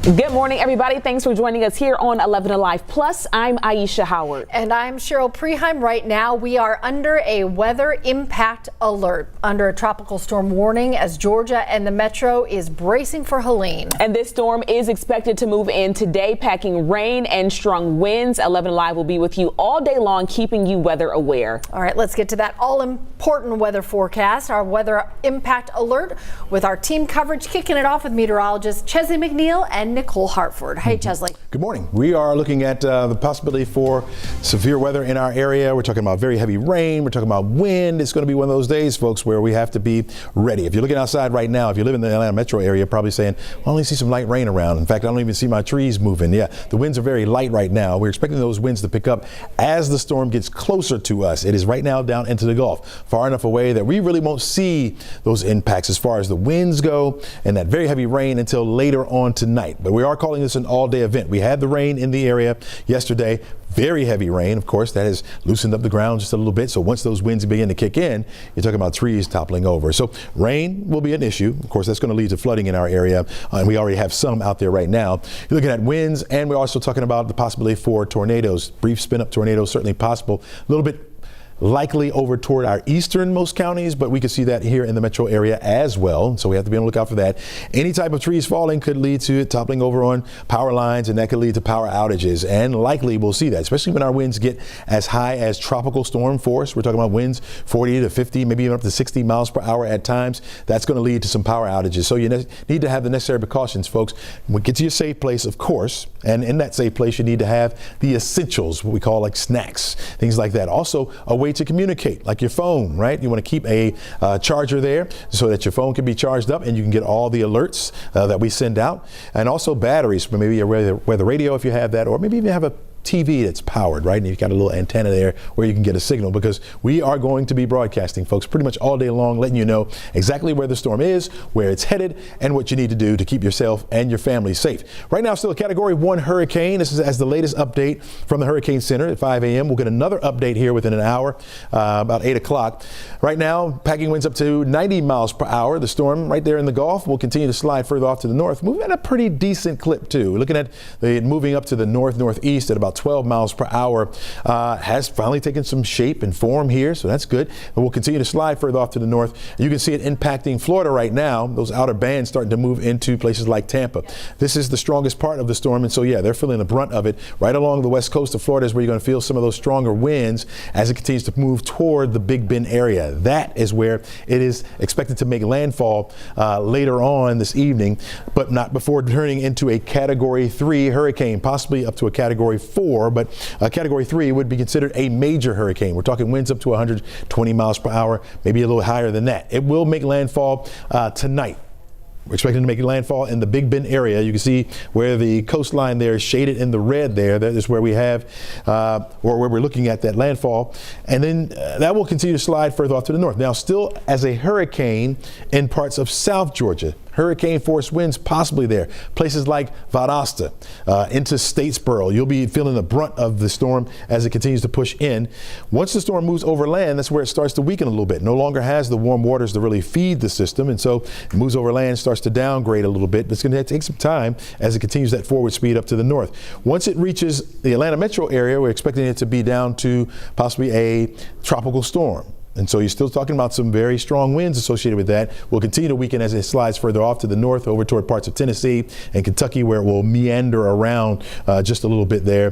Good morning, everybody. Thanks for joining us here on 11 Alive Plus. I'm Aisha Howard. And I'm Cheryl Preheim. Right now, we are under a weather impact alert, under a tropical storm warning as Georgia and the metro is bracing for Helene. And this storm is expected to move in today, packing rain and strong winds. 11 Alive will be with you all day long, keeping you weather aware. All right, let's get to that all-important weather forecast, our weather impact alert, with our team coverage, kicking it off with meteorologist Chesley McNeil and Nicole Hartford. Hey, Chesley. Good morning. We are looking at the possibility for severe weather in our area. We're talking about very heavy rain. We're talking about wind. It's going to be one of those days, folks, where we have to be ready. If you're looking outside right now, if you live in the Atlanta metro area, you're probably saying, well, I only see some light rain around. In fact, I don't even see my trees moving. Yeah, the winds are very light right now. We're expecting those winds to pick up as the storm gets closer to us. It is right now down into the Gulf, far enough away that we really won't see those impacts as far as the winds go and that very heavy rain until later on tonight. But we are calling this an all-day event. We had the rain in the area yesterday. Very heavy rain, of course, that has loosened up the ground just a little bit. So once those winds begin to kick in, you're talking about trees toppling over. So rain will be an issue. Of course, that's going to lead to flooding in our area. And we already have some out there right now. You're looking at winds, and we're also talking about the possibility for tornadoes. Brief spin-up tornadoes, certainly possible. A little bit likely over toward our easternmost counties, but we could see that here in the metro area as well. So we have to be on the lookout for that. Any type of trees falling could lead to it toppling over on power lines, and that could lead to power outages. And likely we'll see that, especially when our winds get as high as tropical storm force. We're talking about winds 40 to 50, maybe even up to 60 miles per hour at times. That's going to lead to some power outages. So you need to have the necessary precautions, folks. Get to your safe place, of course. And in that safe place, you need to have the essentials, what we call like snacks, things like that. Also, a way to communicate, like your phone, right? You want to keep a charger there so that your phone can be charged up and you can get all the alerts that we send out. And also batteries for maybe your weather radio if you have that, or maybe even have a TV that's powered, right? And you've got a little antenna there where you can get a signal, because we are going to be broadcasting, folks, pretty much all day long, letting you know exactly where the storm is, where it's headed, and what you need to do to keep yourself and your family safe. Right now, still a Category 1 hurricane. This is as the latest update from the Hurricane Center at 5 a.m. We'll get another update here within an hour, about 8 o'clock. Right now, packing winds up to 90 miles per hour. The storm right there in the Gulf will continue to slide further off to the north, moving at a pretty decent clip, too. We're looking at it moving up to the northeast at about 12 miles per hour. Has finally taken some shape and form here, so that's good. And we'll continue to slide further off to the north. You can see it impacting Florida right now. Those outer bands starting to move into places like Tampa. This is the strongest part of the storm, and so yeah, they're feeling the brunt of it. Right along the west coast of Florida is where you're going to feel some of those stronger winds as it continues to move toward the Big Bend area. That is where it is expected to make landfall later on this evening, but not before turning into a Category 3 hurricane, possibly up to a Category 4, but a Category 3 would be considered a major hurricane. We're talking winds up to 120 miles per hour, maybe a little higher than that. It will make landfall tonight. We're expecting to make landfall in the Big Bend area. You can see where the coastline there is shaded in the red there. That is where we have, or where we're looking at that landfall. And then that will continue to slide further off to the north. Now, still as a hurricane in parts of South Georgia. Hurricane force winds possibly there. Places like Valdosta, into Statesboro. You'll be feeling the brunt of the storm as it continues to push in. Once the storm moves over land, that's where it starts to weaken a little bit. No longer has the warm waters to really feed the system, and so it moves over land, starts to downgrade a little bit. But it's going to take some time as it continues that forward speed up to the north. Once it reaches the Atlanta metro area, we're expecting it to be down to possibly a tropical storm. And so you're still talking about some very strong winds associated with that. We'll continue to weaken as it slides further off to the north over toward parts of Tennessee and Kentucky, where it will meander around just a little bit there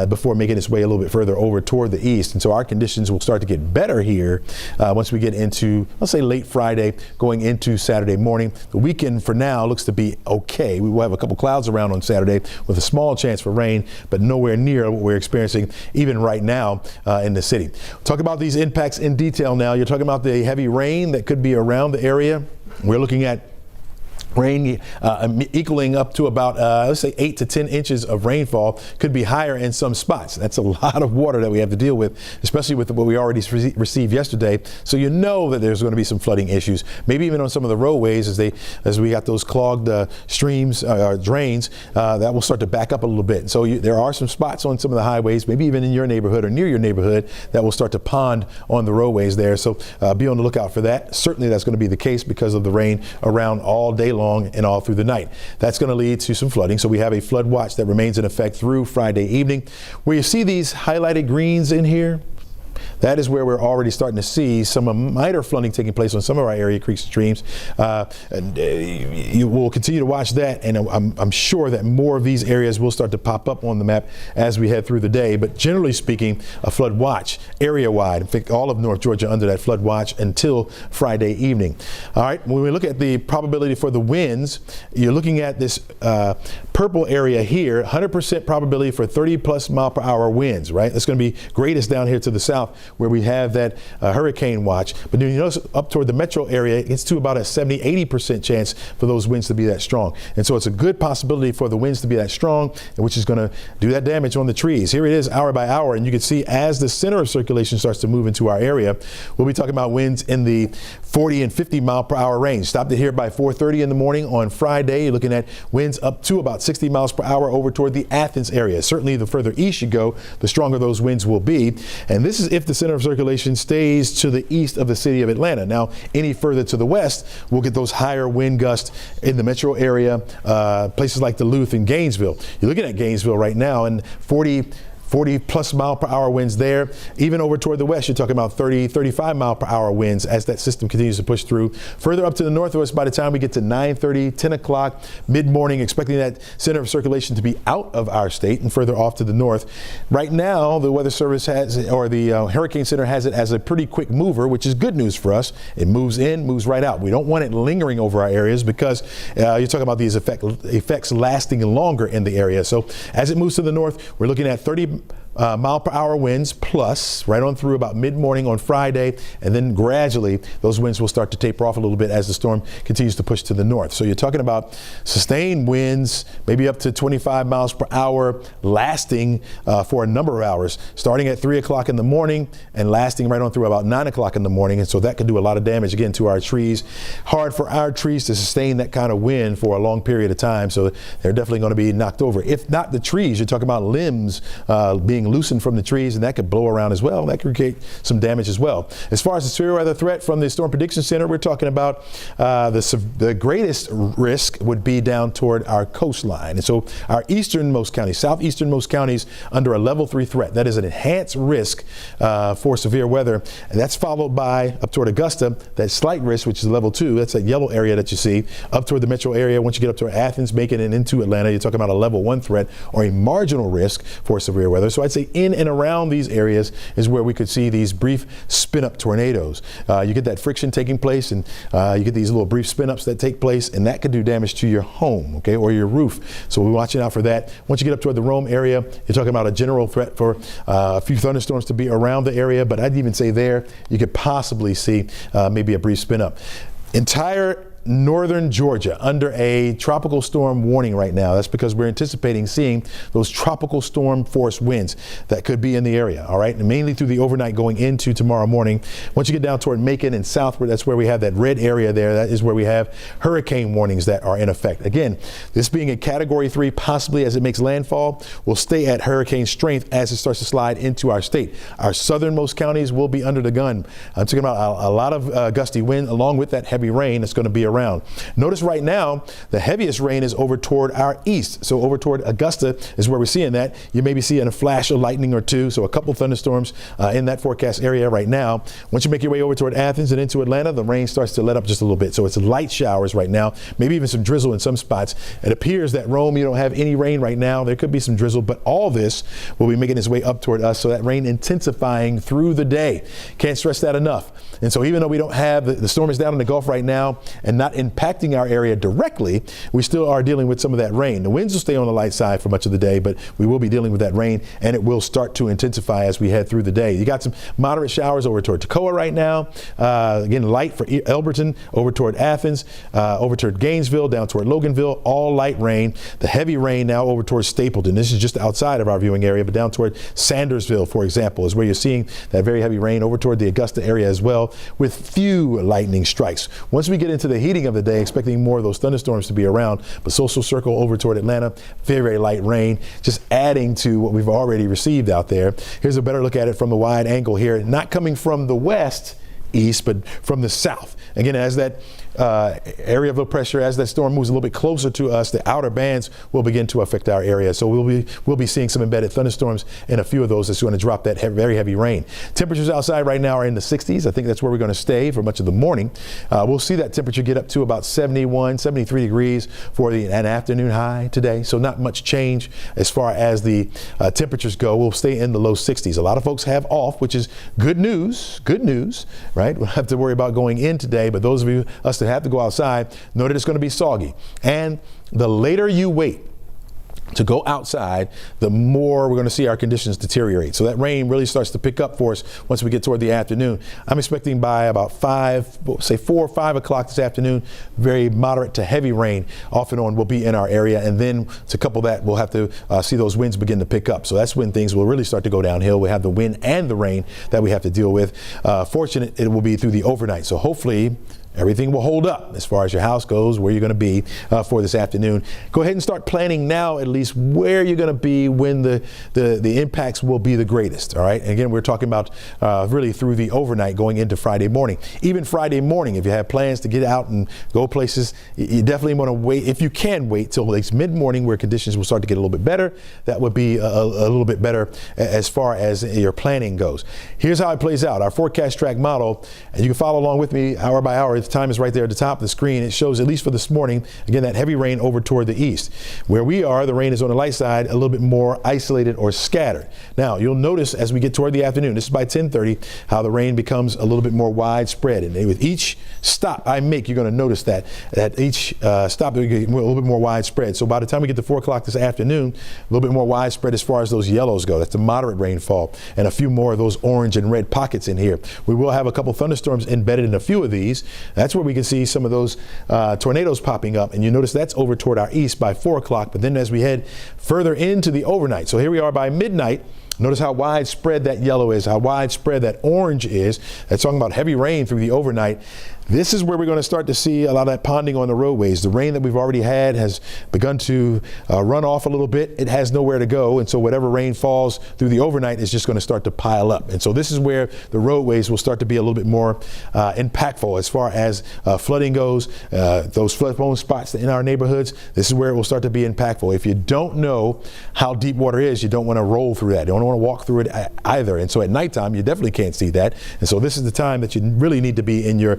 before making its way a little bit further over toward the east. And so our conditions will start to get better here once we get into, let's say, late Friday going into Saturday morning. The weekend for now looks to be okay. We will have a couple clouds around on Saturday with a small chance for rain, but nowhere near what we're experiencing even right now in the city. Talk about these impacts in detail now. You're talking about the heavy rain that could be around the area. We're looking at rain equaling up to about, let's say 8 to 10 inches of rainfall. Could be higher in some spots. That's a lot of water that we have to deal with, especially with what we already received yesterday. So you know that there's going to be some flooding issues, maybe even on some of the roadways as we got those clogged streams, drains, that will start to back up a little bit. So there are some spots on some of the highways, maybe even in your neighborhood or near your neighborhood, that will start to pond on the roadways there. So be on the lookout for that. Certainly that's going to be the case because of the rain around all day long long and all through the night. That's going to lead to some flooding. So we have a flood watch that remains in effect through Friday evening. Where you see these highlighted greens in here, that is where we're already starting to see some minor flooding taking place on some of our area creeks and streams. You will continue to watch that, and I'm sure that more of these areas will start to pop up on the map as we head through the day. But generally speaking, a flood watch area-wide. In fact, all of North Georgia under that flood watch until Friday evening. All right, when we look at the probability for the winds, you're looking at this purple area here, 100% probability for 30+ mile per hour winds, right? That's going to be greatest down here to the south, where we have that hurricane watch. But then you notice up toward the metro area, it's to about a 70-80% chance for those winds to be that strong. And so it's a good possibility for the winds to be that strong, which is going to do that damage on the trees. Here it is hour by hour, and you can see as the center of circulation starts to move into our area, we'll be talking about winds in the 40 and 50 mile per hour range. Stopped it here by 4:30 in the morning on Friday. You're looking at winds up to about 60 miles per hour over toward the Athens area. Certainly the further east you go, the stronger those winds will be. And this is if the center of circulation stays to the east of the city of Atlanta. Now, any further to the west, we'll get those higher wind gusts in the metro area, places like Duluth and Gainesville. You're looking at Gainesville right now, and 40+ mile per hour winds there. Even over toward the west, you're talking about 35 mile per hour winds as that system continues to push through. Further up to the northwest, by the time we get to 9:30, 10 o'clock, mid-morning, expecting that center of circulation to be out of our state and further off to the north. Right now, the Weather Service has, or the Hurricane Center has it as a pretty quick mover, which is good news for us. It moves in, moves right out. We don't want it lingering over our areas because you're talking about these effects lasting longer in the area. So as it moves to the north, we're looking at 30 mile per hour winds plus right on through about mid-morning on Friday, and then gradually those winds will start to taper off a little bit as the storm continues to push to the north. So you're talking about sustained winds, maybe up to 25 miles per hour, lasting for a number of hours, starting at 3 o'clock in the morning and lasting right on through about 9 o'clock in the morning. And so that could do a lot of damage again to our trees. Hard for our trees to sustain that kind of wind for a long period of time. So they're definitely going to be knocked over. If not the trees, you're talking about limbs being loosened from the trees, and that could blow around as well. That could create some damage as well. As far as the severe weather threat from the Storm Prediction Center, we're talking about the greatest risk would be down toward our coastline. And so our easternmost counties, southeasternmost counties under a level 3 threat. That is an enhanced risk for severe weather. And that's followed by up toward Augusta, that slight risk, which is level 2. That's that yellow area that you see. Up toward the metro area, once you get up to Athens, Macon, and into Atlanta, you're talking about a level 1 threat or a marginal risk for severe weather. So I'd say in and around these areas is where we could see these brief spin-up tornadoes. You get that friction taking place, and you get these little brief spin-ups that take place, and that could do damage to your home, okay, or your roof. So we're watching out for that. Once you get up toward the Rome area, you're talking about a general threat for a few thunderstorms to be around the area, but I'd even say there you could possibly see maybe a brief spin-up. Entire northern Georgia under a tropical storm warning right now. That's because we're anticipating seeing those tropical storm force winds that could be in the area, all right, and mainly through the overnight going into tomorrow morning. Once you get down toward Macon and southward, that's where we have that red area there. That is where we have hurricane warnings that are in effect. Again, this being a category 3, possibly as it makes landfall, will stay at hurricane strength as it starts to slide into our state. Our southernmost counties will be under the gun. I'm talking about a lot of gusty wind along with that heavy rain that's going to be around. Notice right now the heaviest rain is over toward our east. So over toward Augusta is where we're seeing that. You may be seeing a flash of lightning or two, so a couple thunderstorms in that forecast area right now. Once you make your way over toward Athens and into Atlanta, the rain starts to let up just a little bit. So it's light showers right now, maybe even some drizzle in some spots. It appears that Rome, you don't have any rain right now. There could be some drizzle, but all this will be making its way up toward us. So that rain intensifying through the day. Can't stress that enough. And so even though we don't have, the storm is down in the Gulf right now and not impacting our area directly, we still are dealing with some of that rain. The winds will stay on the light side for much of the day, but we will be dealing with that rain, and it will start to intensify as we head through the day. You got some moderate showers over toward Toccoa right now. Again, light for Elberton, over toward Athens, over toward Gainesville, down toward Loganville, all light rain. The heavy rain now over toward Stapleton. This is just outside of our viewing area, but down toward Sandersville, for example, is where you're seeing that very heavy rain over toward the Augusta area as well, with few lightning strikes. Once we get into the heating of the day, expecting more of those thunderstorms to be around, but social circle over toward Atlanta, very, very light rain, just adding to what we've already received out there. Here's a better look at it from the wide angle here, not coming from the west, east, but from the south. Again, as that area of low pressure, as that storm moves a little bit closer to us, the outer bands will begin to affect our area. So we'll be seeing some embedded thunderstorms in a few of those that's going to drop that very heavy rain. Temperatures outside right now are in the 60s. I think that's where we're going to stay for much of the morning. We'll see that temperature get up to about 71, 73 degrees for an afternoon high today. So not much change as far as the temperatures go. We'll stay in the low 60s. A lot of folks have off, which is good news, right? We'll have to worry about going in today, but those of us that have to go outside know that it's going to be soggy. And the later you wait to go outside, the more we're going to see our conditions deteriorate. So that rain really starts to pick up for us once we get toward the afternoon. I'm expecting by about 4 or 5 o'clock this afternoon, very moderate to heavy rain off and on will be in our area. And then to couple that, we'll have to see those winds begin to pick up. So that's when things will really start to go downhill. We have the wind and the rain that we have to deal with. Fortunate, it will be through the overnight. So hopefully everything will hold up as far as your house goes, where you're going to be for this afternoon. Go ahead and start planning now, at least where you're going to be when the impacts will be the greatest. All right. And again, we're talking about really through the overnight going into Friday morning. Even Friday morning, if you have plans to get out and go places, you definitely want to wait. If you can wait till at least mid-morning where conditions will start to get a little bit better, that would be a little bit better as far as your planning goes. Here's how it plays out. Our forecast track model, and you can follow along with me hour by hour. The time is right there at the top of the screen. It shows, at least for this morning, again, that heavy rain over toward the east. Where we are, the rain is on the light side, a little bit more isolated or scattered. Now, you'll notice as we get toward the afternoon, this is by 10:30, how the rain becomes a little bit more widespread. And with each stop I make, you're going to notice that each stop we get a little bit more widespread. So by the time we get to 4 o'clock this afternoon, a little bit more widespread as far as those yellows go. That's the moderate rainfall, and a few more of those orange and red pockets in here. We will have a couple thunderstorms embedded in a few of these. That's where we can see some of those tornadoes popping up, and you notice that's over toward our east by 4 o'clock. But then as we head further into the overnight, so here we are by midnight. Notice how widespread that yellow is, how widespread that orange is. That's talking about heavy rain through the overnight. This is where we're going to start to see a lot of that ponding on the roadways. The rain that we've already had has begun to run off a little bit. It has nowhere to go. And so whatever rain falls through the overnight is just going to start to pile up. And so this is where the roadways will start to be a little bit more impactful as far as flooding goes. Those flood-prone spots in our neighborhoods, this is where it will start to be impactful. If you don't know how deep water is, you don't want to roll through that. You don't want to walk through it either. And so at nighttime, you definitely can't see that. And so this is the time that you really need to be in your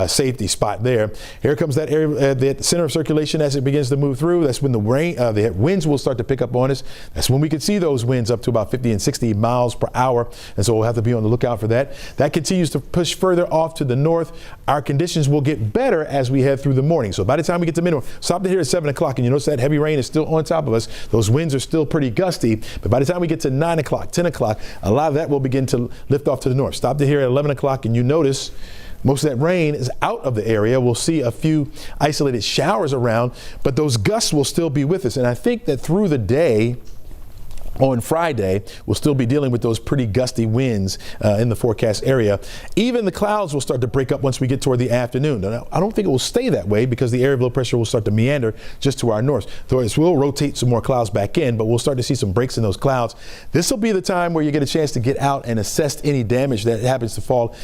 safety spot there. Here comes that area, the center of circulation as it begins to move through. That's when the winds will start to pick up on us. That's when we could see those winds up to about 50 and 60 miles per hour. And so we'll have to be on the lookout for that. That continues to push further off to the north. Our conditions will get better as we head through the morning. So by the time we get to midnight, stop here at 7 o'clock, and you notice that heavy rain is still on top of us. Those winds are still pretty gusty. But by the time we get to 9 o'clock, 10 o'clock, a lot of that will begin to lift off to the north. Stop here at 11 o'clock, and you notice most of that rain is out of the area. We'll see a few isolated showers around, but those gusts will still be with us. And I think that through the day, on Friday, we'll still be dealing with those pretty gusty winds in the forecast area. Even the clouds will start to break up once we get toward the afternoon. Now, I don't think it will stay that way because the area of low pressure will start to meander just to our north. So it will rotate some more clouds back in, but we'll start to see some breaks in those clouds. This will be the time where you get a chance to get out and assess any damage that happens to fall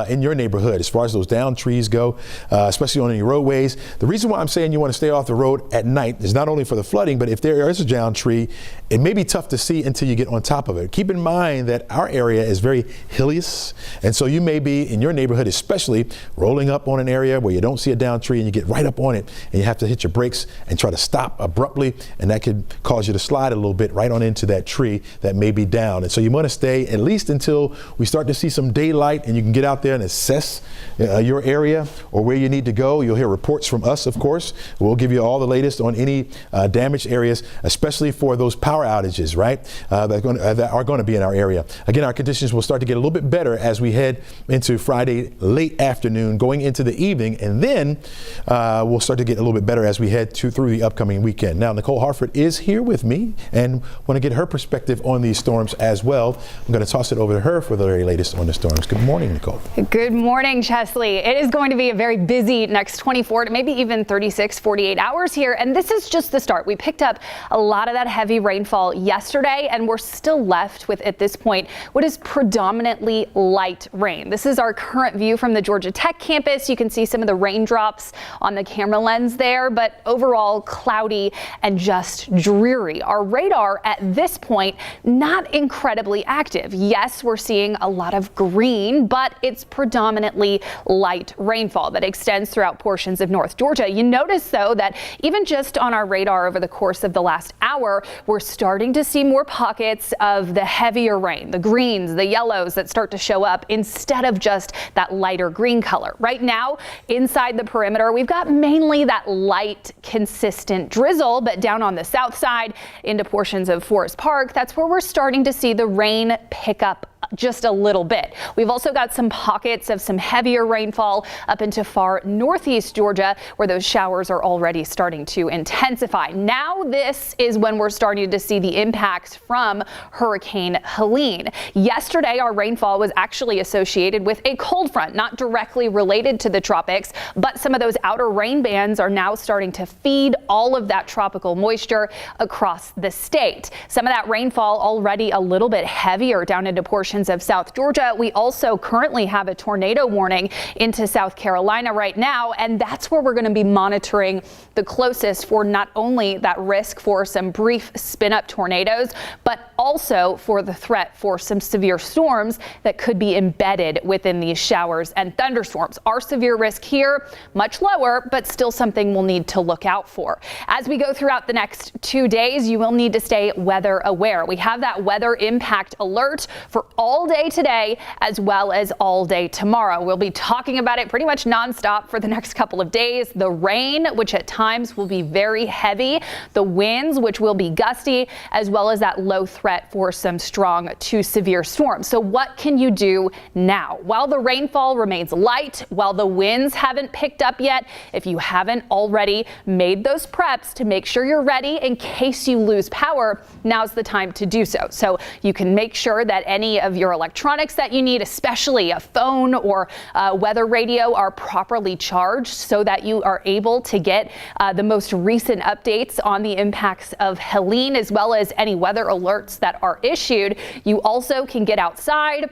in your neighborhood as far as those downed trees go, especially on any roadways. The reason why I'm saying you want to stay off the road at night is not only for the flooding, but if there is a downed tree, it may be tough to see until you get on top of it. Keep in mind that our area is very hillious, and so you may be in your neighborhood especially rolling up on an area where you don't see a downed tree and you get right up on it and you have to hit your brakes and try to stop abruptly, and that could cause you to slide a little bit right on into that tree that may be down. And so you want to stay at least until we start to see some daylight and you can get out there and assess your area or where you need to go. You'll hear reports from us, of course. We'll give you all the latest on any damaged areas, especially for those power outages, right? That are going to be in our area. Again, our conditions will start to get a little bit better as we head into Friday late afternoon, going into the evening, and then we'll start to get a little bit better as we head through the upcoming weekend. Now, Nicole Hartford is here with me and want to get her perspective on these storms as well. I'm going to toss it over to her for the very latest on the storms. Good morning, Nicole. Good morning, Chesley. It is going to be a very busy next 24 to maybe even 36, 48 hours here, and this is just the start. We picked up a lot of that heavy rainfall yesterday yesterday, and we're still left with, at this point, what is predominantly light rain. This is our current view from the Georgia Tech campus. You can see some of the raindrops on the camera lens there, but overall cloudy and just dreary. Our radar at this point, not incredibly active. Yes, we're seeing a lot of green, but it's predominantly light rainfall that extends throughout portions of North Georgia. You notice, though, that even just on our radar over the course of the last hour, we're starting to see more pockets of the heavier rain, the greens, the yellows that start to show up instead of just that lighter green color. Right now, inside the perimeter, we've got mainly that light, consistent drizzle, but down on the south side into portions of Forest Park, that's where we're starting to see the rain pick up just a little bit. We've also got some pockets of some heavier rainfall up into far northeast Georgia, where those showers are already starting to intensify. Now this is when we're starting to see the impacts from Hurricane Helene. Yesterday, our rainfall was actually associated with a cold front, not directly related to the tropics, but some of those outer rain bands are now starting to feed all of that tropical moisture across the state. Some of that rainfall already a little bit heavier down into portions of South Georgia. We also currently have a tornado warning into South Carolina right now, and that's where we're going to be monitoring the closest for not only that risk for some brief spin-up tornadoes, but also for the threat for some severe storms that could be embedded within these showers and thunderstorms. Our severe risk here, much lower, but still something we'll need to look out for. As we go throughout the next 2 days, you will need to stay weather aware. We have that weather impact alert for all day today as well as all day tomorrow. We'll be talking about it pretty much nonstop for the next couple of days. The rain, which at times will be very heavy, the winds, which will be gusty, as well as that low threat for some strong to severe storms. So what can you do now? While the rainfall remains light, while the winds haven't picked up yet, if you haven't already made those preps to make sure you're ready in case you lose power, now's the time to do so. So you can make sure that any of your electronics that you need, especially a phone or weather radio, are properly charged so that you are able to get the most recent updates on the impacts of Helene, as well as any weather alerts that are issued. You also can get outside.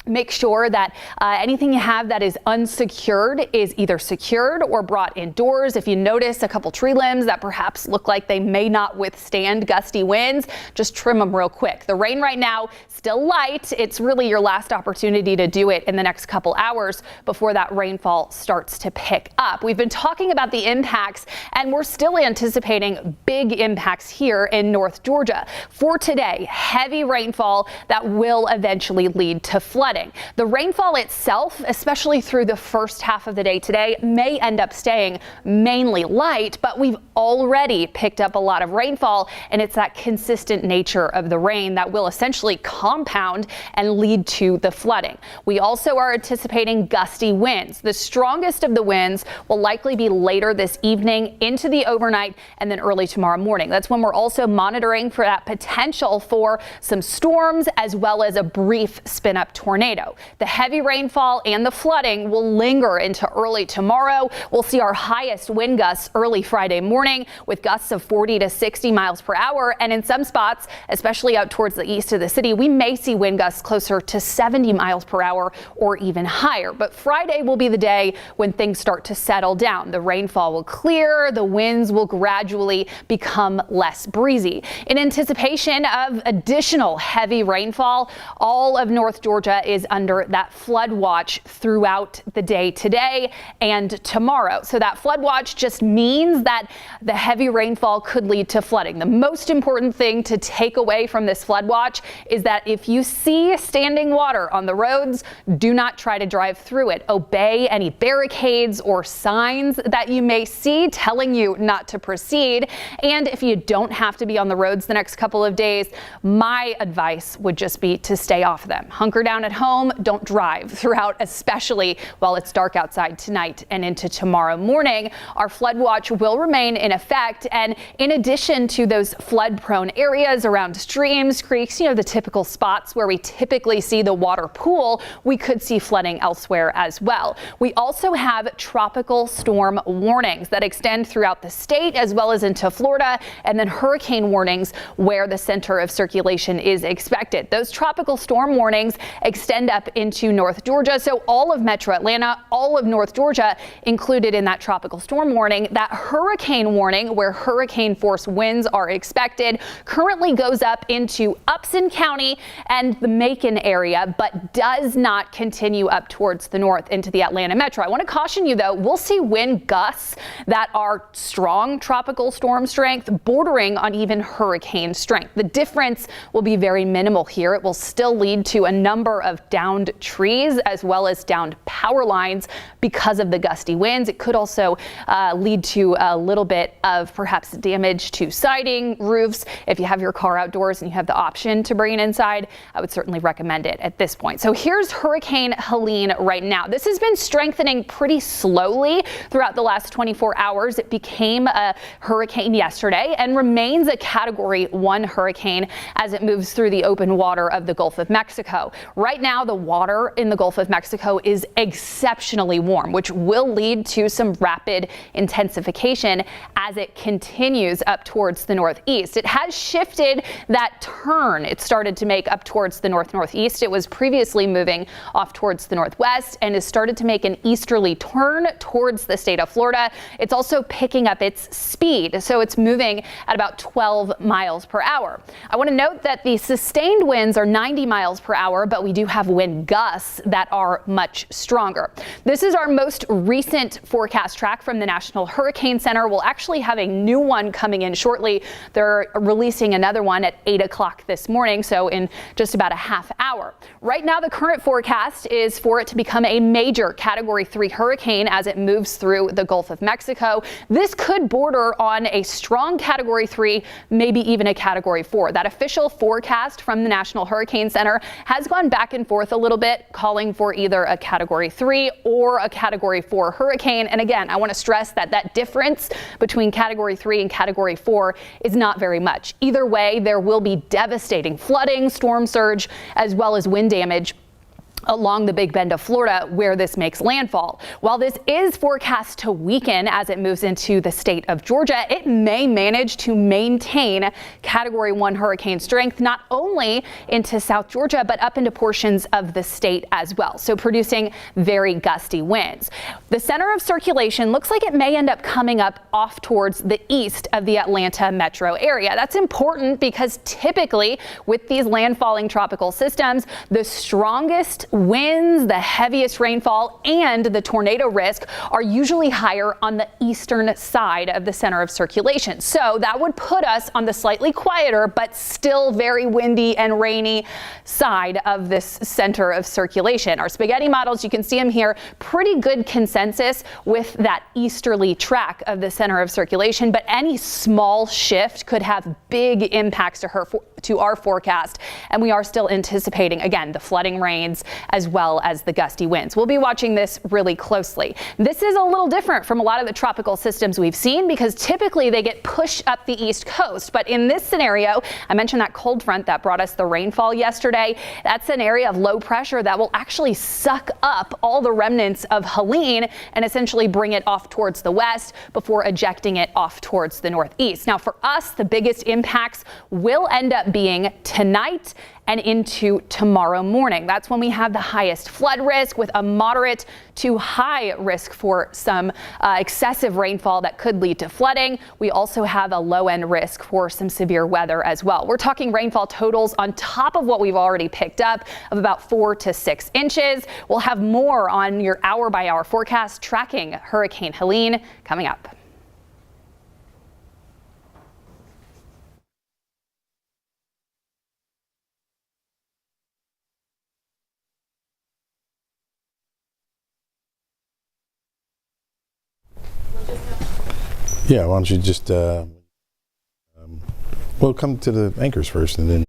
Make sure that anything you have that is unsecured is either secured or brought indoors. If you notice a couple tree limbs that perhaps look like they may not withstand gusty winds, just trim them real quick. The rain right now, still light. It's really your last opportunity to do it in the next couple hours before that rainfall starts to pick up. We've been talking about the impacts, and we're still anticipating big impacts here in North Georgia. For today, heavy rainfall that will eventually lead to flooding. The rainfall itself, especially through the first half of the day today, may end up staying mainly light, but we've already picked up a lot of rainfall, and it's that consistent nature of the rain that will essentially compound and lead to the flooding. We also are anticipating gusty winds. The strongest of the winds will likely be later this evening into the overnight and then early tomorrow morning. That's when we're also monitoring for that potential for some storms as well as a brief spin-up tornado. The heavy rainfall and the flooding will linger into early tomorrow. We'll see our highest wind gusts early Friday morning with gusts of 40 to 60 miles per hour. And in some spots, especially out towards the east of the city, we may see wind gusts closer to 70 miles per hour or even higher. But Friday will be the day when things start to settle down. The rainfall will clear. The winds will gradually become less breezy. In anticipation of additional heavy rainfall, all of North Georgia is under that flood watch throughout the day today and tomorrow. So that flood watch just means that the heavy rainfall could lead to flooding. The most important thing to take away from this flood watch is that if you see standing water on the roads, do not try to drive through it. Obey any barricades or signs that you may see telling you not to proceed. And if you don't have to be on the roads the next couple of days, my advice would just be to stay off them. Hunker down at home. home, don't drive throughout, especially while it's dark outside tonight and into tomorrow morning. Our flood watch will remain in effect. And in addition to those flood prone areas around streams, creeks, the typical spots where we typically see the water pool, we could see flooding elsewhere as well. We also have tropical storm warnings that extend throughout the state as well as into Florida, and then hurricane warnings where the center of circulation is expected. Those tropical storm warnings extend up into North Georgia. So all of Metro Atlanta, all of North Georgia included in that tropical storm warning. That hurricane warning, where hurricane force winds are expected, currently goes up into Upson County and the Macon area, but does not continue up towards the north into the Atlanta metro. I want to caution you, though, we'll see wind gusts that are strong tropical storm strength, bordering on even hurricane strength. The difference will be very minimal here. It will still lead to a number of downed trees as well as downed power lines because of the gusty winds. It could also lead to a little bit of perhaps damage to siding, roofs. If you have your car outdoors and you have the option to bring it inside, I would certainly recommend it at this point. So here's Hurricane Helene right now. This has been strengthening pretty slowly throughout the last 24 hours. It became a hurricane yesterday and remains a Category 1 hurricane as it moves through the open water of the Gulf of Mexico. Right now, the water in the Gulf of Mexico is exceptionally warm, which will lead to some rapid intensification as it continues up towards the northeast. It has shifted that turn it started to make up towards the northeast. It was previously moving off towards the northwest and has started to make an easterly turn towards the state of Florida. It's also picking up its speed, so it's moving at about 12 miles per hour. I want to note that the sustained winds are 90 miles per hour, but we do have wind gusts that are much stronger. This is our most recent forecast track from the National Hurricane Center. We'll actually have a new one coming in shortly. They're releasing another one at 8 o'clock this morning, so in just about a half hour. Right now, the current forecast is for it to become a major Category 3 hurricane as it moves through the Gulf of Mexico. This could border on a strong Category 3, maybe even a Category 4. That official forecast from the National Hurricane Center has gone back and forth a little bit, calling for either a Category 3 or a Category 4 hurricane. And again, I want to stress that that difference between Category 3 and Category 4 is not very much. Either way, there will be devastating flooding, storm surge, as well as wind damage along the Big Bend of Florida where this makes landfall. While this is forecast to weaken as it moves into the state of Georgia, it may manage to maintain Category 1 hurricane strength not only into South Georgia but up into portions of the state as well, so producing very gusty winds. The center of circulation looks like it may end up coming up off towards the east of the Atlanta metro area. That's important because typically with these landfalling tropical systems, the strongest winds, the heaviest rainfall, and the tornado risk are usually higher on the eastern side of the center of circulation. So that would put us on the slightly quieter but still very windy and rainy side of this center of circulation. Our spaghetti models, you can see them here, pretty good consensus with that easterly track of the center of circulation, but any small shift could have big impacts to our forecast, and we are still anticipating, again, the flooding rains as well as the gusty winds. We'll be watching this really closely. This is a little different from a lot of the tropical systems we've seen because typically they get pushed up the east coast. But in this scenario, I mentioned that cold front that brought us the rainfall yesterday. That's an area of low pressure that will actually suck up all the remnants of Helene and essentially bring it off towards the west before ejecting it off towards the northeast. Now for us, the biggest impacts will end up being tonight and into tomorrow morning. That's when we have the highest flood risk with a moderate to high risk for some excessive rainfall that could lead to flooding. We also have a low end risk for some severe weather as well. We're talking rainfall totals on top of what we've already picked up of about 4 to 6 inches. We'll have more on your hour by hour forecast tracking Hurricane Helene coming up. Yeah, why don't you just, well, come to the anchors first and then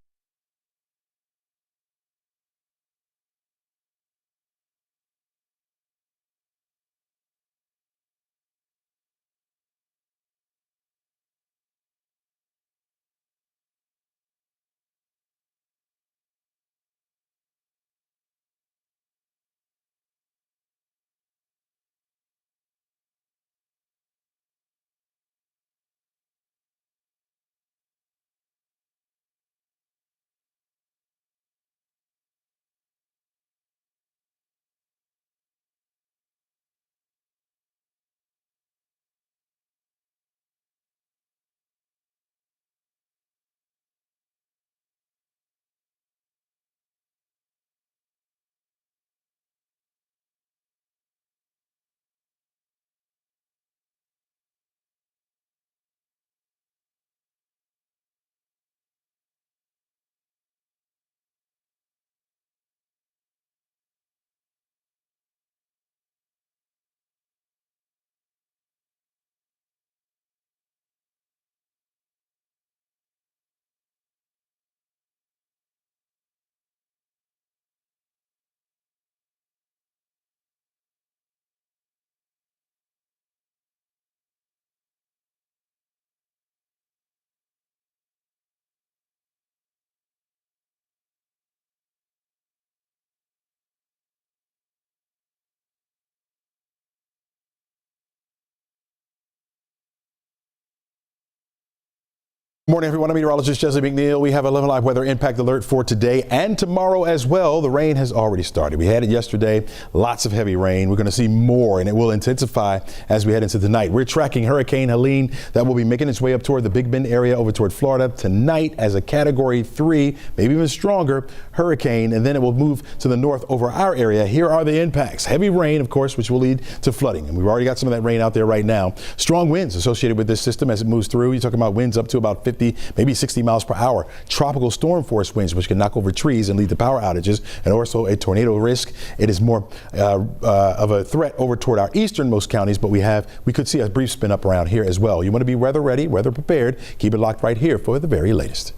Morning, everyone. I'm meteorologist Chesley McNeil. We have a 11 Live weather impact alert for today and tomorrow as well. The rain has already started. We had it yesterday. Lots of heavy rain. We're going to see more, and it will intensify as we head into the night. We're tracking Hurricane Helene that will be making its way up toward the Big Bend area over toward Florida tonight as a Category 3, maybe even stronger hurricane, and then it will move to the north over our area. Here are the impacts. Heavy rain, of course, which will lead to flooding, and we've already got some of that rain out there right now. Strong winds associated with this system as it moves through. You're talking about winds up to about 50, maybe 60 miles per hour. Tropical storm force winds, which can knock over trees and lead to power outages, and also a tornado risk. It is more of a threat over toward our easternmost counties, but we could see a brief spin up around here as well. You want to be weather ready, weather prepared. Keep it locked right here for the very latest.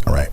All right.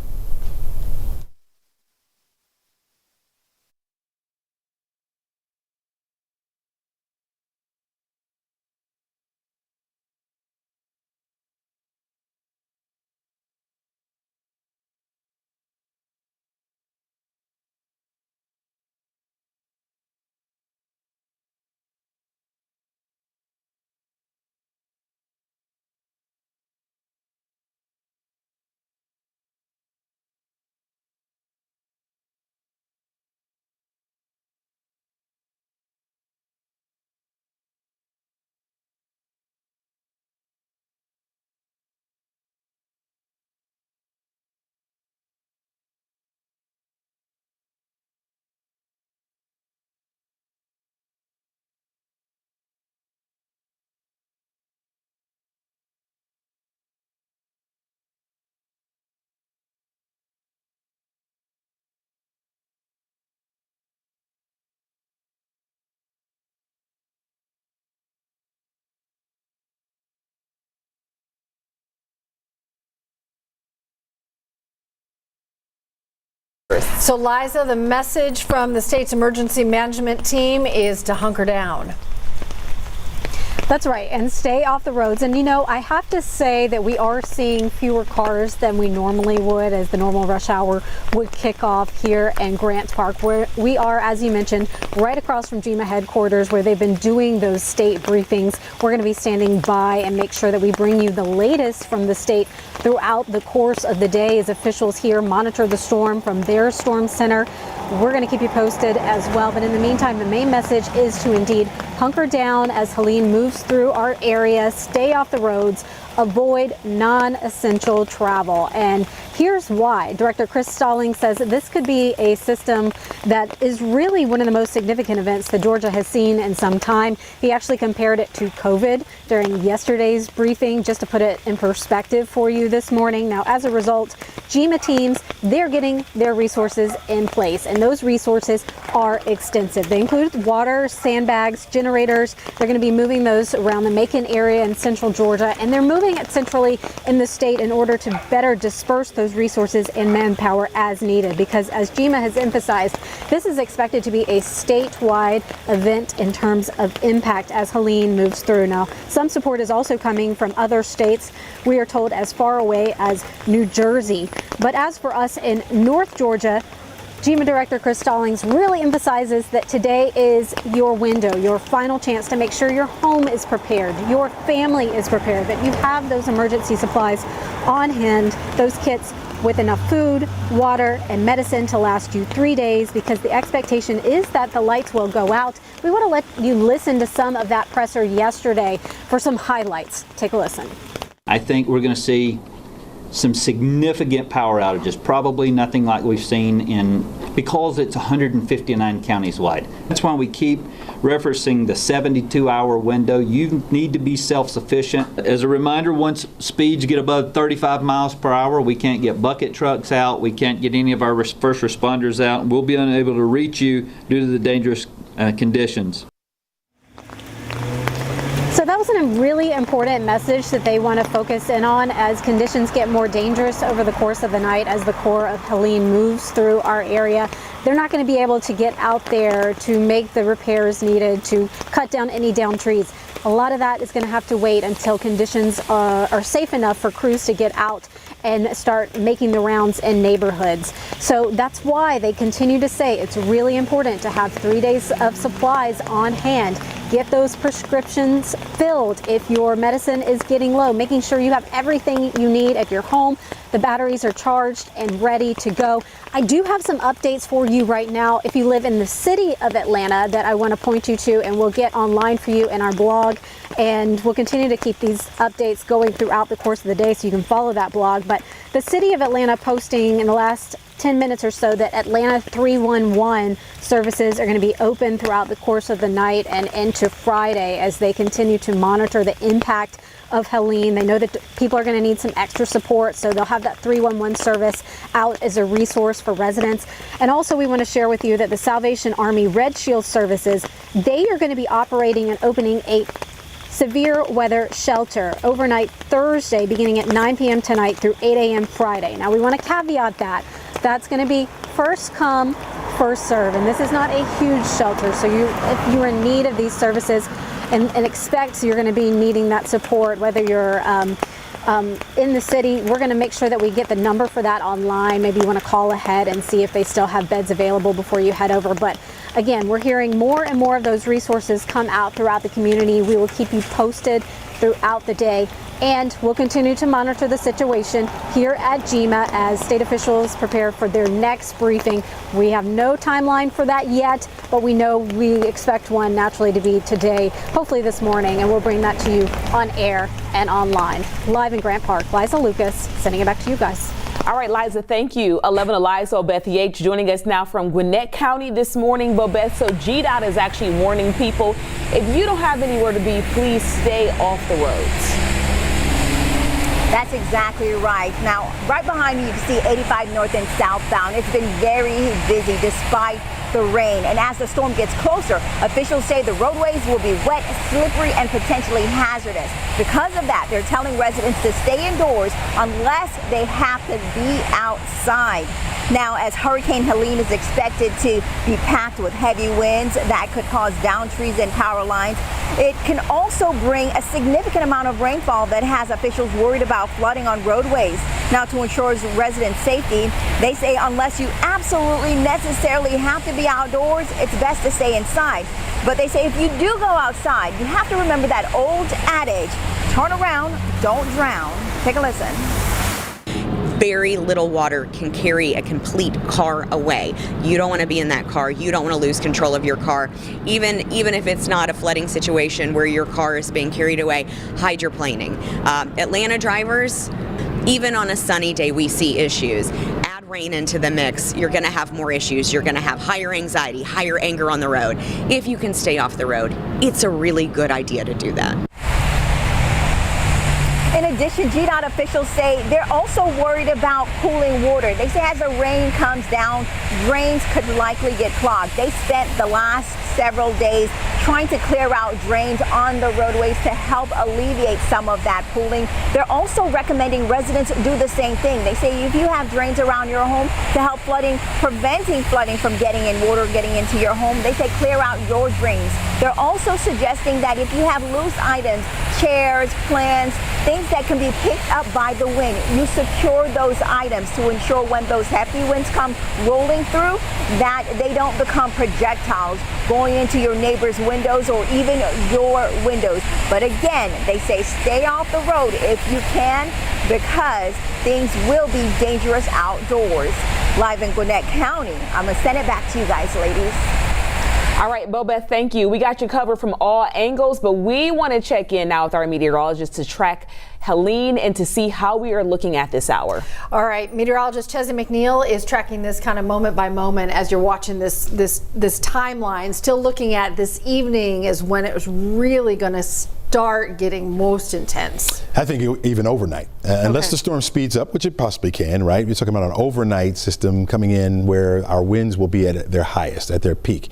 So Liza, the message from the state's emergency management team is to hunker down. That's right, and stay off the roads. And you know, I have to say that we are seeing fewer cars than we normally would as the normal rush hour would kick off here in Grant Park, where we are, as you mentioned, right across from GEMA headquarters where they've been doing those state briefings. We're going to be standing by and make sure that we bring you the latest from the state throughout the course of the day as officials here monitor the storm from their storm center. We're going to keep you posted as well. But in the meantime, the main message is to indeed hunker down as Helene moves through our area, stay off the roads, avoid non-essential travel. And here's why. Director Chris Stallings says that this could be a system that is really one of the most significant events that Georgia has seen in some time. He actually compared it to COVID during yesterday's briefing, just to put it in perspective for you this morning. Now, as a result, GEMA teams, they're getting their resources in place, and those resources are extensive. They include water, sandbags, generators. They're going to be moving those around the Macon area in central Georgia, and they're moving it centrally in the state in order to better disperse those resources and manpower as needed, because as GEMA has emphasized, this is expected to be a statewide event in terms of impact as Helene moves through. Now, some support is also coming from other states, we are told, as far away as New Jersey. But as for us in North Georgia, GEMA Director Chris Stallings really emphasizes that today is your window, your final chance to make sure your home is prepared, your family is prepared, that you have those emergency supplies on hand, those kits with enough food, water, and medicine to last you 3 days, because the expectation is that the lights will go out. We want to let you listen to some of that presser yesterday for some highlights. Take a listen. I think we're going to see some significant power outages, probably nothing like we've seen because it's 159 counties wide. That's why we keep referencing the 72-hour window. You need to be self-sufficient. As a reminder, once speeds get above 35 miles per hour, we can't get bucket trucks out, we can't get any of our first responders out, and we'll be unable to reach you due to the dangerous conditions. So that was a really important message that they want to focus in on as conditions get more dangerous over the course of the night as the core of Helene moves through our area. they're not going to be able to get out there to make the repairs needed to cut down any downed trees. A lot of that is going to have to wait until conditions are safe enough for crews to get out and start making the rounds in neighborhoods. So that's why they continue to say it's really important to have 3 days of supplies on hand. Get those prescriptions filled if your medicine is getting low, making sure you have everything you need at your home. The batteries are charged and ready to go. I do have some updates for you right now if you live in the city of Atlanta that I want to point you to, and we'll get online for you in our blog, and we'll continue to keep these updates going throughout the course of the day so you can follow that blog. But the city of Atlanta posting in the last 10 minutes or so that Atlanta 311 services are going to be open throughout the course of the night and into Friday as they continue to monitor the impact of Helene. They know that people are going to need some extra support, so they'll have that 311 service out as a resource for residents. And also we want to share with you that the Salvation Army Red Shield services, they are going to be operating and opening a severe weather shelter overnight Thursday beginning at 9 p.m. tonight through 8 a.m. Friday. Now we want to caveat that. That's going to be first come, first serve, and this is not a huge shelter, so if you're in need of these services and expect you're going to be needing that support, whether you're in the city, we're going to make sure that we get the number for that online. Maybe you want to call ahead and see if they still have beds available before you head over. But again, we're hearing more and more of those resources come out throughout the community. We will keep you posted throughout the day, and we'll continue to monitor the situation here at GEMA as state officials prepare for their next briefing. We have no timeline for that yet, but we know we expect one naturally to be today, hopefully this morning, and we'll bring that to you on air and online. Live in Grant Park, Liza Lucas, sending it back to you guys. All right, Liza, thank you. 11 Eliza Beth Yates joining us now from Gwinnett County this morning. Beth, so GDOT is actually warning people, if you don't have anywhere to be, please stay off the roads. That's exactly right. Now, right behind me, you can see 85 north and southbound. It's been very busy despite the rain. And as the storm gets closer, officials say the roadways will be wet, slippery, and potentially hazardous. Because of that, they're telling residents to stay indoors unless they have to be outside. Now, as Hurricane Helene is expected to be packed with heavy winds that could cause downed trees and power lines, it can also bring a significant amount of rainfall that has officials worried about flooding on roadways. Now, to ensure resident safety, they say unless you absolutely necessarily have to be outdoors, it's best to stay inside. But they say if you do go outside, you have to remember that old adage, turn around, don't drown. Take a listen. Very little water can carry a complete car away. You don't want to be in that car. You don't want to lose control of your car. Even if it's not a flooding situation where your car is being carried away, hydroplaning. Atlanta drivers, even on a sunny day, we see issues. Add rain into the mix, you're going to have more issues. You're going to have higher anxiety, higher anger on the road. If you can stay off the road, it's a really good idea to do that. In addition, GDOT officials say they're also worried about pooling water. They say as the rain comes down, drains could likely get clogged. They spent the last several days trying to clear out drains on the roadways to help alleviate some of that pooling. They're also recommending residents do the same thing. They say if you have drains around your home to help preventing flooding from getting in, water getting into your home, they say clear out your drains. They're also suggesting that if you have loose items, chairs, plants, things that can be picked up by the wind, you secure those items to ensure when those heavy winds come rolling through that they don't become projectiles going into your neighbor's windows or even your windows. But again, they say stay off the road if you can, because things will be dangerous outdoors. Live in Gwinnett County, I'm going to send it back to you guys, ladies. All right, Beth, thank you. We got you covered from all angles, but we want to check in now with our meteorologist to track Helene and to see how we are looking at this hour. All right, meteorologist Chesley McNeil is tracking this kind of moment by moment as you're watching this timeline. Still looking at this evening is when it was really going to start getting most intense. I think even overnight, unless the storm speeds up, which it possibly can, right? We're talking about an overnight system coming in where our winds will be at their highest, at their peak.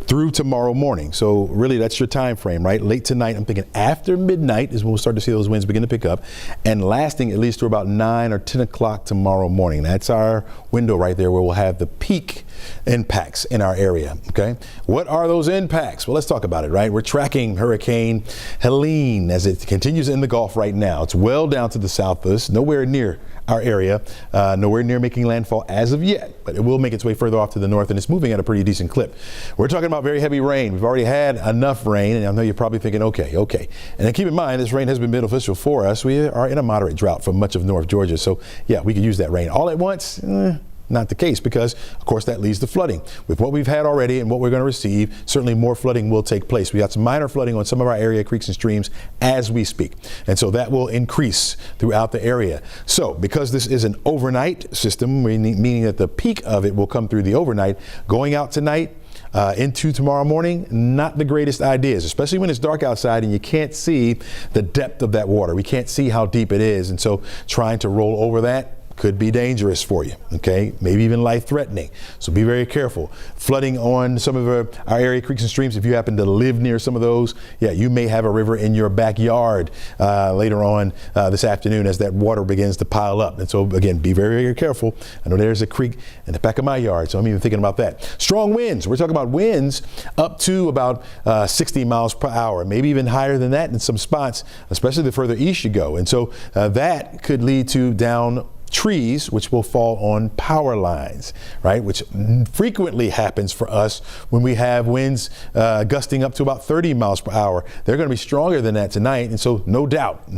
through tomorrow morning. So really that's your time frame, right? Late tonight, I'm thinking after midnight is when we'll start to see those winds begin to pick up, and lasting at least through about 9 or 10 o'clock tomorrow morning. That's our window right there where we'll have the peak impacts in our area, okay? What are those impacts? Well, let's talk about it, right? We're tracking Hurricane Helene as it continues in the Gulf right now. It's well down to the south of us, nowhere near our area, nowhere near making landfall as of yet, but it will make its way further off to the north, and it's moving at a pretty decent clip. We're talking about very heavy rain. We've already had enough rain, and I know you're probably thinking, okay. And then keep in mind, this rain has been beneficial for us. We are in a moderate drought for much of North Georgia, so yeah, we could use that rain all at once. Not the case, because of course that leads to flooding. With what we've had already and what we're going to receive, certainly more flooding will take place. We got some minor flooding on some of our area creeks and streams as we speak, and so that will increase throughout the area. So because this is an overnight system, meaning that the peak of it will come through the overnight, going out tonight into tomorrow morning, not the greatest ideas, especially when it's dark outside and you can't see the depth of that water. We can't see how deep it is, and so trying to roll over that could be dangerous for you, okay? Maybe even life-threatening. So be very careful. Flooding on some of our area creeks and streams, if you happen to live near some of those, yeah, you may have a river in your backyard later on this afternoon as that water begins to pile up. And so again, be very, very careful. I know there's a creek in the back of my yard, so I'm even thinking about that. Strong winds. We're talking about winds up to about 60 miles per hour, maybe even higher than that in some spots, especially the further east you go. And so that could lead to down trees, which will fall on power lines, right? Which frequently happens for us when we have winds gusting up to about 30 miles per hour. They're going to be stronger than that tonight. And so no doubt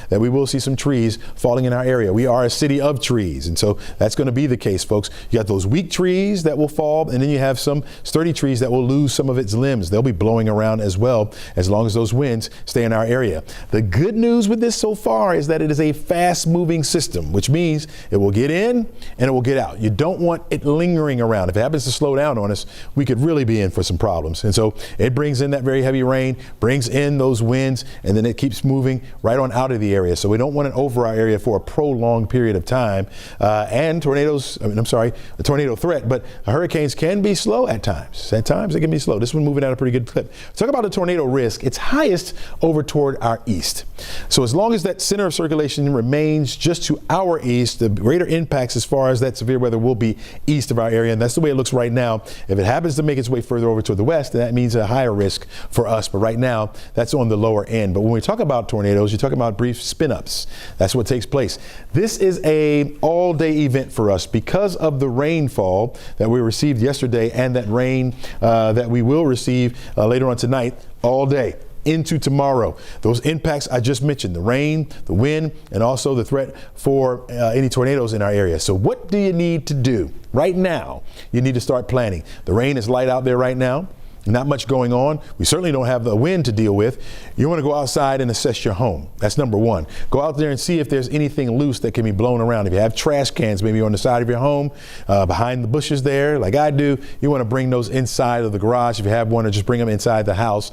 that we will see some trees falling in our area. We are a city of trees. And so that's going to be the case, folks. You got those weak trees that will fall, and then you have some sturdy trees that will lose some of its limbs. They'll be blowing around as well, as long as those winds stay in our area. The good news with this so far is that it is a fast moving system, which means it will get in and it will get out. You don't want it lingering around. If it happens to slow down on us, we could really be in for some problems. And so it brings in that very heavy rain, brings in those winds, and then it keeps moving right on out of the area. So we don't want it over our area for a prolonged period of time. And tornadoes, a tornado threat, but hurricanes can be slow at times. At times they can be slow. This one moving at a pretty good clip. Talk about the tornado risk. It's highest over toward our east. So as long as that center of circulation remains just to our east, the greater impacts as far as that severe weather will be east of our area, and that's the way it looks right now. If it happens to make its way further over to the west, that means a higher risk for us, but right now that's on the lower end. But when we talk about tornadoes, you're talking about brief spin-ups. That's what takes place. This is a all-day event for us because of the rainfall that we received yesterday and that rain that we will receive later on tonight, all day into tomorrow. Those impacts I just mentioned, the rain, the wind, and also the threat for any tornadoes in our area. So what do you need to do? Right now, you need to start planning. The rain is light out there right now. Not much going on. We certainly don't have the wind to deal with. You want to go outside and assess your home. That's number one. Go out there and see if there's anything loose that can be blown around. If you have trash cans maybe on the side of your home, behind the bushes there, like I do, you want to bring those inside of the garage. If you have one, or just bring them inside the house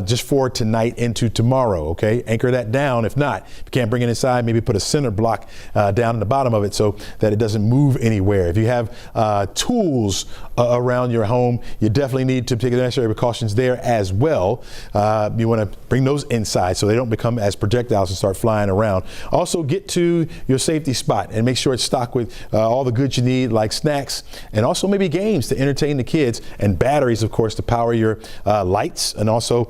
just for tonight into tomorrow, okay? Anchor that down. If not, if you can't bring it inside, maybe put a center block down in the bottom of it so that it doesn't move anywhere. If you have tools around your home, you definitely need to take the necessary precautions there as well. You want to bring those inside so they don't become as projectiles and start flying around. Also, get to your safety spot and make sure it's stocked with all the goods you need, like snacks, and also maybe games to entertain the kids, and batteries, of course, to power your lights, and also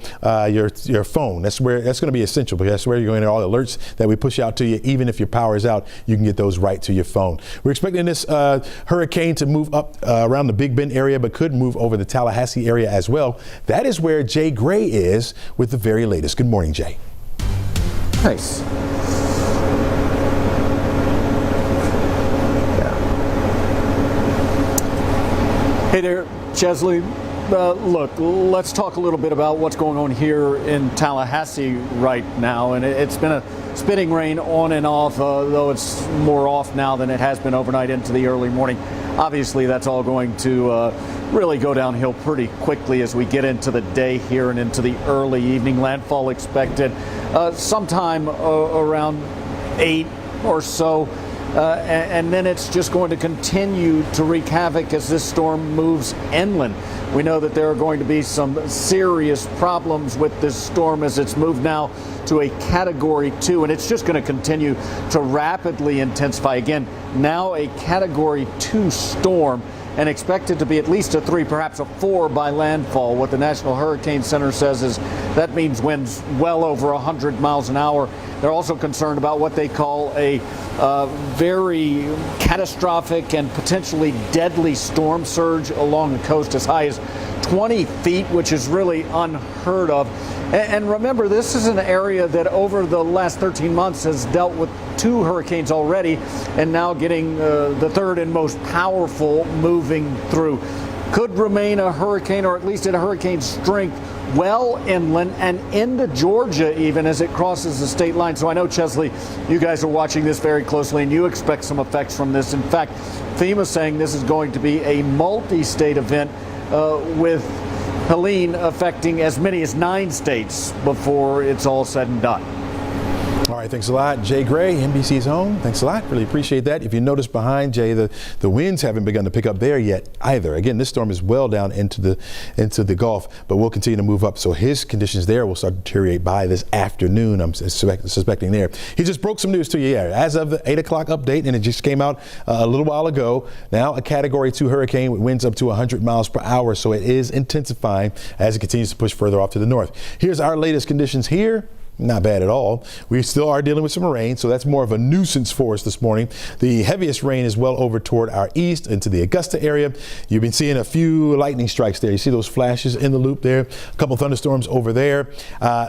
your phone. That's going to be essential, because that's where you're going to get all the alerts that we push out to you. Even if your power is out, you can get those right to your phone. We're expecting this hurricane to move up around the Big Bend area, but could move over the Tallahassee area as well. That is where Jay Gray is with the very latest. Good morning, Jay. Nice. Hey there, Chesley. Look, let's talk a little bit about what's going on here in Tallahassee right now. And it's been a spitting rain on and off, though it's more off now than it has been overnight into the early morning. Obviously, that's all going to really go downhill pretty quickly as we get into the day here and into the early evening. Landfall expected sometime around 8 or so. and then it's just going to continue to wreak havoc as this storm moves inland. We know that there are going to be some serious problems with this storm as it's moved now to a Category 2, and it's just going to continue to rapidly intensify. Again, now a Category 2 storm, and expected to be at least a 3, perhaps a 4 by landfall. What the National Hurricane Center says is that means winds well over 100 miles an hour. They're also concerned about what they call a very catastrophic and potentially deadly storm surge along the coast as high as 20 feet, which is really unheard of. And remember, this is an area that over the last 13 months has dealt with 2 hurricanes already, and now getting the third and most powerful moving through. Could remain a hurricane, or at least at a hurricane strength, well inland and into Georgia even as it crosses the state line. So I know, Chesley, you guys are watching this very closely and you expect some effects from this. In fact, FEMA saying this is going to be a multi-state event with Helene affecting as many as 9 states before it's all said and done. All right, thanks a lot. Jay Gray, NBC's home. Thanks a lot. Really appreciate that. If you notice behind Jay, the winds haven't begun to pick up there yet either. Again, this storm is well down into the Gulf, but we'll continue to move up. So his conditions there will start to deteriorate by this afternoon, I'm suspecting there. He just broke some news to you. Yeah, as of the 8 o'clock update, and it just came out a little while ago. Now a Category 2 hurricane with winds up to 100 miles per hour. So it is intensifying as it continues to push further off to the north. Here's our latest conditions here. Not bad at all. We still are dealing with some rain, so that's more of a nuisance for us this morning. The heaviest rain is well over toward our east into the Augusta area. You've been seeing a few lightning strikes there. You see those flashes in the loop there, a couple thunderstorms over there.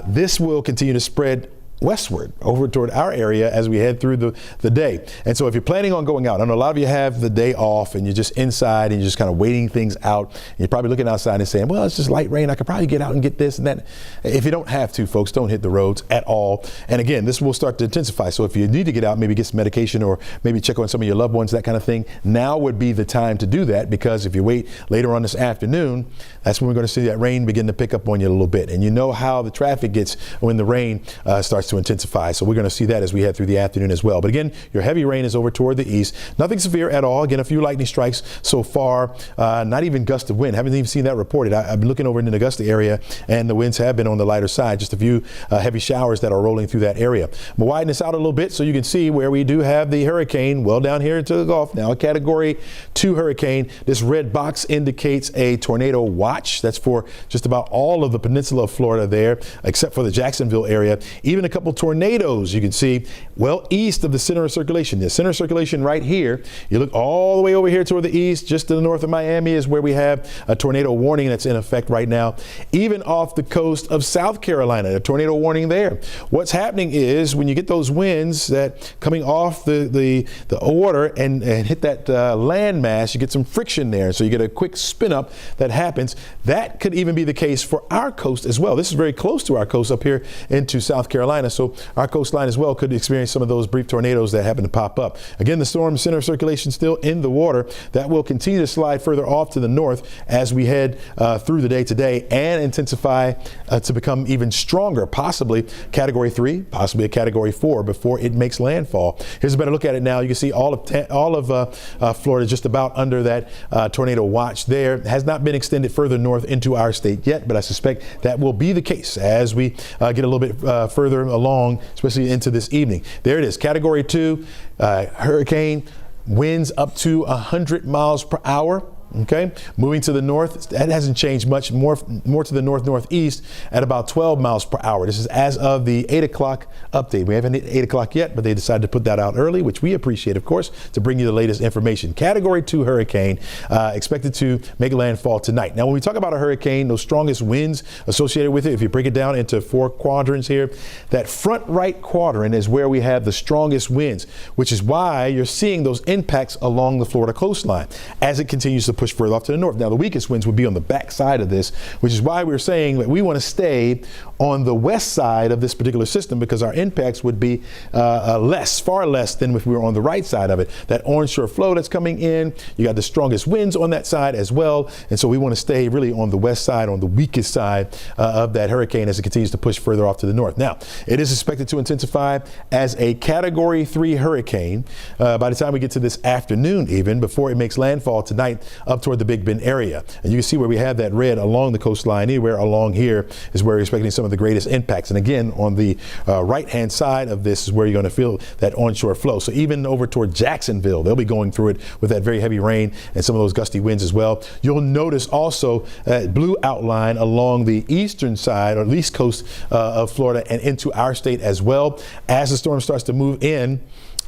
This will continue to spread westward over toward our area as we head through the day. And so if you're planning on going out, I know a lot of you have the day off and you're just inside and you're just kind of waiting things out. And you're probably looking outside and saying, well, it's just light rain. I could probably get out and get this and that. If you don't have to, folks, don't hit the roads at all. And again, this will start to intensify. So if you need to get out, maybe get some medication or maybe check on some of your loved ones, that kind of thing, now would be the time to do that, because if you wait later on this afternoon, that's when we're going to see that rain begin to pick up on you a little bit. And you know how the traffic gets when the rain starts to intensify. So we're going to see that as we head through the afternoon as well. But again, your heavy rain is over toward the east. Nothing severe at all. Again, a few lightning strikes so far. Not even gust of wind. Haven't even seen that reported. I've been looking over in the Augusta area, and the winds have been on the lighter side. Just a few heavy showers that are rolling through that area. We'll widen this out a little bit so you can see where we do have the hurricane well down here into the Gulf. Now a Category 2 hurricane. This red box indicates a tornado watch. That's for just about all of the peninsula of Florida there, except for the Jacksonville area. Even a couple tornadoes you can see well east of the center of circulation. The center of circulation right here. You look all the way over here toward the east, just to the north of Miami is where we have a tornado warning that's in effect right now. Even off the coast of South Carolina, a tornado warning there. What's happening is when you get those winds that coming off the water and hit that land mass, you get some friction there. So you get a quick spin up that happens. That could even be the case for our coast as well. This is very close to our coast up here into South Carolina. So our coastline as well could experience some of those brief tornadoes that happen to pop up. Again, the storm center of circulation still in the water. That will continue to slide further off to the north as we head through the day today and intensify to become even stronger, possibly Category 3, possibly a Category 4 before it makes landfall. Here's a better look at it now. You can see all of Florida just about under that tornado watch there. It has not been extended further north into our state yet, but I suspect that will be the case as we get a little bit further along, especially into this evening. There it is, Category 2 hurricane, winds up to 100 miles per hour. Okay, moving to the north, that hasn't changed much, more to the northeast at about 12 miles per hour. This is as of the 8 o'clock update. We haven't hit 8 o'clock yet, but they decided to put that out early, which we appreciate, of course, to bring you the latest information. Category 2 hurricane expected to make landfall tonight. Now, when we talk about a hurricane, those strongest winds associated with it, if you break it down into 4 quadrants here, that front right quadrant is where we have the strongest winds, which is why you're seeing those impacts along the Florida coastline as it continues to push further off to the north. Now, the weakest winds would be on the back side of this, which is why we're saying that we want to stay on the west side of this particular system, because our impacts would be far less than if we were on the right side of it. That onshore flow that's coming in, you got the strongest winds on that side as well. And so we want to stay really on the west side, on the weakest side of that hurricane as it continues to push further off to the north. Now, it is expected to intensify as a Category 3 hurricane by the time we get to this afternoon, even before it makes landfall tonight up toward the Big Bend area. And you can see where we have that red along the coastline. Anywhere along here is where we're expecting some of the greatest impacts. And again, on the right-hand side of this is where you're going to feel that onshore flow. So even over toward Jacksonville, they'll be going through it with that very heavy rain and some of those gusty winds as well. You'll notice also that blue outline along the eastern side or east coast of Florida and into our state as well. As the storm starts to move in,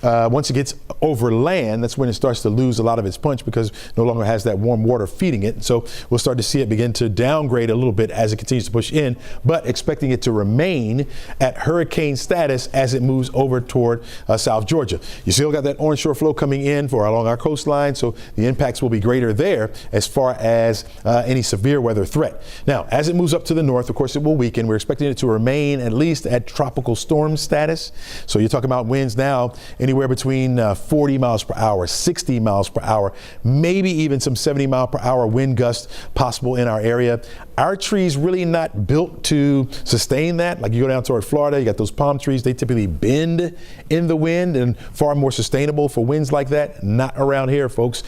once it gets over land, that's when it starts to lose a lot of its punch, because no longer has that warm water feeding it. So we'll start to see it begin to downgrade a little bit as it continues to push in, but expecting it to remain at hurricane status as it moves over toward South Georgia. You still got that onshore flow coming in along our coastline, so the impacts will be greater there as far as any severe weather threat. Now, as it moves up to the north, of course, it will weaken. We're expecting it to remain at least at tropical storm status. So you're talking about winds now anywhere between 40 miles per hour, 60 miles per hour, maybe even some 70 mile per hour wind gusts possible in our area. Our trees really not built to sustain that. Like you go down toward Florida, you got those palm trees, they typically bend in the wind and far more sustainable for winds like that. Not around here, folks.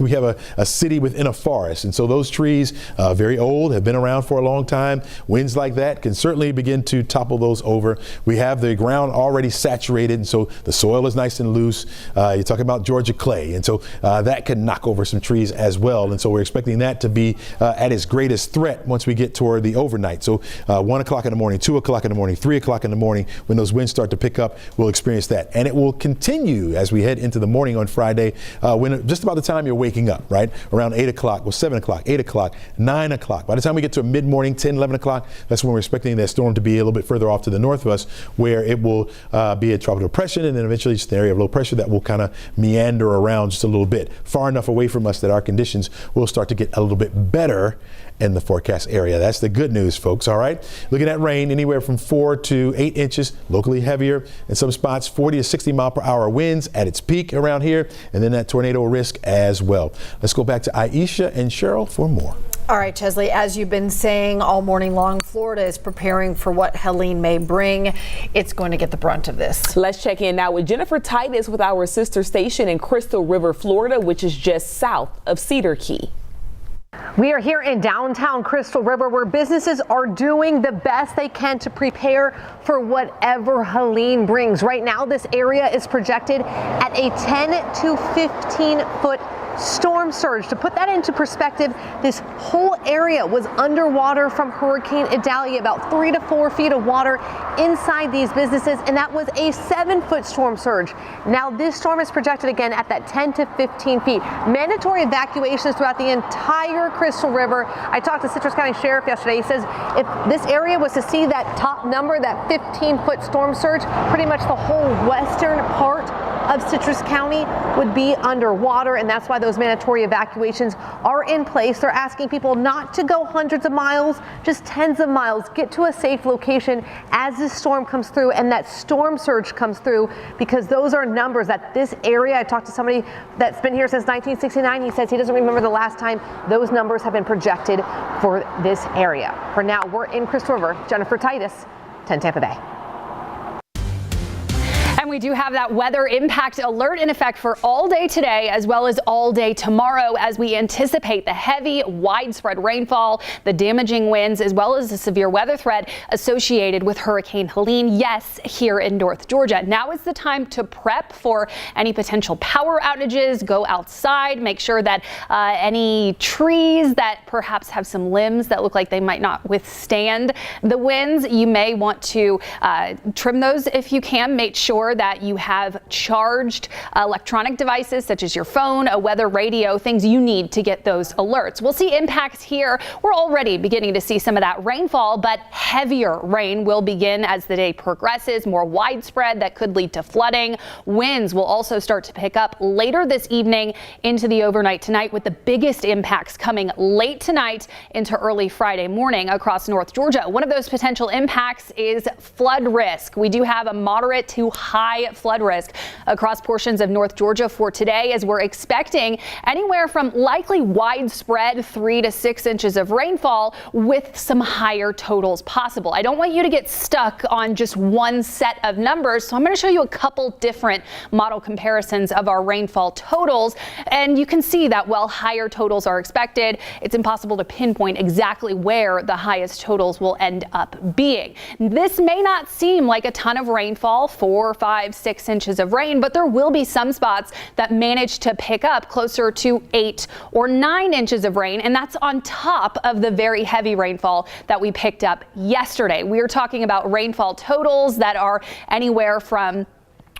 We have a city within a forest. And so those trees, very old, have been around for a long time. Winds like that can certainly begin to topple those over. We have the ground already saturated, and so the soil is nice and loose. You're talking about Georgia clay, and so that can knock over some trees as well. And so we're expecting that to be at its greatest threat once we get toward the overnight. So 1 o'clock in the morning, 2 o'clock in the morning, 3 o'clock in the morning, when those winds start to pick up, we'll experience that. And it will continue as we head into the morning on Friday, when just about the time you're waking up, right? Around 8 o'clock, well, 7 o'clock, 8 o'clock, 9 o'clock. By the time we get to mid-morning, 10, 11 o'clock, that's when we're expecting that storm to be a little bit further off to the north of us, where it will be a tropical depression and then eventually just an area of low pressure that will kind of meander around just a little bit, far enough away from us that our conditions will start to get a little bit better in the forecast area. That's the good news, folks. All right. Looking at rain anywhere from 4 to 8 inches, locally heavier in some spots, 40 to 60 mile per hour winds at its peak around here, and then that tornado risk as well. Let's go back to Aisha and Cheryl for more. All right, Chesley, as you've been saying all morning long, Florida is preparing for what Helene may bring. It's going to get the brunt of this. Let's check in now with Jennifer Titus with our sister station in Crystal River, Florida, which is just south of Cedar Key. We are here in downtown Crystal River, where businesses are doing the best they can to prepare for whatever Helene brings. Right now, this area is projected at a 10 to 15 foot storm surge. To put that into perspective, this whole area was underwater from Hurricane Idalia, about 3 to 4 feet of water inside these businesses, and that was a 7-foot storm surge. Now this storm is projected again at that 10 to 15 feet. Mandatory evacuations throughout the entire Crystal River. I talked to Citrus County Sheriff yesterday. He says if this area was to see that top number, that 15-foot storm surge, pretty much the whole western part of Citrus County would be underwater, and that's why those mandatory evacuations are in place. They're asking people not to go hundreds of miles, just tens of miles. Get to a safe location as this storm comes through and that storm surge comes through, because those are numbers that this area, I talked to somebody that's been here since 1969. He says he doesn't remember the last time those numbers have been projected for this area. For now, we're in Crystal River. Jennifer Titus, 10 Tampa Bay. And we do have that weather impact alert in effect for all day today as well as all day tomorrow, as we anticipate the heavy, widespread rainfall, the damaging winds, as well as the severe weather threat associated with Hurricane Helene. Yes, here in North Georgia. Now is the time to prep for any potential power outages. Go outside, make sure that any trees that perhaps have some limbs that look like they might not withstand the winds, you may want to trim those if you can. Make sure that you have charged electronic devices such as your phone, a weather radio, things you need to get those alerts. We'll see impacts here. We're already beginning to see some of that rainfall, but heavier rain will begin as the day progresses, more widespread that could lead to flooding. Winds will also start to pick up later this evening into the overnight tonight, with the biggest impacts coming late tonight into early Friday morning across North Georgia. One of those potential impacts is flood risk. We do have a moderate to high flood risk across portions of North Georgia for today, as we're expecting anywhere from likely widespread 3 to 6 inches of rainfall with some higher totals possible. I don't want you to get stuck on just one set of numbers, so I'm going to show you a couple different model comparisons of our rainfall totals, and you can see that while higher totals are expected, it's impossible to pinpoint exactly where the highest totals will end up being. This may not seem like a ton of rainfall, 4, 5, 6 inches of rain, but there will be some spots that manage to pick up closer to 8 or 9 inches of rain, and that's on top of the very heavy rainfall that we picked up yesterday. We are talking about rainfall totals that are anywhere from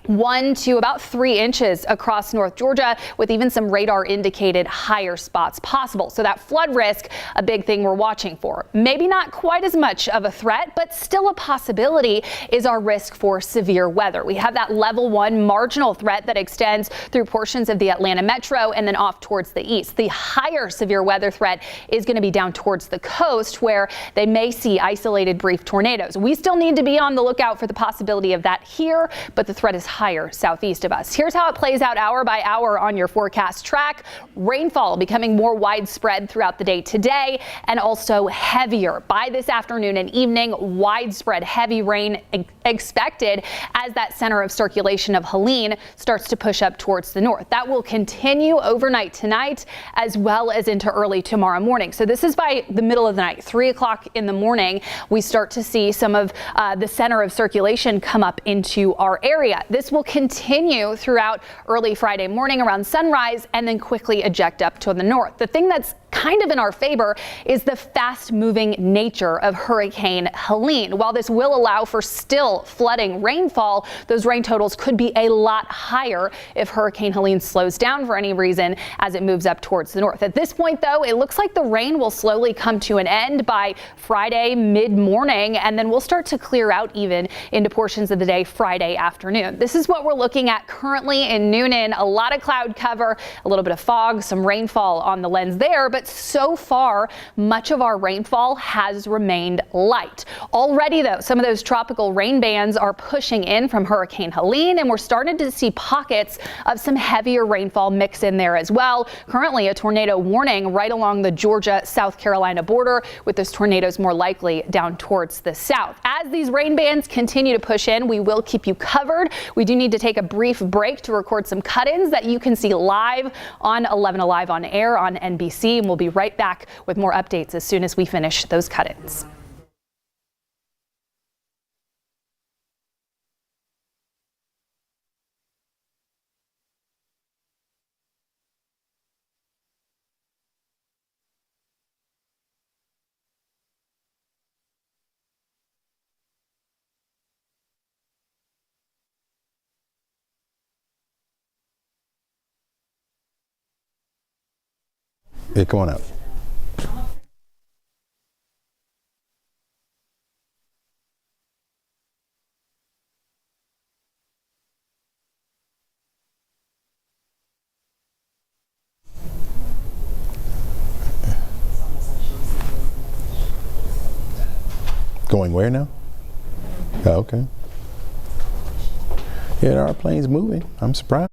1 to about 3 inches across North Georgia, with even some radar indicated higher spots possible. So that flood risk, a big thing we're watching for. Maybe not quite as much of a threat, but still a possibility is our risk for severe weather. We have that level 1 marginal threat that extends through portions of the Atlanta metro and then off towards the east. The higher severe weather threat is going to be down towards the coast, where they may see isolated brief tornadoes. We still need to be on the lookout for the possibility of that here, but the threat is higher southeast of us. Here's how it plays out hour by hour on your forecast track. Rainfall becoming more widespread throughout the day today, and also heavier by this afternoon and evening. Widespread heavy rain expected as that center of circulation of Helene starts to push up towards the north. That will continue overnight tonight as well as into early tomorrow morning. So this is by the middle of the night, 3 o'clock in the morning, we start to see some of the center of circulation come up into our area. This will continue throughout early Friday morning around sunrise and then quickly eject up to the north. The thing that's kind of in our favor is the fast moving nature of Hurricane Helene. While this will allow for still flooding rainfall, those rain totals could be a lot higher if Hurricane Helene slows down for any reason as it moves up towards the north. At this point, though, it looks like the rain will slowly come to an end by Friday mid-morning, and then we'll start to clear out even into portions of the day Friday afternoon. This is what we're looking at currently in Noonan. A lot of cloud cover, a little bit of fog, some rainfall on the lens there, but so far, much of our rainfall has remained light. Already, though, some of those tropical rain bands are pushing in from Hurricane Helene, and we're starting to see pockets of some heavier rainfall mix in there as well. Currently, a tornado warning right along the Georgia-South Carolina border, with those tornadoes more likely down towards the south. As these rain bands continue to push in, we will keep you covered. We do need to take a brief break to record some cut-ins that you can see live on 11 Alive on air on NBC. And we'll be right back with more updates as soon as we finish those cut-ins. Yeah, come on out. Going where now? Oh, okay. Yeah, there are planes moving. I'm surprised.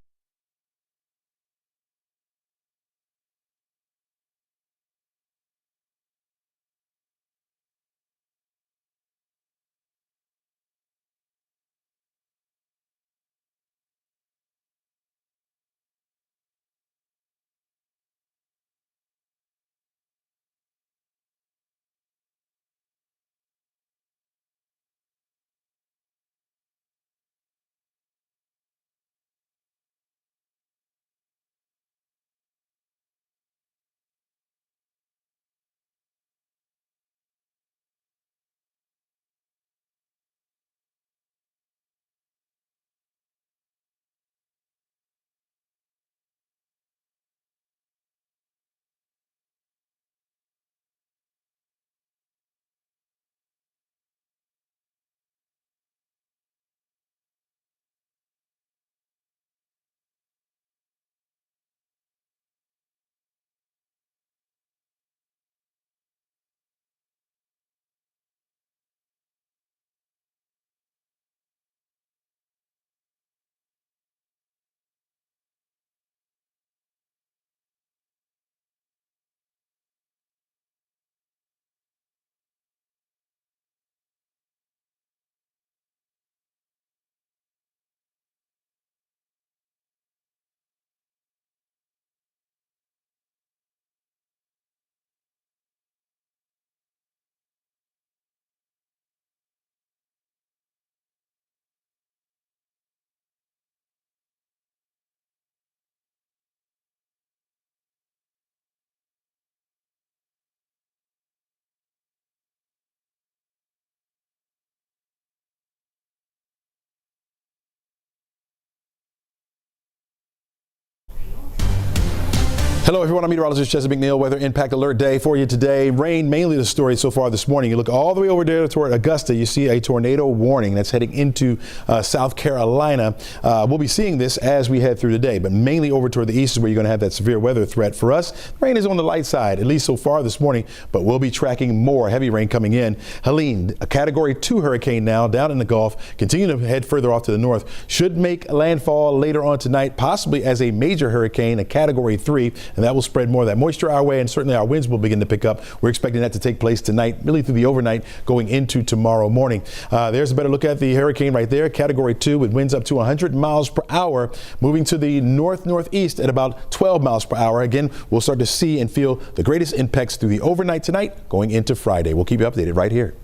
Hello, everyone. I'm meteorologist Jesse McNeil. Weather impact alert day for you today. Rain, mainly the story so far this morning. You look all the way over there toward Augusta, you see a tornado warning that's heading into South Carolina. We'll be seeing this as we head through the day, but mainly over toward the east is where you're going to have that severe weather threat. For us, rain is on the light side, at least so far this morning, but we'll be tracking more heavy rain coming in. Helene, a Category 2 hurricane now down in the Gulf, continuing to head further off to the north, should make landfall later on tonight, possibly as a major hurricane, a Category 3. And that will spread more of that moisture our way, and certainly our winds will begin to pick up. We're expecting that to take place tonight, really through the overnight, going into tomorrow morning. There's a better look at the hurricane right there, Category 2 with winds up to 100 miles per hour, moving to the north-northeast at about 12 miles per hour. Again, we'll start to see and feel the greatest impacts through the overnight tonight, going into Friday. We'll keep you updated right here.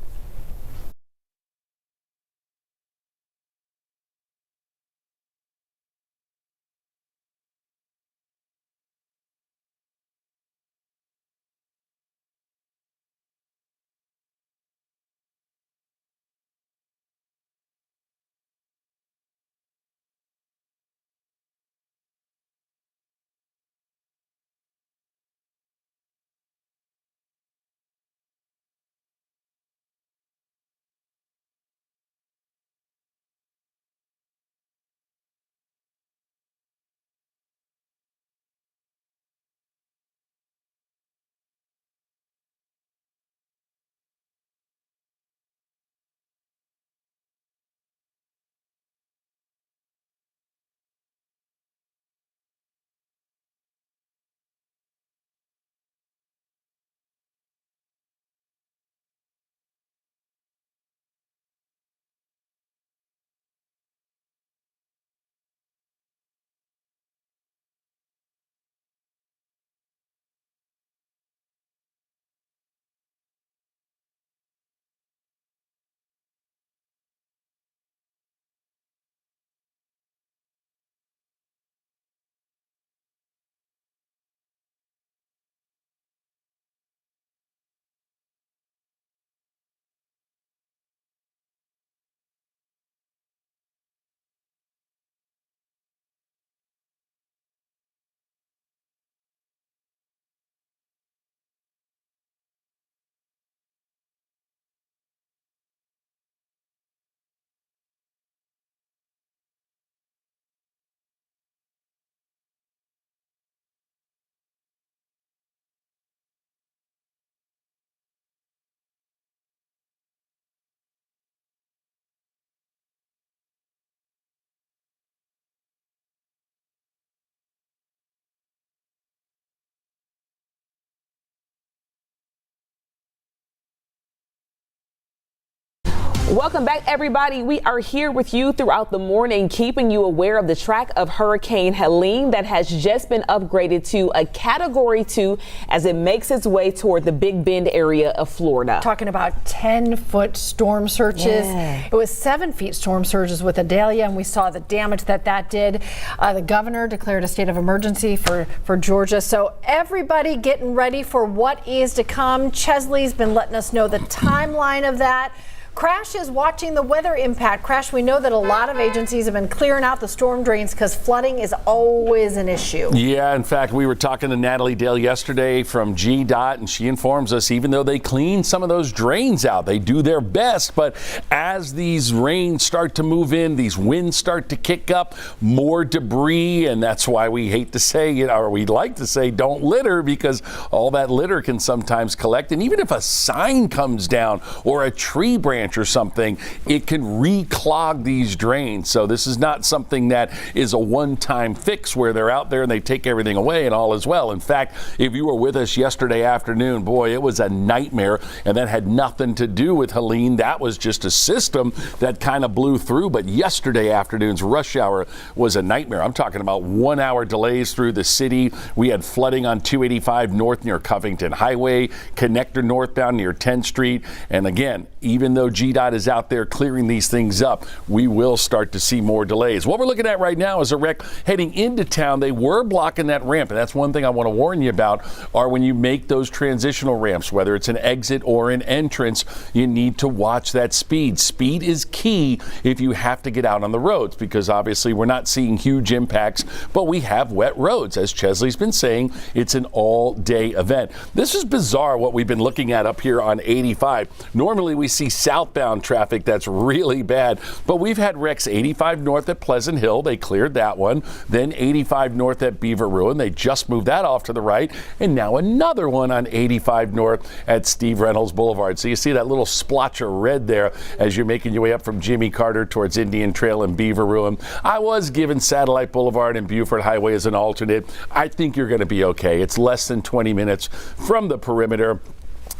Welcome back, everybody. We are here with you throughout the morning, keeping you aware of the track of Hurricane Helene that has just been upgraded to a Category 2 as it makes its way toward the Big Bend area of Florida. Talking about 10-foot storm surges. Yeah. It was 7 feet storm surges with Idalia, and we saw the damage that did. The governor declared a state of emergency for Georgia. So everybody getting ready for what is to come. Chesley's been letting us know the timeline of that. Crash is watching the weather impact. Crash, we know that a lot of agencies have been clearing out the storm drains because flooding is always an issue. Yeah, in fact, we were talking to Natalie Dale yesterday from GDOT, and she informs us even though they clean some of those drains out, they do their best. But as these rains start to move in, these winds start to kick up, more debris, and that's why we hate to say, or we like to say, don't litter, because all that litter can sometimes collect. And even if a sign comes down or a tree branch or something, it can reclog these drains. So this is not something that is a one-time fix where they're out there and they take everything away and all is well. In fact, if you were with us yesterday afternoon, boy, it was a nightmare, and that had nothing to do with Helene. That was just a system that kind of blew through. But yesterday afternoon's rush hour was a nightmare. I'm talking about 1 hour delays through the city. We had flooding on 285 north near Covington Highway, connector northbound near 10th Street. And again, even though GDOT is out there clearing these things up, we will start to see more delays. What we're looking at right now is a wreck heading into town. They were blocking that ramp, and that's one thing I want to warn you about, are when you make those transitional ramps, whether it's an exit or an entrance, you need to watch that speed. Speed is key if you have to get out on the roads, because obviously we're not seeing huge impacts, but we have wet roads. As Chesley's been saying, it's an all-day event. This is bizarre what we've been looking at up here on 85. Normally we see southbound traffic that's really bad, but we've had wrecks 85 north at Pleasant Hill. They cleared that one. Then 85 north at Beaver Ruin. They just moved that off to the right. And now another one on 85 north at Steve Reynolds Boulevard. So you see that little splotch of red there as you're making your way up from Jimmy Carter towards Indian Trail and Beaver Ruin. I was given Satellite Boulevard and Buford Highway as an alternate. I think you're going to be okay. It's less than 20 minutes from the perimeter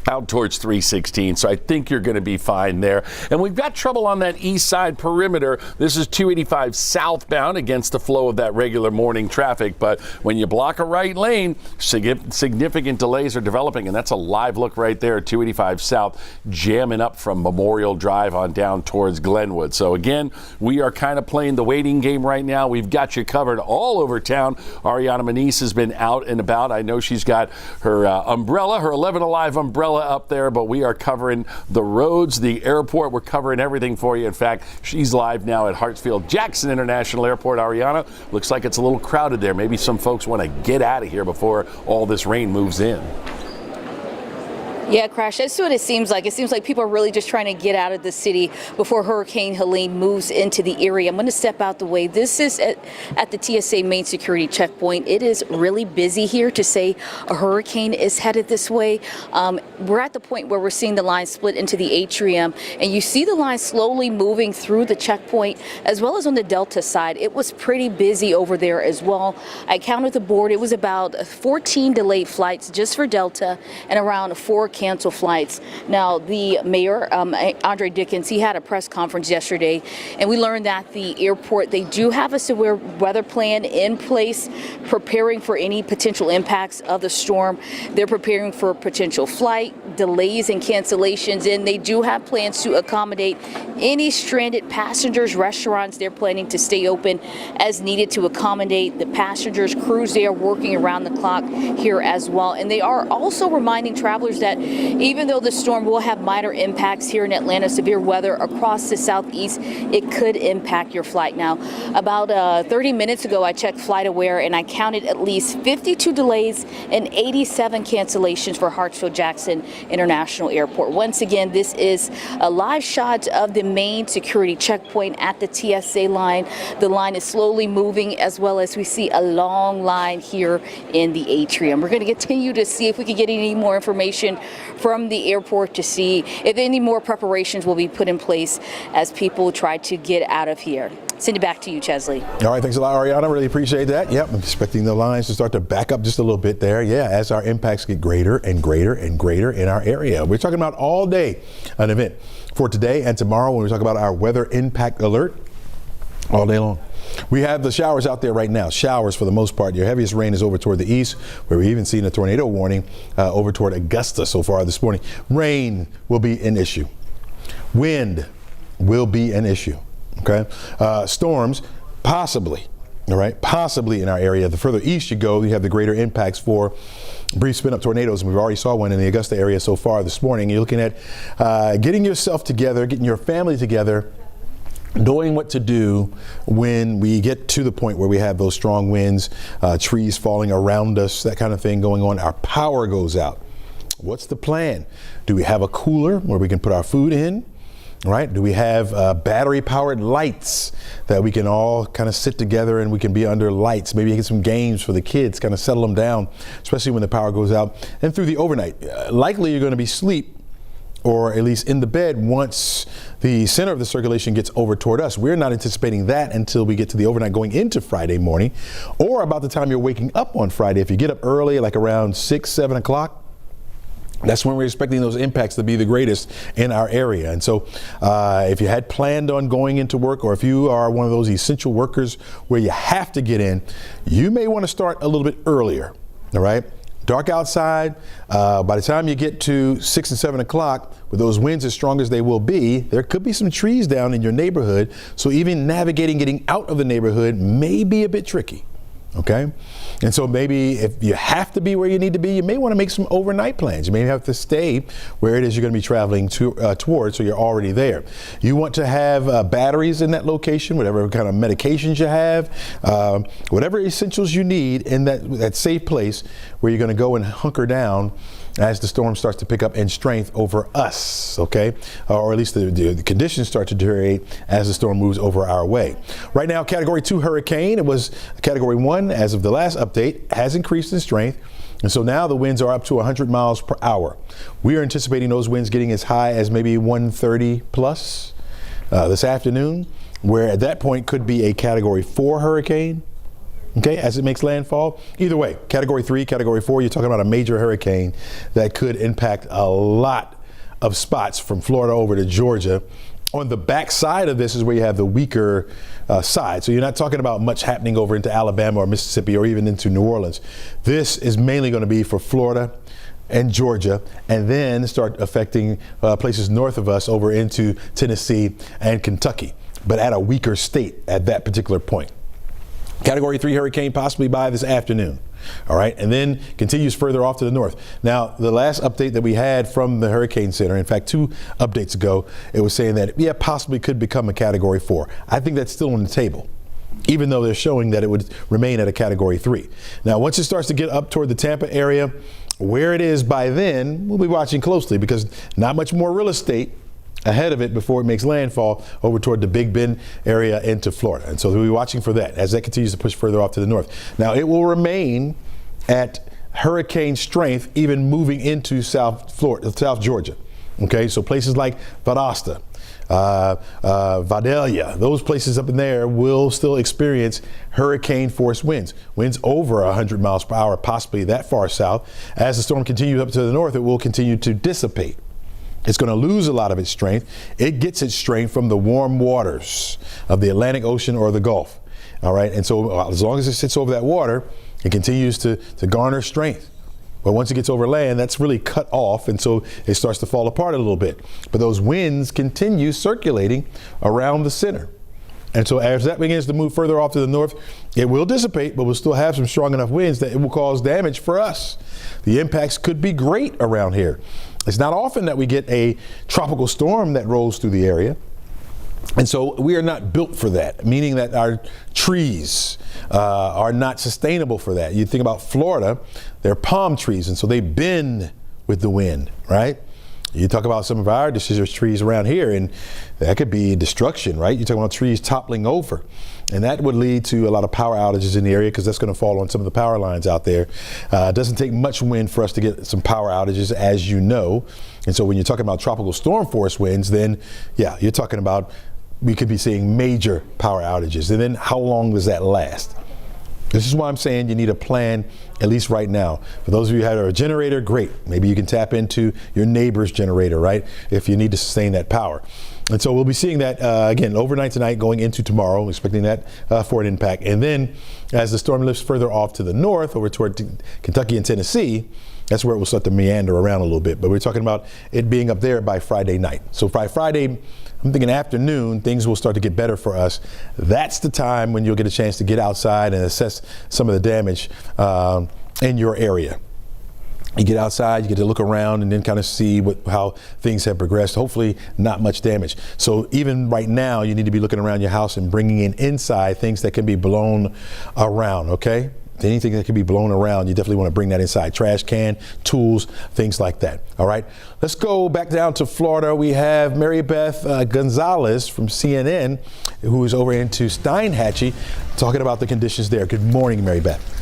out towards 316, so I think you're going to be fine there. And we've got trouble on that east side perimeter. This is 285 southbound against the flow of that regular morning traffic, but when you block a right lane, significant delays are developing, and that's a live look right there, 285 south jamming up from Memorial Drive on down towards Glenwood. So again, we are kind of playing the waiting game right now. We've got you covered all over town. Ariana Manise has been out and about. I know she's got her umbrella, her 11 Alive umbrella up there, but we are covering the roads, the airport. We're covering everything for you. In fact, she's live now at Hartsfield-Jackson International Airport. Ariana, looks like it's a little crowded there. Maybe some folks want to get out of here before all this rain moves in. Yeah, Crash, that's what it seems like. It seems like people are really just trying to get out of the city before Hurricane Helene moves into the area. I'm going to step out the way. This is at the TSA main security checkpoint. It is really busy here to say a hurricane is headed this way. We're at the point where we're seeing the line split into the atrium, and you see the line slowly moving through the checkpoint, as well as on the Delta side. It was pretty busy over there as well. I counted the board. It was about 14 delayed flights just for Delta and around 4 canceled flights. Now, the mayor, Andre Dickens, he had a press conference yesterday, and we learned that the airport, they do have a severe weather plan in place, preparing for any potential impacts of the storm. They're preparing for potential flight delays and cancellations, and they do have plans to accommodate any stranded passengers. Restaurants, they're planning to stay open as needed to accommodate the passengers. Crews, they are working around the clock here as well, and they are also reminding travelers that even though the storm will have minor impacts here in Atlanta, severe weather across the southeast, it could impact your flight. Now, about 30 minutes ago, I checked FlightAware, and I counted at least 52 delays and 87 cancellations for Hartsfield-Jackson International Airport. Once again, this is a live shot of the main security checkpoint at the TSA line. The line is slowly moving, as well as we see a long line here in the atrium. We're going to continue to see if we can get any more information from the airport to see if any more preparations will be put in place as people try to get out of here. Send it back to you, Chesley. All right, thanks a lot, Ariana. Really appreciate that. Yep, I'm expecting the lines to start to back up just a little bit there. Yeah, as our impacts get greater and greater and greater in our area. We're talking about all day an event for today and tomorrow when we talk about our weather impact alert all day long. We have the showers out there right now. Showers for the most part. Your heaviest rain is over toward the east, where we've even seen a tornado warning over toward Augusta so far this morning. Rain will be an issue. Wind will be an issue. Okay. Storms, possibly. All right. Possibly in our area. The further east you go, you have the greater impacts for brief spin-up tornadoes. And we've already saw one in the Augusta area so far this morning. You're looking at getting yourself together, getting your family together, knowing what to do when we get to the point where we have those strong winds, trees falling around us, that kind of thing going on. Our power goes out. What's the plan? Do we have a cooler where we can put our food in? Right? Do we have battery-powered lights that we can all kind of sit together and we can be under lights? Maybe get some games for the kids, kind of settle them down, especially when the power goes out. And through the overnight, likely you're going to be asleep, or at least in the bed, once the center of the circulation gets over toward us. We're not anticipating that until we get to the overnight going into Friday morning, or about the time you're waking up on Friday. If you get up early, like around 6, 7 o'clock, that's when we're expecting those impacts to be the greatest in our area. And so if you had planned on going into work, or if you are one of those essential workers where you have to get in, you may want to start a little bit earlier. All right. dark outside. By the time you get to 6 and 7 o'clock, with those winds as strong as they will be, there could be some trees down in your neighborhood. So even navigating, getting out of the neighborhood may be a bit tricky. Okay. And so maybe if you have to be where you need to be, you may want to make some overnight plans. You may have to stay where it is you're going to be traveling towards, so you're already there. You want to have batteries in that location, whatever kind of medications you have, whatever essentials you need in that safe place where you're going to go and hunker down as the storm starts to pick up in strength over us, okay? Or at least the conditions start to deteriorate as the storm moves over our way. Right now, Category 2 hurricane, it was Category 1 as of the last update, has increased in strength. And so now the winds are up to 100 miles per hour. We are anticipating those winds getting as high as maybe 130 plus this afternoon, where at that point could be a Category 4 hurricane. Okay, as it makes landfall. Either way, Category 3, Category 4, you're talking about a major hurricane that could impact a lot of spots from Florida over to Georgia. On the back side of this is where you have the weaker side. So you're not talking about much happening over into Alabama or Mississippi or even into New Orleans. This is mainly going to be for Florida and Georgia, and then start affecting places north of us over into Tennessee and Kentucky, but at a weaker state at that particular point. Category 3 hurricane possibly by this afternoon. All right, and then continues further off to the north. Now, the last update that we had from the Hurricane Center, in fact, 2 updates ago, it was saying that, yeah, possibly could become a Category 4. I think that's still on the table, even though they're showing that it would remain at a Category 3. Now, once it starts to get up toward the Tampa area, where it is by then, we'll be watching closely because not much more real estate ahead of it before it makes landfall over toward the Big Bend area into Florida. And so we'll be watching for that as that continues to push further off to the north. Now, it will remain at hurricane strength, even moving into South Florida, South Georgia. Okay, so places like Valdosta, Vidalia, those places up in there will still experience hurricane force winds over 100 miles per hour, possibly that far south. As the storm continues up to the north, it will continue to dissipate. It's going to lose a lot of its strength. It gets its strength from the warm waters of the Atlantic Ocean or the Gulf. All right. And so as long as it sits over that water, it continues to garner strength. But once it gets over land, that's really cut off. And so it starts to fall apart a little bit. But those winds continue circulating around the center. And so as that begins to move further off to the north, it will dissipate, but we'll still have some strong enough winds that it will cause damage for us. The impacts could be great around here. It's not often that we get a tropical storm that rolls through the area. And so we are not built for that, meaning that our trees are not sustainable for that. You think about Florida, they're palm trees, and so they bend with the wind, right? You talk about some of our deciduous trees around here, and that could be destruction, right? You're talking about trees toppling over. And that would lead to a lot of power outages in the area because that's going to fall on some of the power lines out there. It doesn't take much wind for us to get some power outages, as you know. And so when you're talking about tropical storm force winds, then, yeah, you're talking about we could be seeing major power outages. And then how long does that last? This is why I'm saying you need a plan, at least right now. For those of you who have a generator, great. Maybe you can tap into your neighbor's generator, right, if you need to sustain that power. And so we'll be seeing that, again, overnight tonight going into tomorrow, expecting that for an impact. And then as the storm lifts further off to the north over toward Kentucky and Tennessee, that's where it will start to meander around a little bit. But we're talking about it being up there by Friday night. So by Friday, I'm thinking afternoon, things will start to get better for us. That's the time when you'll get a chance to get outside and assess some of the damage in your area. You get outside, you get to look around and then kind of see how things have progressed. Hopefully not much damage. So even right now, you need to be looking around your house and bringing in inside things that can be blown around, okay? Anything that can be blown around, you definitely want to bring that inside. Trash can, tools, things like that. All right. Let's go back down to Florida. We have Mary Beth Gonzalez from CNN, who is over into Steinhatchee, talking about the conditions there. Good morning, Mary Beth.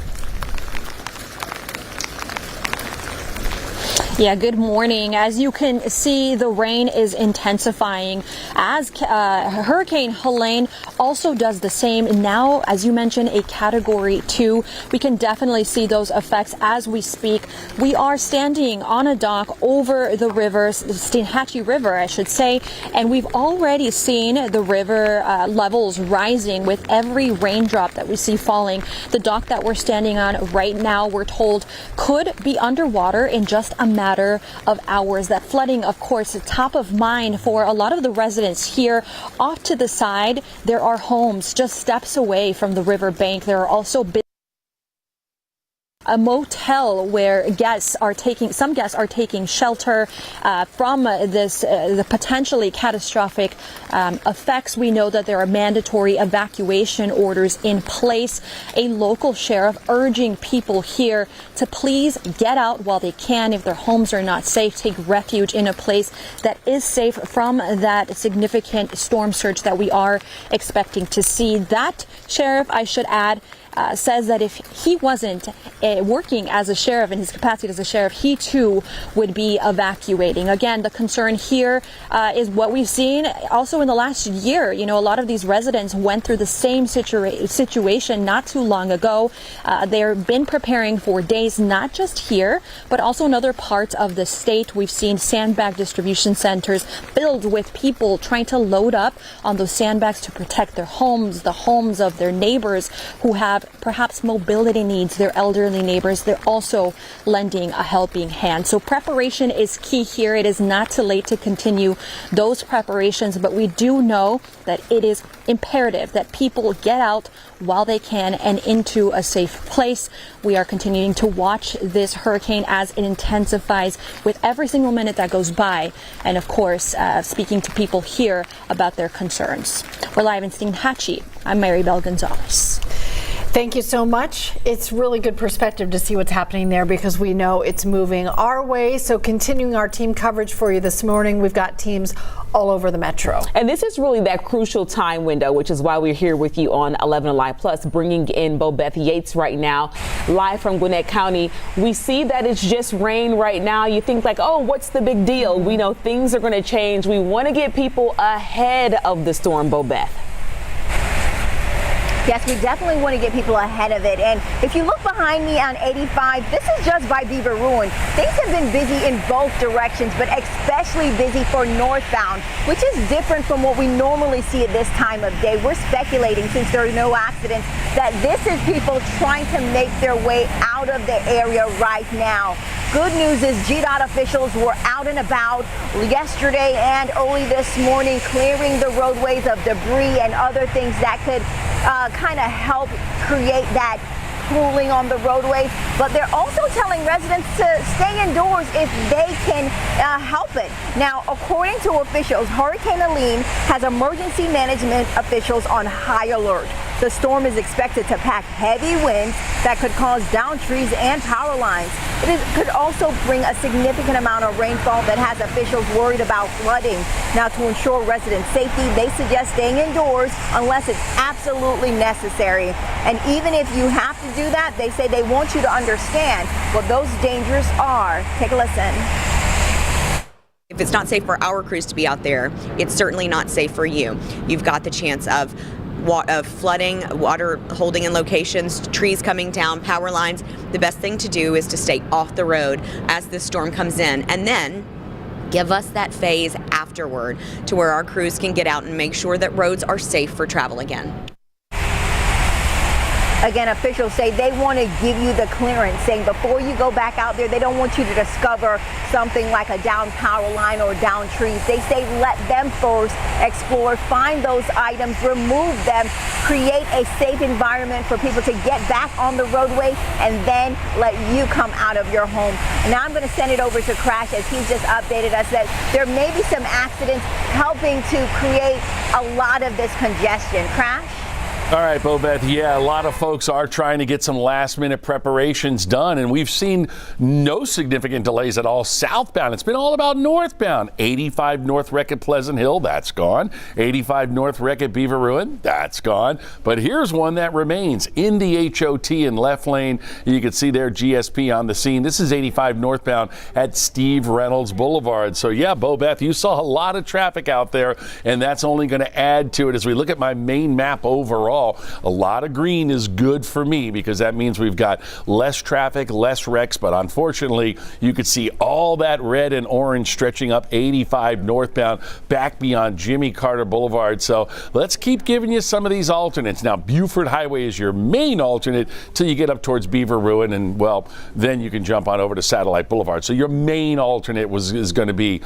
Yeah, good morning. As you can see, the rain is intensifying as Hurricane Helene also does the same. Now, as you mentioned, a Category 2. We can definitely see those effects as we speak. We are standing on a dock over the river, the Steinhatchee River, I should say, and we've already seen the river levels rising with every raindrop that we see falling. The dock that we're standing on right now, we're told, could be underwater in just a matter of hours. That flooding, of course, is top of mind for a lot of the residents here. Off to the side, there are homes just steps away from the river bank. There are also a motel where some guests are taking shelter from the potentially catastrophic effects. We know that there are mandatory evacuation orders in place. A local sheriff urging people here to please get out while they can. If their homes are not safe, take refuge in a place that is safe from that significant storm surge that we are expecting to see. That sheriff, I should add, says that if he wasn't working as a sheriff in his capacity as a sheriff, he too would be evacuating. Again, the concern here is what we've seen also in the last year. You know, a lot of these residents went through the same situation not too long ago. They've been preparing for days, not just here, but also in other parts of the state. We've seen sandbag distribution centers filled with people trying to load up on those sandbags to protect their homes, the homes of their neighbors who have perhaps mobility needs, their elderly neighbors. They're also lending a helping hand. So preparation is key here. It is not too late to continue those preparations, but we do know that it is imperative that people get out while they can and into a safe place. We are continuing to watch this hurricane as it intensifies with every single minute that goes by. And of course, speaking to people here about their concerns. We're live in Steinhatchee. I'm Mary Bell Gonzalez. Thank you so much. It's really good perspective to see what's happening there because we know it's moving our way. So continuing our team coverage for you this morning, we've got teams all over the metro. And this is really that crucial time window, which is why we're here with you on 11 Alive Plus, bringing in Bobeth Yates right now, live from Gwinnett County. We see that it's just rain right now. You think like, oh, what's the big deal? We know things are going to change. We want to get people ahead of the storm, Bobeth. Yes, we definitely want to get people ahead of it. And if you look behind me on 85, this is just by Beaver Ruin. Things have been busy in both directions, but especially busy for northbound, which is different from what we normally see at this time of day. We're speculating, since there are no accidents, that this is people trying to make their way out of the area right now. Good news is GDOT officials were out and about yesterday and early this morning, clearing the roadways of debris and other things that could kind of help create that pooling on the roadways. But they're also telling residents to stay indoors if they can help it. Now, according to officials, Hurricane Helene has emergency management officials on high alert. The storm is expected to pack heavy winds that could cause downed trees and power lines. It could also bring a significant amount of rainfall that has officials worried about flooding. Now, to ensure resident safety, they suggest staying indoors unless it's absolutely necessary. And even if you have to do that, they say they want you to understand what those dangers are. Take a listen. If it's not safe for our crews to be out there, it's certainly not safe for you. You've got the chance of flooding, water holding in locations, trees coming down, power lines. The best thing to do is to stay off the road as this storm comes in, and then give us that phase afterward to where our crews can get out and make sure that roads are safe for travel again. Again, officials say they want to give you the clearance, saying before you go back out there, they don't want you to discover something like a down power line or down trees. They say let them first explore, find those items, remove them, create a safe environment for people to get back on the roadway, and then let you come out of your home. Now I'm going to send it over to Crash, as he's just updated us that there may be some accidents helping to create a lot of this congestion. Crash? All right, Bobeth. Yeah, a lot of folks are trying to get some last-minute preparations done, and we've seen no significant delays at all southbound. It's been all about northbound. 85 North Rec at Pleasant Hill, that's gone. 85 North Rec at Beaver Ruin, that's gone. But here's one that remains in the HOT in left lane. You can see there GSP on the scene. This is 85 northbound at Steve Reynolds Boulevard. So yeah, Bobeth, you saw a lot of traffic out there, and that's only going to add to it as we look at my main map overall. A lot of green is good for me because that means we've got less traffic, less wrecks, but unfortunately you could see all that red and orange stretching up 85 northbound back beyond Jimmy Carter Boulevard. So let's keep giving you some of these alternates. Now, Buford Highway is your main alternate till you get up towards Beaver Ruin, and well, then you can jump on over to Satellite Boulevard. So your main alternate is going to be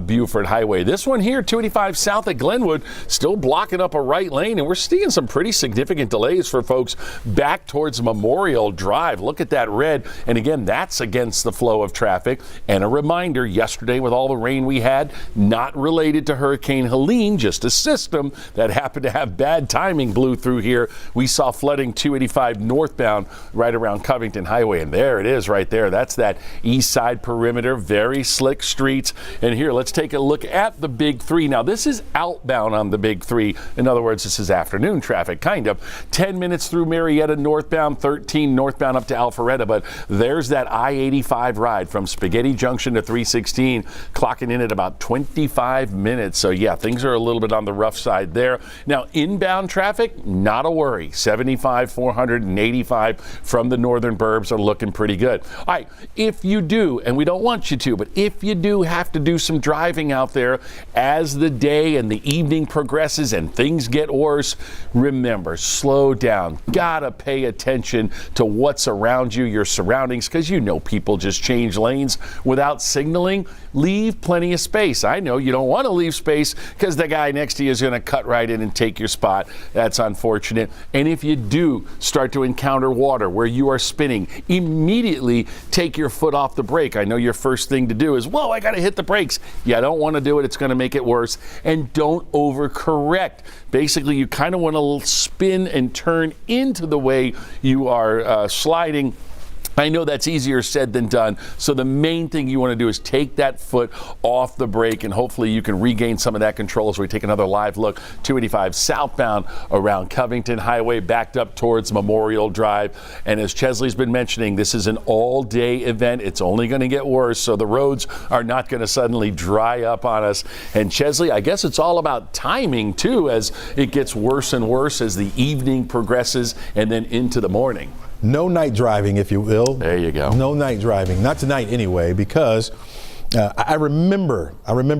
Buford Highway. This one here, 285 south at Glenwood, still blocking up a right lane, and we're seeing some pretty significant delays for folks back towards Memorial Drive. Look at that red, and again, that's against the flow of traffic. And a reminder, yesterday with all the rain we had, not related to Hurricane Helene, just a system that happened to have bad timing blew through here. We saw flooding 285 northbound right around Covington Highway, and there it is right there. That's that east side perimeter, very slick streets. And here, let's take a look at the Big Three. Now, this is outbound on the Big Three. In other words, this is afternoon traffic, kind of. 10 minutes through Marietta northbound, 13 northbound up to Alpharetta, but there's that I-85 ride from Spaghetti Junction to 316, clocking in at about 25 minutes. So yeah, things are a little bit on the rough side there. Now, inbound traffic, not a worry. 75, 400, and 85 from the northern burbs are looking pretty good. All right, if you do, and we don't want you to, but if you do have to do some driving out there as the day and the evening progresses and things get worse, remember, slow down. Gotta pay attention to what's around you, your surroundings, because you know people just change lanes without signaling. Leave plenty of space. I know you don't want to leave space because the guy next to you is going to cut right in and take your spot. That's unfortunate. And if you do start to encounter water where you are spinning, immediately take your foot off the brake. I know your first thing to do is, whoa, I got to hit the brakes. You don't want to do it. It's going to make it worse. And don't overcorrect. Basically, you kind of want to spin and turn into the way you are sliding. I know that's easier said than done. So the main thing you want to do is take that foot off the brake, and hopefully you can regain some of that control as we take another live look. 285 southbound around Covington Highway, backed up towards Memorial Drive. And as Chesley's been mentioning, this is an all-day event. It's only going to get worse, so the roads are not going to suddenly dry up on us. And Chesley, I guess it's all about timing, too, as it gets worse and worse as the evening progresses and then into the morning. No night driving, if you will. There you go. No night driving. Not tonight anyway, because I remember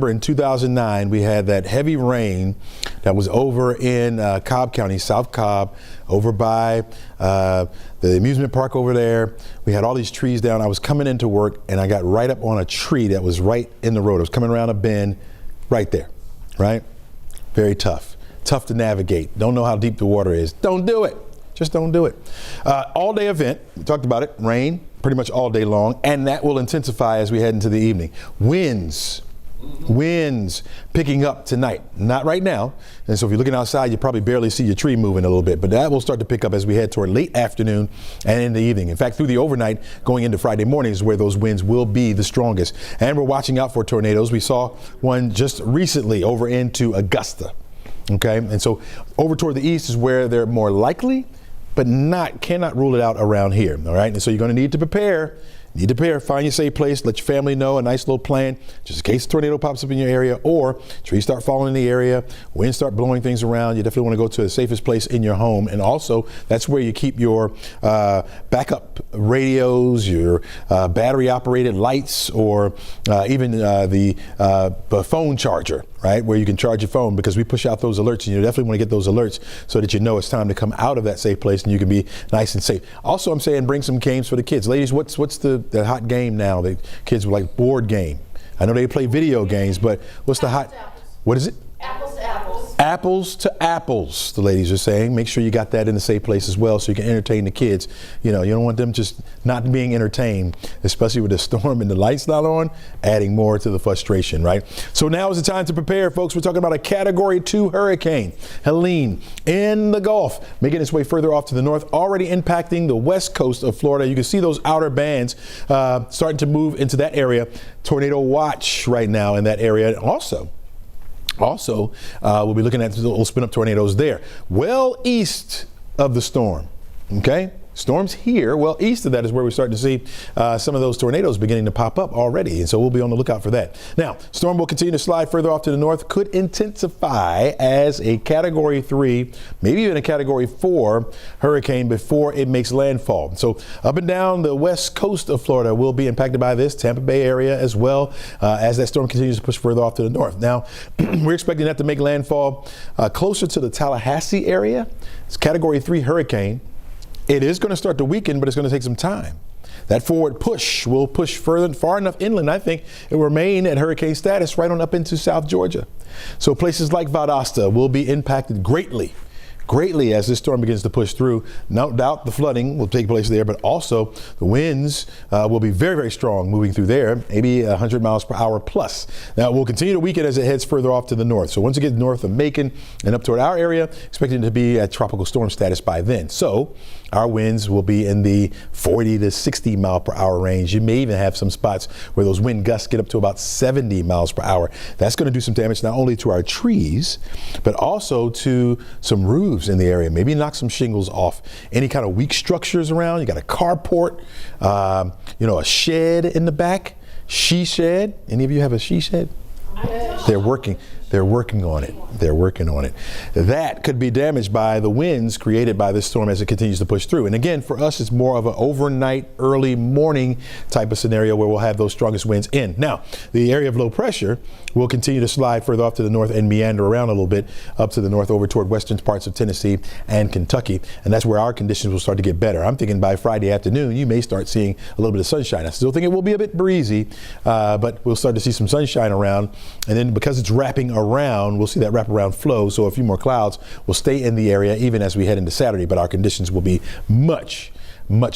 in 2009 we had that heavy rain that was over in Cobb County, South Cobb, over by the amusement park over there. We had all these trees down. I was coming into work and I got right up on a tree that was right in the road. I was coming around a bend right there, right? Very tough. Tough to navigate. Don't know how deep the water is. Don't do it. Just don't do it. All day event, we talked about it, rain pretty much all day long, and that will intensify as we head into the evening. Winds picking up tonight, not right now. And so if you're looking outside, you probably barely see your tree moving a little bit, but that will start to pick up as we head toward late afternoon and in the evening. In fact, through the overnight going into Friday morning is where those winds will be the strongest. And we're watching out for tornadoes. We saw one just recently over into Augusta. Okay, and so over toward the east is where they're more likely, but cannot rule it out around here. All right, and so you're going to need to prepare. Find your safe place, let your family know, a nice little plan, just in case a tornado pops up in your area or trees start falling in the area, winds start blowing things around. You definitely want to go to the safest place in your home. And also, that's where you keep your backup radios, your battery-operated lights, or even the phone charger, right, where you can charge your phone, because we push out those alerts, and you definitely want to get those alerts so that you know it's time to come out of that safe place and you can be nice and safe. Also, I'm saying bring some games for the kids. Ladies, what's the hot game now? The kids were like board game. I know they play video games, but what's the hot? What is it? Apples to apples. Apples to apples, the ladies are saying. Make sure you got that in the safe place as well so you can entertain the kids. You know, you don't want them just not being entertained, especially with the storm and the lights not on, adding more to the frustration, right? So now is the time to prepare, folks. We're talking about a Category 2 hurricane, Helene, in the Gulf, making its way further off to the north, already impacting the west coast of Florida. You can see those outer bands starting to move into that area. Tornado watch right now in that area. Also, we'll be looking at little spin-up tornadoes there. Well east of the storm, okay? Storms here, well east of that is where we're starting to see some of those tornadoes beginning to pop up already, and so we'll be on the lookout for that. Now, storm will continue to slide further off to the north, could intensify as a Category 3, maybe even a Category 4 hurricane before it makes landfall. So up and down the west coast of Florida will be impacted by this, Tampa Bay area as well, as that storm continues to push further off to the north. Now, we're expecting that to make landfall closer to the Tallahassee area. It's Category 3 hurricane. It is going to start to weaken, but it's going to take some time. That forward push will push far enough inland, I think, it will remain at hurricane status right on up into South Georgia. So places like Valdosta will be impacted greatly as this storm begins to push through. No doubt the flooding will take place there, but also the winds will be very, very strong moving through there, maybe 100 miles per hour plus. Now, it will continue to weaken as it heads further off to the north. So once it gets north of Macon and up toward our area, expecting to be at tropical storm status by then. So our winds will be in the 40 to 60 mile per hour range. You may even have some spots where those wind gusts get up to about 70 miles per hour. That's going to do some damage not only to our trees, but also to some roofs in the area. Maybe knock some shingles off. Any kind of weak structures around. You got a carport, a shed in the back, she shed. Any of you have a she shed? They're working on it. That could be damaged by the winds created by this storm as it continues to push through. And again, for us, it's more of an overnight, early morning type of scenario where we'll have those strongest winds in. Now, the area of low pressure will continue to slide further off to the north and meander around a little bit up to the north over toward western parts of Tennessee and Kentucky. And that's where our conditions will start to get better. I'm thinking by Friday afternoon, you may start seeing a little bit of sunshine. I still think it will be a bit breezy, but we'll start to see some sunshine around. And then because it's wrapping around, we'll see that wraparound flow. So a few more clouds will stay in the area even as we head into Saturday, but our conditions will be much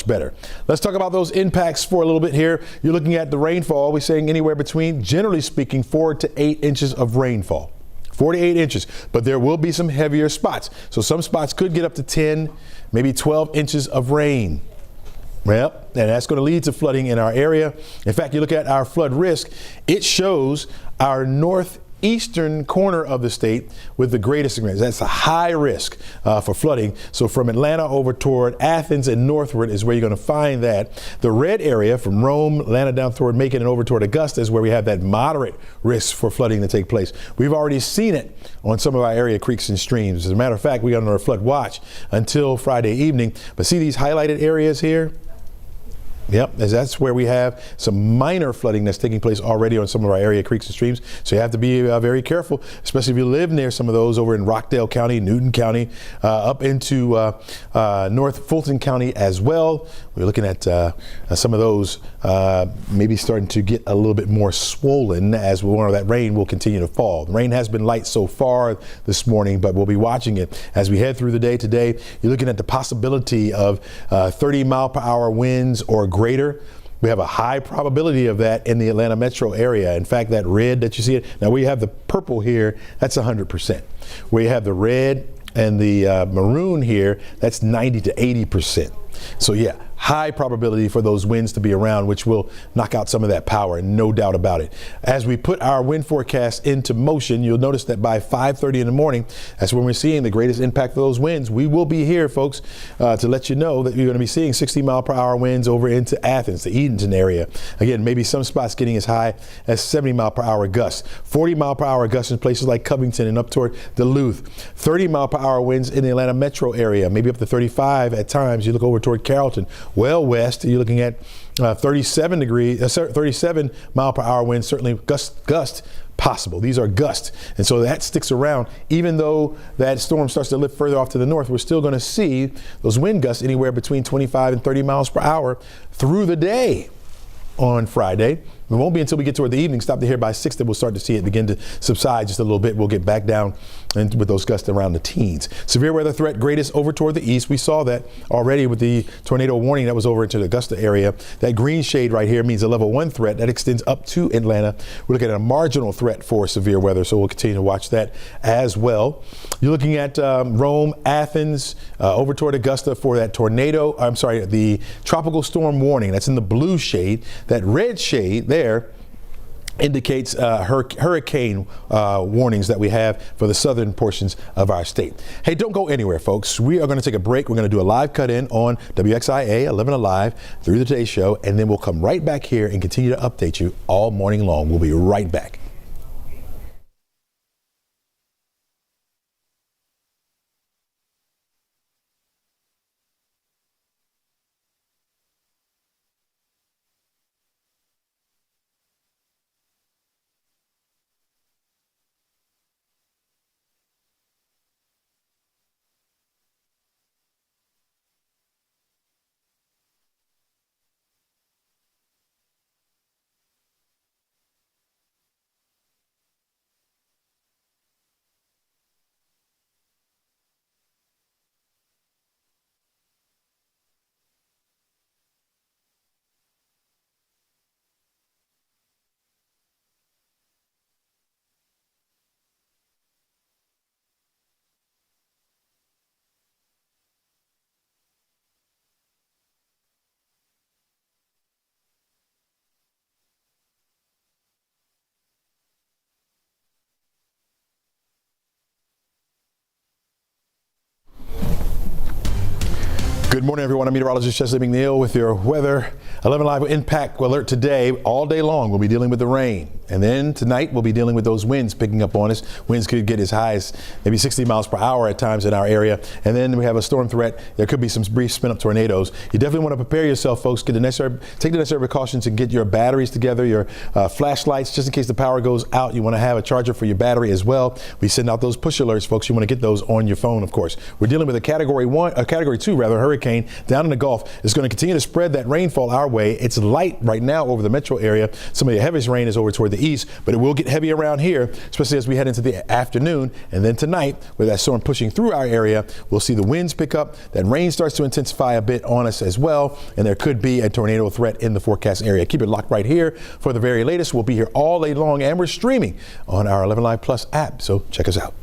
better. Let's talk about those impacts for a little bit here. You're looking at the rainfall. We're saying anywhere between, generally speaking, 4 to 8 inches of rainfall. 4 to 8 inches, but there will be some heavier spots. So some spots could get up to 10, maybe 12 inches of rain. Well, and that's going to lead to flooding in our area. In fact, you look at our flood risk, it shows our northeastern corner of the state with the greatest risk. That's a high risk for flooding. So from Atlanta over toward Athens and northward is where you're going to find that. The red area from Rome, Atlanta down toward Macon and over toward Augusta is where we have that moderate risk for flooding to take place. We've already seen it on some of our area creeks and streams. As a matter of fact, we got under a flood watch until Friday evening. But see these highlighted areas here? Yep, that's where we have some minor flooding that's taking place already on some of our area creeks and streams. So you have to be very careful, especially if you live near some of those over in Rockdale County, Newton County, up into North Fulton County as well. We're looking at some of those maybe starting to get a little bit more swollen as more of that rain will continue to fall. The rain has been light so far this morning, but we'll be watching it as we head through the day today. You're looking at the possibility of 30 mile per hour winds or greater. We have a high probability of that in the Atlanta metro area. In fact, that red that you see it, now we have the purple here, that's 100%. We have the red and the maroon here, that's 90 to 80%. So yeah, high probability for those winds to be around, which will knock out some of that power, no doubt about it. As we put our wind forecast into motion, you'll notice that by 5:30 in the morning, that's when we're seeing the greatest impact of those winds. We will be here, folks, to let you know that you're going to be seeing 60 mile per hour winds over into Athens, the Edenton area. Again, maybe some spots getting as high as 70 mile per hour gusts, 40 mile per hour gusts in places like Covington and up toward Duluth, 30 mile per hour winds in the Atlanta metro area, maybe up to 35 at times. You look over toward Carrollton, well west, you're looking at 37 mile per hour winds, certainly gust possible. These are gusts. And so that sticks around. Even though that storm starts to lift further off to the north, we're still going to see those wind gusts anywhere between 25 and 30 miles per hour through the day on Friday. It won't be until we get toward the evening, stop to here by 6, that we'll start to see it begin to subside just a little bit. We'll get back down and with those gusts around the teens. Severe weather threat greatest over toward the east. We saw that already with the tornado warning that was over into the Augusta area. That green shade right here means a level 1 threat that extends up to Atlanta. We're looking at a marginal threat for severe weather, so we'll continue to watch that as well. You're looking at Rome, Athens, over toward Augusta for that tornado. I'm sorry, the tropical storm warning. That's in the blue shade. That red shade there indicates hurricane warnings that we have for the southern portions of our state. Hey, don't go anywhere, folks. We are going to take a break. We're going to do a live cut in on WXIA 11 Alive through the Today Show, and then we'll come right back here and continue to update you all morning long. We'll be right back. Good morning, everyone. I'm meteorologist Chesley McNeil with your weather 11 Live impact alert today. All day long, we'll be dealing with the rain. And then tonight, we'll be dealing with those winds picking up on us. Winds could get as high as maybe 60 miles per hour at times in our area. And then we have a storm threat. There could be some brief spin-up tornadoes. You definitely want to prepare yourself, folks. Take the necessary precautions and get your batteries together, your flashlights, just in case the power goes out. You want to have a charger for your battery as well. We send out those push alerts, folks. You want to get those on your phone, of course. We're dealing with a category 2 hurricane down in the Gulf. It's going to continue to spread that rainfall our way. It's light right now over the metro area. Some of the heaviest rain is over toward the east, but it will get heavy around here, especially as we head into the afternoon. And then tonight, with that storm pushing through our area, we'll see the winds pick up. That rain starts to intensify a bit on us as well, and there could be a tornado threat in the forecast area. Keep it locked right here for the very latest. We'll be here all day long, and we're streaming on our 11 Live Plus app, so check us out.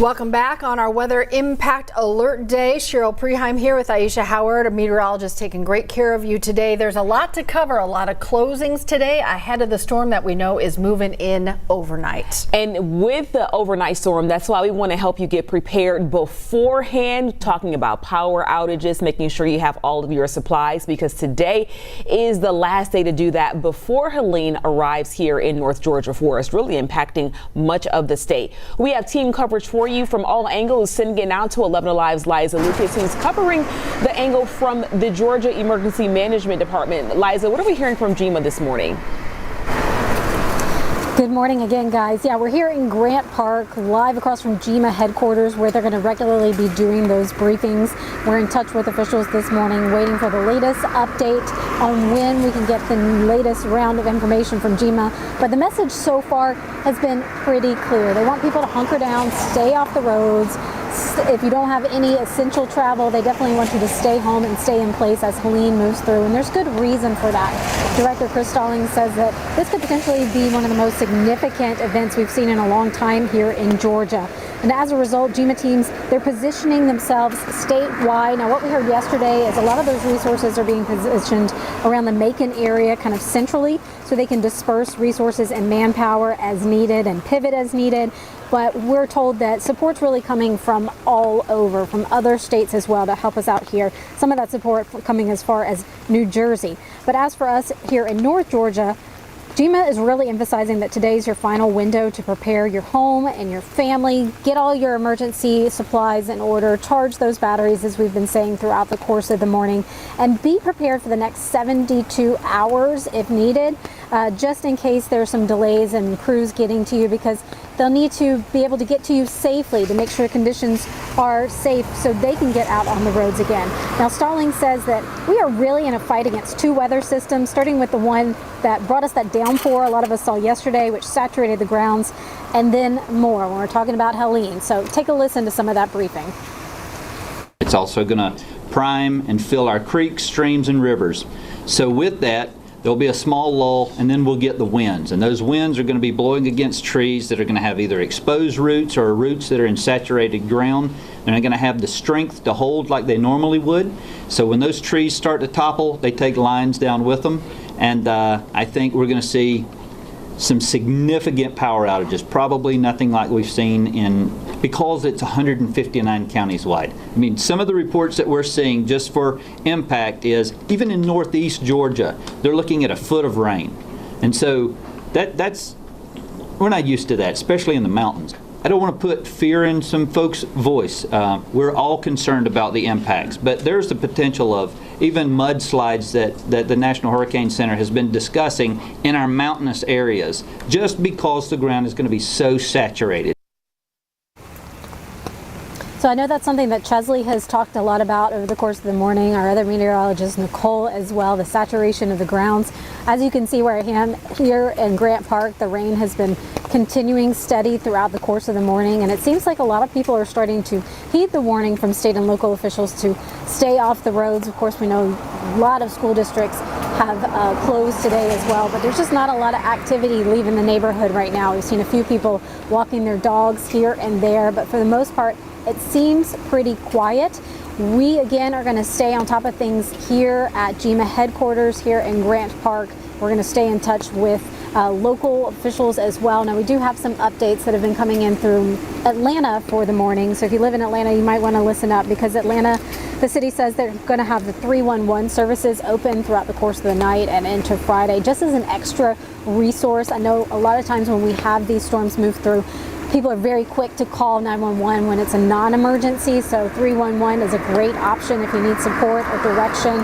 Welcome back on our Weather Impact Alert Day. Cheryl Preheim here with Aisha Howard, a meteorologist taking great care of you today. There's a lot to cover, a lot of closings today ahead of the storm that we know is moving in overnight. And with the overnight storm, that's why we want to help you get prepared beforehand, talking about power outages, making sure you have all of your supplies, because today is the last day to do that before Helene arrives here in North Georgia for us, really impacting much of the state. We have team coverage for you from all angles, sending it out to 11 Alive's Liza Lucas, who's covering the angle from the Georgia Emergency Management Department. Liza, what are we hearing from GEMA this morning? Good morning again, guys. Yeah, we're here in Grant Park, live across from GEMA headquarters, where they're going to regularly be doing those briefings. We're in touch with officials this morning, waiting for the latest update on when we can get the latest round of information from GEMA. But the message so far has been pretty clear. They want people to hunker down, stay off the roads, if you don't have any essential travel, they definitely want you to stay home and stay in place as Helene moves through, and there's good reason for that. Director Chris Stallings says that this could potentially be one of the most significant events we've seen in a long time here in Georgia. And as a result, GEMA teams, they're positioning themselves statewide. Now, what we heard yesterday is a lot of those resources are being positioned around the Macon area, kind of centrally, so they can disperse resources and manpower as needed and pivot as needed. But we're told that support's really coming from all over, from other states as well, to help us out here. Some of that support coming as far as New Jersey. But as for us here in North Georgia, GEMA is really emphasizing that today's your final window to prepare your home and your family, get all your emergency supplies in order, charge those batteries as we've been saying throughout the course of the morning, and be prepared for the next 72 hours if needed, just in case there's some delays in crews getting to you, because they'll need to be able to get to you safely to make sure conditions are safe so they can get out on the roads again. Now, Stallings says that we are really in a fight against two weather systems, starting with the one that brought us that downpour a lot of us saw yesterday, which saturated the grounds, and then more when we're talking about Helene. So take a listen to some of that briefing. It's also going to prime and fill our creeks, streams, and rivers. So with that, there'll be a small lull, and then we'll get the winds. And those winds are going to be blowing against trees that are going to have either exposed roots or roots that are in saturated ground. They're not going to have the strength to hold like they normally would. So when those trees start to topple, they take lines down with them. And I think we're going to see some significant power outages, probably nothing like we've seen because it's 159 counties wide. I mean, some of the reports that we're seeing just for impact is even in northeast Georgia, they're looking at a foot of rain. And so we're not used to that, especially in the mountains. I don't want to put fear in some folks' voice. We're all concerned about the impacts, but there's the potential of even mudslides that the National Hurricane Center has been discussing in our mountainous areas, just because the ground is going to be so saturated. So I know that's something that Chesley has talked a lot about over the course of the morning. Our other meteorologist, Nicole, as well, the saturation of the grounds. As you can see where I am here in Grant Park, the rain has been continuing steady throughout the course of the morning, and it seems like a lot of people are starting to heed the warning from state and local officials to stay off the roads. Of course, we know a lot of school districts have closed today as well, but there's just not a lot of activity leaving the neighborhood right now. We've seen a few people walking their dogs here and there, but for the most part, it seems pretty quiet. We again are going to stay on top of things here at GEMA headquarters here in Grant Park. We're going to stay in touch with local officials as well. Now, we do have some updates that have been coming in through Atlanta for the morning. So if you live in Atlanta, you might want to listen up, because Atlanta, the city says they're going to have the 311 services open throughout the course of the night and into Friday, just as an extra resource. I know a lot of times when we have these storms move through, people are very quick to call 911 when it's a non-emergency, so 311 is a great option if you need support or direction,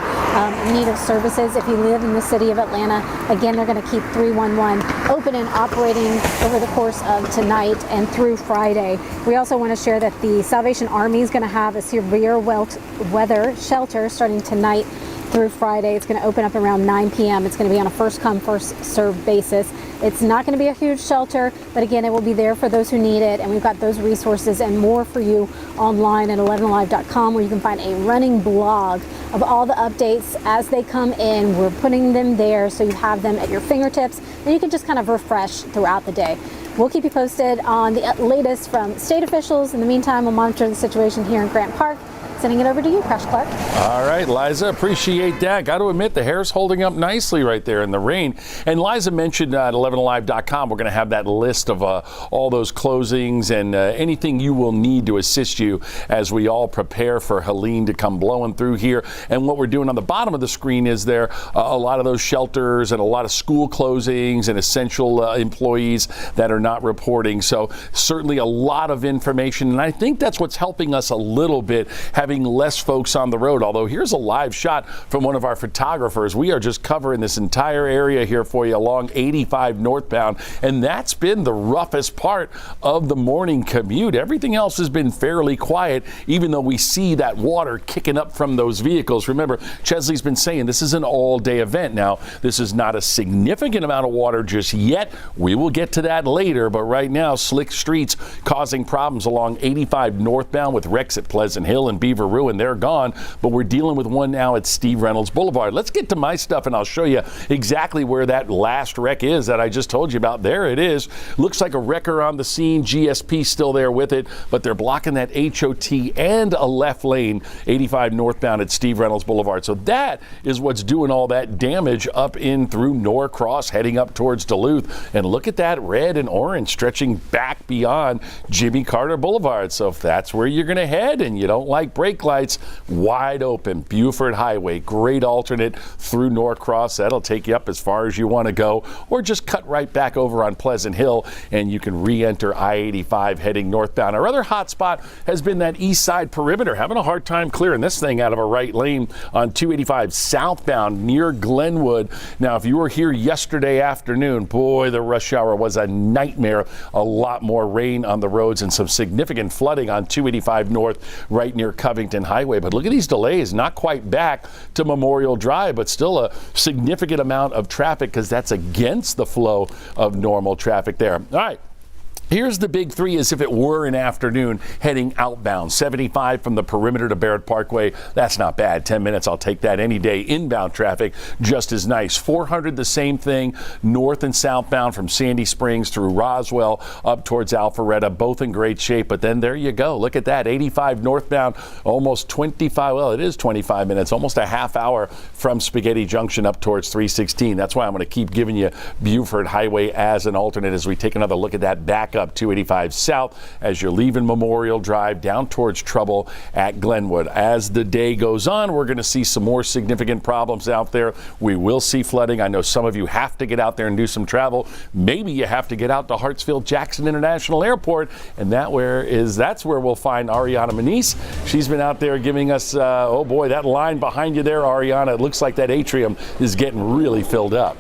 in need of services. If you live in the city of Atlanta, again, they're going to keep 311 open and operating over the course of tonight and through Friday. We also want to share that the Salvation Army is going to have a severe weather shelter starting tonight through Friday. It's going to open up around 9 p.m. It's going to be on a first come, first served basis. It's not going to be a huge shelter, but again, it will be there for those who need it. And we've got those resources and more for you online at 11alive.com, where you can find a running blog of all the updates as they come in. We're putting them there so you have them at your fingertips and you can just kind of refresh throughout the day. We'll keep you posted on the latest from state officials. In the meantime, we'll monitor the situation here in Grant Park. Sending it over to you, Crash Clark. All right, Liza, appreciate that. Got to admit, the hair's holding up nicely right there in the rain. And Liza mentioned at 11alive.com, we're going to have that list of all those closings and anything you will need to assist you as we all prepare for Helene to come blowing through here. And what we're doing on the bottom of the screen is there a lot of those shelters and a lot of school closings and essential employees that are not reporting. So certainly a lot of information. And I think that's what's helping us a little bit, having having less folks on the road. Although here's a live shot from one of our photographers. We are just covering this entire area here for you along 85 northbound, and that's been the roughest part of the morning commute. Everything else has been fairly quiet, even though we see that water kicking up from those vehicles. Remember, Chesley's been saying this is an all-day event. Now, this is not a significant amount of water just yet. We will get to that later, but right now, slick streets causing problems along 85 northbound with wrecks at Pleasant Hill and Beaver Ruin. They're gone, but we're dealing with one now at Steve Reynolds Boulevard. Let's get to my stuff, and I'll show you exactly where that last wreck is that I just told you about. There it is. Looks like a wrecker on the scene. GSP still there with it, but they're blocking that HOT and a left lane, 85 northbound at Steve Reynolds Boulevard. So that is what's doing all that damage up in through Norcross, heading up towards Duluth. And look at that red and orange stretching back beyond Jimmy Carter Boulevard. So if that's where you're going to head and you don't like brake lights, wide open Buford Highway, great alternate through Norcross. That'll take you up as far as you want to go, or just cut right back over on Pleasant Hill and you can re-enter I-85 heading northbound. Our other hot spot has been that east side perimeter, having a hard time clearing this thing out of a right lane on 285 southbound near Glenwood. Now, if you were here yesterday afternoon, boy, the rush hour was a nightmare. A lot more rain on the roads and some significant flooding on 285 north right near Covington Highway. But look at these delays, not quite back to Memorial Drive, but still a significant amount of traffic because that's against the flow of normal traffic there. All right. Here's the big three as if it were an afternoon heading outbound. 75 from the perimeter to Barrett Parkway. That's not bad. 10 minutes. I'll take that any day. Inbound traffic just as nice. 400 the same thing. North and southbound from Sandy Springs through Roswell up towards Alpharetta. Both in great shape. But then there you go. Look at that. 85 northbound. Almost 25. Well, it is 25 minutes. Almost a half hour from Spaghetti Junction up towards 316. That's why I'm going to keep giving you Buford Highway as an alternate as we take another look at that backup. 285 south as you're leaving Memorial Drive down towards trouble at Glenwood. As the day goes on, we're going to see some more significant problems out there. We will see flooding. I know some of you have to get out there and do some travel. Maybe you have to get out to Hartsfield-Jackson International Airport, and that's where we'll find Ariana Manise. She's been out there giving us, oh boy, that line behind you there, Ariana. It looks like that atrium is getting really filled up.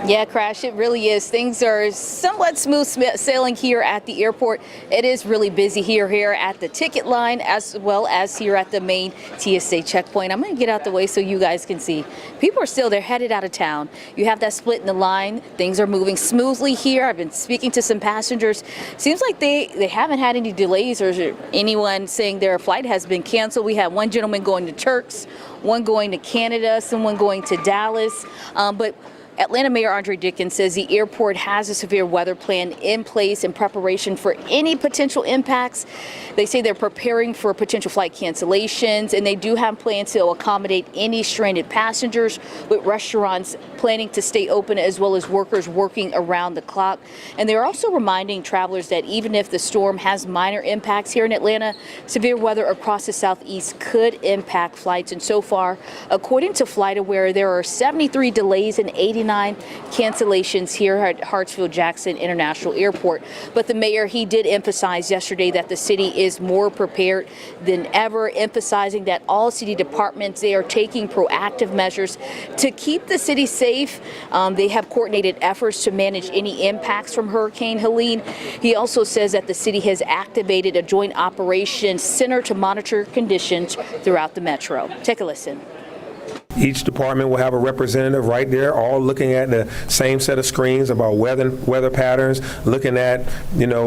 Yeah, Crash, it really is. Things are somewhat smooth sailing here at the airport. It is really busy here at the ticket line as well as here at the main TSA checkpoint. I'm going to get out the way so you guys can see. People are still, they're headed out of town. You have that split in the line. Things are moving smoothly here. I've been speaking to some passengers. Seems like they haven't had any delays or anyone saying their flight has been canceled. We had one gentleman going to Turks, one going to Canada, someone going to Dallas, but Atlanta Mayor Andre Dickens says the airport has a severe weather plan in place in preparation for any potential impacts. They say they're preparing for potential flight cancellations, and they do have plans to accommodate any stranded passengers, with restaurants planning to stay open as well as workers working around the clock. And they're also reminding travelers that even if the storm has minor impacts here in Atlanta, severe weather across the southeast could impact flights. And so far, according to FlightAware, there are 73 delays and 89 cancellations here at Hartsfield-Jackson International Airport. But the mayor, he did emphasize yesterday that the city is more prepared than ever, emphasizing that all city departments, they are taking proactive measures to keep the city safe. They have coordinated efforts to manage any impacts from Hurricane Helene. He also says that the city has activated a joint operations center to monitor conditions throughout the metro. Take a listen. Each department will have a representative right there, all looking at the same set of screens about weather patterns, looking at,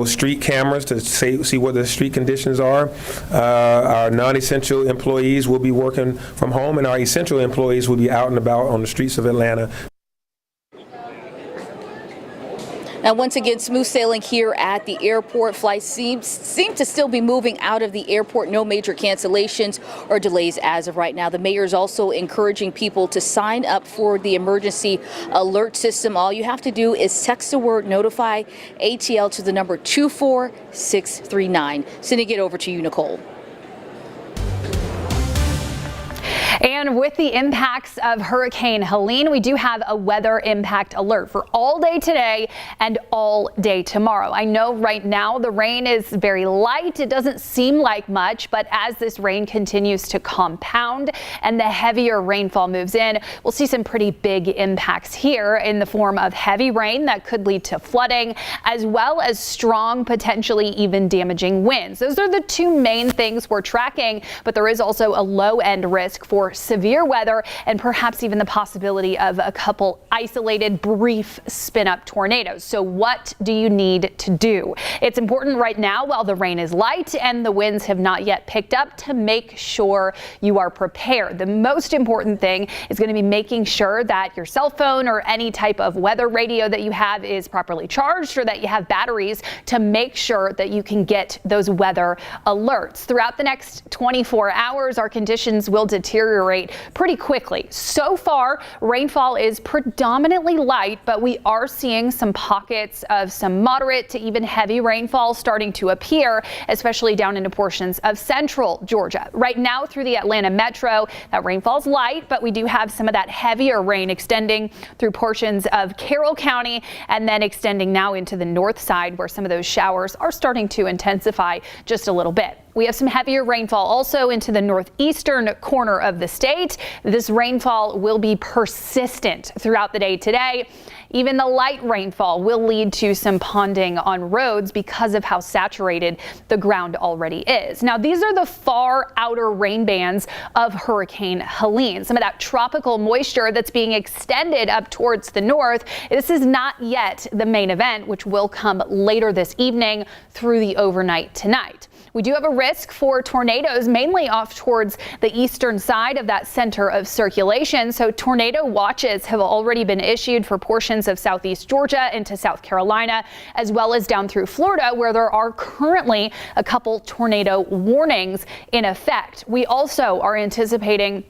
street cameras to see what the street conditions are. Our non-essential employees will be working from home, and our essential employees will be out and about on the streets of Atlanta. Now, once again, smooth sailing here at the airport. Flights seem to still be moving out of the airport. No major cancellations or delays as of right now. The mayor is also encouraging people to sign up for the emergency alert system. All you have to do is text the word notify ATL to the number 24639. Sending it over to you, Nicole. And with the impacts of Hurricane Helene, we do have a weather impact alert for all day today and all day tomorrow. I know right now the rain is very light. It doesn't seem like much, but as this rain continues to compound and the heavier rainfall moves in, we'll see some pretty big impacts here in the form of heavy rain that could lead to flooding, as well as strong, potentially even damaging winds. Those are the two main things we're tracking, but there is also a low end risk for severe weather and perhaps even the possibility of a couple isolated brief spin up tornadoes. So what do you need to do? It's important right now, while the rain is light and the winds have not yet picked up, to make sure you are prepared. The most important thing is going to be making sure that your cell phone or any type of weather radio that you have is properly charged, or that you have batteries to make sure that you can get those weather alerts. Throughout the next 24 hours, our conditions will deteriorate pretty quickly. So far, rainfall is predominantly light, but we are seeing some pockets of some moderate to even heavy rainfall starting to appear, especially down into portions of central Georgia. Right now through the Atlanta metro, that rainfall is light, but we do have some of that heavier rain extending through portions of Carroll County and then extending now into the north side, where some of those showers are starting to intensify just a little bit. We have some heavier rainfall also into the northeastern corner of the state. This rainfall will be persistent throughout the day today. Even the light rainfall will lead to some ponding on roads because of how saturated the ground already is. Now, these are the far outer rain bands of Hurricane Helene. Some of that tropical moisture that's being extended up towards the north. This is not yet the main event, which will come later this evening through the overnight tonight. We do have a risk for tornadoes, mainly off towards the eastern side of that center of circulation. So tornado watches have already been issued for portions of southeast Georgia into South Carolina, as well as down through Florida, where there are currently a couple tornado warnings in effect. We also are anticipating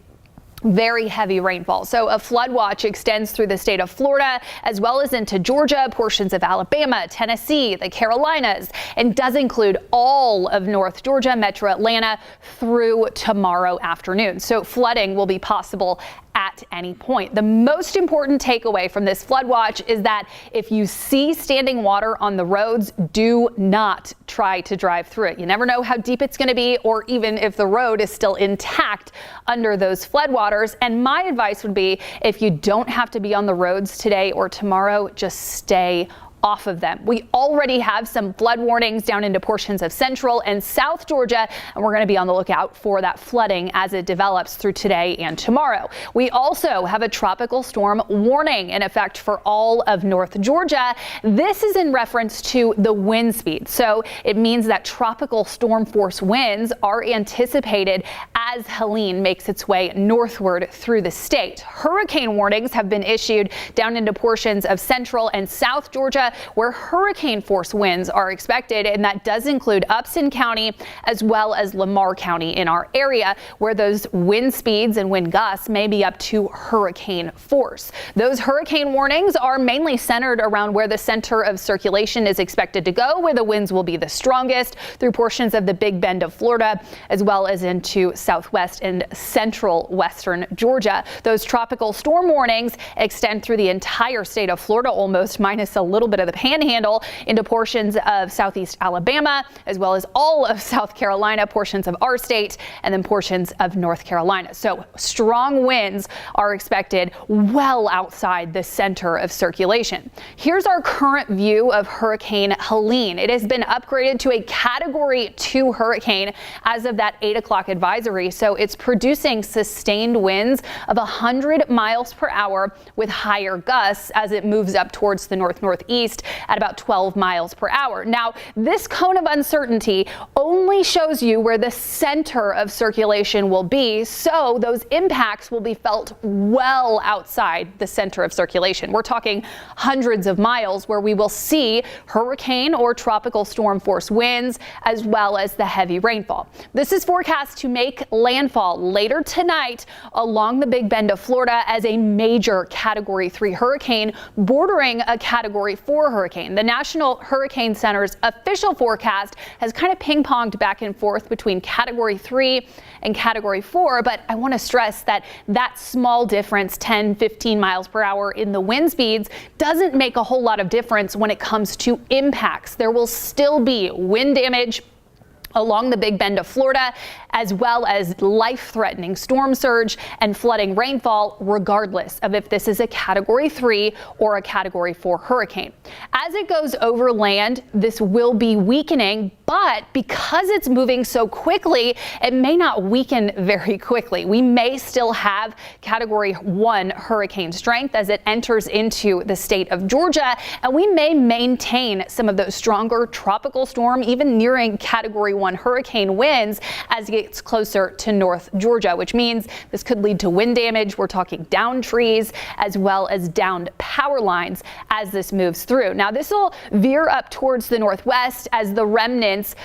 very heavy rainfall. So a flood watch extends through the state of Florida, as well as into Georgia, portions of Alabama, Tennessee, the Carolinas, and does include all of North Georgia, Metro Atlanta through tomorrow afternoon. So flooding will be possible at any point. The most important takeaway from this flood watch is that if you see standing water on the roads, do not try to drive through it. You never know how deep it's going to be, or even if the road is still intact under those floodwaters. And my advice would be, if you don't have to be on the roads today or tomorrow, just stay off of them. We already have some flood warnings down into portions of central and south Georgia, and we're going to be on the lookout for that flooding as it develops through today and tomorrow. We also have a tropical storm warning in effect for all of North Georgia. This is in reference to the wind speed. So it means that tropical storm force winds are anticipated as Helene makes its way northward through the state. Hurricane warnings have been issued down into portions of central and south Georgia, where hurricane force winds are expected, and that does include Upson County as well as Lamar County in our area, where those wind speeds and wind gusts may be up to hurricane force. Those hurricane warnings are mainly centered around where the center of circulation is expected to go, where the winds will be the strongest through portions of the Big Bend of Florida, as well as into southwest and central western Georgia. Those tropical storm warnings extend through the entire state of Florida, almost, minus a little bit of the panhandle, into portions of southeast Alabama, as well as all of South Carolina, portions of our state, and then portions of North Carolina. So strong winds are expected well outside the center of circulation. Here's our current view of Hurricane Helene. It has been upgraded to a Category 2 hurricane as of that 8 o'clock advisory. So it's producing sustained winds of 100 miles per hour with higher gusts as it moves up towards the northeast at about 12 miles per hour. Now, this cone of uncertainty only shows you where the center of circulation will be, so those impacts will be felt well outside the center of circulation. We're talking hundreds of miles where we will see hurricane or tropical storm force winds, as well as the heavy rainfall. This is forecast to make landfall later tonight along the Big Bend of Florida as a major Category 3 hurricane, bordering a Category 4 4 hurricane. The National Hurricane Center's official forecast has kind of ping-ponged back and forth between Category 3 and Category 4, but I want to stress that that small difference, 10, 15 miles per hour in the wind speeds, doesn't make a whole lot of difference when it comes to impacts. There will still be wind damage along the Big Bend of Florida, as well as life-threatening storm surge and flooding rainfall, regardless of if this is a Category 3 or a Category 4 hurricane. As it goes over land, this will be weakening, but because it's moving so quickly, it may not weaken very quickly. We may still have Category 1 hurricane strength as it enters into the state of Georgia, and we may maintain some of those stronger tropical storm, even nearing Category 1 hurricane winds as it gets closer to North Georgia, which means this could lead to wind damage. We're talking downed trees as well as downed power lines as this moves through. Now, this will veer up towards the northwest as the remnants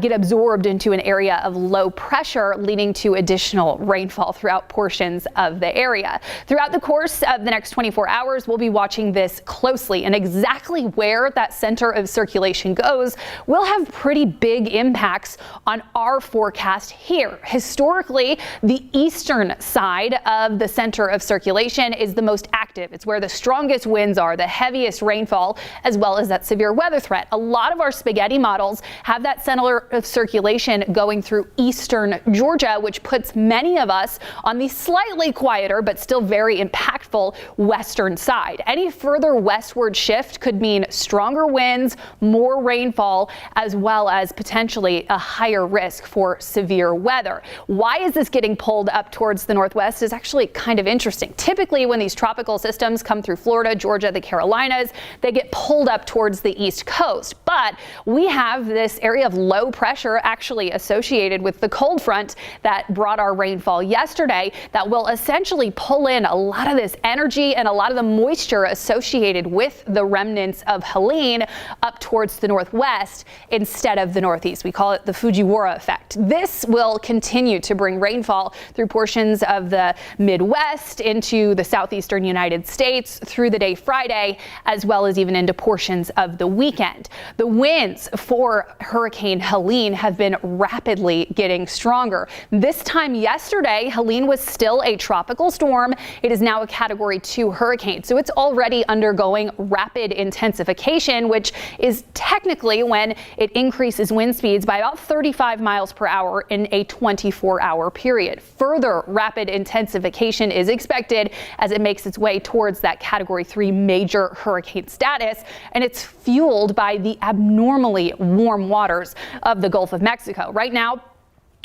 get absorbed into an area of low pressure, leading to additional rainfall throughout portions of the area. Throughout the course of the next 24 hours, we'll be watching this closely, and exactly where that center of circulation goes will have pretty big impacts on our forecast here. Historically, the eastern side of the center of circulation is the most active. It's where the strongest winds are, the heaviest rainfall, as well as that severe weather threat. A lot of our spaghetti models have that center of circulation going through eastern Georgia, which puts many of us on the slightly quieter but still very impactful western side. Any further westward shift could mean stronger winds, more rainfall, as well as potentially a higher risk for severe weather. Why is this getting pulled up towards the northwest is actually kind of interesting. Typically, when these tropical systems come through Florida, Georgia, the Carolinas, they get pulled up towards the east coast. But we have this area of low pressure actually associated with the cold front that brought our rainfall yesterday that will essentially pull in a lot of this energy and a lot of the moisture associated with the remnants of Helene up towards the northwest instead of the northeast. We call it the Fujiwara effect. This will continue to bring rainfall through portions of the Midwest into the southeastern United States through the day Friday, as well as even into portions of the weekend. The winds for Hurricane Helene have been rapidly getting stronger. This time yesterday, Helene was still a tropical storm. It is now a Category 2 hurricane. So it's already undergoing rapid intensification, which is technically when it increases wind speeds by about 35 miles per hour in a 24-hour period. Further rapid intensification is expected as it makes its way towards that Category 3 major hurricane status, and it's fueled by the abnormally warm waters of the Gulf of Mexico. Right now,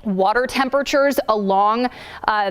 water temperatures along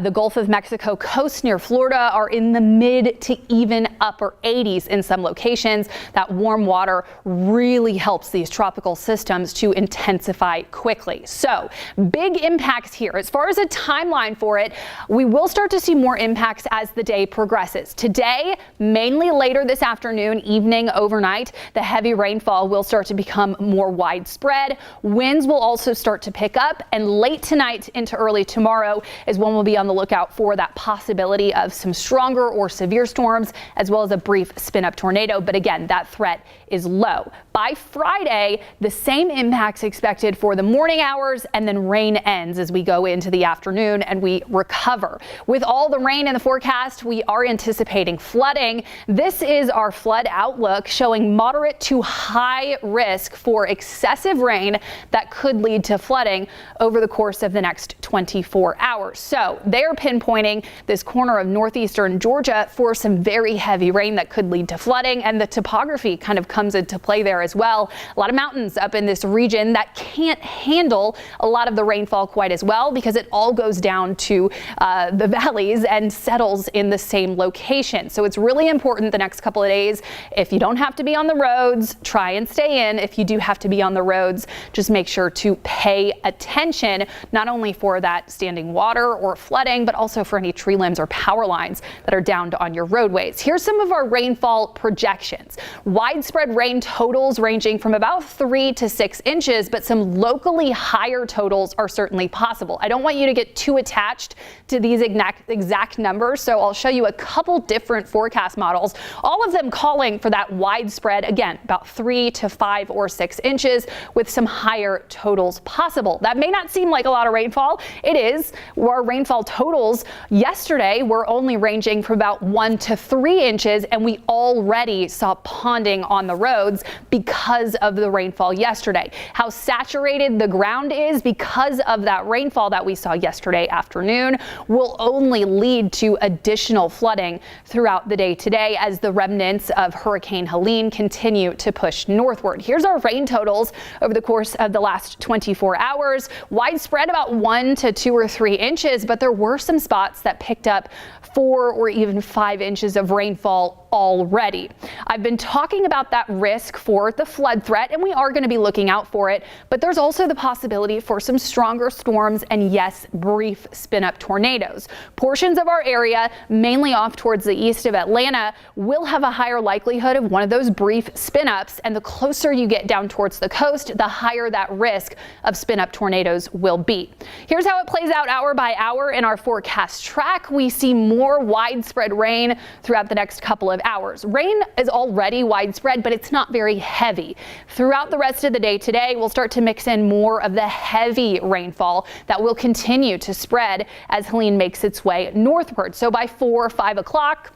the Gulf of Mexico coast near Florida are in the mid to even upper 80s in some locations. That warm water really helps these tropical systems to intensify quickly. So big impacts here. As far as a timeline for it, we will start to see more impacts as the day progresses. Today, mainly later this afternoon, evening, overnight, the heavy rainfall will start to become more widespread. Winds will also start to pick up, and late tonight into early tomorrow is when we'll be on the lookout for that possibility of some stronger or severe storms, as well as a brief spin-up tornado. But again, that threat is low. By Friday, the same impacts expected for the morning hours, and then rain ends as we go into the afternoon and we recover. With all the rain in the forecast, we are anticipating flooding. This is our flood outlook showing moderate to high risk for excessive rain that could lead to flooding over the course of the next 24 hours. So they're pinpointing this corner of northeastern Georgia for some very heavy rain that could lead to flooding, and the topography kind of comes into play there as well. A lot of mountains up in this region that can't handle a lot of the rainfall quite as well because it all goes down to the valleys and settles in the same location. So it's really important the next couple of days. If you don't have to be on the roads, try and stay in. If you do have to be on the roads, just make sure to pay attention not only for that standing water or flooding, but also for any tree limbs or power lines that are downed on your roadways. Here's some of our rainfall projections. Widespread rain totals ranging from about 3 to 6 inches, but some locally higher totals are certainly possible. I don't want you to get too attached to these exact numbers, so I'll show you a couple different forecast models, all of them calling for that widespread, again, about 3 to 5 or 6 inches with some higher totals possible. That may not seem like a lot of rainfall. It is. Our rainfall totals yesterday were only ranging from about 1 to 3 inches, and we already saw ponding on the roads because of the rainfall yesterday. How saturated the ground is because of that rainfall that we saw yesterday afternoon will only lead to additional flooding throughout the day today as the remnants of Hurricane Helene continue to push northward. Here's our rain totals over the course of the last 24 hours. Widespread about 1 to 2 or 3 inches, but there were some spots that picked up 4 or even 5 inches of rainfall already. I've been talking about that risk for the flood threat, and we are going to be looking out for it, but there's also the possibility for some stronger storms and, yes, brief spin-up tornadoes. Portions of our area, mainly off towards the east of Atlanta, will have a higher likelihood of one of those brief spin-ups, and the closer you get down towards the coast, the higher that risk of spin-up tornadoes will be. Here's how it plays out hour by hour in our forecast track. We see more widespread rain throughout the next couple of hours. Rain is already widespread, but it's not very heavy. Throughout the rest of the day today, we'll start to mix in more of the heavy rainfall that will continue to spread as Helene makes its way northward. So by 4 or 5 o'clock,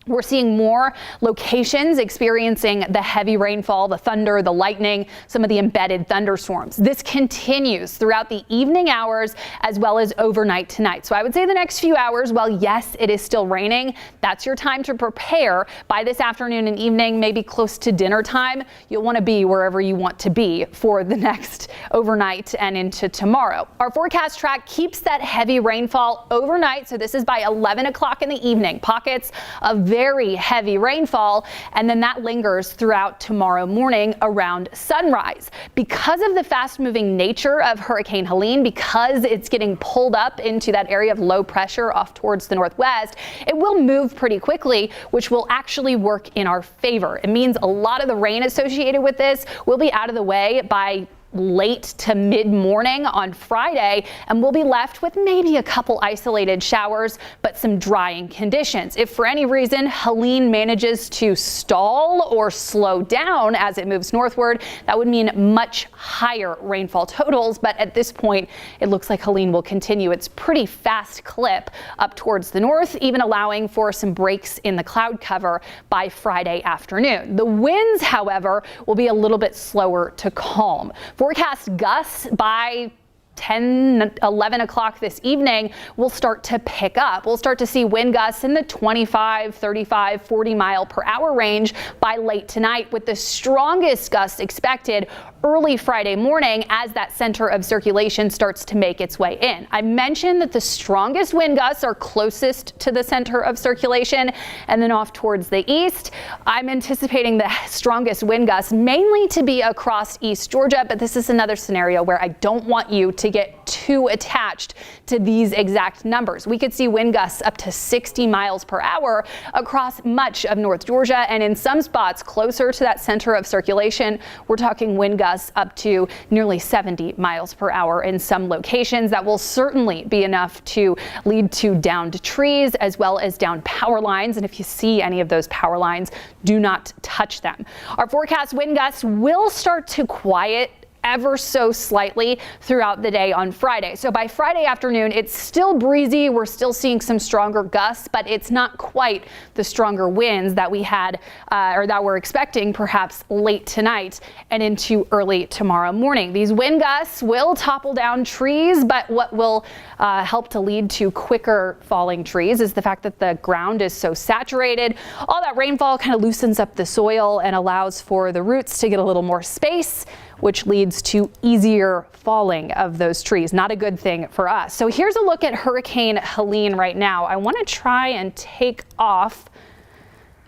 we're seeing more locations experiencing the heavy rainfall, the thunder, the lightning, some of the embedded thunderstorms. This continues throughout the evening hours as well as overnight tonight. So I would say the next few hours, while yes, it is still raining, that's your time to prepare. By this afternoon and evening, maybe close to dinner time, you'll want to be wherever you want to be for the next overnight and into tomorrow. Our forecast track keeps that heavy rainfall overnight. So this is by 11 o'clock in the evening. Pockets of very heavy rainfall, and then that lingers throughout tomorrow morning around sunrise. Because of the fast-moving nature of Hurricane Helene, because it's getting pulled up into that area of low pressure off towards the northwest, it will move pretty quickly, which will actually work in our favor. It means a lot of the rain associated with this will be out of the way by late to mid-morning on Friday, and we'll be left with maybe a couple isolated showers, but some drying conditions. If for any reason Helene manages to stall or slow down as it moves northward, that would mean much higher rainfall totals, but at this point it looks like Helene will continue its pretty fast clip up towards the north, even allowing for some breaks in the cloud cover by Friday afternoon. The winds, however, will be a little bit slower to calm. Forecast gusts by 10, 11 o'clock this evening will start to pick up. We'll start to see wind gusts in the 25, 35, 40 mile per hour range by late tonight, with the strongest gusts expected early Friday morning as that center of circulation starts to make its way in. I mentioned that the strongest wind gusts are closest to the center of circulation, and then off towards the east, I'm anticipating the strongest wind gusts mainly to be across East Georgia, but this is another scenario where I don't want you to get too attached to these exact numbers. We could see wind gusts up to 60 miles per hour across much of North Georgia, and in some spots closer to that center of circulation, we're talking wind gusts up to nearly 70 miles per hour in some locations. That will certainly be enough to lead to downed trees as well as downed power lines. And if you see any of those power lines, do not touch them. Our forecast wind gusts will start to quiet ever so slightly throughout the day on Friday. So by Friday afternoon, it's still breezy. We're still seeing some stronger gusts, but it's not quite the stronger winds that we had or that we're expecting perhaps late tonight and into early tomorrow morning. These wind gusts will topple down trees, but what will help to lead to quicker falling trees is the fact that the ground is so saturated. All that rainfall kind of loosens up the soil and allows for the roots to get a little more space, which leads to easier falling of those trees. Not a good thing for us. So here's a look at Hurricane Helene right now. I want to try and take off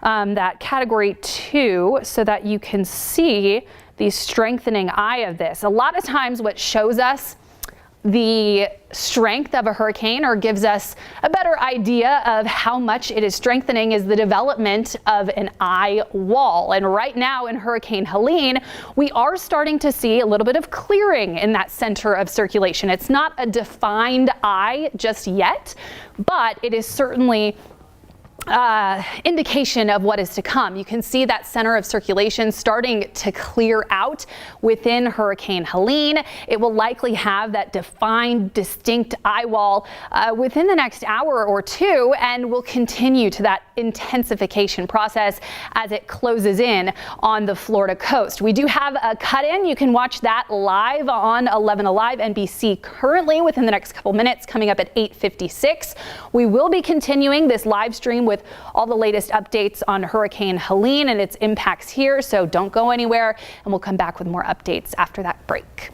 that category 2 so that you can see the strengthening eye of this. A lot of times what shows us the strength of a hurricane, or gives us a better idea of how much it is strengthening, is the development of an eye wall. And right now in Hurricane Helene, we are starting to see a little bit of clearing in that center of circulation. It's not a defined eye just yet, but it is certainly indication of what is to come. You can see that center of circulation starting to clear out within Hurricane Helene. It will likely have that defined, distinct eye wall within the next hour or two, and will continue to that intensification process as it closes in on the Florida coast. We do have a cut-in. You can watch that live on 11 Alive NBC currently within the next couple minutes, coming up at 8:56. We will be continuing this live stream with all the latest updates on Hurricane Helene and its impacts here, so don't go anywhere, and we'll come back with more updates after that break.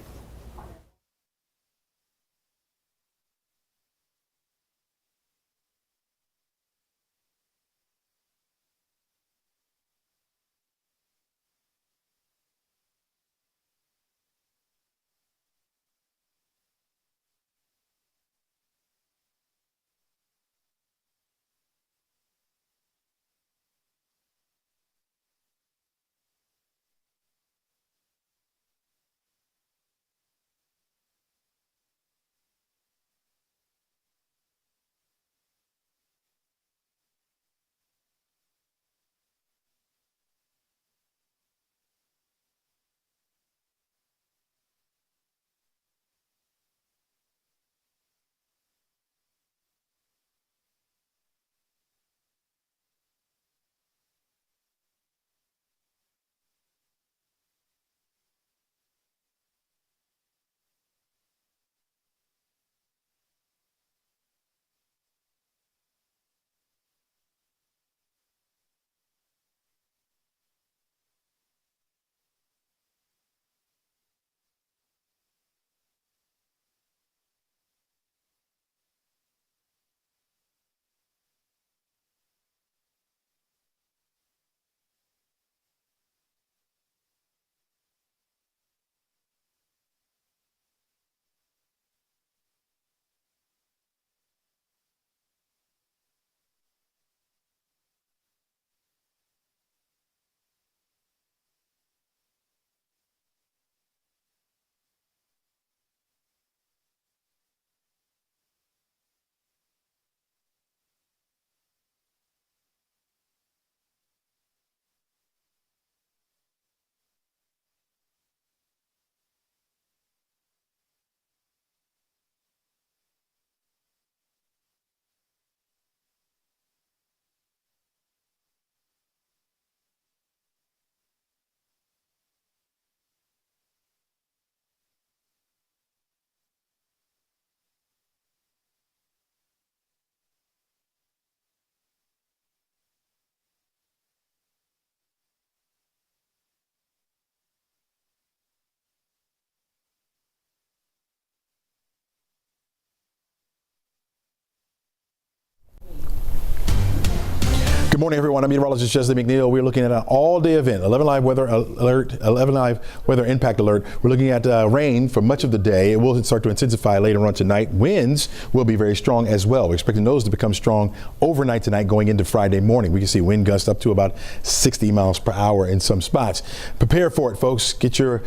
Good morning, everyone. I'm meteorologist Chesley McNeil. We're looking at an all-day event, 11 Live weather alert, 11 Live weather impact alert. We're looking at rain for much of the day. It will start to intensify later on tonight. Winds will be very strong as well. We're expecting those to become strong overnight tonight going into Friday morning. We can see wind gusts up to about 60 miles per hour in some spots. Prepare for it, folks. Get your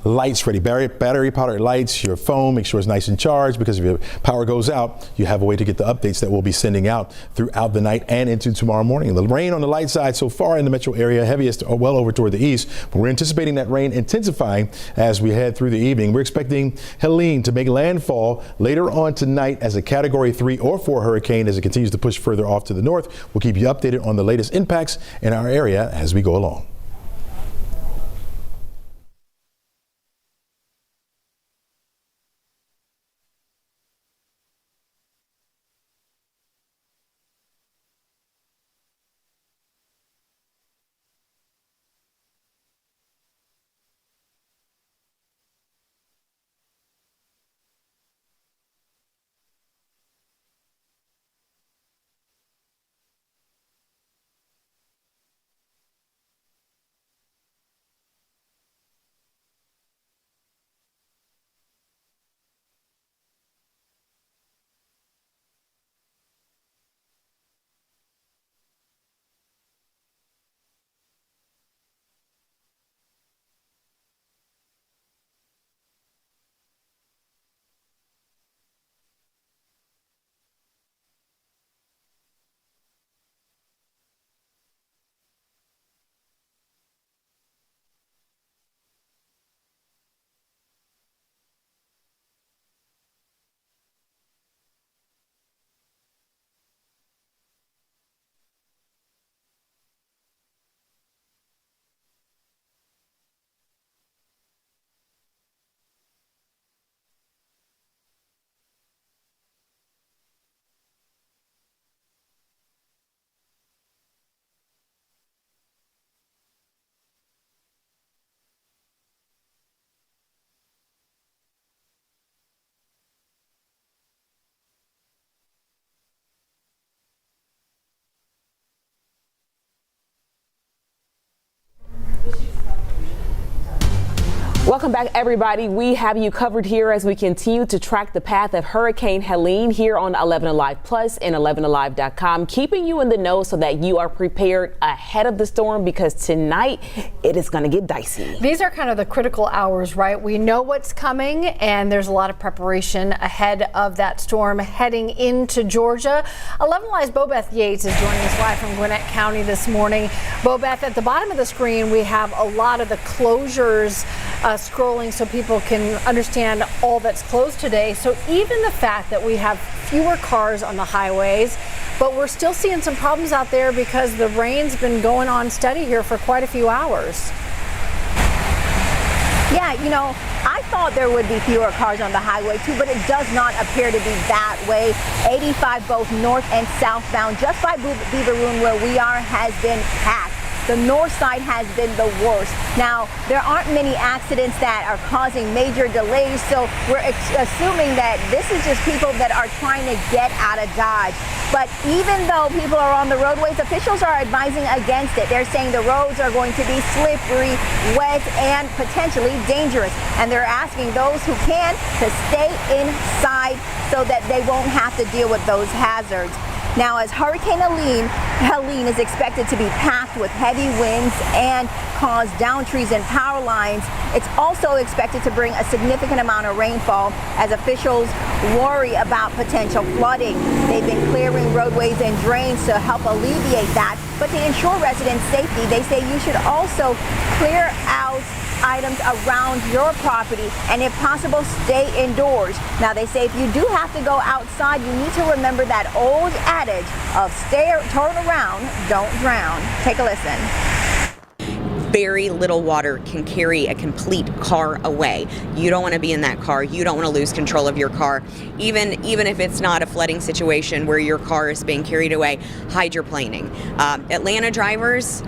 lights ready. Battery powered lights, your phone, make sure it's nice and charged, because if your power goes out, you have a way to get the updates that we'll be sending out throughout the night and into tomorrow morning. The rain on the light side so far in the metro area, heaviest well over toward the east, but we're anticipating that rain intensifying as we head through the evening. We're expecting Helene to make landfall later on tonight as a Category 3 or 4 hurricane as it continues to push further off to the north. We'll keep you updated on the latest impacts in our area as we go along. Welcome back, everybody. We have you covered here as we continue to track the path of Hurricane Helene here on 11 Alive Plus and 11alive.com, keeping you in the know so that you are prepared ahead of the storm, because tonight it is going to get dicey. These are kind of the critical hours, right? We know what's coming, and there's a lot of preparation ahead of that storm heading into Georgia. 11 Alive's Bobeth Yates is joining us live from Gwinnett County this morning. Bobeth, at the bottom of the screen, we have a lot of the closures scrolling so people can understand all that's closed today. So even the fact that we have fewer cars on the highways, but we're still seeing some problems out there because the rain's been going on steady here for quite a few hours. Yeah, you know, I thought there would be fewer cars on the highway too, but it does not appear to be that way. 85 both north and southbound just by Beaveroon where we are has been packed. The north side has been the worst. Now, there aren't many accidents that are causing major delays, so we're assuming that this is just people that are trying to get out of Dodge. But even though people are on the roadways, officials are advising against it. They're saying the roads are going to be slippery, wet, and potentially dangerous. And they're asking those who can to stay inside so that they won't have to deal with those hazards. Now, as Hurricane Helene is expected to be packed with heavy winds and cause down trees and power lines, it's also expected to bring a significant amount of rainfall as officials worry about potential flooding. They've been clearing roadways and drains to help alleviate that, but to ensure residents' safety, they say you should also clear out items around your property and if possible stay indoors. Now they say if you do have to go outside, you need to remember that old adage of turn around, don't drown. Take a listen. Very little water can carry a complete car away. You don't want to be in that car. You don't want to lose control of your car. Even if it's not a flooding situation where your car is being carried away, hydroplaning. Atlanta drivers,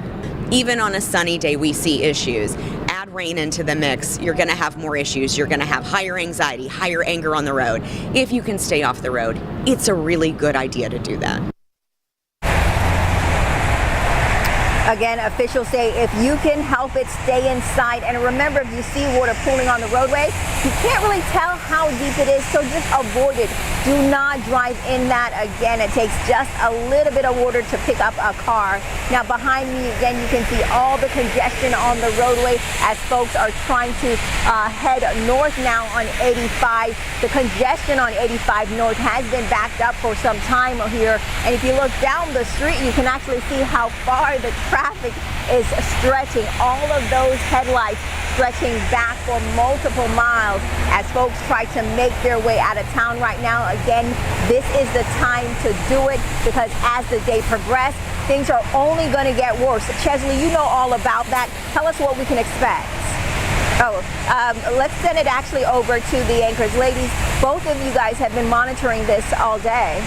even on a sunny day, we see issues. Add rain into the mix, you're going to have more issues. You're going to have higher anxiety, higher anger on the road. If you can stay off the road, it's a really good idea to do that. Again, officials say if you can help it, stay inside. And remember, if you see water pooling on the roadway, you can't really tell how deep it is, so just avoid it. Do not drive in that. Again, it takes just a little bit of water to pick up a car. Now, behind me, again, you can see all the congestion on the roadway as folks are trying to head north now on 85. The congestion on 85 north has been backed up for some time here. And if you look down the street, you can actually see how far the traffic is stretching. All of those headlights stretching back for multiple miles as folks try to make their way out of town right now. Again, this is the time to do it because as the day progresses, things are only going to get worse. Chesley, you know all about that. Tell us what we can expect. Let's send it actually over to the anchors. Ladies, both of you guys have been monitoring this all day.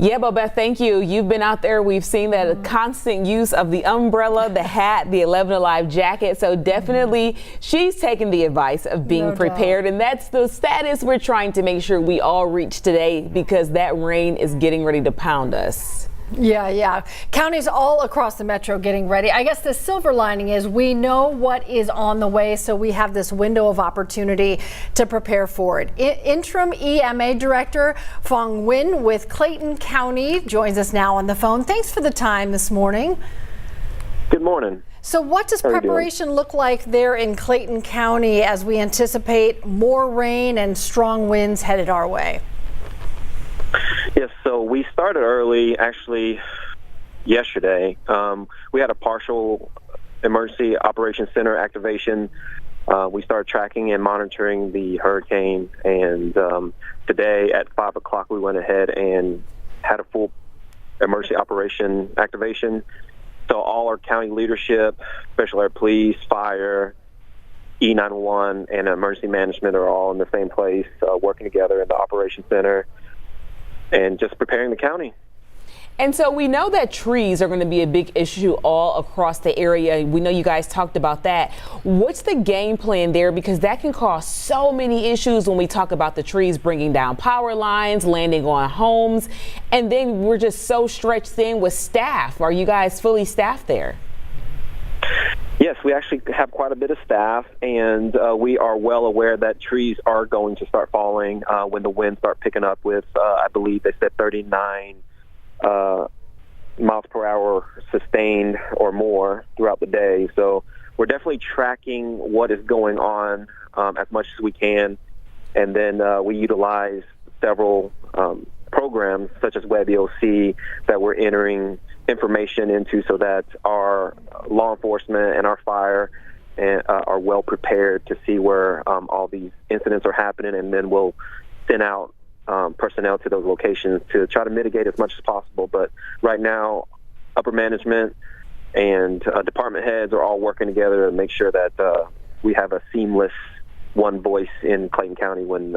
Yeah, Bobeth, thank you. You've been out there. We've seen that constant use of the umbrella, the hat, the 11 Alive jacket. So definitely she's taking the advice of being prepared. And that's the status we're trying to make sure we all reach today because that rain is getting ready to pound us. Yeah. Counties all across the metro getting ready. I guess the silver lining is we know what is on the way, so we have this window of opportunity to prepare for it. Interim EMA Director Fong Nguyen with Clayton County joins us now on the phone. Thanks for the time this morning. Good morning. So what does preparation look like there in Clayton County as we anticipate more rain and strong winds headed our way? Yes, so we started early, actually, yesterday. We had a partial emergency operations center activation. We started tracking and monitoring the hurricane, and today at 5 o'clock we went ahead and had a full emergency operation activation. So all our county leadership, special air police, fire, E911, and emergency management are all in the same place, working together in the operations center. And just preparing the county. And so we know that trees are going to be a big issue all across the area. We know you guys talked about that. What's the game plan there? Because that can cause so many issues when we talk about the trees bringing down power lines, landing on homes, and then we're just so stretched thin with staff. Are you guys fully staffed there? Yeah, Yes, we actually have quite a bit of staff, and we are well aware that trees are going to start falling when the winds start picking up with, I believe they said 39 miles per hour sustained or more throughout the day. So we're definitely tracking what is going on as much as we can, and then we utilize several programs such as WebEOC that we're entering information into so that our law enforcement and our fire are well prepared to see where all these incidents are happening, and then we'll send out personnel to those locations to try to mitigate as much as possible. But right now, upper management and department heads are all working together to make sure that we have a seamless one voice in Clayton County when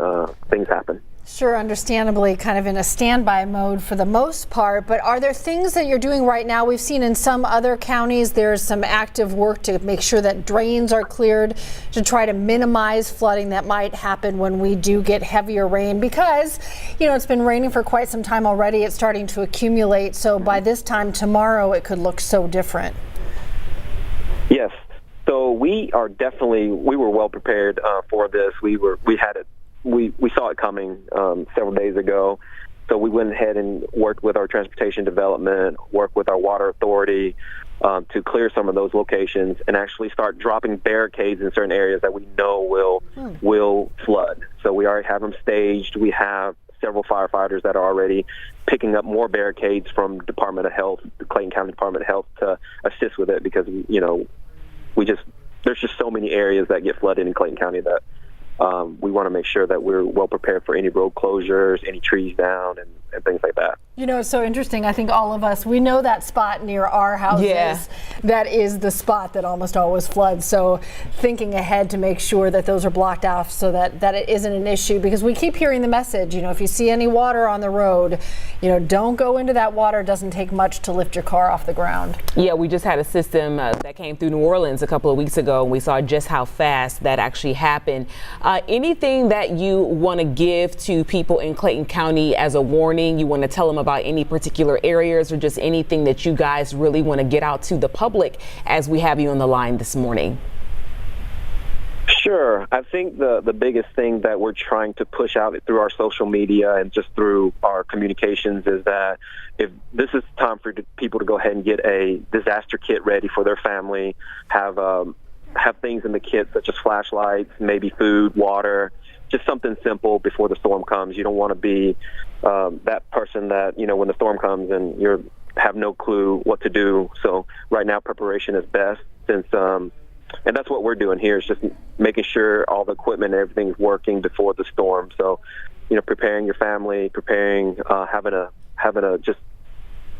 things happen. Sure, understandably kind of in a standby mode for the most part, but are there things that you're doing right now? We've seen in some other counties there's some active work to make sure that drains are cleared to try to minimize flooding that might happen when we do get heavier rain, because, you know, it's been raining for quite some time already. It's starting to accumulate, so by this time tomorrow it could look so different. Yes. So we were well prepared for this. We saw it coming several days ago. So we went ahead and worked with our transportation development, worked with our water authority to clear some of those locations and actually start dropping barricades in certain areas that we know will flood. So we already have them staged. We have several firefighters that are already picking up more barricades from Department of Health, the Clayton County Department of Health, to assist with it, because, you know, there's just so many areas that get flooded in Clayton County that we want to make sure that we're well prepared for any road closures, any trees down, and things like that. You know, it's so interesting. I think all of us, we know that spot near our houses. Yeah. That is the spot that almost always floods. So thinking ahead to make sure that those are blocked off so that it isn't an issue, because we keep hearing the message, you know, if you see any water on the road, you know, don't go into that water. It doesn't take much to lift your car off the ground. Yeah, we just had a system that came through New Orleans a couple of weeks ago, and we saw just how fast that actually happened. Anything that you want to give to people in Clayton County as a warning? You want to tell them about any particular areas, or just anything that you guys really want to get out to the public as we have you on the line this morning? Sure. I think the biggest thing that we're trying to push out through our social media and just through our communications is that if this is time for people to go ahead and get a disaster kit ready for their family, have things in the kit such as flashlights, maybe food, water, just something simple before the storm comes. You don't want to be that person that, you know, when the storm comes and you have no clue what to do. So right now preparation is best, since and that's what we're doing here, is just making sure all the equipment and everything's working before the storm. So, you know, preparing your family, having a just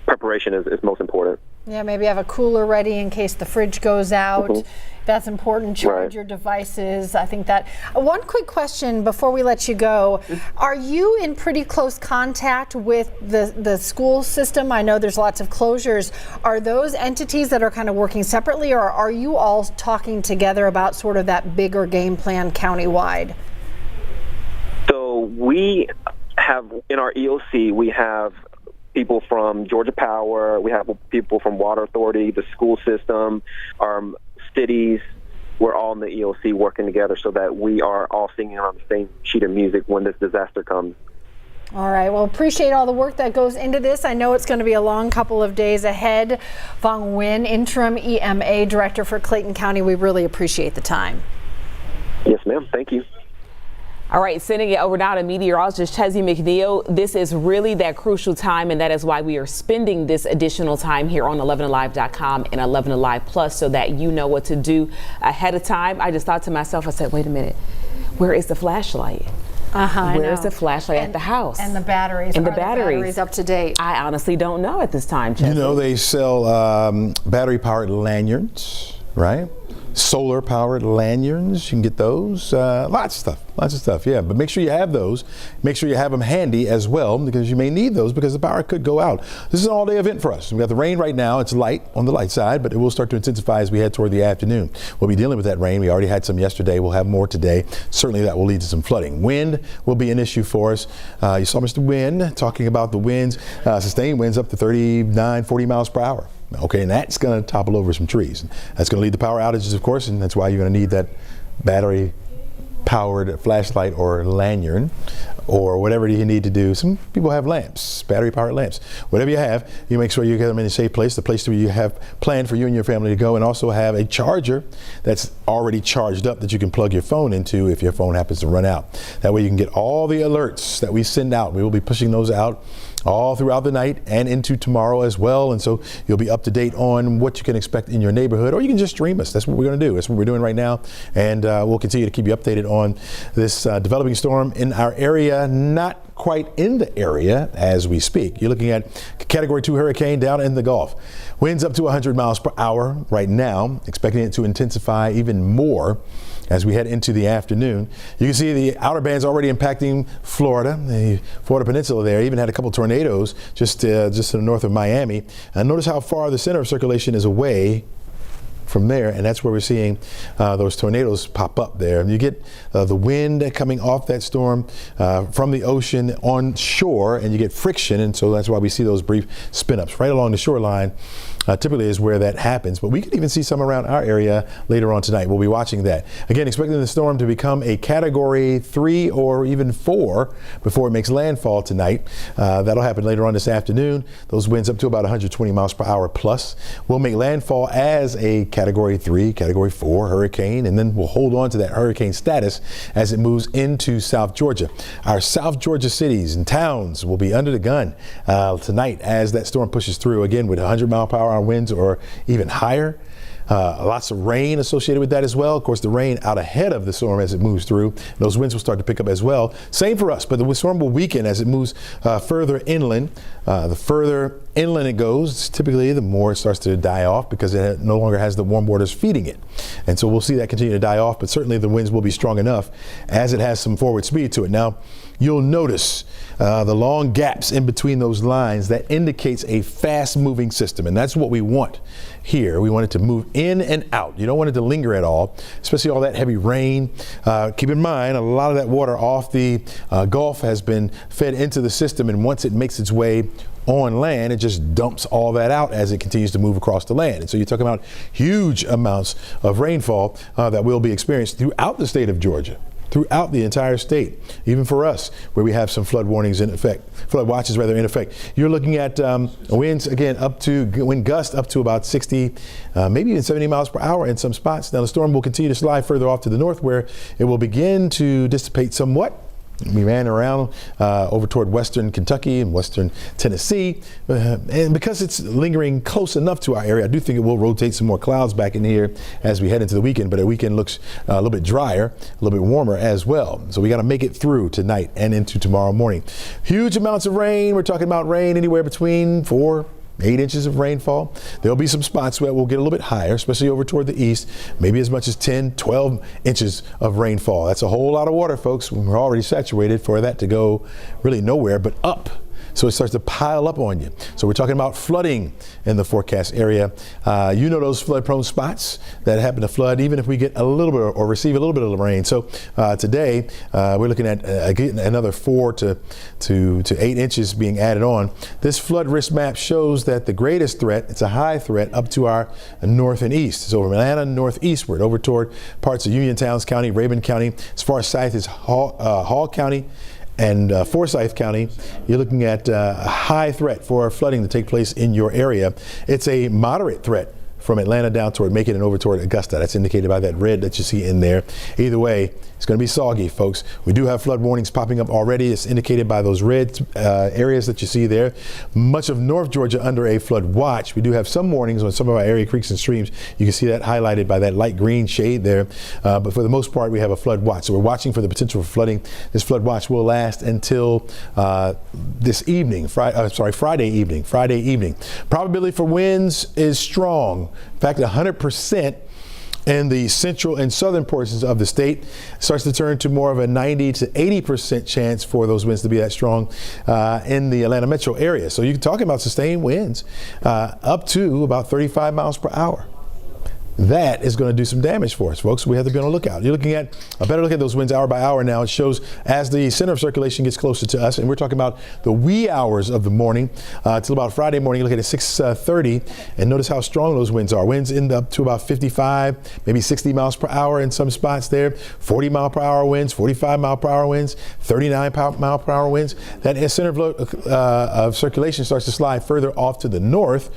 preparation is most important. Yeah, maybe have a cooler ready in case the fridge goes out. Mm-hmm. That's important. Charge your devices. I think that. One quick question before we let you go. Are you in pretty close contact with the school system? I know there's lots of closures. Are those entities that are kind of working separately, or are you all talking together about sort of that bigger game plan countywide? So we have, in our EOC, we have people from Georgia Power, we have people from Water Authority, the school system, our cities. We're all in the EOC working together so that we are all singing on the same sheet of music when this disaster comes. All right. Well, appreciate all the work that goes into this. I know it's going to be a long couple of days ahead. Fong Nguyen, Interim EMA Director for Clayton County, we really appreciate the time. Yes, ma'am. Thank you. All right, sending it over now to meteorologist Chesney McNeil. This is really that crucial time, and that is why we are spending this additional time here on 11alive.com and 11 Alive Plus, so that you know what to do ahead of time. I just thought to myself, I said, wait a minute, where is the flashlight? Where's the flashlight at the house? And the batteries. And the Are the batteries up to date? I honestly don't know at this time, Chesney. You know, they sell battery-powered lanyards, right? Solar-powered lanyards, you can get those. Lots of stuff, yeah. But make sure you have those. Make sure you have them handy as well, because you may need those because the power could go out. This is an all-day event for us. We've got the rain right now. It's light on the light side, but it will start to intensify as we head toward the afternoon. We'll be dealing with that rain. We already had some yesterday. We'll have more today. Certainly that will lead to some flooding. Wind will be an issue for us. You saw Mr. Wynn talking about the winds, sustained winds up to 39, 40 miles per hour. Okay, and that's going to topple over some trees. That's going to lead to power outages, of course, and that's why you're going to need that battery-powered flashlight or lanyard or whatever you need to do. Some people have lamps, battery-powered lamps. Whatever you have, you make sure you get them in a safe place, the place where you have planned for you and your family to go, and also have a charger that's already charged up that you can plug your phone into if your phone happens to run out. That way you can get all the alerts that we send out. We will be pushing those out all throughout the night and into tomorrow as well. And so you'll be up to date on what you can expect in your neighborhood, or you can just stream us. That's what we're going to do. That's what we're doing right now. And we'll continue to keep you updated on this developing storm in our area, not quite in the area as we speak. You're looking at Category 2 hurricane down in the Gulf. Winds up to 100 miles per hour right now, expecting it to intensify even more as we head into the afternoon. You can see the outer bands already impacting Florida, the Florida Peninsula there. Even had a couple tornadoes just to the north of Miami. And notice how far the center of circulation is away from there, and that's where we're seeing those tornadoes pop up there. And you get the wind coming off that storm from the ocean on shore, and you get friction, and so that's why we see those brief spin-ups right along the shoreline. Typically is where that happens, but we could even see some around our area later on tonight. We'll be watching that. Again, expecting the storm to become a Category 3 or even 4 before it makes landfall tonight. That'll happen later on this afternoon. Those winds up to about 120 miles per hour plus will make landfall as a Category 3, Category 4 hurricane, and then we'll hold on to that hurricane status as it moves into South Georgia. Our South Georgia cities and towns will be under the gun tonight as that storm pushes through, again with 100 mile per hour winds or even higher. Lots of rain associated with that as well. Of course, the rain out ahead of the storm as it moves through. Those winds will start to pick up as well. Same for us, but the storm will weaken as it moves further inland. The further inland it goes, typically the more it starts to die off because it no longer has the warm waters feeding it. And so we'll see that continue to die off, but certainly the winds will be strong enough as it has some forward speed to it. Now, you'll notice the long gaps in between those lines. That indicates a fast moving system, and that's what we want here. We want it to move in and out. You don't want it to linger at all, especially all that heavy rain. Keep in mind, a lot of that water off the Gulf has been fed into the system, and once it makes its way on land, it just dumps all that out as it continues to move across the land. And so you're talking about huge amounts of rainfall that will be experienced throughout the state of Georgia, throughout the entire state, even for us, where we have some flood warnings in effect, flood watches rather in effect. You're looking at winds, again, wind gusts up to about 60, maybe even 70 miles per hour in some spots. Now the storm will continue to slide further off to the north, where it will begin to dissipate somewhat. We ran around over toward western Kentucky and western Tennessee, and because it's lingering close enough to our area, I do think it will rotate some more clouds back in here as we head into the weekend, but the weekend looks a little bit drier, a little bit warmer as well. So we got to make it through tonight and into tomorrow morning. Huge amounts of rain. We're talking about rain anywhere between 4 8 inches of rainfall. There'll be some spots where we'll get a little bit higher, especially over toward the east, maybe as much as 10, 12 inches of rainfall. That's a whole lot of water, folks. We're already saturated for that to go really nowhere but up. So it starts to pile up on you. So we're talking about flooding in the forecast area. You know those flood-prone spots that happen to flood, even if we get a little bit or receive a little bit of rain. So today we're looking at another 4 to 8 inches being added on. This flood risk map shows that the greatest threat, it's a high threat up to our north and east. So from Atlanta northeastward over toward parts of Union Towns County, Rabun County, as far south as Hall County, and Forsyth County, you're looking at a high threat for flooding to take place in your area. It's a moderate threat from Atlanta down toward Macon and over toward Augusta. That's indicated by that red that you see in there. Either way, it's going to be soggy, folks. We do have flood warnings popping up already. It's indicated by those red areas that you see there. Much of North Georgia under a flood watch. We do have some warnings on some of our area creeks and streams. You can see that highlighted by that light green shade there. But for the most part, we have a flood watch. So we're watching for the potential for flooding. This flood watch will last until this evening, Friday evening. Probability for winds is strong. In fact, 100% in the central and southern portions of the state. Starts to turn to more of a 90 to 80% chance for those winds to be that strong in the Atlanta metro area. So you're talking about sustained winds up to about 35 miles per hour. that is going to do some damage for us, folks. We have to be on the lookout. You're looking at a better look at those winds hour by hour now. It shows as the center of circulation gets closer to us, and we're talking about the wee hours of the morning till about Friday morning. You look at it 6:30, and notice how strong those winds are. Winds end up to about 55, maybe 60 miles per hour in some spots there. 40 mile per hour winds, 45 mile per hour winds, 39 mile per hour winds. That center of circulation starts to slide further off to the north,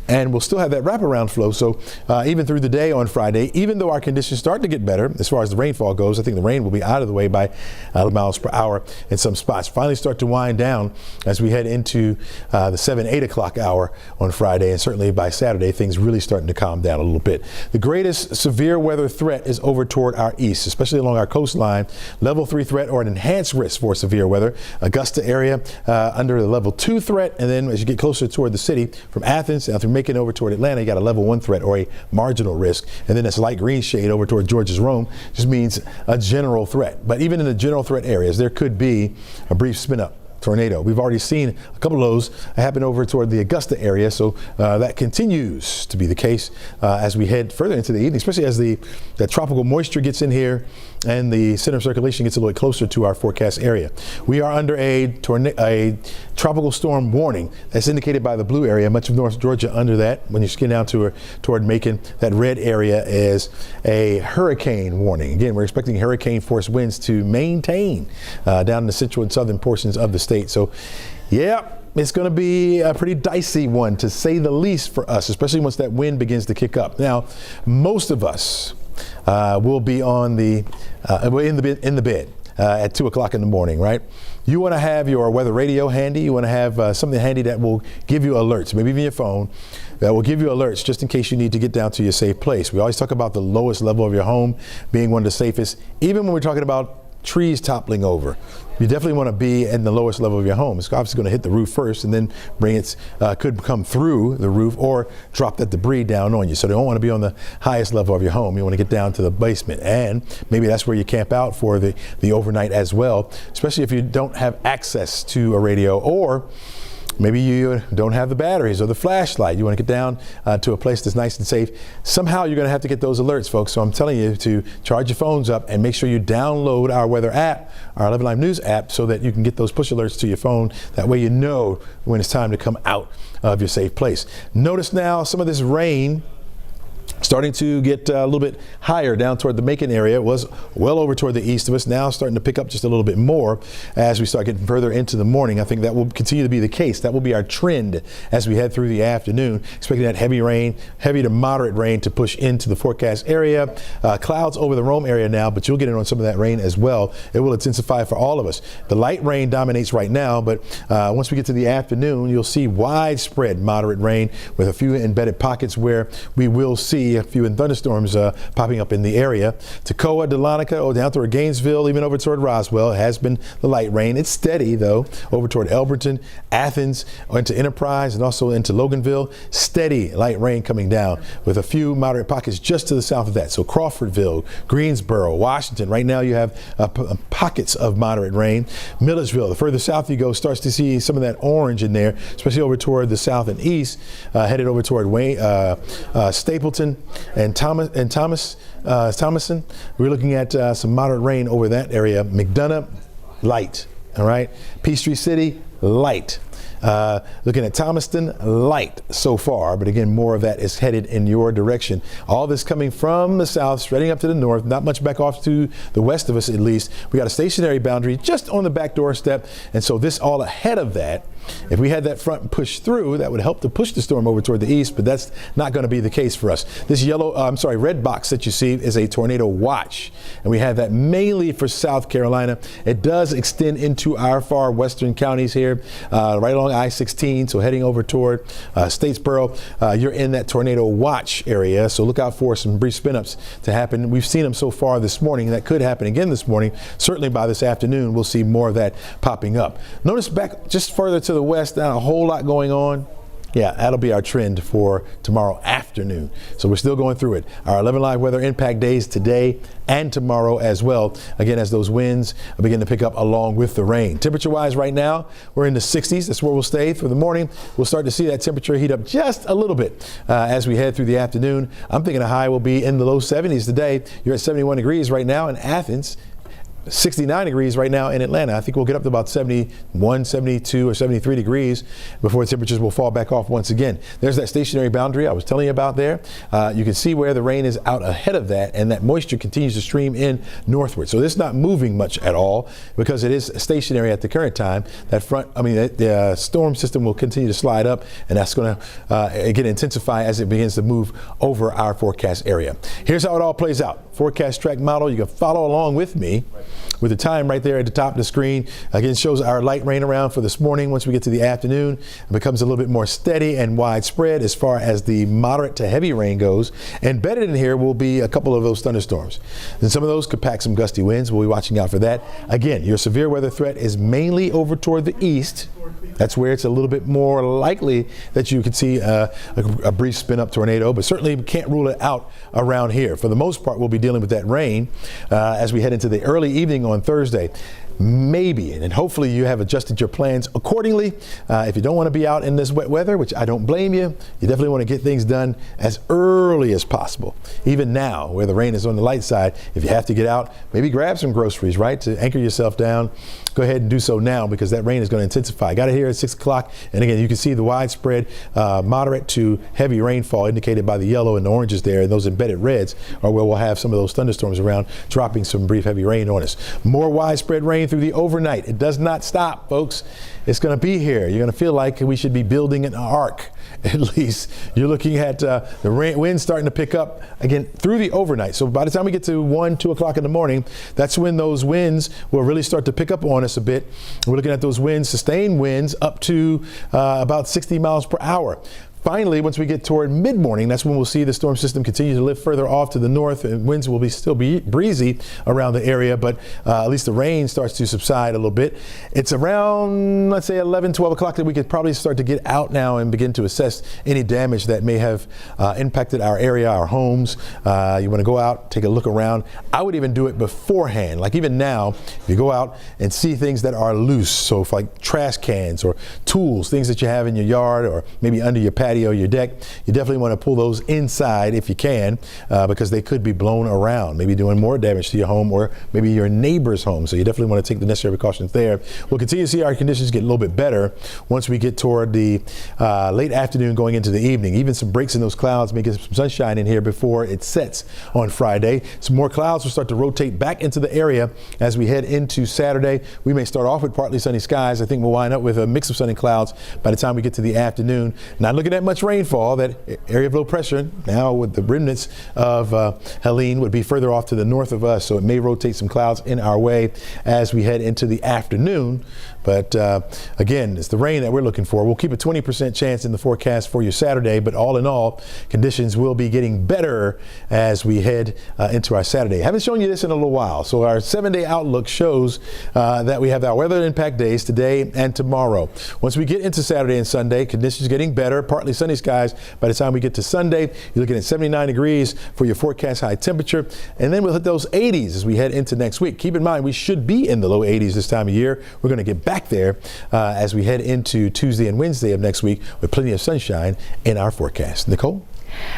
and we'll still have that wraparound flow. So even through the day on Friday, even though our conditions start to get better as far as the rainfall goes, I think the rain will be out of the way by miles per hour in some spots. Finally start to wind down as we head into the 7-8 o'clock hour on Friday, and certainly by Saturday things really starting to calm down a little bit. The greatest severe weather threat is over toward our east, especially along our coastline. Level 3 threat or an enhanced risk for severe weather. Augusta area under the level 2 threat, and then as you get closer toward the city from Athens down through making over toward Atlanta, you got a level 1 threat or a marginal risk, and then this light green shade over toward Georgia's Rome just means a general threat. But even in the general threat areas, there could be a brief spin up tornado. We've already seen a couple of those happen over toward the Augusta area, so that continues to be the case as we head further into the evening, especially as the tropical moisture gets in here and the center of circulation gets a little bit closer to our forecast area. We are under a tropical storm warning that's indicated by the blue area, much of North Georgia under that. When you skin down toward Macon, that red area is a hurricane warning. Again, we're expecting hurricane force winds to maintain down in the central and southern portions of the state. So, yeah, it's going to be a pretty dicey one, to say the least, for us, especially once that wind begins to kick up. Now, most of us will be on in the bed at 2 o'clock in the morning, right? You want to have your weather radio handy. You want to have something handy that will give you alerts, maybe even your phone, that will give you alerts just in case you need to get down to your safe place. We always talk about the lowest level of your home being one of the safest, even when we're talking about trees toppling over. You definitely want to be in the lowest level of your home. It's obviously going to hit the roof first and then could come through the roof or drop that debris down on you. So you don't want to be on the highest level of your home. You want to get down to the basement, and maybe that's where you camp out for the overnight as well, especially if you don't have access to a radio, or maybe you don't have the batteries or the flashlight. You want to get down to a place that's nice and safe. Somehow you're going to have to get those alerts, folks. So I'm telling you to charge your phones up and make sure you download our weather app, our 11 Live News app, so that you can get those push alerts to your phone. That way you know when it's time to come out of your safe place. Notice now some of this rain starting to get a little bit higher down toward the Macon area. It was well over toward the east of us, now starting to pick up just a little bit more as we start getting further into the morning. I think that will continue to be the case. That will be our trend as we head through the afternoon, expecting that heavy rain, heavy to moderate rain to push into the forecast area. Clouds over the Rome area now, but you'll get in on some of that rain as well. It will intensify for all of us. The light rain dominates right now, but once we get to the afternoon, you'll see widespread moderate rain with a few embedded pockets where we will see a few thunderstorms popping up in the area. Toccoa, Dahlonega, down toward Gainesville, even over toward Roswell. It has been the light rain. It's steady, though, over toward Elberton, Athens, into Enterprise, and also into Loganville. Steady light rain coming down with a few moderate pockets just to the south of that. So Crawfordville, Greensboro, Washington. Right now you have pockets of moderate rain. Milledgeville, the further south you go, starts to see some of that orange in there, especially over toward the south and east, headed over toward Stapleton and Thomason. We're looking at some moderate rain over that area. McDonough, light. All right. Peachtree City, light. Looking at Thomaston, light so far, but again, more of that is headed in your direction. All this coming from the south, spreading up to the north, not much back off to the west of us at least. We got a stationary boundary just on the back doorstep, and so this all ahead of that. If we had that front push through, that would help to push the storm over toward the east, but that's not going to be the case for us. This red box that you see is a tornado watch, and we have that mainly for South Carolina. It does extend into our far western counties here, right along I-16, so heading over toward Statesboro. You're in that tornado watch area, so look out for some brief spin-ups to happen. We've seen them so far this morning. That could happen again this morning. Certainly by this afternoon, we'll see more of that popping up. Notice back just further to the west, not a whole lot going on. Yeah, that'll be our trend for tomorrow afternoon. So we're still going through it. Our 11 live weather impact days today and tomorrow as well. Again, as those winds begin to pick up along with the rain. Temperature-wise right now, we're in the 60s. That's where we'll stay for the morning. We'll start to see that temperature heat up just a little bit as we head through the afternoon. I'm thinking a high will be in the low 70s today. You're at 71 degrees right now in Athens. 69 degrees right now in Atlanta. I think we'll get up to about 71, 72, or 73 degrees before temperatures will fall back off once again. There's that stationary boundary I was telling you about there. You can see where the rain is out ahead of that, and that moisture continues to stream in northward. So this is not moving much at all because it is stationary at the current time. The storm system will continue to slide up, and that's going to again intensify as it begins to move over our forecast area. Here's how it all plays out. Forecast track model. You can follow along with me with the time right there at the top of the screen. Again, shows our light rain around for this morning. Once we get to the afternoon, it becomes a little bit more steady and widespread as far as the moderate to heavy rain goes. Embedded in here will be a couple of those thunderstorms. And some of those could pack some gusty winds. We'll be watching out for that. Again, your severe weather threat is mainly over toward the east. That's where it's a little bit more likely that you could see a brief spin-up tornado, but certainly can't rule it out around here. For the most part, we'll be dealing with that rain as we head into the early evening on Thursday. Maybe, and hopefully you have adjusted your plans accordingly. If you don't want to be out in this wet weather, which I don't blame you, you definitely want to get things done as early as possible. Even now, where the rain is on the light side, if you have to get out, maybe grab some groceries, right, to anchor yourself down. Go ahead and do so now because that rain is going to intensify. Got it here at 6 o'clock, and again, you can see the widespread moderate to heavy rainfall indicated by the yellow and the oranges there, and those embedded reds are where we'll have some of those thunderstorms around, dropping some brief heavy rain on us. More widespread rain through the overnight. It does not stop, folks. It's going to be here. You're going to feel like we should be building an ark. At least you're looking at the wind starting to pick up again through the overnight. So by the time we get to 1, 2 o'clock in the morning, that's when those winds will really start to pick up on us a bit. We're looking at those winds, sustained winds up to about 60 miles per hour. Finally, once we get toward mid-morning, that's when we'll see the storm system continue to lift further off to the north, and winds will still be breezy around the area, but at least the rain starts to subside a little bit. It's around, let's say, 11, 12 o'clock that we could probably start to get out now and begin to assess any damage that may have impacted our area, our homes. You want to go out, take a look around. I would even do it beforehand. Like even now, if you go out and see things that are loose, so if like trash cans or tools, things that you have in your yard or maybe under your patio, your deck, you definitely want to pull those inside if you can because they could be blown around, maybe doing more damage to your home or maybe your neighbor's home. So you definitely want to take the necessary precautions there. We'll continue to see our conditions get a little bit better once we get toward the late afternoon going into the evening. Even some breaks in those clouds may get some sunshine in here before it sets on Friday. Some more clouds will start to rotate back into the area as we head into Saturday. We may start off with partly sunny skies. I think we'll wind up with a mix of sunny clouds by the time we get to the afternoon. Not looking at much rainfall. That area of low pressure now with the remnants of Helene would be further off to the north of us, so it may rotate some clouds in our way as we head into the afternoon. But again, it's the rain that we're looking for. We'll keep a 20% chance in the forecast for your Saturday, but all in all, conditions will be getting better as we head into our Saturday. Haven't shown you this in a little while. So our 7-day outlook shows that we have our weather impact days today and tomorrow. Once we get into Saturday and Sunday, conditions getting better, partly sunny skies. By the time we get to Sunday, you're looking at 79 degrees for your forecast high temperature. And then we'll hit those 80s as we head into next week. Keep in mind, we should be in the low 80s this time of year. We're going to get back there as we head into Tuesday and Wednesday of next week with plenty of sunshine in our forecast. Nicole?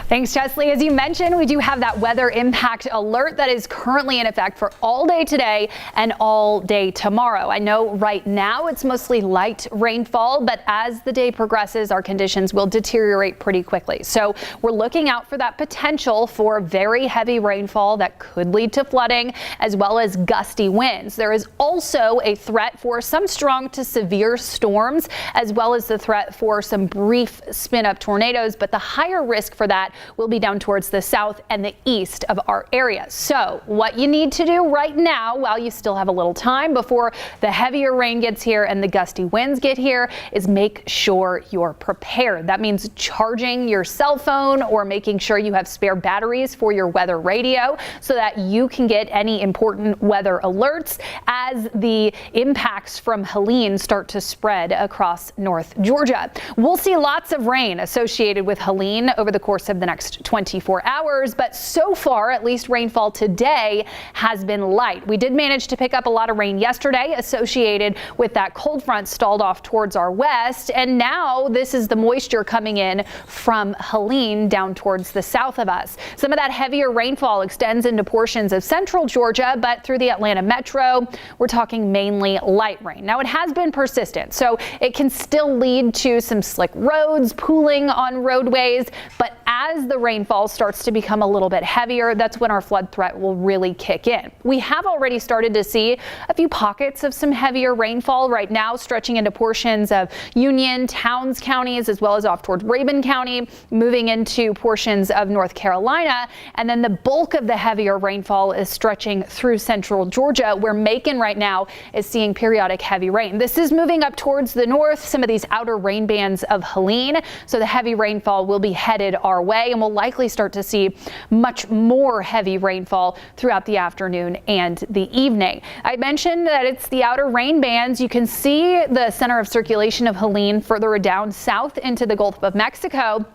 Thanks, Chesley. As you mentioned, we do have that weather impact alert that is currently in effect for all day today and all day tomorrow. I know right now it's mostly light rainfall, but as the day progresses, our conditions will deteriorate pretty quickly. So we're looking out for that potential for very heavy rainfall that could lead to flooding as well as gusty winds. There is also a threat for some strong to severe storms as well as the threat for some brief spin-up tornadoes, but the higher risk for for that will be down towards the south and the east of our area. So what you need to do right now, while you still have a little time before the heavier rain gets here and the gusty winds get here, is make sure you're prepared. That means charging your cell phone or making sure you have spare batteries for your weather radio so that you can get any important weather alerts as the impacts from Helene start to spread across North Georgia. We'll see lots of rain associated with Helene over the course of the next 24 hours, but so far, at least rainfall today has been light. We did manage to pick up a lot of rain yesterday associated with that cold front stalled off towards our west, and now this is the moisture coming in from Helene down towards the south of us. Some of that heavier rainfall extends into portions of central Georgia, but through the Atlanta metro, we're talking mainly light rain. Now, it has been persistent, so it can still lead to some slick roads, pooling on roadways, but as the rainfall starts to become a little bit heavier, that's when our flood threat will really kick in. We have already started to see a few pockets of some heavier rainfall right now, stretching into portions of Union, Towns counties, as well as off towards Rabun County, moving into portions of North Carolina. And then the bulk of the heavier rainfall is stretching through central Georgia, where Macon right now is seeing periodic heavy rain. This is moving up towards the north, some of these outer rain bands of Helene. So the heavy rainfall will be headed our way, and we'll likely start to see much more heavy rainfall throughout the afternoon and the evening. I mentioned that it's the outer rain bands. You can see the center of circulation of Helene further down south into the Gulf of Mexico,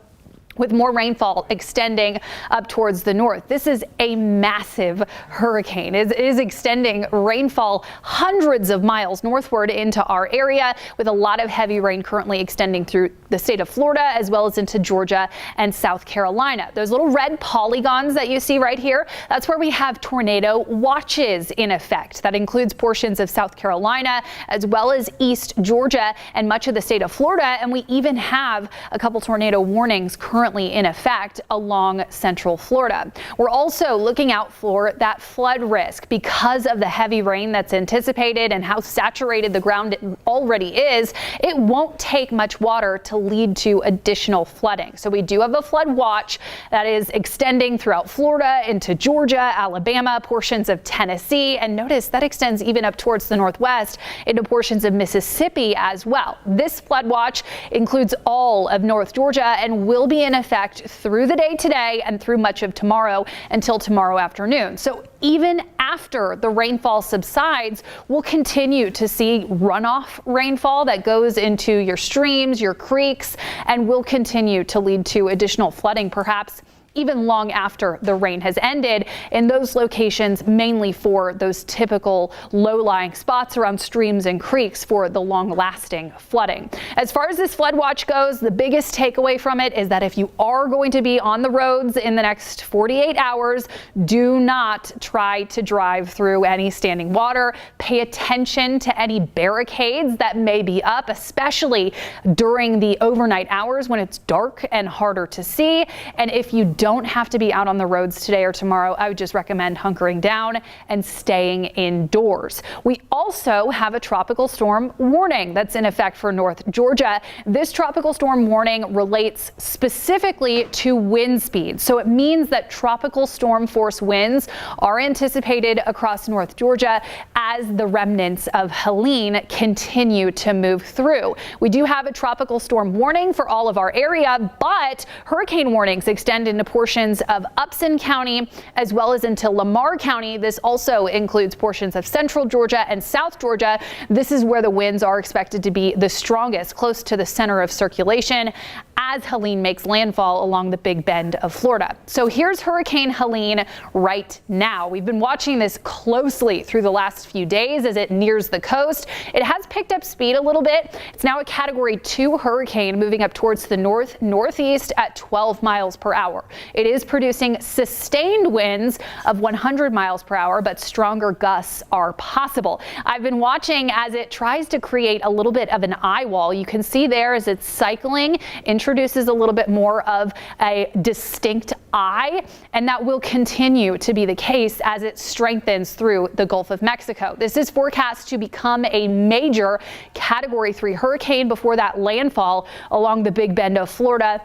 with more rainfall extending up towards the north. This is a massive hurricane. It is extending rainfall hundreds of miles northward into our area, with a lot of heavy rain currently extending through the state of Florida as well as into Georgia and South Carolina. Those little red polygons that you see right here, that's where we have tornado watches in effect. That includes portions of South Carolina as well as East Georgia and much of the state of Florida. And we even have a couple tornado warnings currently in effect along central Florida. We're also looking out for that flood risk because of the heavy rain that's anticipated and how saturated the ground already is. It won't take much water to lead to additional flooding. So we do have a flood watch that is extending throughout Florida into Georgia, Alabama, portions of Tennessee, and notice that extends even up towards the northwest into portions of Mississippi as well. This flood watch includes all of North Georgia and will be in effect through the day today and through much of tomorrow until tomorrow afternoon. So even after the rainfall subsides, we'll continue to see runoff rainfall that goes into your streams, your creeks, and will continue to lead to additional flooding, perhaps even long after the rain has ended in those locations, mainly for those typical low-lying spots around streams and creeks for the long-lasting flooding. As far as this flood watch goes, the biggest takeaway from it is that if you are going to be on the roads in the next 48 hours, do not try to drive through any standing water. Pay attention to any barricades that may be up, especially during the overnight hours when it's dark and harder to see. And if you don't have to be out on the roads today or tomorrow, I would just recommend hunkering down and staying indoors. We also have a tropical storm warning that's in effect for North Georgia. This tropical storm warning relates specifically to wind speed. So it means that tropical storm force winds are anticipated across North Georgia as the remnants of Helene continue to move through. We do have a tropical storm warning for all of our area, but hurricane warnings extend into portions of Upson County as well as into Lamar County. This also includes portions of central Georgia and South Georgia. This is where the winds are expected to be the strongest, close to the center of circulation as Helene makes landfall along the Big Bend of Florida. So here's Hurricane Helene right now. We've been watching this closely through the last few days as it nears the coast. It has picked up speed a little bit. It's now a Category 2 hurricane moving up towards the northeast at 12 miles per hour. It is producing sustained winds of 100 miles per hour, but stronger gusts are possible. I've been watching as it tries to create a little bit of an eye wall. You can see there as it's cycling, introduces a little bit more of a distinct eye, and that will continue to be the case as it strengthens through the Gulf of Mexico. This is forecast to become a major Category 3 hurricane before that landfall along the Big Bend of Florida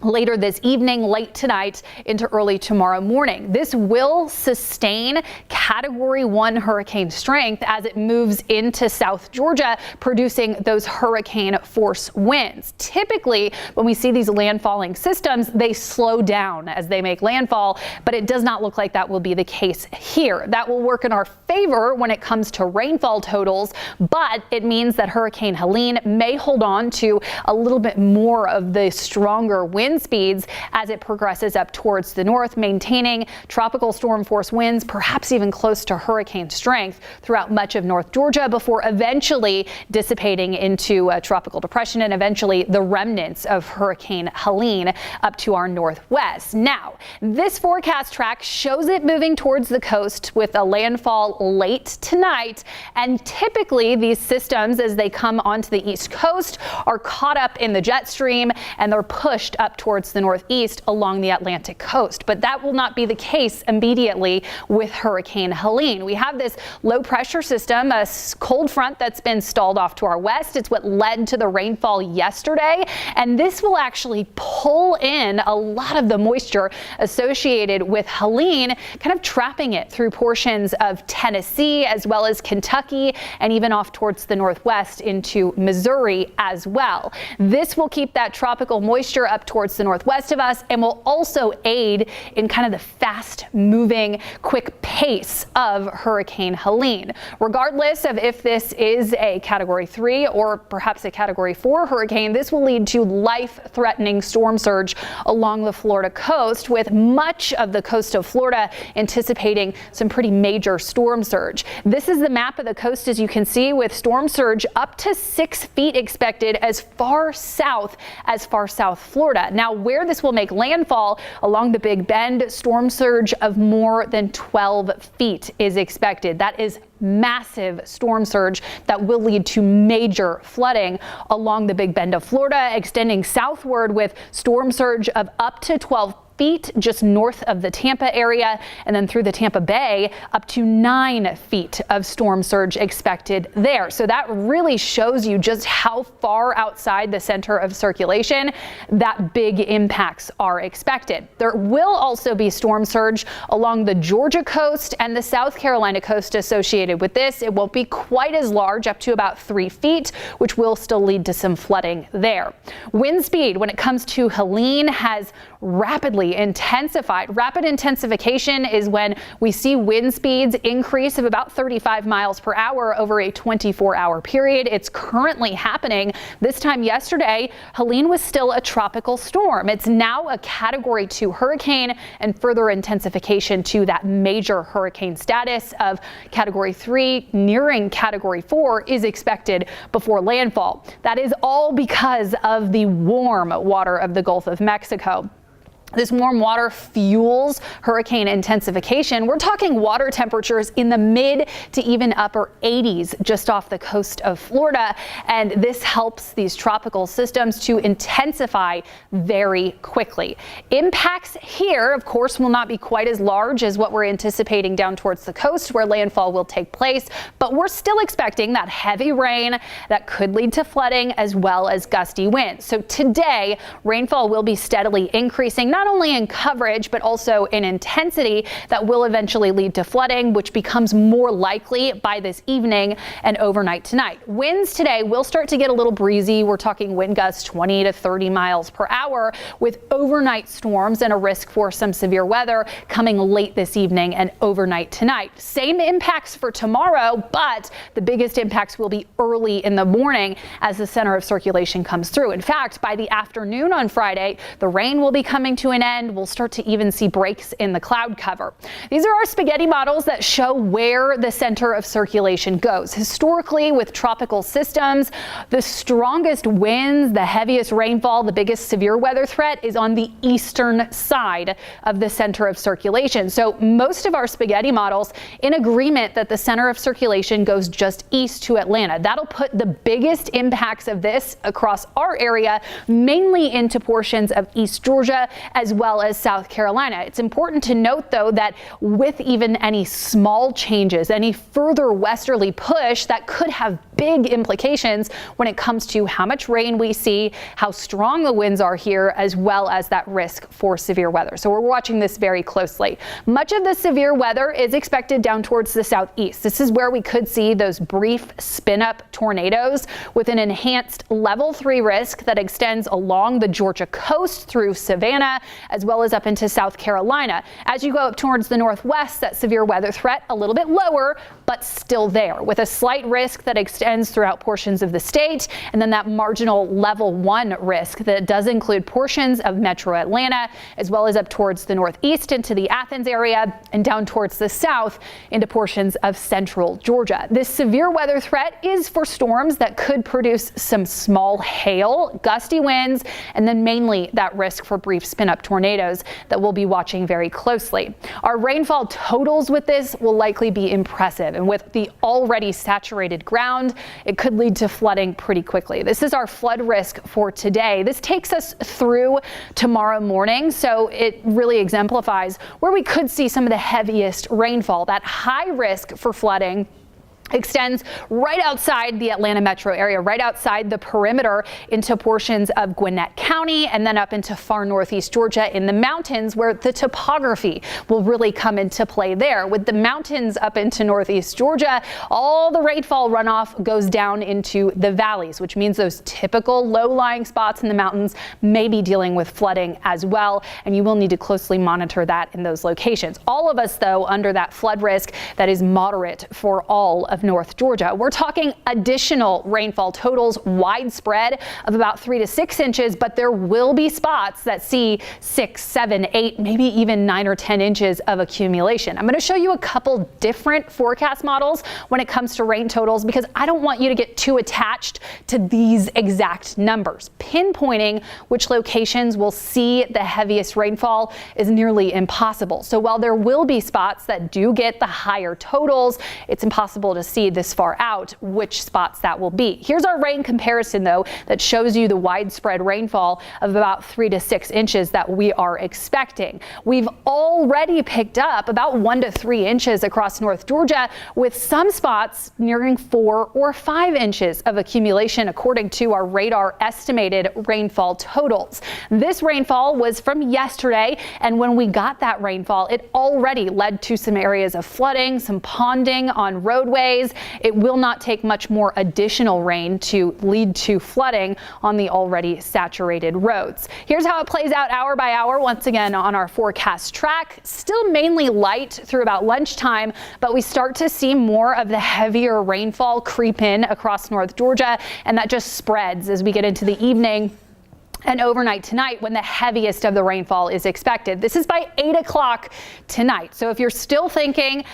later this evening, late tonight into early tomorrow morning. This will sustain Category 1 hurricane strength as it moves into South Georgia, producing those hurricane force winds. Typically, when we see these landfalling systems, they slow down as they make landfall, but it does not look like that will be the case here. That will work in our favor when it comes to rainfall totals, but it means that Hurricane Helene may hold on to a little bit more of the stronger wind speeds as it progresses up towards the north, maintaining tropical storm force winds, perhaps even close to hurricane strength throughout much of North Georgia before eventually dissipating into a tropical depression and eventually the remnants of Hurricane Helene up to our northwest. Now, this forecast track shows it moving towards the coast with a landfall late tonight, and typically these systems, as they come onto the east coast, are caught up in the jet stream and they're pushed up towards the northeast along the Atlantic coast. But that will not be the case immediately with Hurricane Helene. We have this low pressure system, a cold front that's been stalled off to our west. It's what led to the rainfall yesterday, and this will actually pull in a lot of the moisture associated with Helene, kind of trapping it through portions of Tennessee as well as Kentucky and even off towards the northwest into Missouri as well. This will keep that tropical moisture up towards the northwest of us and will also aid in kind of the fast moving, quick pace of Hurricane Helene. Regardless of if this is a Category 3 or perhaps a Category 4 hurricane, this will lead to life-threatening storm surge along the Florida coast, with much of the coast of Florida anticipating some pretty major storm surge. This is the map of the coast, as you can see, with storm surge up to 6 feet expected as far south as far south Florida. Now, where this will make landfall along the Big Bend, storm surge of more than 12 feet is expected. That is massive storm surge that will lead to major flooding along the Big Bend of Florida, extending southward with storm surge of up to 12 feet just north of the Tampa area, and then through the Tampa Bay up to 9 feet of storm surge expected there. So that really shows you just how far outside the center of circulation that big impacts are expected. There will also be storm surge along the Georgia coast and the South Carolina coast associated with this. It won't be quite as large, up to about 3 feet, which will still lead to some flooding there. Wind speed when it comes to Helene has rapidly intensified. Rapid intensification is when we see wind speeds increase of about 35 miles per hour over a 24-hour period. It's currently happening. This time yesterday, Helene was still a tropical storm. It's now a Category 2 hurricane, and further intensification to that major hurricane status of Category 3 nearing Category 4 is expected before landfall. That is all because of the warm water of the Gulf of Mexico. This warm water fuels hurricane intensification. We're talking water temperatures in the mid to even upper 80s just off the coast of Florida, and this helps these tropical systems to intensify very quickly. Impacts here, of course, will not be quite as large as what we're anticipating down towards the coast where landfall will take place, but we're still expecting that heavy rain that could lead to flooding as well as gusty winds. So today, rainfall will be steadily increasing, not only in coverage, but also in intensity that will eventually lead to flooding, which becomes more likely by this evening and overnight tonight. Winds today will start to get a little breezy. We're talking wind gusts 20 to 30 miles per hour with overnight storms and a risk for some severe weather coming late this evening and overnight tonight. Same impacts for tomorrow, but the biggest impacts will be early in the morning as the center of circulation comes through. In fact, by the afternoon on Friday, the rain will be coming to an end. We'll start to even see breaks in the cloud cover. These are our spaghetti models that show where the center of circulation goes. Historically, with tropical systems, the strongest winds, the heaviest rainfall, the biggest severe weather threat is on the eastern side of the center of circulation. So most of our spaghetti models in agreement that the center of circulation goes just east to Atlanta. That'll put the biggest impacts of this across our area mainly into portions of East Georgia as well as South Carolina. It's important to note, though, that with even any small changes, any further westerly push, that could have big implications when it comes to how much rain we see, how strong the winds are here, as well as that risk for severe weather. So we're watching this very closely. Much of the severe weather is expected down towards the southeast. This is where we could see those brief spin-up tornadoes with an enhanced level 3 risk that extends along the Georgia coast through Savannah, as well as up into South Carolina. As you go up towards the northwest, that severe weather threat a little bit lower, but still there, with a slight risk that extends throughout portions of the state, and then that marginal level 1 risk that does include portions of metro Atlanta, as well as up towards the northeast into the Athens area and down towards the south into portions of central Georgia. This severe weather threat is for storms that could produce some small hail, gusty winds, and then mainly that risk for brief spin-up tornadoes that we'll be watching very closely. Our rainfall totals with this will likely be impressive, and with the already saturated ground, it could lead to flooding pretty quickly. This is our flood risk for today. This takes us through tomorrow morning, so it really exemplifies where we could see some of the heaviest rainfall. That high risk for flooding extends right outside the Atlanta metro area, right outside the perimeter into portions of Gwinnett County, and then up into far northeast Georgia in the mountains, where the topography will really come into play there. With the mountains up into northeast Georgia, all the rainfall runoff goes down into the valleys, which means those typical low-lying spots in the mountains may be dealing with flooding as well, and you will need to closely monitor that in those locations. All of us, though, under that flood risk that is moderate for all of North Georgia. We're talking additional rainfall totals widespread of about 3 to 6 inches, but there will be spots that see 6, 7, 8, maybe even 9 or 10 inches of accumulation. I'm going to show you a couple different forecast models when it comes to rain totals, because I don't want you to get too attached to these exact numbers. Pinpointing which locations will see the heaviest rainfall is nearly impossible. So while there will be spots that do get the higher totals, it's impossible to see this far out which spots that will be. Here's our rain comparison, though, that shows you the widespread rainfall of about 3 to 6 inches that we are expecting. We've already picked up about 1 to 3 inches across North Georgia, with some spots nearing 4 or 5 inches of accumulation, according to our radar estimated rainfall totals. This rainfall was from yesterday, and when we got that rainfall, it already led to some areas of flooding, some ponding on roadways. It will not take much more additional rain to lead to flooding on the already saturated roads. Here's how it plays out hour by hour. Once again, on our forecast track, still mainly light through about lunchtime, but we start to see more of the heavier rainfall creep in across North Georgia, and that just spreads as we get into the evening and overnight tonight, when the heaviest of the rainfall is expected. This is by 8 o'clock tonight. So if you're still thinking,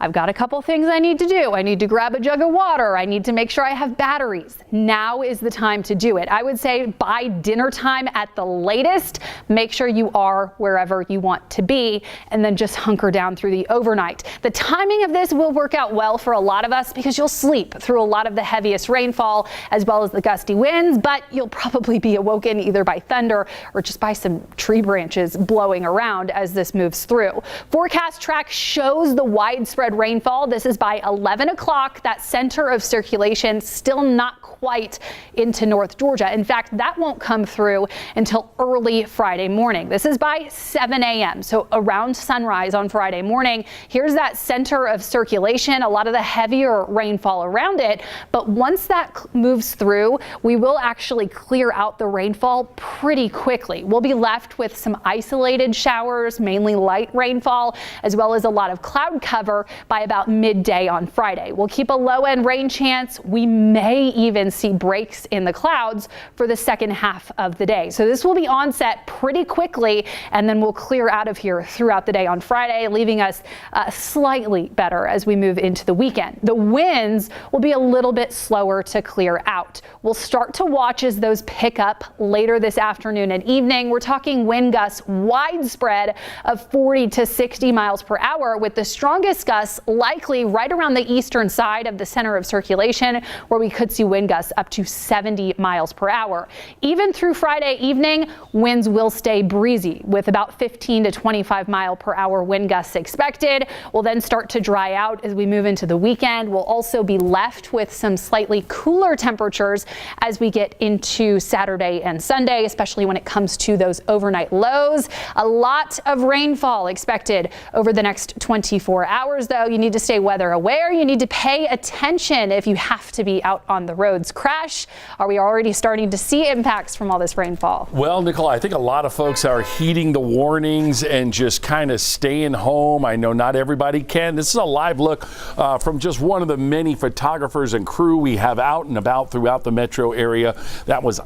I've got a couple things I need to do. I need to grab a jug of water. I need to make sure I have batteries. Now is the time to do it. I would say by dinner time at the latest, make sure you are wherever you want to be, and then just hunker down through the overnight. The timing of this will work out well for a lot of us because you'll sleep through a lot of the heaviest rainfall as well as the gusty winds, but you'll probably be awoken either by thunder or just by some tree branches blowing around as this moves through. Forecast track shows the widespread rainfall. This is by 11 o'clock. That center of circulation still not quite into North Georgia. In fact, that won't come through until early Friday morning. This is by 7 a.m. So around sunrise on Friday morning, here's that center of circulation, a lot of the heavier rainfall around it. But once that moves through, we will actually clear out the rainfall pretty quickly. We'll be left with some isolated showers, mainly light rainfall, as well as a lot of cloud cover by about midday on Friday. We'll keep a low end rain chance. We may even see breaks in the clouds for the second half of the day. So this will be onset pretty quickly, and then we'll clear out of here throughout the day on Friday, leaving us slightly better as we move into the weekend. The winds will be a little bit slower to clear out. We'll start to watch as those pick up later this afternoon and evening. We're talking wind gusts widespread of 40 to 60 miles per hour, with the strongest gusts likely right around the eastern side of the center of circulation, where we could see wind gusts gusts up to 70 miles per hour. Even through Friday evening, winds will stay breezy with about 15 to 25 mile per hour wind gusts expected. We'll then start to dry out as we move into the weekend. We'll also be left with some slightly cooler temperatures as we get into Saturday and Sunday, especially when it comes to those overnight lows. A lot of rainfall expected over the next 24 hours, though. You need to stay weather aware. You need to pay attention if you have to be out on the roads. Crash, are we already starting to see impacts from all this rainfall? Well, Nicole, I think a lot of folks are heeding the warnings and just kind of staying home. I know not everybody can. This is a live look from just one of the many photographers and crew we have out and about throughout the metro area. That is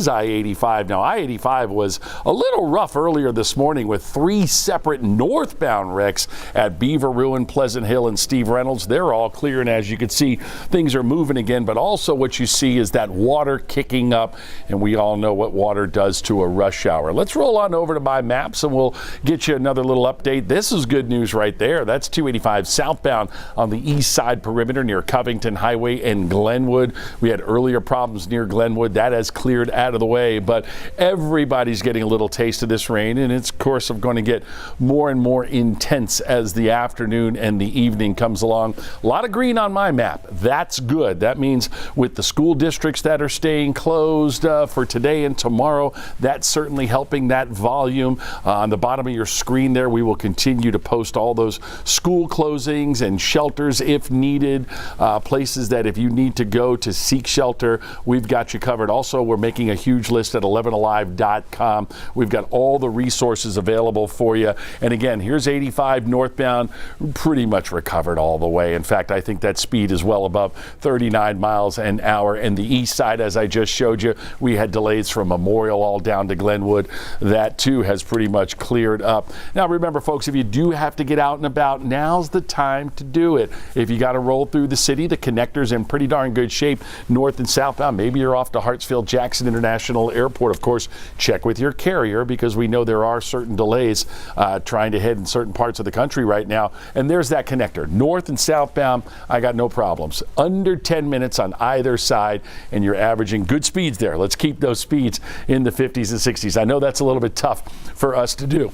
I-85. Now, I-85 was a little rough earlier this morning with 3 separate northbound wrecks at Beaver Ruin, Pleasant Hill, and Steve Reynolds. They're all clear, and as you can see, things are moving again. But also what you see is that water kicking up, and we all know what water does to a rush hour. Let's roll on over to my maps, and we'll get you another little update. This is good news right there. That's 285 southbound on the east side perimeter near Covington Highway and Glenwood. We had earlier problems near Glenwood. That has cleared out of the way, but everybody's getting a little taste of this rain, and it's, of course, going to get more and more intense as the afternoon and the evening comes along. A lot of green on my map. That's good. That means with the school districts that are staying closed for today and tomorrow, that's certainly helping that volume. On the bottom of your screen there, we will continue to post all those school closings and shelters if needed, places that if you need to go to seek shelter, we've got you covered. Also, we're making a huge list at 11alive.com. We've got all the resources available for you. And again, here's 85 northbound, pretty much recovered all the way. In fact, I think that speed is well above 39 miles an hour. And the east side, as I just showed you, we had delays from Memorial all down to Glenwood. That too has pretty much cleared up. Now remember, folks, if you do have to get out and about, now's the time to do it. If you got to roll through the city, the connector's in pretty darn good shape, north and southbound. Maybe you're off to Hartsfield-Jackson International Airport. Of course, check with your carrier because we know there are certain delays trying to head in certain parts of the country right now. And there's that connector. North and southbound, I got no problems. Under 10 minutes on either side, and you're averaging good speeds there. Let's keep those speeds in the 50s and 60s. I know that's a little bit tough for us to do.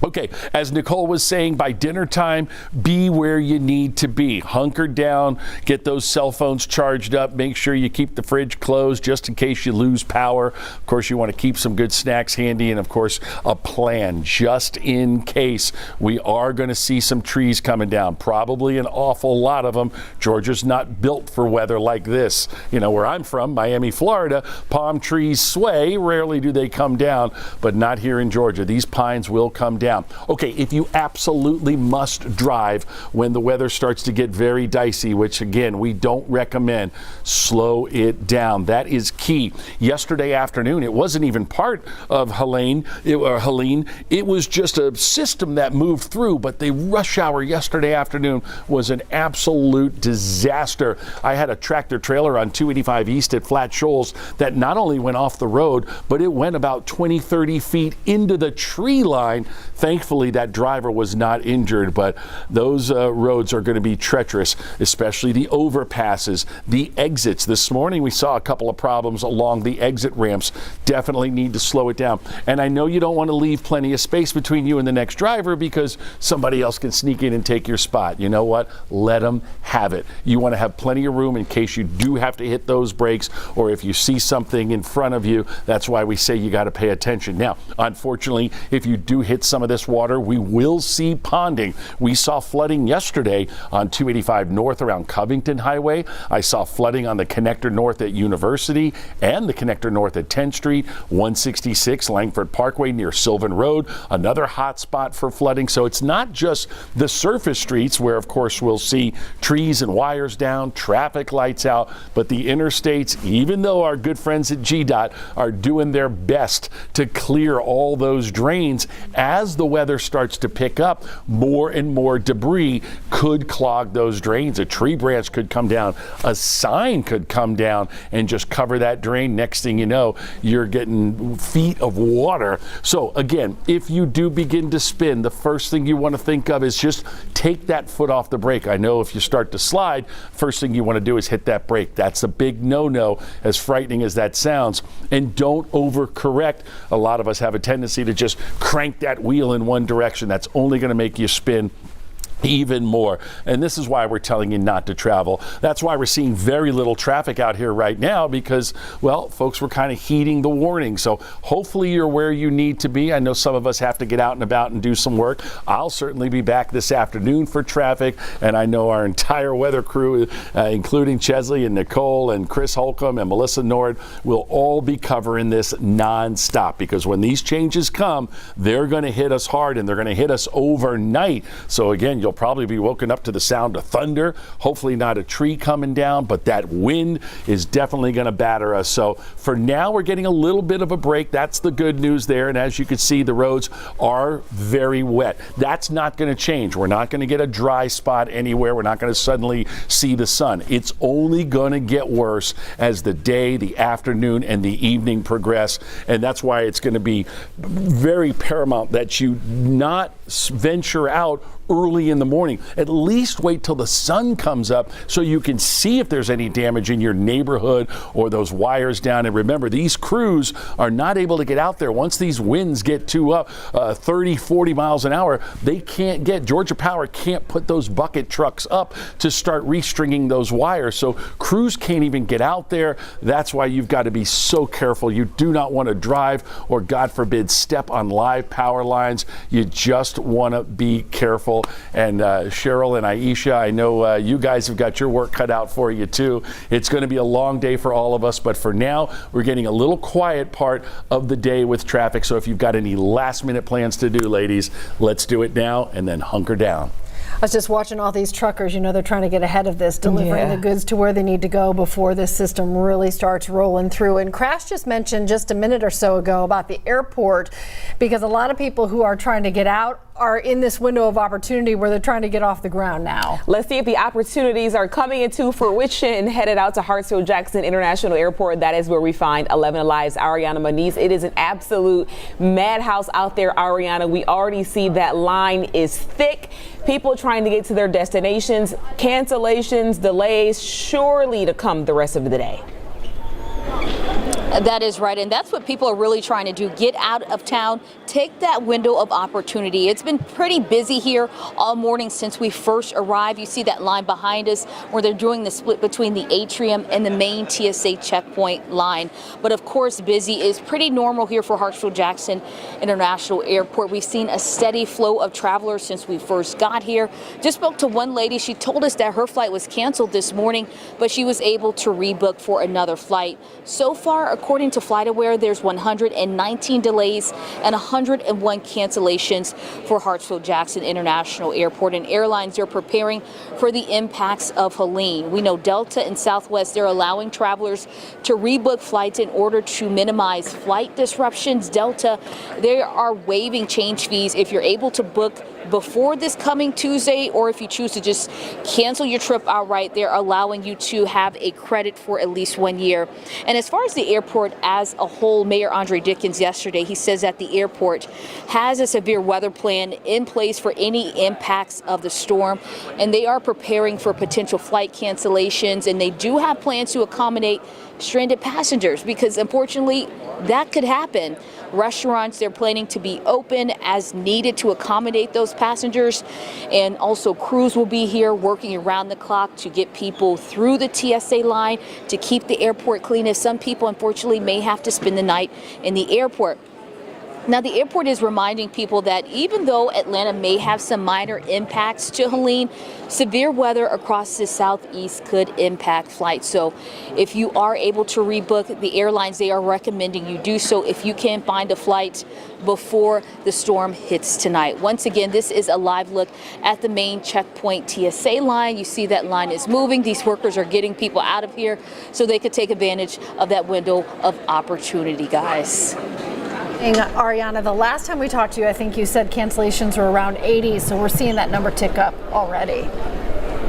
Okay, as Nicole was saying, by dinner time, be where you need to be. Hunker down, get those cell phones charged up, make sure you keep the fridge closed just in case you lose power. Of course, you want to keep some good snacks handy and, of course, a plan just in case. We are going to see some trees coming down, probably an awful lot of them. Georgia's not built for weather like this. You know, where I'm from, Miami, Florida, palm trees sway. Rarely do they come down, but not here in Georgia. These pines will come down. Okay, if you absolutely must drive when the weather starts to get very dicey, which again, we don't recommend, slow it down. That is key. Yesterday afternoon, it wasn't even part of Helene. It was just a system that moved through, but the rush hour yesterday afternoon was an absolute disaster. I had a tractor trailer on 285 East at Flat Shoals that not only went off the road, but it went about 20, 30 feet into the tree line. Thankfully, that driver was not injured, but those roads are going to be treacherous, especially the overpasses, the exits. This morning, we saw a couple of problems along the exit ramps. Definitely need to slow it down. And I know you don't want to leave plenty of space between you and the next driver because somebody else can sneak in and take your spot. You know what? Let them have it. You want to have plenty of room in case you do have to hit those brakes or if you see something in front of you. That's why we say you got to pay attention. Now, unfortunately, if you do hit some of this water, we will see ponding. We saw flooding yesterday on 285 North around Covington Highway. I saw flooding on the connector north at University and the connector north at 10th Street, 166 Langford Parkway near Sylvan Road, another hot spot for flooding. So it's not just the surface streets where, of course, we'll see trees and wires down, traffic lights out, but the interstates, even though our good friends at GDOT are doing their best to clear all those drains, as the weather starts to pick up, more and more debris could clog those drains. A tree branch could come down, a sign could come down and just cover that drain. Next thing you know, you're getting feet of water. So again, if you do begin to spin, the first thing you want to think of is just take that foot off the brake. I know if you start to slide, first thing you want to do is hit that brake. That's a big no-no, as frightening as that sounds. And don't overcorrect. A lot of us have a tendency to just crank that wheel in one direction. That's only going to make you spin even more. And this is why we're telling you not to travel. That's why we're seeing very little traffic out here right now, because, well, folks were kind of heeding the warning. So hopefully you're where you need to be. I know some of us have to get out and about and do some work. I'll certainly be back this afternoon for traffic, and I know our entire weather crew, including Chesley and Nicole and Chris Holcomb and Melissa Nord, will all be covering this nonstop, because when these changes come, they're going to hit us hard, and they're going to hit us overnight. So again, you'll probably be woken up to the sound of thunder, hopefully not a tree coming down, but that wind is definitely going to batter us. So for now, we're getting a little bit of a break. That's the good news there. And as you can see, the roads are very wet. That's not going to change. We're not going to get a dry spot anywhere. We're not going to suddenly see the sun. It's only going to get worse as the day, the afternoon, and the evening progress. And that's why it's going to be very paramount that you not venture out early in the morning. At least wait till the sun comes up so you can see if there's any damage in your neighborhood or those wires down. And remember, these crews are not able to get out there. Once these winds get to up 30, 40 miles an hour, they can't get, Georgia Power can't put those bucket trucks up to start restringing those wires. So crews can't even get out there. That's why you've got to be so careful. You do not want to drive or, God forbid, step on live power lines. You just want to be careful. And Cheryl and Aisha, I know you guys have got your work cut out for you too. It's going to be a long day for all of us, but for now, we're getting a little quiet part of the day with traffic. So if you've got any last minute plans to do, ladies, let's do it now and then hunker down. I was just watching all these truckers, you know, they're trying to get ahead of this, delivering the goods to where they need to go before this system really starts rolling through. And Crash just mentioned just a minute or so ago about the airport, because a lot of people who are trying to get out are in this window of opportunity where they're trying to get off the ground now. Let's see if the opportunities are coming into fruition. Headed out to Hartsfield-Jackson International Airport. That is where we find 11 Alive's Ariana Moniz. It is an absolute madhouse out there, Ariana. We already see that line is thick. People trying to get to their destinations, cancellations, delays, surely to come the rest of the day. That is right, and that's what people are really trying to do. Get out of town, take that window of opportunity. It's been pretty busy here all morning since we first arrived. You see that line behind us where they're doing the split between the atrium and the main TSA checkpoint line. But of course, busy is pretty normal here for Hartsfield-Jackson International Airport. We've seen a steady flow of travelers since we first got here. Just spoke to one lady. She told us that her flight was canceled this morning, but she was able to rebook for another flight. So far, according to FlightAware, there's 119 delays and 101 cancellations for Hartsfield-Jackson International Airport. And airlines are preparing for the impacts of Helene. We know Delta and Southwest, they're allowing travelers to rebook flights in order to minimize flight disruptions. Delta, they are waiving change fees if you're able to book before this coming Tuesday, or if you choose to just cancel your trip outright, they're allowing you to have a credit for at least 1 year. And as far as the airport as a whole, Mayor Andre Dickens yesterday, he says that the airport has a severe weather plan in place for any impacts of the storm, and they are preparing for potential flight cancellations, and they do have plans to accommodate stranded passengers, because unfortunately that could happen. Restaurants, they're planning to be open as needed to accommodate those passengers, and also crews will be here working around the clock to get people through the TSA line to keep the airport clean, as some people unfortunately may have to spend the night in the airport. Now, the airport is reminding people that even though Atlanta may have some minor impacts to Helene, severe weather across the southeast could impact flights. So if you are able to rebook, the airlines, they are recommending you do so if you can find a flight before the storm hits tonight. Once again, this is a live look at the main checkpoint TSA line. You see that line is moving. These workers are getting people out of here so they could take advantage of that window of opportunity, guys. Ariana, the last time we talked to you, I think you said cancellations were around 80, so we're seeing that number tick up already.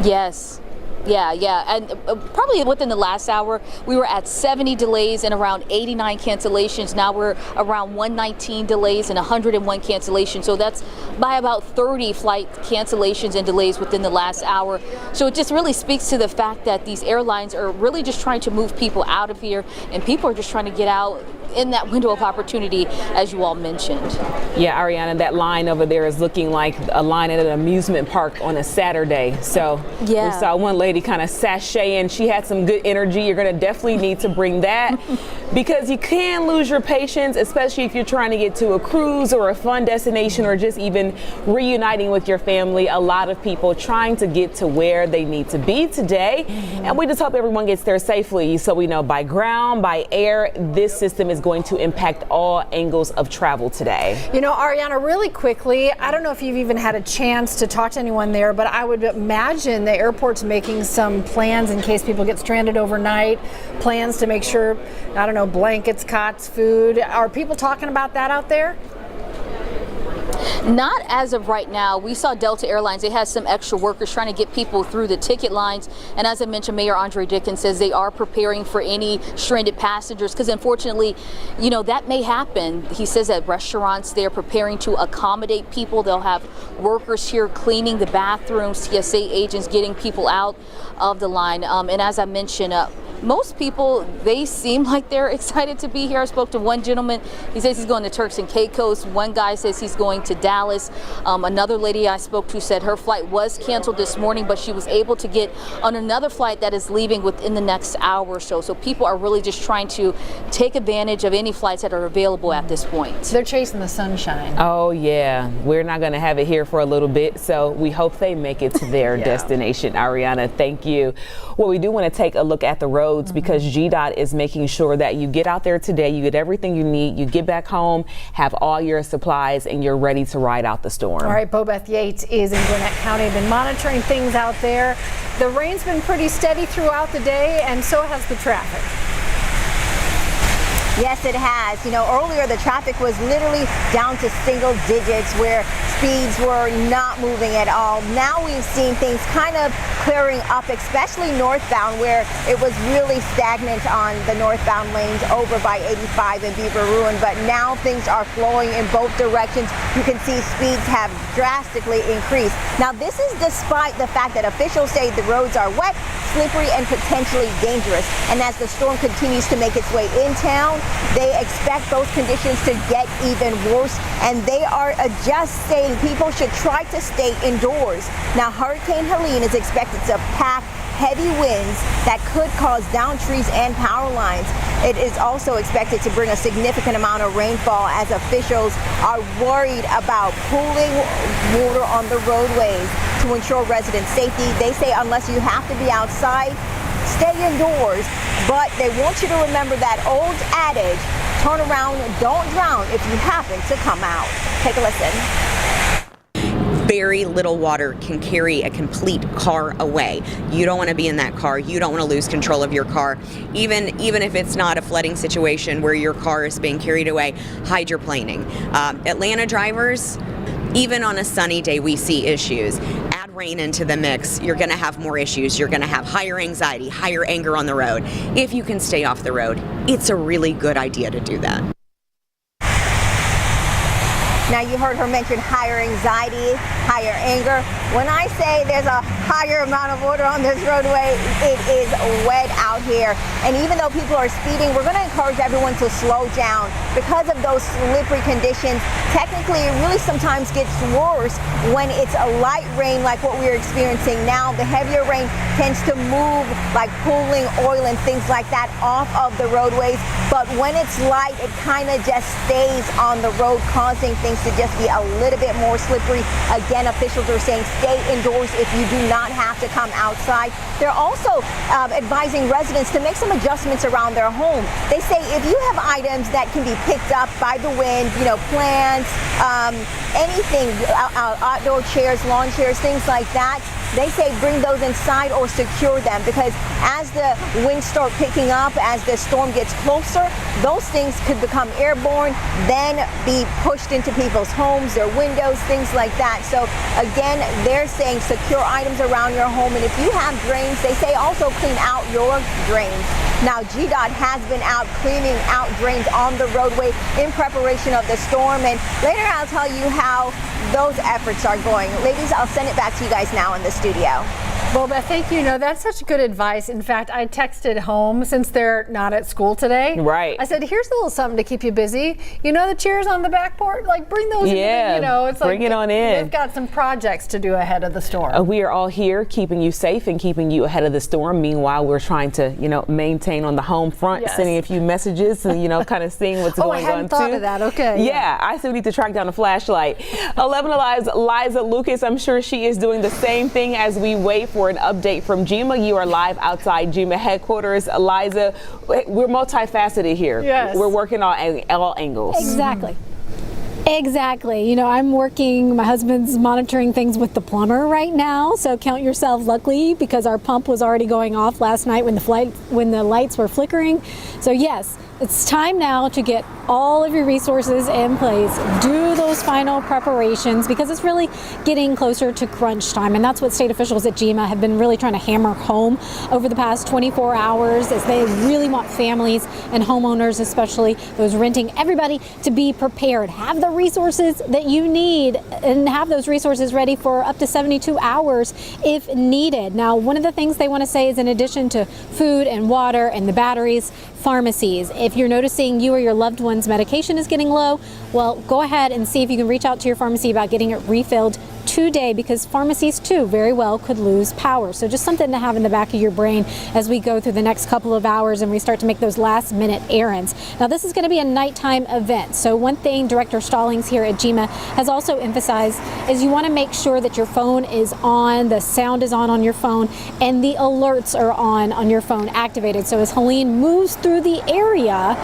Yes. Yeah. And probably within the last hour, we were at 70 delays and around 89 cancellations. Now we're around 119 delays and 101 cancellations. So that's by about 30 flight cancellations and delays within the last hour. So it just really speaks to the fact that these airlines are really just trying to move people out of here, and people are just trying to get out in that window of opportunity, as you all mentioned. Yeah, Ariana, that line over there is looking like a line at an amusement park on a Saturday. So yeah. We saw one lady kind of sashay in. She had some good energy. You're going to definitely need to bring that because you can lose your patience, especially if you're trying to get to a cruise or a fun destination or just even reuniting with your family. A lot of people trying to get to where they need to be today. And we just hope everyone gets there safely. So we know by ground, by air, this system is going to impact all angles of travel today. You know, Ariana, really quickly, I don't know if you've even had a chance to talk to anyone there, but I would imagine the airport's making some plans in case people get stranded overnight, plans to make sure, I don't know, blankets, cots, food. Are people talking about that out there? Not as of right now. We saw Delta Airlines, they had some extra workers trying to get people through the ticket lines. And as I mentioned, Mayor Andre Dickens says they are preparing for any stranded passengers because unfortunately, you know, that may happen. He says at restaurants, they're preparing to accommodate people. They'll have workers here cleaning the bathrooms, TSA agents getting people out of the line. And as I mentioned, most people, they seem like they're excited to be here. I spoke to one gentleman. He says he's going to Turks and Caicos. One guy says he's going to Dallas. Another lady I spoke to said her flight was canceled this morning, but she was able to get on another flight that is leaving within the next hour or so. So people are really just trying to take advantage of any flights that are available at this point. They're chasing the sunshine. Oh, yeah. We're not going to have it here for a little bit, so we hope they make it to their destination. Ariana, thank you. Well, we do want to take a look at the roads because GDOT is making sure that you get out there today, you get everything you need, you get back home, have all your supplies, and you're ready to ride out the storm. All right, Bobeth Yates is in Gwinnett County, been monitoring things out there. The rain's been pretty steady throughout the day, and so has the traffic. Yes, it has. You know, earlier the traffic was literally down to single digits where speeds were not moving at all. Now we've seen things kind of clearing up, especially northbound where it was really stagnant on the northbound lanes over by 85 and Beaver Ruin. But now things are flowing in both directions. You can see speeds have drastically increased. Now this is despite the fact that officials say the roads are wet, slippery, and potentially dangerous. And as the storm continues to make its way in town, they expect those conditions to get even worse, and they are just saying people should try to stay indoors. Now, Hurricane Helene is expected to pack heavy winds that could cause downed trees and power lines. It is also expected to bring a significant amount of rainfall as officials are worried about pooling water on the roadways to ensure resident safety. They say unless you have to be outside, stay indoors, but they want you to remember that old adage, turn around, don't drown if you happen to come out. Take a listen. Very little water can carry a complete car away. You don't want to be in that car. You don't want to lose control of your car. Even if it's not a flooding situation where your car is being carried away, hydroplaning. Atlanta drivers, even on a sunny day, we see issues. Add rain into the mix, you're going to have more issues. You're going to have higher anxiety, higher anger on the road. If you can stay off the road, it's a really good idea to do that. Now you heard her mention higher anxiety, higher anger. When I say there's a higher amount of water on this roadway, it is wet out here. And even though people are speeding, we're going to encourage everyone to slow down because of those slippery conditions. Technically, it really sometimes gets worse when it's a light rain like what we're experiencing now. The heavier rain tends to move like pooling oil and things like that off of the roadways. But when it's light, it kind of just stays on the road, causing things to just be a little bit more slippery. Again, officials are saying stay indoors if you do not have to come outside. They're also advising residents to make some adjustments around their home. They say if you have items that can be picked up by the wind, you know, plants, anything, outdoor chairs, lawn chairs, things like that, they say bring those inside or secure them, because as the winds start picking up, as the storm gets closer, those things could become airborne, then be pushed into people's homes, their windows, things like that. So again, they're saying secure items around your home, and if you have drains, they say also clean out your drains. Now, GDOT has been out cleaning out drains on the roadway in preparation of the storm, and later I'll tell you how those efforts are going. Ladies, I'll send it back to you guys now in the studio. Well, Beth, thank you. No, that's such good advice. In fact, I texted home since they're not at school today. Right. I said, here's a little something to keep you busy. You know the chairs on the back porch? Like, bring those in. It's bring it on in. We've got some projects to do ahead of the storm. We are all here keeping you safe and keeping you ahead of the storm. Meanwhile, we're trying to, maintain on the home front, sending a few messages and, kind of seeing what's going on, I hadn't thought of that. Okay. Yeah, I still need to track down a flashlight. 11 Alive's Liza Lucas, I'm sure she is doing the same thing as we wait for an update from GEMA. You are live outside GEMA headquarters. Liza, we're multifaceted here. Yes. We're working on all angles. Exactly. Exactly. I'm working, my husband's monitoring things with the plumber right now, so count yourself lucky because our pump was already going off last night when the lights were flickering. So yes, it's time now to get all of your resources in place, do those final preparations, because it's really getting closer to crunch time, and that's what state officials at GEMA have been really trying to hammer home over the past 24 hours, as they really want families and homeowners, especially those renting, everybody to be prepared, have the resources that you need, and have those resources ready for up to 72 hours if needed. Now, one of the things they want to say is, in addition to food and water and the batteries, pharmacies. If you're noticing you or your loved one's medication is getting low, well, go ahead and see if you can reach out to your pharmacy about getting it refilled today, because pharmacies too very well could lose power. So just something to have in the back of your brain as we go through the next couple of hours and we start to make those last minute errands. Now, this is going to be a nighttime event. So one thing Director Stallings here at GEMA has also emphasized is you want to make sure that your phone is on, the sound is on your phone, and the alerts are on your phone activated. So as Helene moves through the area,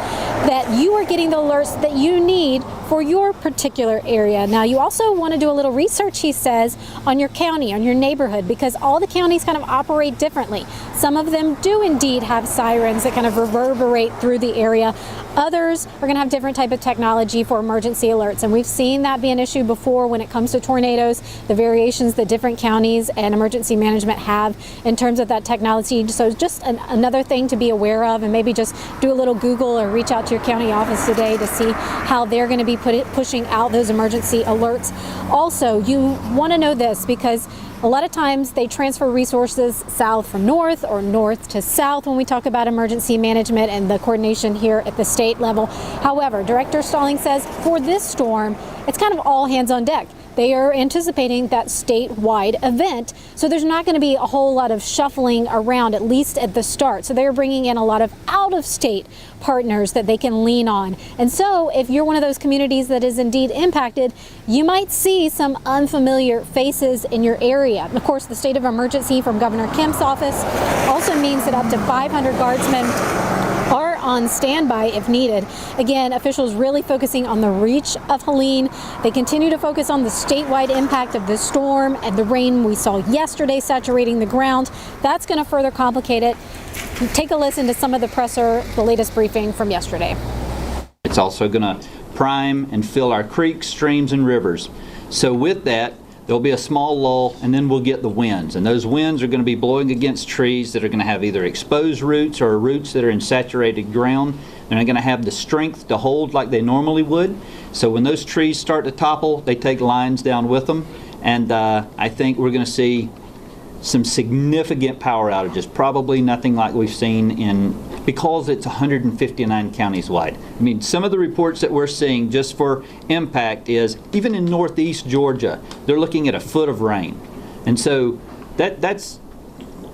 that you are getting the alerts that you need for your particular area. Now, you also want to do a little research, he says, on your county, on your neighborhood, because all the counties kind of operate differently. Some of them do indeed have sirens that kind of reverberate through the area. Others are going to have different type of technology for emergency alerts, and we've seen that be an issue before when it comes to tornadoes, the variations that different counties and emergency management have in terms of that technology. So just another thing to be aware of, and maybe just do a little Google or reach out to your county office today to see how they're going to be pushing out those emergency alerts. Also, you want to know this because a lot of times they transfer resources south from north or north to south when we talk about emergency management and the coordination here at the state level. However, Director Stallings says for this storm, it's kind of all hands on deck. They are anticipating that statewide event, so there's not going to be a whole lot of shuffling around, at least at the start. So they're bringing in a lot of out-of-state partners that they can lean on. And so if you're one of those communities that is indeed impacted, you might see some unfamiliar faces in your area. Of course, the state of emergency from Governor Kemp's office also means that up to 500 guardsmen are on standby if needed. Again, officials really focusing on the reach of Helene. They continue to focus on the statewide impact of the storm and the rain we saw yesterday saturating the ground. That's going to further complicate it. Take a listen to some of the latest briefing from yesterday. It's also going to prime and fill our creeks, streams, and rivers. So with that, there'll be a small lull, and then we'll get the winds. And those winds are going to be blowing against trees that are going to have either exposed roots or roots that are in saturated ground. They're not going to have the strength to hold like they normally would. So when those trees start to topple, they take lines down with them. And I think we're going to see some significant power outages, probably nothing like we've seen because it's 159 counties wide. I mean, some of the reports that we're seeing just for impact is even in northeast Georgia, they're looking at a foot of rain. And so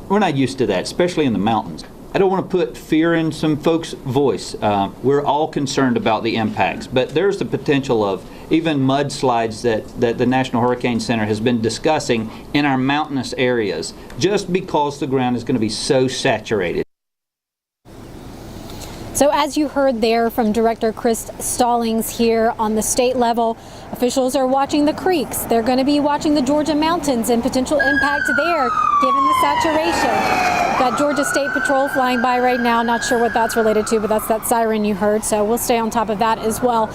we're not used to that, especially in the mountains. I don't want to put fear in some folks' voice. We're all concerned about the impacts, but there's the potential of even mudslides that the National Hurricane Center has been discussing in our mountainous areas, just because the ground is going to be so saturated. So as you heard there from Director Chris Stallings here on the state level, officials are watching the creeks. They're going to be watching the Georgia mountains and potential impact there given the saturation. We've got Georgia State Patrol flying by right now. Not sure what that's related to, but that's that siren you heard. So we'll stay on top of that as well.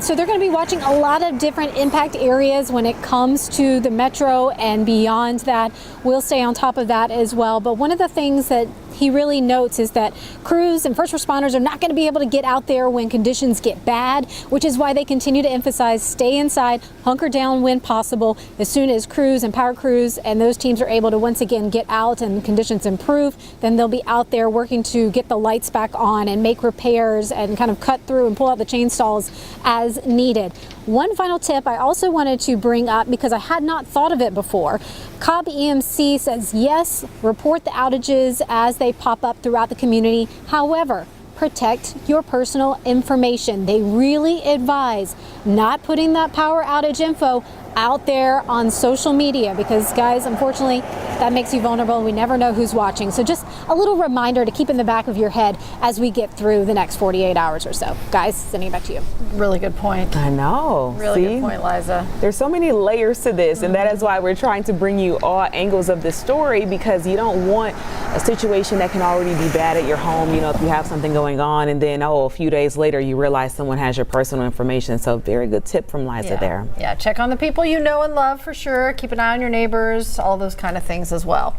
So they're going to be watching a lot of different impact areas when it comes to the metro and beyond that. We'll stay on top of that as well. But one of the things that he really notes is that crews and first responders are not going to be able to get out there when conditions get bad, which is why they continue to emphasize stay inside, hunker down when possible. As soon as crews and power crews and those teams are able to once again get out and conditions improve, then they'll be out there working to get the lights back on and make repairs and kind of cut through and pull out the chainstalls as needed. One final tip I also wanted to bring up because I had not thought of it before. Cobb EMC says yes, report the outages as they pop up throughout the community. However, protect your personal information. They really advise not putting that power outage info out there on social media because, guys, unfortunately, that makes you vulnerable. We never know who's watching. So just a little reminder to keep in the back of your head as we get through the next 48 hours or so. Guys, sending it back to you. Really good point. I know. Really good point, Liza. There's so many layers to this, and that is why we're trying to bring you all angles of this story because you don't want a situation that can already be bad at your home, you know, if you have something going on and then, a few days later you realize someone has your personal information. So very good tip from Liza there. Yeah, check on the people you know and love for sure. Keep an eye on your neighbors, all those kind of things as well.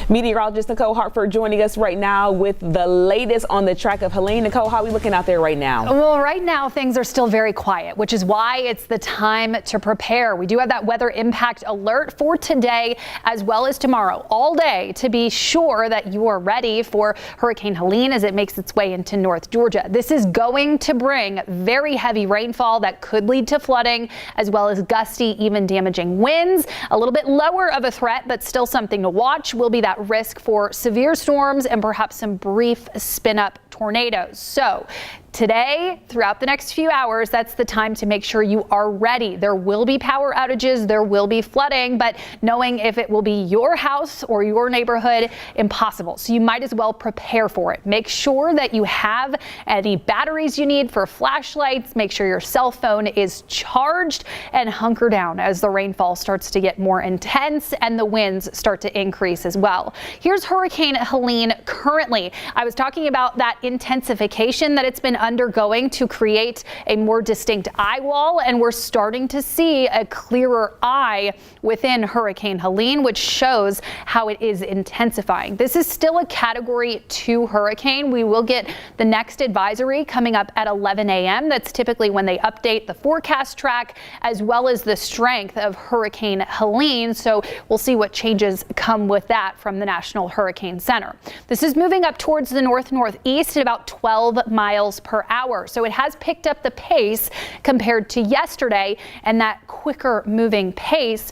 Meteorologist Nicole Hartford joining us right now with the latest on the track of Helene. Nicole, how are we looking out there right now? Well, right now things are still very quiet, which is why it's the time to prepare. We do have that weather impact alert for today as well as tomorrow all day to be sure that you are ready for Hurricane Helene as it makes its way into North Georgia. This is going to bring very heavy rainfall that could lead to flooding as well as gusty, even damaging winds. A little bit lower of a threat, but still something to watch will be that risk for severe storms and perhaps some brief spin up tornadoes. So today, throughout the next few hours, that's the time to make sure you are ready. There will be power outages, there will be flooding, but knowing if it will be your house or your neighborhood, impossible. So you might as well prepare for it. Make sure that you have any batteries you need for flashlights. Make sure your cell phone is charged and hunker down as the rainfall starts to get more intense and the winds start to increase as well. Here's Hurricane Helene currently. I was talking about that intensification that it's been undergoing to create a more distinct eye wall, and we're starting to see a clearer eye within Hurricane Helene, which shows how it is intensifying. This is still a Category 2 hurricane. We will get the next advisory coming up at 11 a.m. That's typically when they update the forecast track as well as the strength of Hurricane Helene. So we'll see what changes come with that from the National Hurricane Center. This is moving up towards the north-northeast at about 12 miles per hour. So it has picked up the pace compared to yesterday, and that quicker moving pace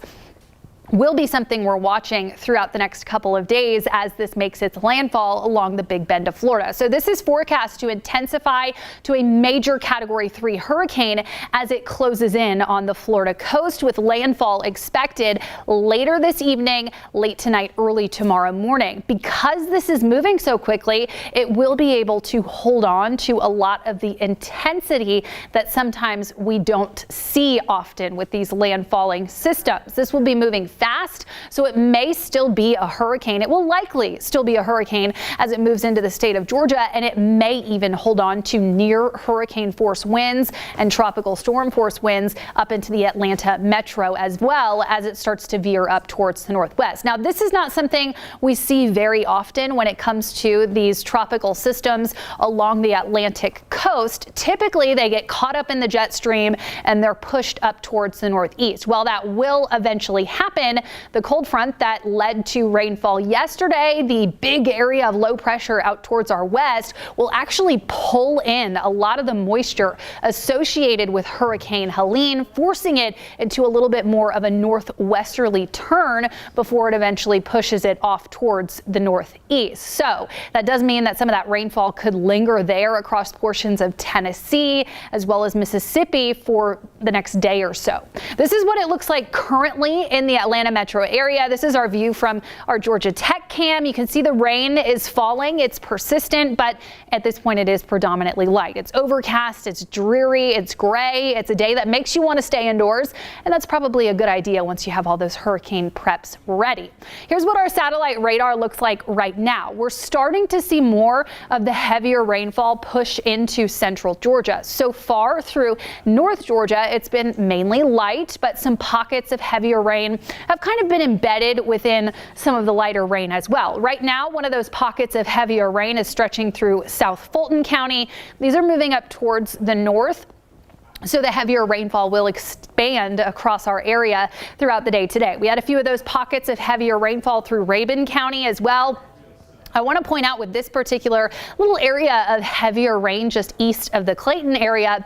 will be something we're watching throughout the next couple of days as this makes its landfall along the Big Bend of Florida. So this is forecast to intensify to a major Category 3 hurricane as it closes in on the Florida coast, with landfall expected later this evening, late tonight, early tomorrow morning. Because this is moving so quickly, it will be able to hold on to a lot of the intensity that sometimes we don't see often with these landfalling systems. This will be moving fast, so it may still be a hurricane. It will likely still be a hurricane as it moves into the state of Georgia, and it may even hold on to near hurricane force winds and tropical storm force winds up into the Atlanta metro as well as it starts to veer up towards the northwest. Now, this is not something we see very often when it comes to these tropical systems along the Atlantic coast. Typically, they get caught up in the jet stream and they're pushed up towards the northeast. While that will eventually happen, the cold front that led to rainfall yesterday, the big area of low pressure out towards our west, will actually pull in a lot of the moisture associated with Hurricane Helene, forcing it into a little bit more of a northwesterly turn before it eventually pushes it off towards the northeast. So that does mean that some of that rainfall could linger there across portions of Tennessee as well as Mississippi for the next day or so. This is what it looks like currently in the Atlanta Atlanta metro area. This is our view from our Georgia Tech cam. You can see the rain is falling. It's persistent, but at this point it is predominantly light. It's overcast, it's dreary, it's gray. It's a day that makes you want to stay indoors, and that's probably a good idea once you have all those hurricane preps ready. Here's what our satellite radar looks like right now. We're starting to see more of the heavier rainfall push into central Georgia. So far through North Georgia, it's been mainly light, but some pockets of heavier rain have kind of been embedded within some of the lighter rain as well. Right now, one of those pockets of heavier rain is stretching through South Fulton County. These are moving up towards the north, so the heavier rainfall will expand across our area throughout the day today. We had a few of those pockets of heavier rainfall through Rabun County as well. I want to point out with this particular little area of heavier rain just east of the Clayton area,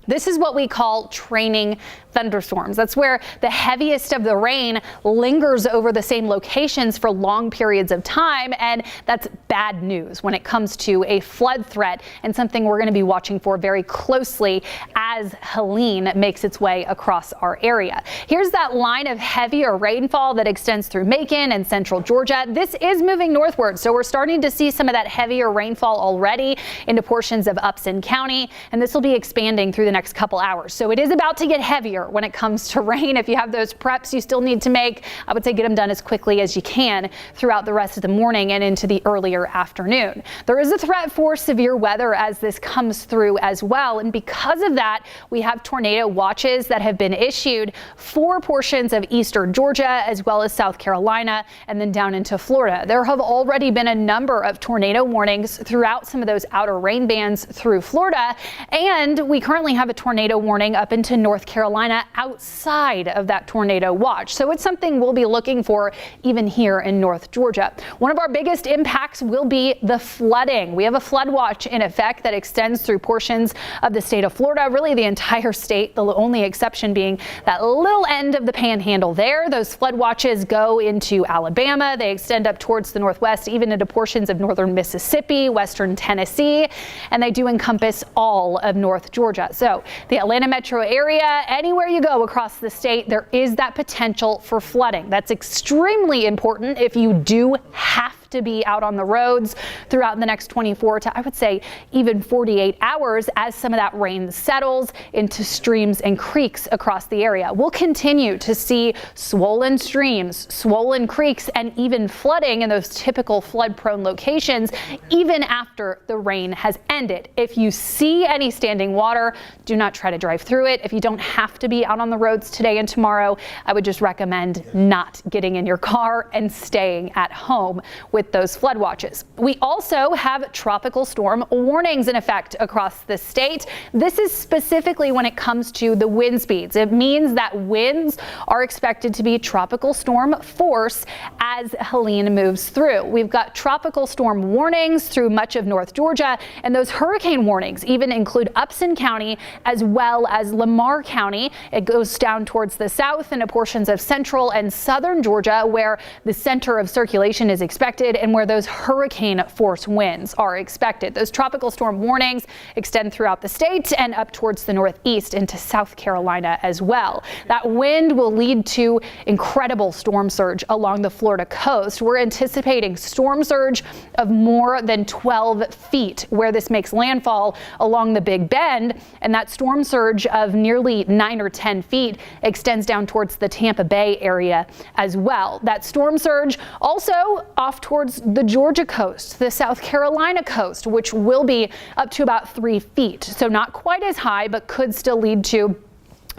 this is what we call training thunderstorms. That's where the heaviest of the rain lingers over the same locations for long periods of time, and that's bad news when it comes to a flood threat and something we're going to be watching for very closely as Helene makes its way across our area. Here's that line of heavier rainfall that extends through Macon and central Georgia. This is moving northward, so we're starting to see some of that heavier rainfall already into portions of Upson County, and this will be expanding through the next couple hours. So it is about to get heavier when it comes to rain. If you have those preps you still need to make, I would say get them done as quickly as you can throughout the rest of the morning and into the earlier afternoon. There is a threat for severe weather as this comes through as well, and because of that, we have tornado watches that have been issued for portions of eastern Georgia as well as South Carolina and then down into Florida. There have already been a number of tornado warnings throughout some of those outer rain bands through Florida, and we currently have a tornado warning up into North Carolina outside of that tornado watch. So it's something we'll be looking for even here in North Georgia. One of our biggest impacts will be the flooding. We have a flood watch in effect that extends through portions of the state of Florida, really the entire state, the only exception being that little end of the panhandle there. Those flood watches go into Alabama. They extend up towards the northwest, even into portions of northern Mississippi, western Tennessee, and they do encompass all of North Georgia. So the Atlanta metro area, anywhere you go across the state, there is that potential for flooding. That's extremely important if you do have to be out on the roads throughout the next 24 to, I would say, even 48 hours as some of that rain settles into streams and creeks across the area. We'll continue to see swollen streams, swollen creeks, and even flooding in those typical flood-prone locations even after the rain has ended. If you see any standing water, do not try to drive through it. If you don't have to be out on the roads today and tomorrow, I would just recommend not getting in your car and staying at home with those flood watches. We also have tropical storm warnings in effect across the state. This is specifically when it comes to the wind speeds. It means that winds are expected to be tropical storm force as Helene moves through. We've got tropical storm warnings through much of North Georgia, and those hurricane warnings even include Upson County as well as Lamar County. It goes down towards the south into portions of central and southern Georgia where the center of circulation is expected and where those hurricane force winds are expected. Those tropical storm warnings extend throughout the state and up towards the northeast into South Carolina as well. That wind will lead to incredible storm surge along the Florida coast. We're anticipating storm surge of more than 12 feet where this makes landfall along the Big Bend, and that storm surge of nearly 9 or 10 feet extends down towards the Tampa Bay area as well. That storm surge also off towards the Georgia coast, the South Carolina coast, which will be up to about 3 feet. So not quite as high, but could still lead to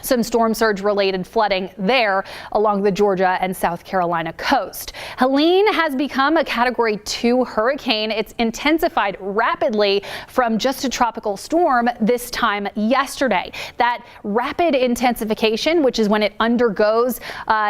some storm surge related flooding there along the Georgia and South Carolina coast. Helene has become a Category 2 hurricane. It's intensified rapidly from just a tropical storm this time yesterday. That rapid intensification, which is when it undergoes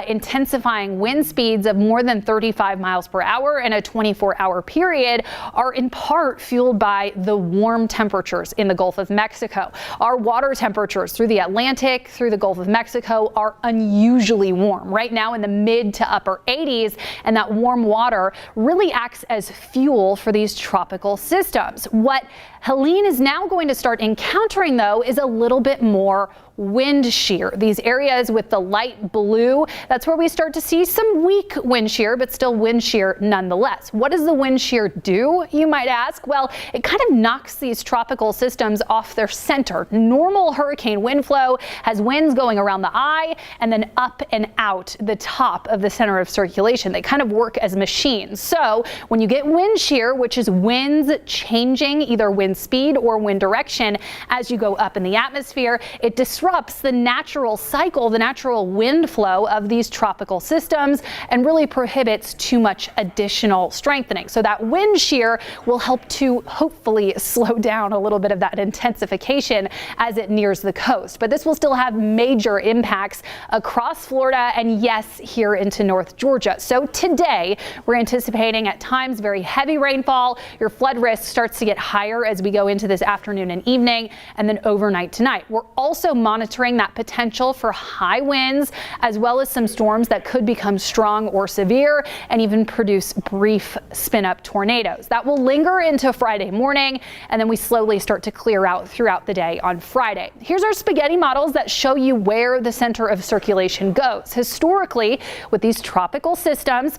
intensifying wind speeds of more than 35 miles per hour in a 24-hour period, are in part fueled by the warm temperatures in the Gulf of Mexico. Our water temperatures through the Atlantic, through the Gulf of Mexico are unusually warm. Right now in the mid to upper 80s, and that warm water really acts as fuel for these tropical systems. What Helene is now going to start encountering, though, is a little bit more wind shear. These areas with the light blue, that's where we start to see some weak wind shear, but still wind shear nonetheless. What does the wind shear do, you might ask? Well, it kind of knocks these tropical systems off their center. Normal hurricane wind flow has winds going around the eye and then up and out the top of the center of circulation. They kind of work as machines. So when you get wind shear, which is winds changing either wind speed or wind direction as you go up in the atmosphere, it disrupts the natural cycle, the natural wind flow of these tropical systems, and really prohibits too much additional strengthening. So that wind shear will help to hopefully slow down a little bit of that intensification as it nears the coast. But this will still have major impacts across Florida and, yes, here into North Georgia. So today we're anticipating at times very heavy rainfall. Your flood risk starts to get higher as we go into this afternoon and evening, and then overnight tonight. We're also monitoring that potential for high winds, as well as some storms that could become strong or severe and even produce brief spin-up tornadoes. That will linger into Friday morning, and then we slowly start to clear out throughout the day on Friday. Here's our spaghetti models that show you where the center of circulation goes. Historically, with these tropical systems,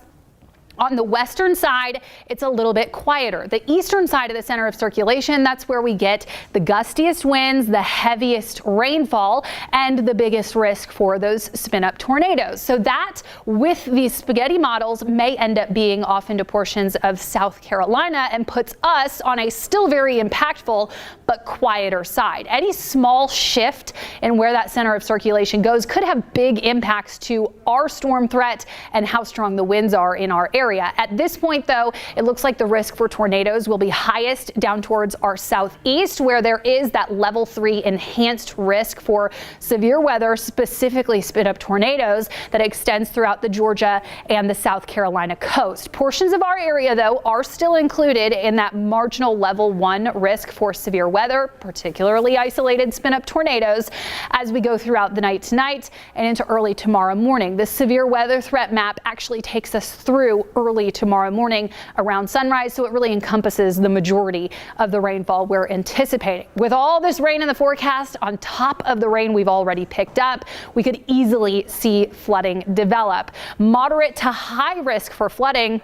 on the western side, it's a little bit quieter. The eastern side of the center of circulation, that's where we get the gustiest winds, the heaviest rainfall, and the biggest risk for those spin-up tornadoes. So that, with these spaghetti models, may end up being off into portions of South Carolina and puts us on a still very impactful but quieter side. Any small shift in where that center of circulation goes could have big impacts to our storm threat and how strong the winds are in our area. At this point, though, it looks like the risk for tornadoes will be highest down towards our southeast, where there is that level 3 enhanced risk for severe weather, specifically spin-up tornadoes, that extends throughout the Georgia and the South Carolina coast. Portions of our area, though, are still included in that marginal level 1 risk for severe weather, particularly isolated spin-up tornadoes, as we go throughout the night tonight and into early tomorrow morning. The severe weather threat map actually takes us through early tomorrow morning around sunrise, so it really encompasses the majority of the rainfall we're anticipating. With all this rain in the forecast on top of the rain we've already picked up, we could easily see flooding develop. Moderate to high risk for flooding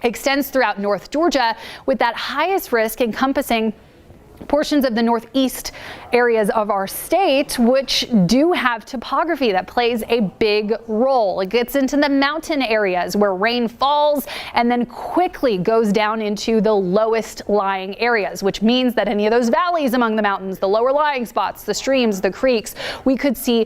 extends throughout North Georgia, with that highest risk encompassing portions of the northeast areas of our state, which do have topography that plays a big role. It gets into the mountain areas where rain falls and then quickly goes down into the lowest lying areas, which means that any of those valleys among the mountains, the lower lying spots, the streams, the creeks, we could see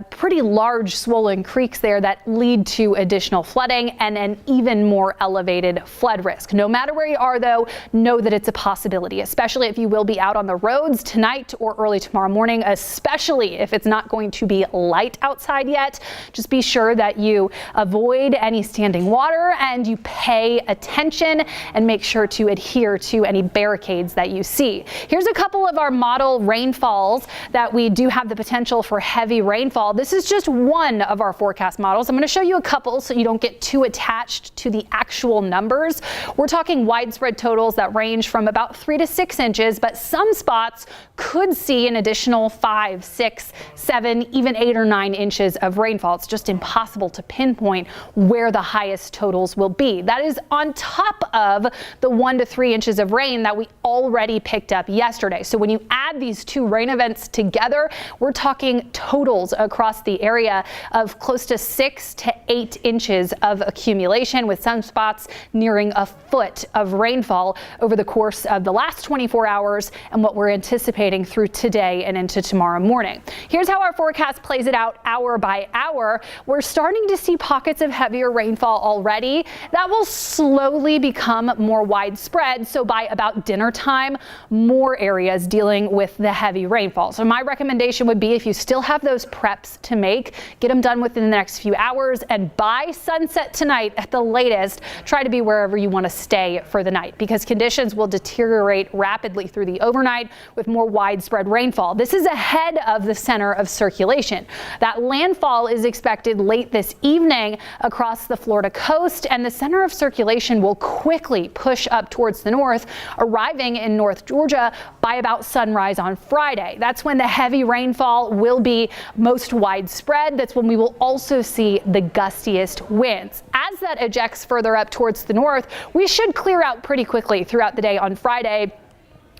pretty large swollen creeks there that lead to additional flooding and an even more elevated flood risk. No matter where you are, though, know that it's a possibility, especially if you will be out on the roads tonight or early tomorrow morning, especially if it's not going to be light outside yet. Just be sure that you avoid any standing water and you pay attention and make sure to adhere to any barricades that you see. Here's a couple of our model rainfalls that we do have the potential for heavy rainfall. This is just one of our forecast models. I'm going to show you a couple so you don't get too attached to the actual numbers. We're talking widespread totals that range from about 3 to 6 inches, but some spots could see an additional 5, 6, 7, even 8 or 9 inches of rainfall. It's just impossible to pinpoint where the highest totals will be. That is on top of the 1 to 3 inches of rain that we already picked up yesterday. So when you add these two rain events together, we're talking totals across the area of close to 6 to 8 inches of accumulation, with some spots nearing a foot of rainfall over the course of the last 24 hours and what we're anticipating through today and into tomorrow morning. Here's how our forecast plays it out hour by hour. We're starting to see pockets of heavier rainfall already. That will slowly become more widespread. So by about dinner time, more areas dealing with the heavy rainfall. So my recommendation would be, if you still have those preps to make, get them done within the next few hours, and by sunset tonight at the latest, try to be wherever you want to stay for the night, because conditions will deteriorate rapidly through through the overnight with more widespread rainfall. This is ahead of the center of circulation. That landfall is expected late this evening across the Florida coast, and the center of circulation will quickly push up towards the north, arriving in North Georgia by about sunrise on Friday. That's when the heavy rainfall will be most widespread. That's when we will also see the gustiest winds. As that ejects further up towards the north, we should clear out pretty quickly throughout the day on Friday,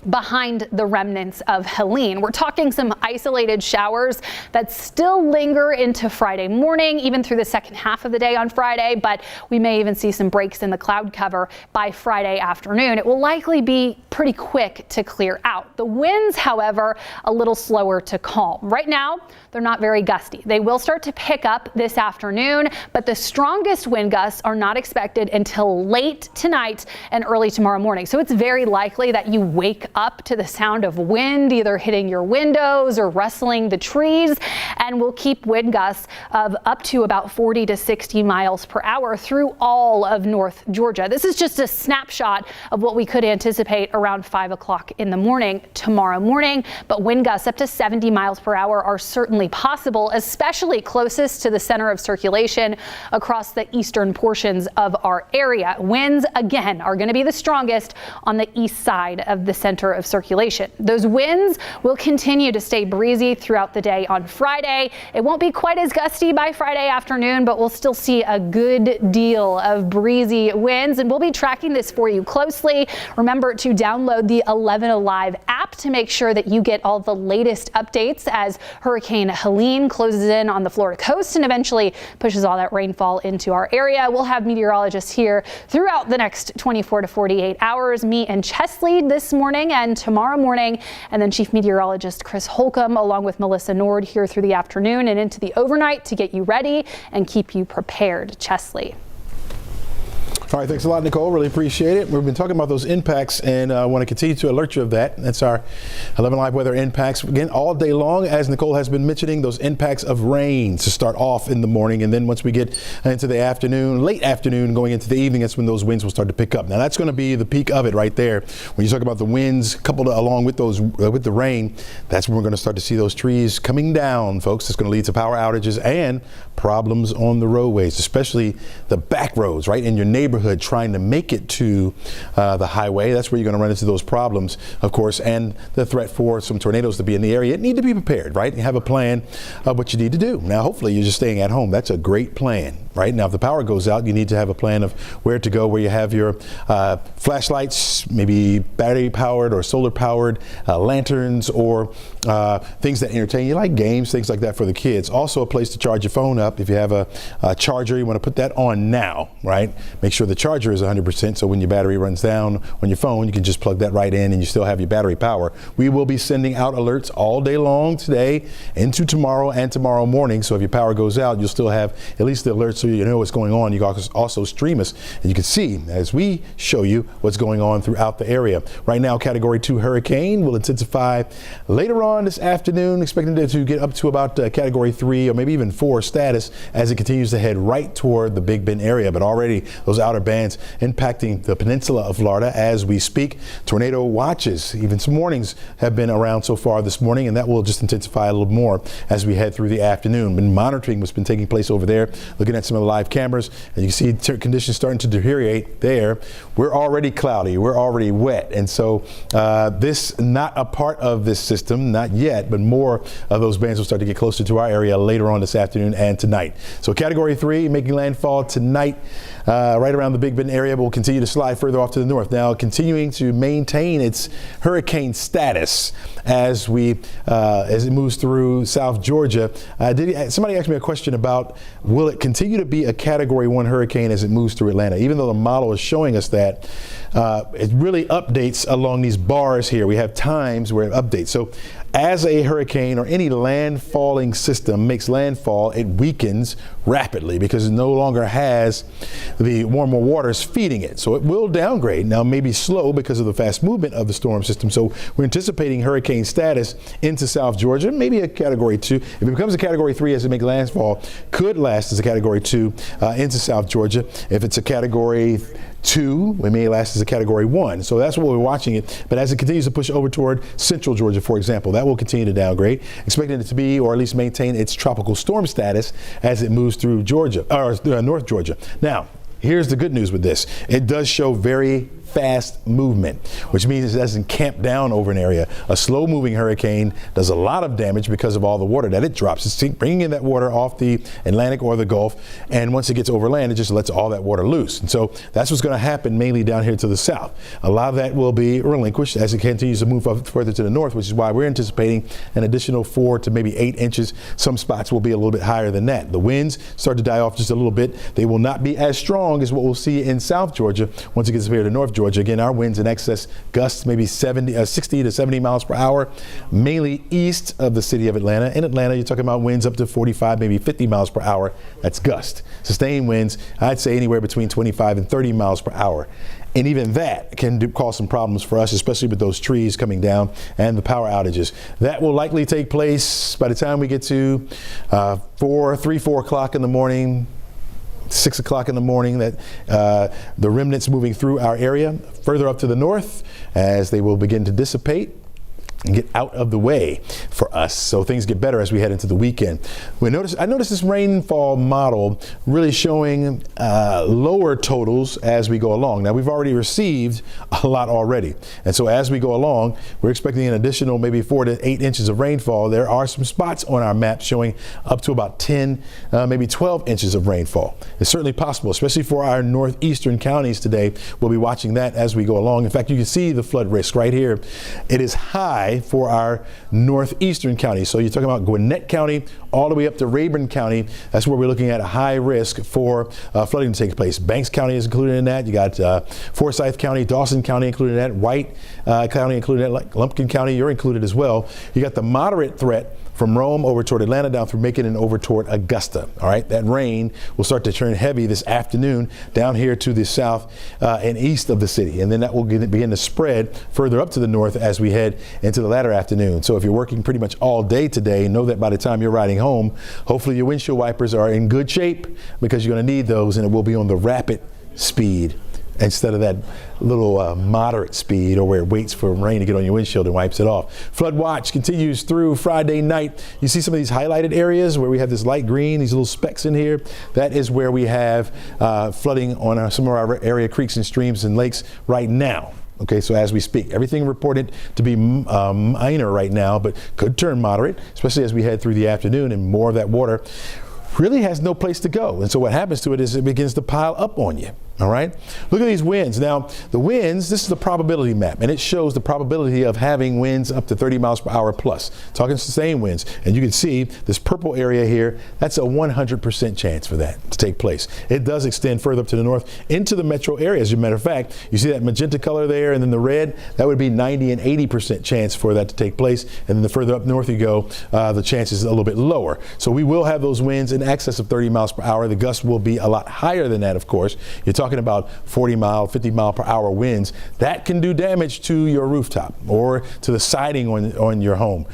behind the remnants of Helene. We're talking some isolated showers that still linger into Friday morning, even through the second half of the day on Friday, but we may even see some breaks in the cloud cover by Friday afternoon. It will likely be pretty quick to clear out. The winds, however, a little slower to calm. Right now, they're not very gusty. They will start to pick up this afternoon, but the strongest wind gusts are not expected until late tonight and early tomorrow morning. So it's very likely that you wake up to the sound of wind either hitting your windows or rustling the trees, and we'll keep wind gusts of up to about 40 to 60 miles per hour through all of North Georgia. This is just a snapshot of what we could anticipate around 5 o'clock in the morning tomorrow morning, but wind gusts up to 70 miles per hour are certainly possible, especially closest to the center of circulation across the eastern portions of our area. Winds again are going to be the strongest on the east side of the center of circulation. Those winds will continue to stay breezy throughout the day on Friday. It won't be quite as gusty by Friday afternoon, but we'll still see a good deal of breezy winds, and we'll be tracking this for you closely. Remember to download the 11 Alive app to make sure that you get all the latest updates as Hurricane Helene closes in on the Florida coast and eventually pushes all that rainfall into our area. We'll have meteorologists here throughout the next 24 to 48 hours. Me and Chesley this morning and tomorrow morning, and then Chief Meteorologist Chris Holcomb along with Melissa Nord here through the afternoon and into the overnight to get you ready and keep you prepared. Chesley. All right, thanks a lot, Nicole. Really appreciate it. We've been talking about those impacts, and I want to continue to alert you of that. That's our 11 Live weather impacts. Again, all day long, as Nicole has been mentioning, those impacts of rain to start off in the morning, and then once we get into the afternoon, late afternoon, going into the evening, that's when those winds will start to pick up. Now, that's going to be the peak of it right there. When you talk about the winds coupled along with those with the rain, that's when we're going to start to see those trees coming down, folks. It's going to lead to power outages and problems on the roadways, especially the back roads, right in your neighborhood, trying to make it to the highway. That's where you're going to run into those problems, of course, and the threat for some tornadoes to be in the area. You need to be prepared, right? You have a plan of what you need to do. Now, hopefully you're just staying at home. That's a great plan, right? Now, if the power goes out, you need to have a plan of where to go, where you have your flashlights, maybe battery powered or solar powered, lanterns, or things that entertain you, like games, things like that for the kids. Also a place to charge your phone up. If you have a charger, you want to put that on now, right? Make sure the charger is 100%, so when your battery runs down on your phone, you can just plug that right in and you still have your battery power. We will be sending out alerts all day long today into tomorrow and tomorrow morning, so if your power goes out, you'll still have at least the alerts so you know what's going on. You can also stream us, and you can see as we show you what's going on throughout the area. Right now, Category 2 hurricane will intensify later on this afternoon, expecting it to get up to about Category 3 or maybe even 4 status as it continues to head right toward the Big Bend area. But already those outer bands impacting the peninsula of Florida as we speak. Tornado watches, even some warnings have been around so far this morning, and that will just intensify a little more as we head through the afternoon. Been monitoring what's been taking place over there, looking at some of the live cameras, and you can see conditions starting to deteriorate there. We're already cloudy, we're already wet, and so this not a part of this system, not yet, but more of those bands will start to get closer to our area later on this afternoon and tonight. So Category 3 making landfall tonight right around the Big Bend area, but will continue to slide further off to the north. Now continuing to maintain its hurricane status as it moves through South Georgia. Somebody asked me a question about, will it continue to be a Category 1 hurricane as it moves through Atlanta? Even though the model is showing us that, it really updates along these bars here. We have times where it updates. So as a hurricane or any landfalling system makes landfall, it weakens rapidly because it no longer has the warmer waters feeding it. So it will downgrade. Now, maybe slow because of the fast movement of the storm system. So we're anticipating hurricane status into South Georgia, maybe a Category 2. If it becomes a Category 3 as it makes landfall, could last as a Category 2 into South Georgia. If it's a Category 2. We may last as a category 1. So that's what we're watching it. But as it continues to push over toward central Georgia, for example, that will continue to downgrade, expecting it to be, or at least maintain, its tropical storm status as it moves through Georgia, or North Georgia. Now, here's the good news with this. It does show very fast movement, which means it doesn't camp down over an area. A slow moving hurricane does a lot of damage because of all the water that it drops. It's bringing in that water off the Atlantic or the Gulf, and once it gets over land, it just lets all that water loose. And so that's what's going to happen mainly down here to the south. A lot of that will be relinquished as it continues to move up further to the north, which is why we're anticipating an additional 4 to maybe 8 inches. Some spots will be a little bit higher than that. The winds start to die off just a little bit. They will not be as strong as what we'll see in South Georgia once it gets here to North Georgia. Again, our winds in excess gusts maybe 60 to 70 miles per hour, mainly east of the city of Atlanta. In Atlanta, you're talking about winds up to 45, maybe 50 miles per hour. That's gust. Sustained winds, I'd say anywhere between 25 and 30 miles per hour. And even that can cause some problems for us, especially with those trees coming down and the power outages. That will likely take place by the time we get to 4 o'clock in the morning, 6 o'clock in the morning, that the remnants moving through our area further up to the north as they will begin to dissipate and get out of the way for us, so things get better as we head into the weekend. I noticed this rainfall model really showing lower totals as we go along. Now, we've already received a lot already, and so as we go along, we're expecting an additional maybe 4 to 8 inches of rainfall. There are some spots on our map showing up to about 10, maybe 12 inches of rainfall. It's certainly possible, especially for our northeastern counties today. We'll be watching that as we go along. In fact, you can see the flood risk right here. It is high for our northeastern counties. So you're talking about Gwinnett County all the way up to Rayburn County. That's where we're looking at a high risk for flooding to take place. Banks County is included in that. You got Forsyth County, Dawson County included in that, White County included in that, like Lumpkin County, you're included as well. You got the moderate threat from Rome over toward Atlanta down through Macon and over toward Augusta. All right, that rain will start to turn heavy this afternoon down here to the south and east of the city, and then that will begin to spread further up to the north as we head into the latter afternoon. So if you're working pretty much all day today, know that by the time you're riding home, hopefully your windshield wipers are in good shape, because you're going to need those, and it will be on the rapid speed instead of that little moderate speed, or where it waits for rain to get on your windshield and wipes it off. Flood watch continues through Friday night. You see some of these highlighted areas where we have this light green, these little specks in here. That is where we have flooding on some of our area creeks and streams and lakes right now. Okay, so as we speak, everything reported to be minor right now, but could turn moderate, especially as we head through the afternoon, and more of that water really has no place to go. And so what happens to it is it begins to pile up on you. All right, look at these winds. Now, the winds, this is the probability map, and it shows the probability of having winds up to 30 miles per hour plus. Talking sustained winds, and you can see this purple area here, that's a 100% chance for that to take place. It does extend further up to the north into the metro area. As a matter of fact, you see that magenta color there, and then the red, that would be 90 and 80% chance for that to take place. And then the further up north you go, the chance is a little bit lower. So we will have those winds in excess of 30 miles per hour. The gusts will be a lot higher than that, of course. You're talking about 40 mile, 50 mile per hour winds. That can do damage to your rooftop or to the siding on your home.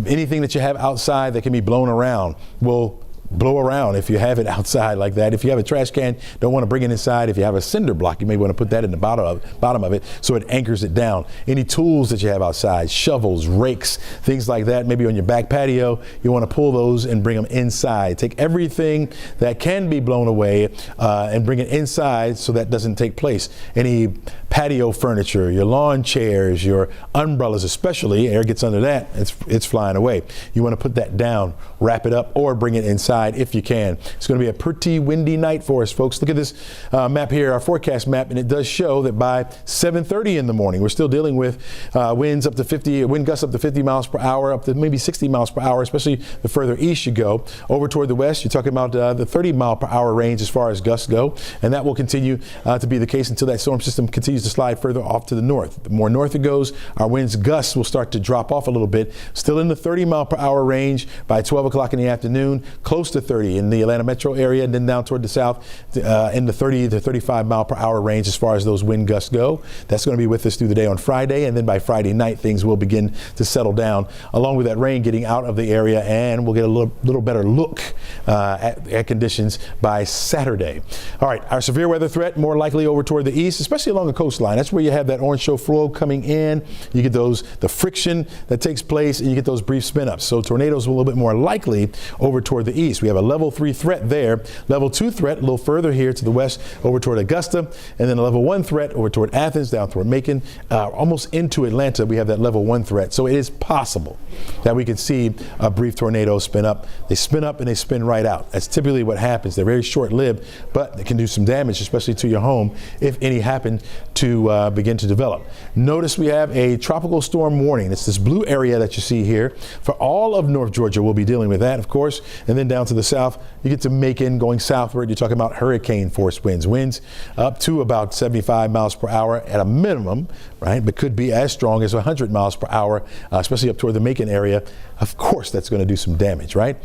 Anything that you have outside that can be blown around will blow around if you have it outside like that. If you have a trash can, don't want to bring it inside. If you have a cinder block, you may want to put that in the bottom of it so it anchors it down. Any tools that you have outside, shovels, rakes, things like that, maybe on your back patio, you want to pull those and bring them inside. Take everything that can be blown away and bring it inside so that doesn't take place. Any patio furniture, your lawn chairs, your umbrellas especially, air gets under that, it's flying away. You want to put that down, wrap it up, or bring it inside if you can. It's going to be a pretty windy night for us, folks. Look at this map here, our forecast map, and it does show that by 7:30 in the morning, we're still dealing with winds up to 50, wind gusts up to 50 miles per hour, up to maybe 60 miles per hour, especially the further east you go. Over toward the west, you're talking about the 30 mile per hour range as far as gusts go, and that will continue to be the case until that storm system continues continues to slide further off to the north. The more north it goes, our winds gusts will start to drop off a little bit. Still in the 30-mile-per-hour range by 12 o'clock in the afternoon, close to 30 in the Atlanta metro area, and then down toward the south in the 30 to 35-mile-per-hour range as far as those wind gusts go. That's going to be with us through the day on Friday, and then by Friday night, things will begin to settle down, along with that rain getting out of the area, and we'll get a little better look at conditions by Saturday. All right, our severe weather threat more likely over toward the east, especially along the coastline. That's where you have that orange show flow coming in. You get the friction that takes place, and you get those brief spin-ups. So tornadoes are a little bit more likely over toward the east. We have a level 3 threat there. Level 2 threat a little further here to the west over toward Augusta, and then a level 1 threat over toward Athens, down toward Macon, almost into Atlanta. We have that level 1 threat. So it is possible that we could see a brief tornado spin up. They spin up and they spin right out. That's typically what happens. They're very short-lived, but they can do some damage, especially to your home, if any happen to begin to develop. Notice we have a tropical storm warning. It's this blue area that you see here. For all of North Georgia, we'll be dealing with that, of course. And then down to the south, you get to Macon going southward. You're talking about hurricane force winds. Winds up to about 75 miles per hour at a minimum, right? But could be as strong as 100 miles per hour, especially up toward the Macon area. Of course, that's going to do some damage, right?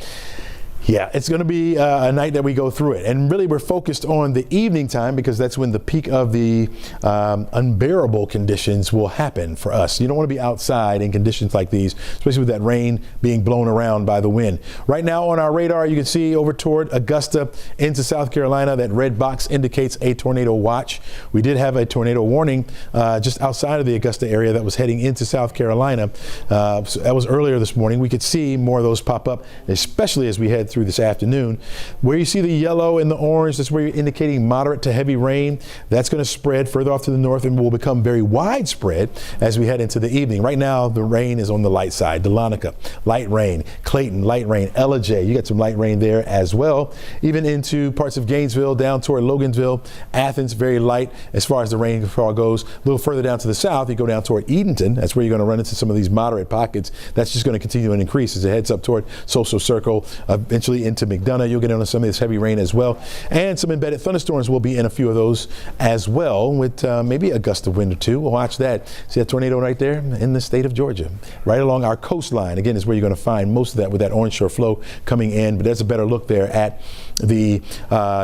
Yeah, it's going to be a night that we go through it. And really, we're focused on the evening time because that's when the peak of the unbearable conditions will happen for us. You don't want to be outside in conditions like these, especially with that rain being blown around by the wind. Right now on our radar, you can see over toward Augusta into South Carolina, that red box indicates a tornado watch. We did have a tornado warning just outside of the Augusta area that was heading into South Carolina. So that was earlier this morning. We could see more of those pop up, especially as we head through this afternoon. Where you see the yellow and the orange, that's where you're indicating moderate to heavy rain. That's going to spread further off to the north and will become very widespread as we head into the evening. Right now, the rain is on the light side. Dahlonega, light rain. Clayton, light rain. Ellijay, you got some light rain there as well. Even into parts of Gainesville, down toward Loganville. Athens, very light as far as the rainfall goes. A little further down to the south, you go down toward Edenton. That's where you're going to run into some of these moderate pockets. That's just going to continue to increase as it heads up toward Social Circle, eventually into McDonough. You'll get into some of this heavy rain as well. And some embedded thunderstorms will be in a few of those as well, with maybe a gust of wind or two. We'll watch that. See that tornado right there in the state of Georgia, right along our coastline. Again, is where you're going to find most of that with that orange shore flow coming in. But there's a better look there at the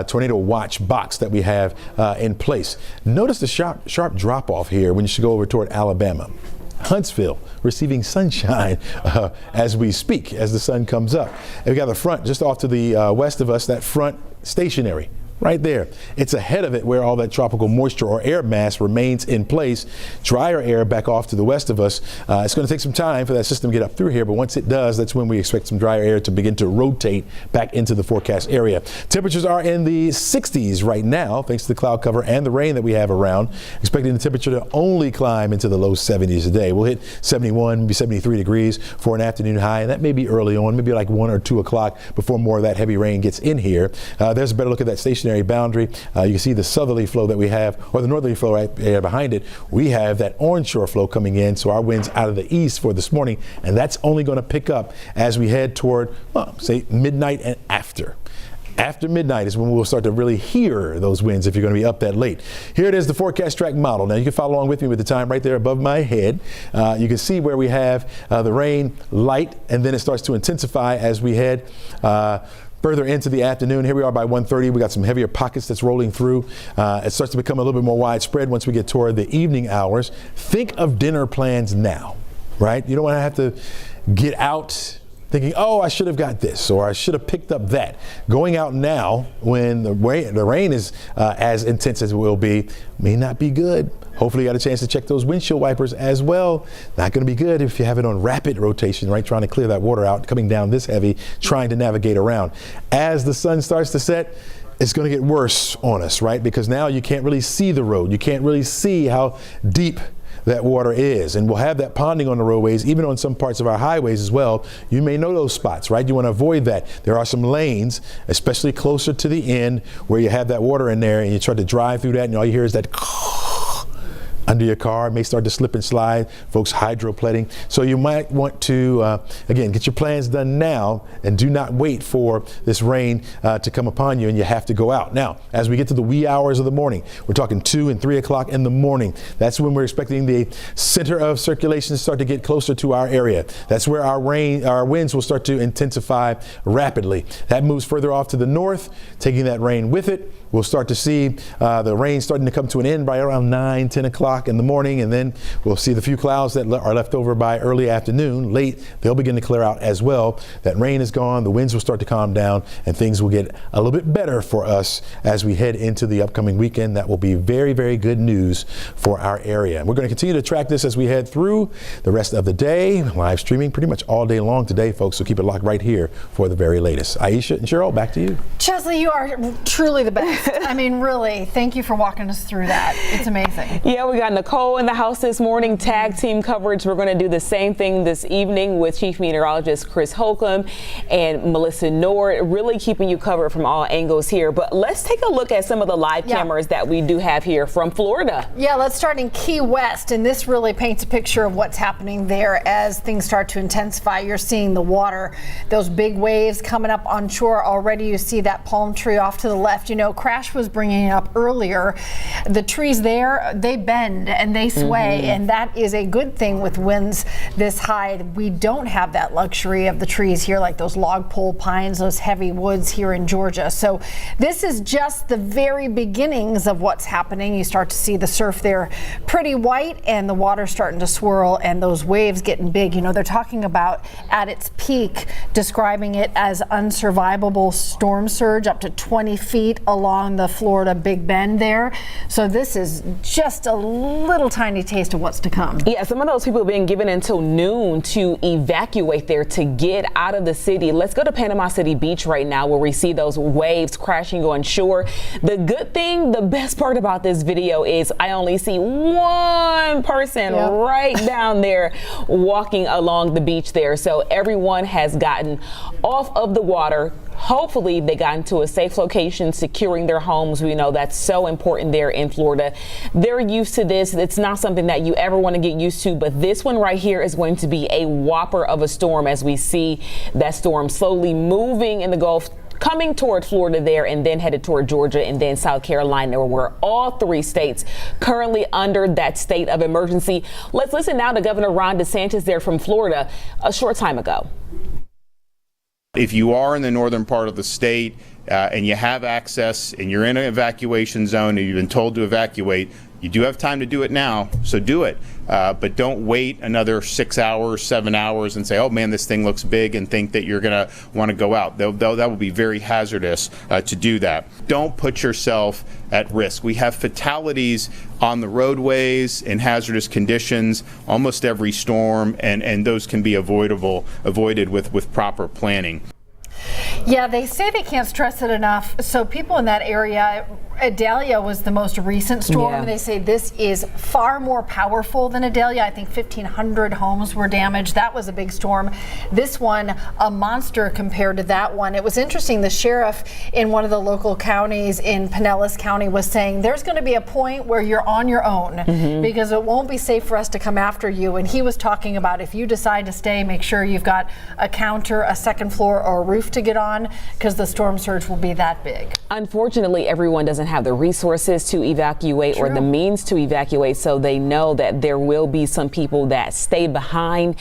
tornado watch box that we have in place. Notice the sharp drop off here when you should go over toward Alabama. Huntsville receiving sunshine as we speak, as the sun comes up. And we got the front just off to the west of us, that front stationary. Right there. It's ahead of it where all that tropical moisture or air mass remains in place. Drier air back off to the west of us. It's going to take some time for that system to get up through here, but once it does, that's when we expect some drier air to begin to rotate back into the forecast area. Temperatures are in the 60s right now, thanks to the cloud cover and the rain that we have around. Expecting the temperature to only climb into the low 70s today. We'll hit 71, maybe 73 degrees for an afternoon high, and that may be early on, maybe like 1 or 2 o'clock before more of that heavy rain gets in here. There's a better look at that stationary boundary. You can see the southerly flow that we have, or the northerly flow right there behind it. We have that orange shore flow coming in, so our winds out of the east for this morning, and that's only going to pick up as we head toward, well, say midnight and after. After midnight is when we'll start to really hear those winds if you're going to be up that late. Here it is, the forecast track model. Now you can follow along with me with the time right there above my head. You can see where we have the rain light, and then it starts to intensify as we head further into the afternoon. Here we are by 1:30. We got some heavier pockets that's rolling through. It starts to become a little bit more widespread once we get toward the evening hours. Think of dinner plans now, right? You don't want to have to get out thinking, oh, I should have got this, or I should have picked up that. Going out now when the rain is as intense as it will be may not be good. Hopefully you got a chance to check those windshield wipers as well. Not going to be good if you have it on rapid rotation, right? Trying to clear that water out, coming down this heavy, trying to navigate around. As the sun starts to set, it's going to get worse on us, right? Because now you can't really see the road. You can't really see how deep that water is, and we'll have that ponding on the roadways, even on some parts of our highways as well. You may know those spots, right? You want to avoid that. There are some lanes, especially closer to the end, where you have that water in there, and you try to drive through that, and all you hear is that under your car. It may start to slip and slide. Folks hydroplanning. So you might want to, again, get your plans done now and do not wait for this rain to come upon you and you have to go out. Now, as we get to the wee hours of the morning, we're talking 2 and 3 o'clock in the morning. That's when we're expecting the center of circulation to start to get closer to our area. That's where our winds will start to intensify rapidly. That moves further off to the north, taking that rain with it. We'll start to see the rain starting to come to an end by around 9, 10 o'clock in the morning, and then we'll see the few clouds that are left over by early afternoon. Late, they'll begin to clear out as well. That rain is gone, the winds will start to calm down, and things will get a little bit better for us as we head into the upcoming weekend. That will be very, very good news for our area. And we're going to continue to track this as we head through the rest of the day, live streaming pretty much all day long today, folks, so keep it locked right here for the very latest. Aisha and Cheryl, back to you. Chesley, you are truly the best. I mean, really, thank you for walking us through that. It's amazing. Yeah, we got Nicole in the house this morning, tag team coverage. We're going to do the same thing this evening with Chief Meteorologist Chris Holcomb and Melissa Nord, really keeping you covered from all angles here. But let's take a look at some of the live cameras that we do have here from Florida. Yeah, let's start in Key West, and this really paints a picture of what's happening there as things start to intensify. You're seeing the water, those big waves coming up on shore already. You see that palm tree off to the left. You know, Crash was bringing it up earlier. The trees there, they bend and they sway, and that is a good thing with winds this high. We don't have that luxury of the trees here, like those log pole pines, those heavy woods here in Georgia. So this is just the very beginnings of what's happening. You start to see the surf there pretty white and the water starting to swirl and those waves getting big. You know, they're talking about at its peak, describing it as unsurvivable storm surge up to 20 feet along the Florida Big Bend there. So this is just a little tiny taste of what's to come. Yeah, some of those people have been given until noon to evacuate there to get out of the city. Let's go to Panama City Beach right now where we see those waves crashing on shore. The good thing, the best part about this video is I only see one person right down there walking along the beach there. So everyone has gotten off of the water. Hopefully they got into a safe location, securing their homes. We know that's so important there in Florida. They're used to this. It's not something that you ever want to get used to, but this one right here is going to be a whopper of a storm as we see that storm slowly moving in the Gulf, coming toward Florida there and then headed toward Georgia and then South Carolina, where all 3 states currently under that state of emergency. Let's listen now to Governor Ron DeSantis there from Florida a short time ago. If you are in the northern part of the state and you have access and you're in an evacuation zone and you've been told to evacuate, you do have time to do it now, so do it. But don't wait another 6 hours, 7 hours and say, oh man, this thing looks big, and think that you're going to want to go out. That will be very hazardous to do that. Don't put yourself at risk. We have fatalities on the roadways in hazardous conditions almost every storm, and those can be avoided with proper planning. Yeah, they say they can't stress it enough. So people in that area, Idalia was the most recent storm. Yeah. They say this is far more powerful than Idalia. I think 1,500 homes were damaged. That was a big storm. This one, a monster compared to that one. It was interesting. The sheriff in one of the local counties in Pinellas County was saying there's going to be a point where you're on your own because it won't be safe for us to come after you. And he was talking about if you decide to stay, make sure you've got a counter, a second floor, or a roof to get on, because the storm surge will be that big. Unfortunately, everyone doesn't have the resources to evacuate or the means to evacuate, so they know that there will be some people that stay behind,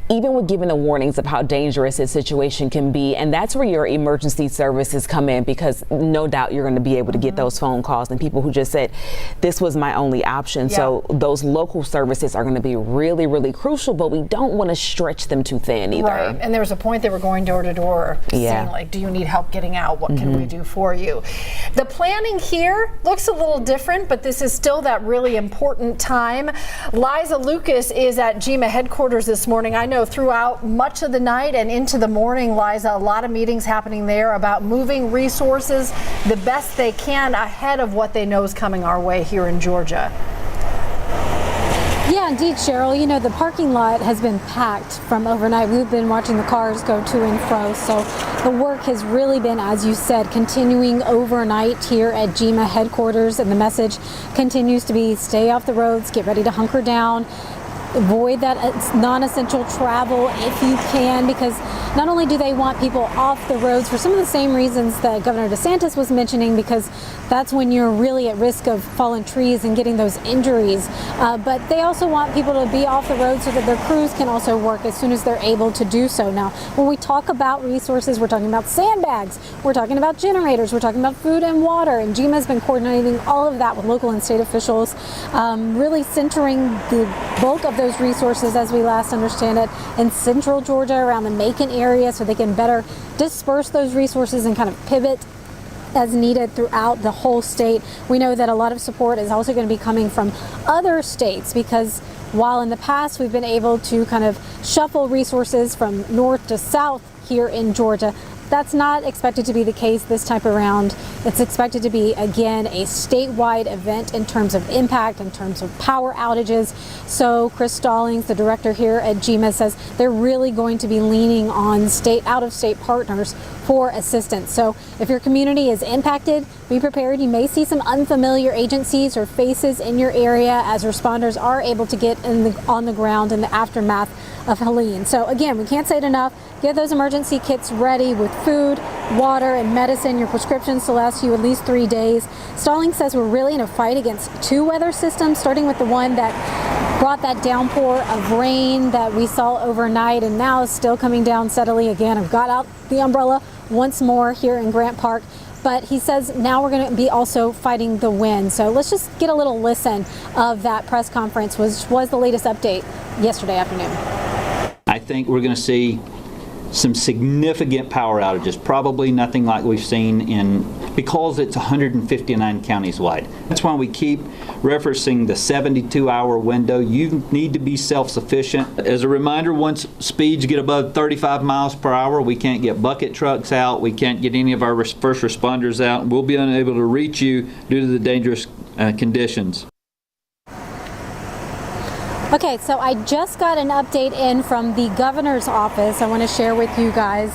even with giving the warnings of how dangerous this situation can be. And that's where your emergency services come in, because no doubt you're going to be able to get those phone calls and people who just said, this was my only option. So those local services are going to be really, really crucial, but we don't want to stretch them too thin either. Right. And there was a point they were going door to door saying, like, do you need help getting out? What can we do for you? The planning here looks a little different, but this is still that really important time. Liza Lucas is at GEMA headquarters this morning. I know throughout much of the night and into the morning, Liza, a lot of meetings happening there about moving resources the best they can ahead of what they know is coming our way here in Georgia. Yeah, indeed, Cheryl. You know, the parking lot has been packed from overnight. We've been watching the cars go to and fro. So the work has really been, as you said, continuing overnight here at GEMA headquarters. And the message continues to be stay off the roads, get ready to hunker down. Avoid that non-essential travel if you can, because not only do they want people off the roads for some of the same reasons that Governor DeSantis was mentioning, because that's when you're really at risk of fallen trees and getting those injuries, but they also want people to be off the road so that their crews can also work as soon as they're able to do so. Now, when we talk about resources, we're talking about sandbags, we're talking about generators, we're talking about food and water, and GEMA has been coordinating all of that with local and state officials, really centering the bulk of those resources, as we last understand it, in central Georgia around the Macon area, so they can better disperse those resources and kind of pivot as needed throughout the whole state. We know that a lot of support is also going to be coming from other states, because while in the past we've been able to kind of shuffle resources from north to south here in Georgia, that's not expected to be the case this time around. It's expected to be, again, a statewide event in terms of impact, in terms of power outages. So Chris Stallings, the director here at GEMA, says they're really going to be leaning on out-of-state partners for assistance. So if your community is impacted, be prepared. You may see some unfamiliar agencies or faces in your area as responders are able to get on the ground in the aftermath of Helene. So again, we can't say it enough. Get those emergency kits ready with food, water, and medicine. Your prescriptions to last you at least 3 days. Stallings says we're really in a fight against two weather systems, starting with the one that brought that downpour of rain that we saw overnight and now is still coming down steadily. Again, I've got out the umbrella once more here in Grant Park. But he says now we're going to be also fighting the wind. So let's just get a little listen of that press conference, which was the latest update yesterday afternoon. I think we're going to see some significant power outages, probably nothing like we've seen because it's 159 counties wide. That's why we keep referencing the 72-hour window. You need to be self-sufficient. As a reminder, once speeds get above 35 miles per hour, we can't get bucket trucks out, we can't get any of our first responders out, and we'll be unable to reach you due to the dangerous conditions. Okay, so I just got an update in from the governor's office. I want to share with you guys.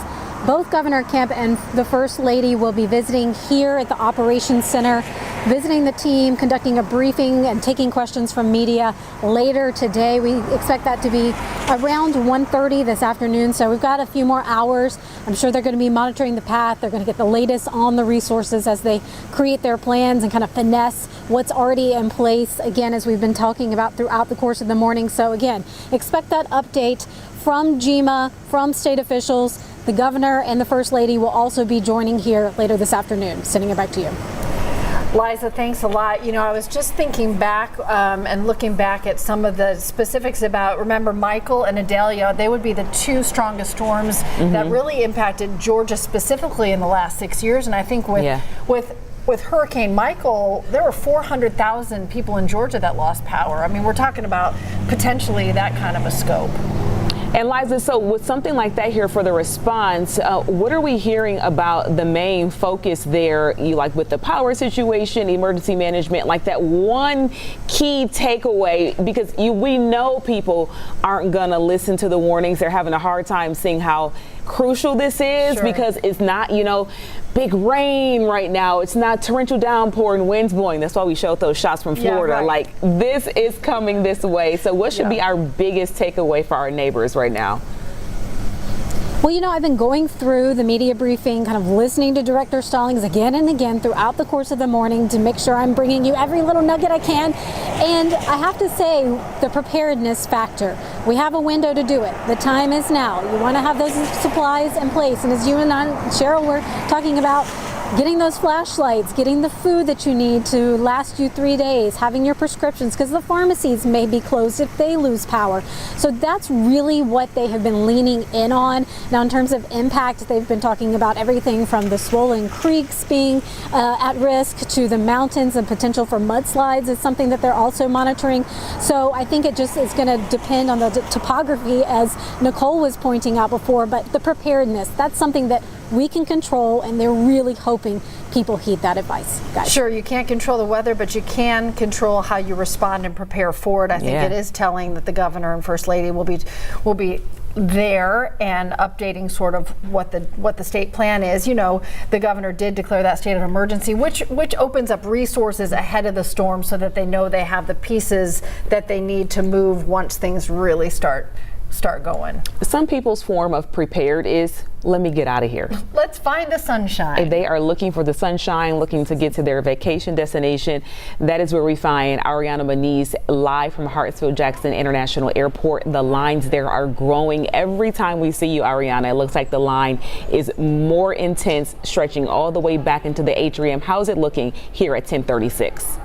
Both Governor Kemp and the First Lady will be visiting here at the Operations Center, visiting the team, conducting a briefing and taking questions from media later today. We expect that to be around 1:30 this afternoon, so we've got a few more hours. I'm sure they're going to be monitoring the path. They're going to get the latest on the resources as they create their plans and kind of finesse what's already in place, again, as we've been talking about throughout the course of the morning. So again, expect that update from GEMA, from state officials. The governor and the First Lady will also be joining here later this afternoon. Sending it back to you. Liza, thanks a lot. You know, I was just thinking back and looking back at some of the specifics about, remember, Michael and Idalia, they would be the two strongest storms that really impacted Georgia specifically in the last 6 years. And I think with Hurricane Michael, there were 400,000 people in Georgia that lost power. I mean, we're talking about potentially that kind of a scope. And Liza, so with something like that here for the response, what are we hearing about the main focus there? Like with the power situation, emergency management, like that one key takeaway, because we know people aren't going to listen to the warnings. They're having a hard time seeing how crucial this is because it's not, big rain right now. It's not torrential downpour and winds blowing. That's why we showed those shots from Florida. Yeah, right. Like, this is coming this way. So what should be our biggest takeaway for our neighbors right now? Well, I've been going through the media briefing, kind of listening to Director Stallings again and again throughout the course of the morning to make sure I'm bringing you every little nugget I can. And I have to say, the preparedness factor. We have a window to do it. The time is now. You want to have those supplies in place. And as you and I, Cheryl, were talking about, getting those flashlights, getting the food that you need to last you 3 days, having your prescriptions, because the pharmacies may be closed if they lose power. So that's really what they have been leaning in on. Now, in terms of impact, they've been talking about everything from the swollen creeks being at risk to the mountains, and potential for mudslides is something that they're also monitoring. So I think it just is going to depend on the topography, as Nicole was pointing out before, but the preparedness, that's something that we can control, and they're really hoping people heed that advice, guys. Sure, you can't control the weather, but you can control how you respond and prepare for it. I think it is telling that the governor and first lady will be there and updating sort of what the state plan is. You know, the governor did declare that state of emergency, which opens up resources ahead of the storm so that they know they have the pieces that they need to move once things really start going. Some people's form of prepared is, let me get out of here. Let's find the sunshine. If they are looking for the sunshine, looking to get to their vacation destination, that is where we find Ariana Maniz live from Hartsfield-Jackson International Airport. The lines there are growing every time we see you, Ariana. It looks like the line is more intense, stretching all the way back into the atrium. How's it looking here at 1036?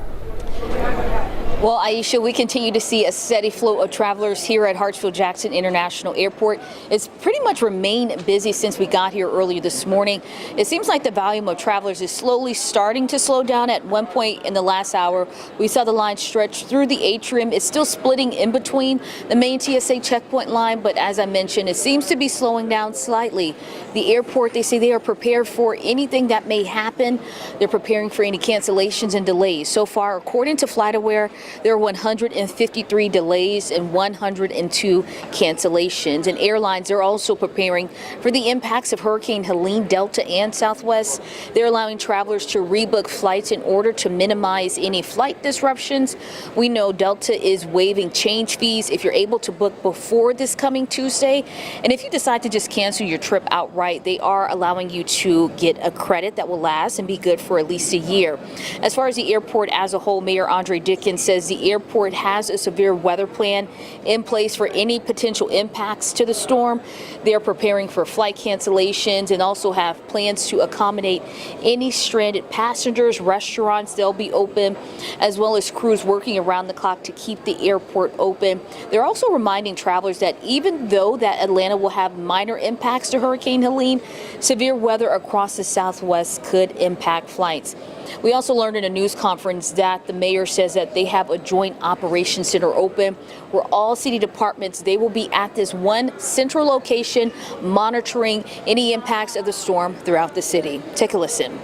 Well, Aisha, we continue to see a steady flow of travelers here at Hartsfield-Jackson International Airport. It's pretty much remained busy since we got here earlier this morning. It seems like the volume of travelers is slowly starting to slow down. At one point in the last hour, we saw the line stretch through the atrium. It's still splitting in between the main TSA checkpoint line, but as I mentioned, it seems to be slowing down slightly. The airport, they say they are prepared for anything that may happen. They're preparing for any cancellations and delays. So far, according to FlightAware, there are 153 delays and 102 cancellations. And airlines are also preparing for the impacts of Hurricane Helene, Delta, and Southwest. They're allowing travelers to rebook flights in order to minimize any flight disruptions. We know Delta is waiving change fees if you're able to book before this coming Tuesday. And if you decide to just cancel your trip outright, they are allowing you to get a credit that will last and be good for at least a year. As far as the airport as a whole, Mayor Andre Dickens says the airport has a severe weather plan in place for any potential impacts to the storm. They're preparing for flight cancellations and also have plans to accommodate any stranded passengers. Restaurants, they'll be open, as well as crews working around the clock to keep the airport open. They're also reminding travelers that even though that Atlanta will have minor impacts to Hurricane Helene, severe weather across the Southwest could impact flights. We also learned in a news conference that the mayor says that they have a joint operations center open where all city departments, they will be at this one central location monitoring any impacts of the storm throughout the city. Take a listen.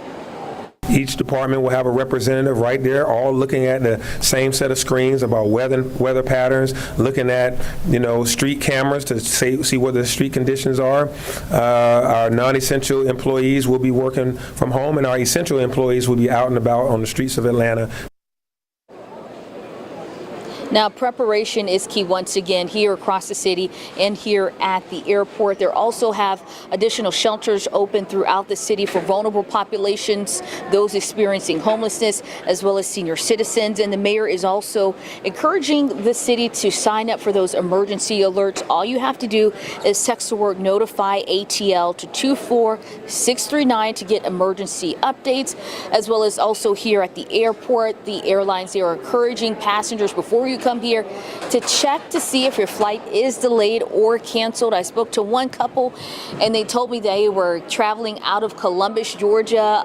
Each department will have a representative right there, all looking at the same set of screens about weather patterns, looking at, street cameras to see what the street conditions are. Our non-essential employees will be working from home, and our essential employees will be out and about on the streets of Atlanta. Now, preparation is key once again here across the city and here at the airport. They also have additional shelters open throughout the city for vulnerable populations, those experiencing homelessness, as well as senior citizens. And the mayor is also encouraging the city to sign up for those emergency alerts. All you have to do is text the word notify ATL to 24639 to get emergency updates, as well as also here at the airport. The airlines, they are encouraging passengers before you come here to check to see if your flight is delayed or canceled. I spoke to one couple and they told me they were traveling out of Columbus, Georgia.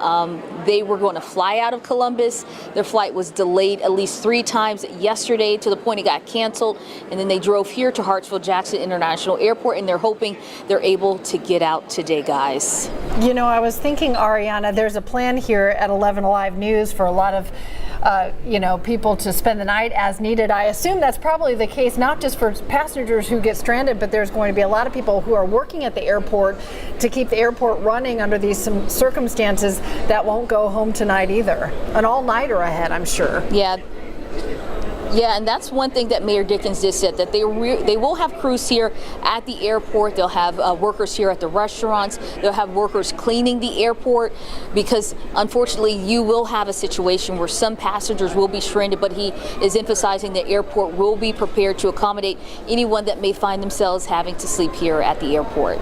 They were going to fly out of Columbus. Their flight was delayed at least 3 times yesterday to the point it got canceled. And then they drove here to Hartsfield-Jackson International Airport, and they're hoping they're able to get out today, guys. I was thinking, Ariana, there's a plan here at 11 Alive News for a lot of people to spend the night as needed. I assume that's probably the case, not just for passengers who get stranded, but there's going to be a lot of people who are working at the airport to keep the airport running under these circumstances that won't go home tonight either. An all-nighter ahead, I'm sure. Yeah, and that's one thing that Mayor Dickens just said, that they will have crews here at the airport. They'll have workers here at the restaurants. They'll have workers cleaning the airport, because unfortunately you will have a situation where some passengers will be stranded, but he is emphasizing the airport will be prepared to accommodate anyone that may find themselves having to sleep here at the airport.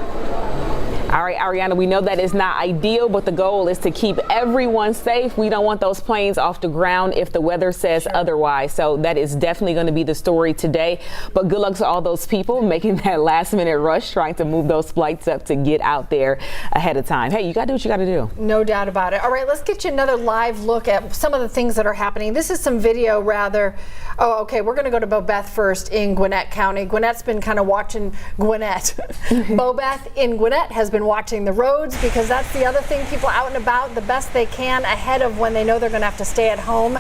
All right, Ariana, we know that is not ideal, but the goal is to keep everyone safe. We don't want those planes off the ground if the weather says otherwise. So that is definitely going to be the story today. But good luck to all those people making that last minute rush, trying to move those flights up to get out there ahead of time. Hey, you got to do what you got to do. No doubt about it. All right, let's get you another live look at some of the things that are happening. This is some video rather. Oh, okay, we're going to go to Bobeth first in Gwinnett County. Gwinnett's been kind of watching Gwinnett. Bobeth in Gwinnett has been been watching the roads, because that's the other thing, people out and about the best they can ahead of when they know they're going to have to stay at home.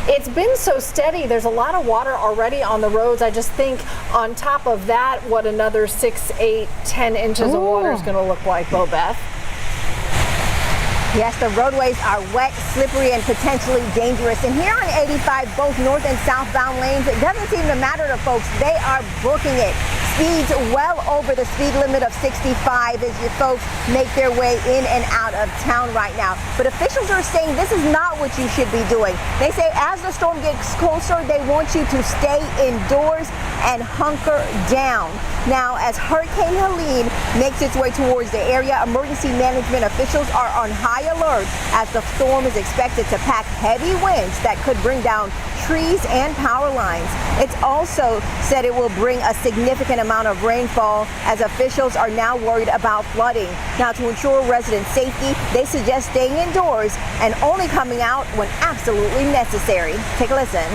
It's been so steady. There's a lot of water already on the roads. I just think on top of that, what another 6, 8, 10 inches of water is going to look like, Bobeth. Yes, the roadways are wet, slippery, and potentially dangerous. And here on 85, both north and southbound lanes, it doesn't seem to matter to folks. They are booking it. Speeds well over the speed limit of 65 as your folks make their way in and out of town right now. But officials are saying this is not what you should be doing. They say as the storm gets closer, they want you to stay indoors and hunker down. Now, as Hurricane Helene makes its way towards the area, emergency management officials are on high alert as the storm is expected to pack heavy winds that could bring down trees and power lines. It's also said it will bring a significant amount of rainfall as officials are now worried about flooding. Now, to ensure resident safety, they suggest staying indoors and only coming out when absolutely necessary. Take a listen.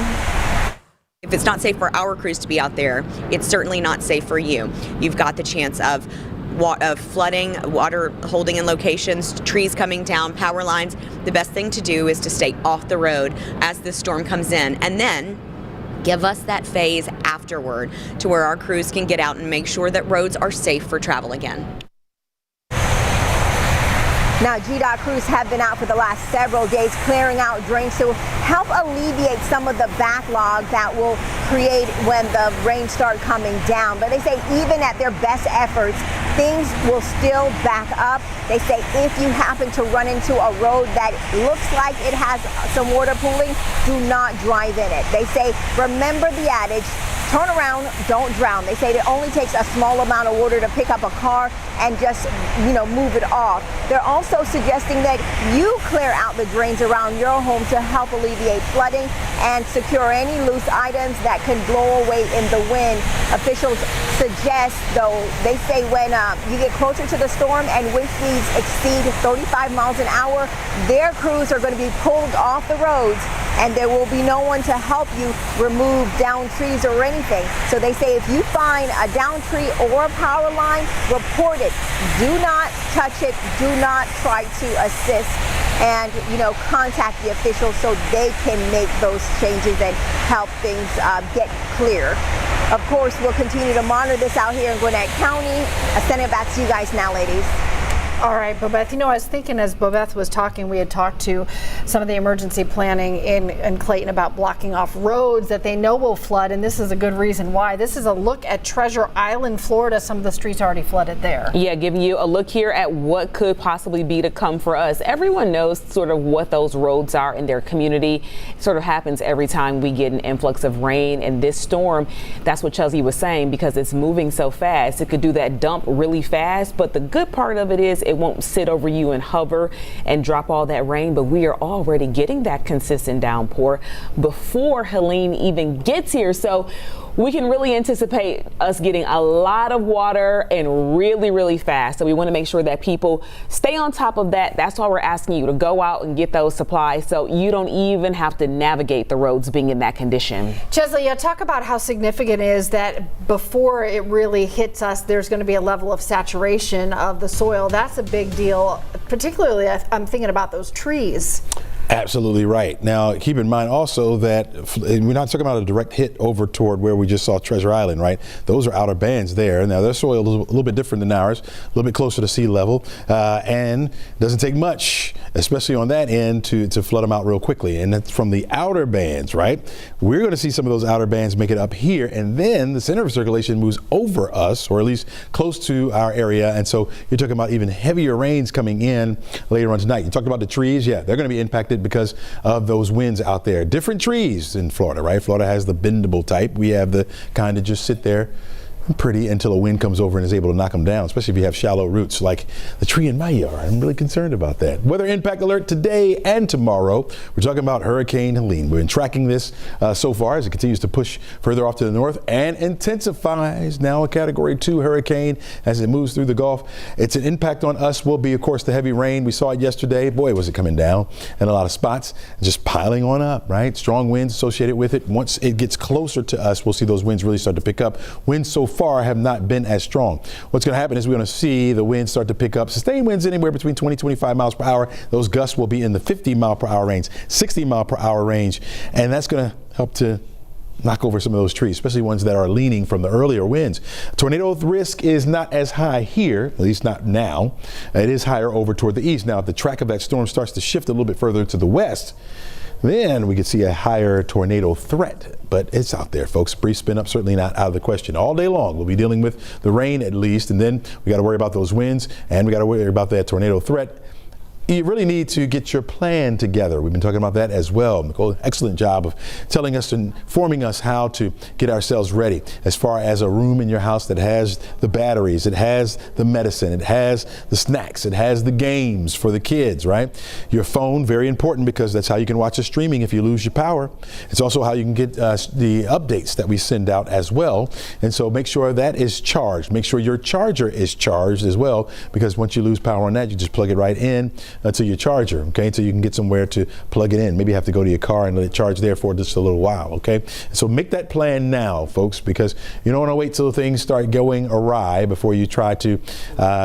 If it's not safe for our crews to be out there, it's certainly not safe for you. You've got the chance of flooding, water holding in locations, trees coming down, power lines. The best thing to do is to stay off the road as the storm comes in, and then give us that phase afterward to where our crews can get out and make sure that roads are safe for travel again. Now, GDOT crews have been out for the last several days clearing out drains to help alleviate some of the backlog that will create when the rain start coming down. But they say even at their best efforts, things will still back up. They say if you happen to run into a road that looks like it has some water pooling, do not drive in it. They say, remember the adage, turn around, don't drown. They say it only takes a small amount of water to pick up a car and just, move it off. They're also suggesting that you clear out the drains around your home to help alleviate flooding and secure any loose items that can blow away in the wind. Officials suggest, though, they say when you get closer to the storm and wind speeds exceed 35 miles an hour, their crews are going to be pulled off the roads and there will be no one to help you remove down trees or anything. So they say if you find a down tree or a power line, report it. Do not touch it. Do not try to assist. And, contact the officials so they can make those changes and help things get clear. Of course, we'll continue to monitor this out here in Gwinnett County. I send it back to you guys now, ladies. All right, Bobeth. I was thinking as Bobeth was talking, we had talked to some of the emergency planning in Clayton about blocking off roads that they know will flood, and this is a good reason why. This is a look at Treasure Island, Florida. Some of the streets already flooded there. Yeah, giving you a look here at what could possibly be to come for us. Everyone knows sort of what those roads are in their community. It sort of happens every time we get an influx of rain, and this storm, that's what Chelsea was saying, because it's moving so fast. It could do that dump really fast, but the good part of it is it won't sit over you and hover and drop all that rain, but we are already getting that consistent downpour before Helene even gets here. So we can really anticipate us getting a lot of water and really, really fast. So we want to make sure that people stay on top of that. That's why we're asking you to go out and get those supplies so you don't even have to navigate the roads being in that condition. Chesley, talk about how significant it is that before it really hits us, there's going to be a level of saturation of the soil. That's a big deal, particularly I'm thinking about those trees. Absolutely right. Now, keep in mind also that we're not talking about a direct hit over toward where we just saw Treasure Island, right? Those are outer bands there. Now, their soil is a little bit different than ours, a little bit closer to sea level, and it doesn't take much, especially on that end, to flood them out real quickly. And that's from the outer bands, right? We're going to see some of those outer bands make it up here, and then the center of circulation moves over us, or at least close to our area. And so you're talking about even heavier rains coming in later on tonight. You talked about the trees. Yeah, they're going to be impacted because of those winds out there. Different trees in Florida, right? Florida has the bendable type. We have the kind that just sit there pretty until a wind comes over and is able to knock them down, especially if you have shallow roots like the tree in my yard. I'm really concerned about that. Weather impact alert today and tomorrow. We're talking about Hurricane Helene. We've been tracking this so far as it continues to push further off to the north and intensifies. Now a Category 2 hurricane as it moves through the Gulf. Its impact on us will be, of course, the heavy rain. We saw it yesterday. Boy, was it coming down in a lot of spots, just piling on up, right? Strong winds associated with it. Once it gets closer to us, we'll see those winds really start to pick up. Winds so far have not been as strong. What's going to happen is we're going to see the winds start to pick up. Sustained winds anywhere between 20 25 miles per hour. Those gusts will be in the 50 mile per hour range, 60 mile per hour range, and that's going to help to knock over some of those trees, especially ones that are leaning from the earlier winds. Tornado risk is not as high here, at least not now. It is higher over toward the east. Now, if the track of that storm starts to shift a little bit further to the west, then we could see a higher tornado threat. But it's out there, folks. Brief spin up, certainly not out of the question. All day long, we'll be dealing with the rain at least, and then we got to worry about those winds, and we got to worry about that tornado threat. You really need to get your plan together. We've been talking about that as well. Nicole, excellent job of telling us and informing us how to get ourselves ready as far as a room in your house that has the batteries, it has the medicine, it has the snacks, it has the games for the kids, right? Your phone, very important because that's how you can watch the streaming if you lose your power. It's also how you can get the updates that we send out as well. And so make sure that is charged. Make sure your charger is charged as well, because once you lose power on that, you just plug it right in to your charger, okay, until you can get somewhere to plug it in. Maybe you have to go to your car and let it charge there for just a little while, okay? So make that plan now, folks, because you don't want to wait till things start going awry before you try to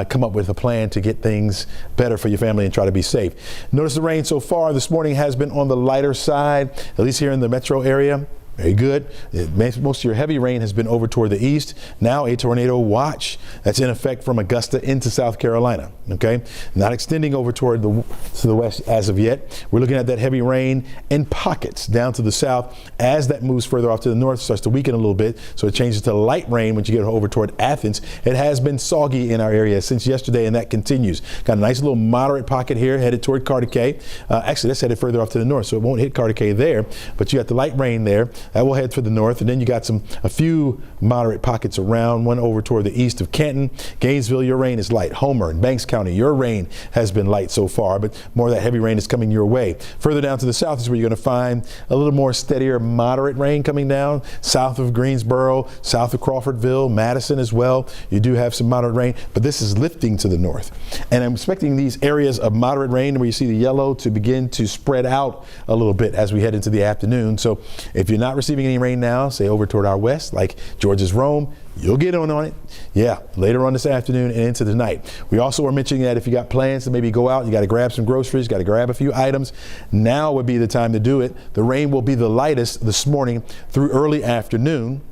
come up with a plan to get things better for your family and try to be safe. Notice the rain so far this morning has been on the lighter side, at least here in the metro area. Very good. Most of your heavy rain has been over toward the east. Now a tornado watch that's in effect from Augusta into South Carolina. Okay, not extending over toward to the west as of yet. We're looking at that heavy rain in pockets down to the south. As that moves further off to the north, starts to weaken a little bit. So it changes to light rain when you get over toward Athens. It has been soggy in our area since yesterday, and that continues. Got a nice little moderate pocket here headed toward Cartacay. Actually, that's headed further off to the north, so it won't hit Cartacay there. But you got the light rain there. That will head to the north, and then you got a few moderate pockets around, one over toward the east of Canton. Gainesville, your rain is light. Homer and Banks County, your rain has been light so far, but more of that heavy rain is coming your way. Further down to the south is where you're going to find a little more steadier, moderate rain coming down. South of Greensboro, south of Crawfordville, Madison as well. You do have some moderate rain, but this is lifting to the north. And I'm expecting these areas of moderate rain where you see the yellow to begin to spread out a little bit as we head into the afternoon. So if you're not receiving any rain now, say over toward our west, like Georgia's Rome, you'll get on it. Yeah, later on this afternoon and into the night. We also were mentioning that if you got plans to maybe go out, you got to grab some groceries, got to grab a few items. Now would be the time to do it. The rain will be the lightest this morning through early afternoon.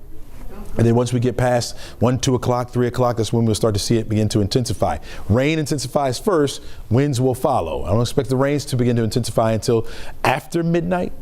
And then once we get past 1, 2 o'clock, 3 o'clock, that's when we'll start to see it begin to intensify. Rain intensifies first, winds will follow. I don't expect the rains to begin to intensify until after midnight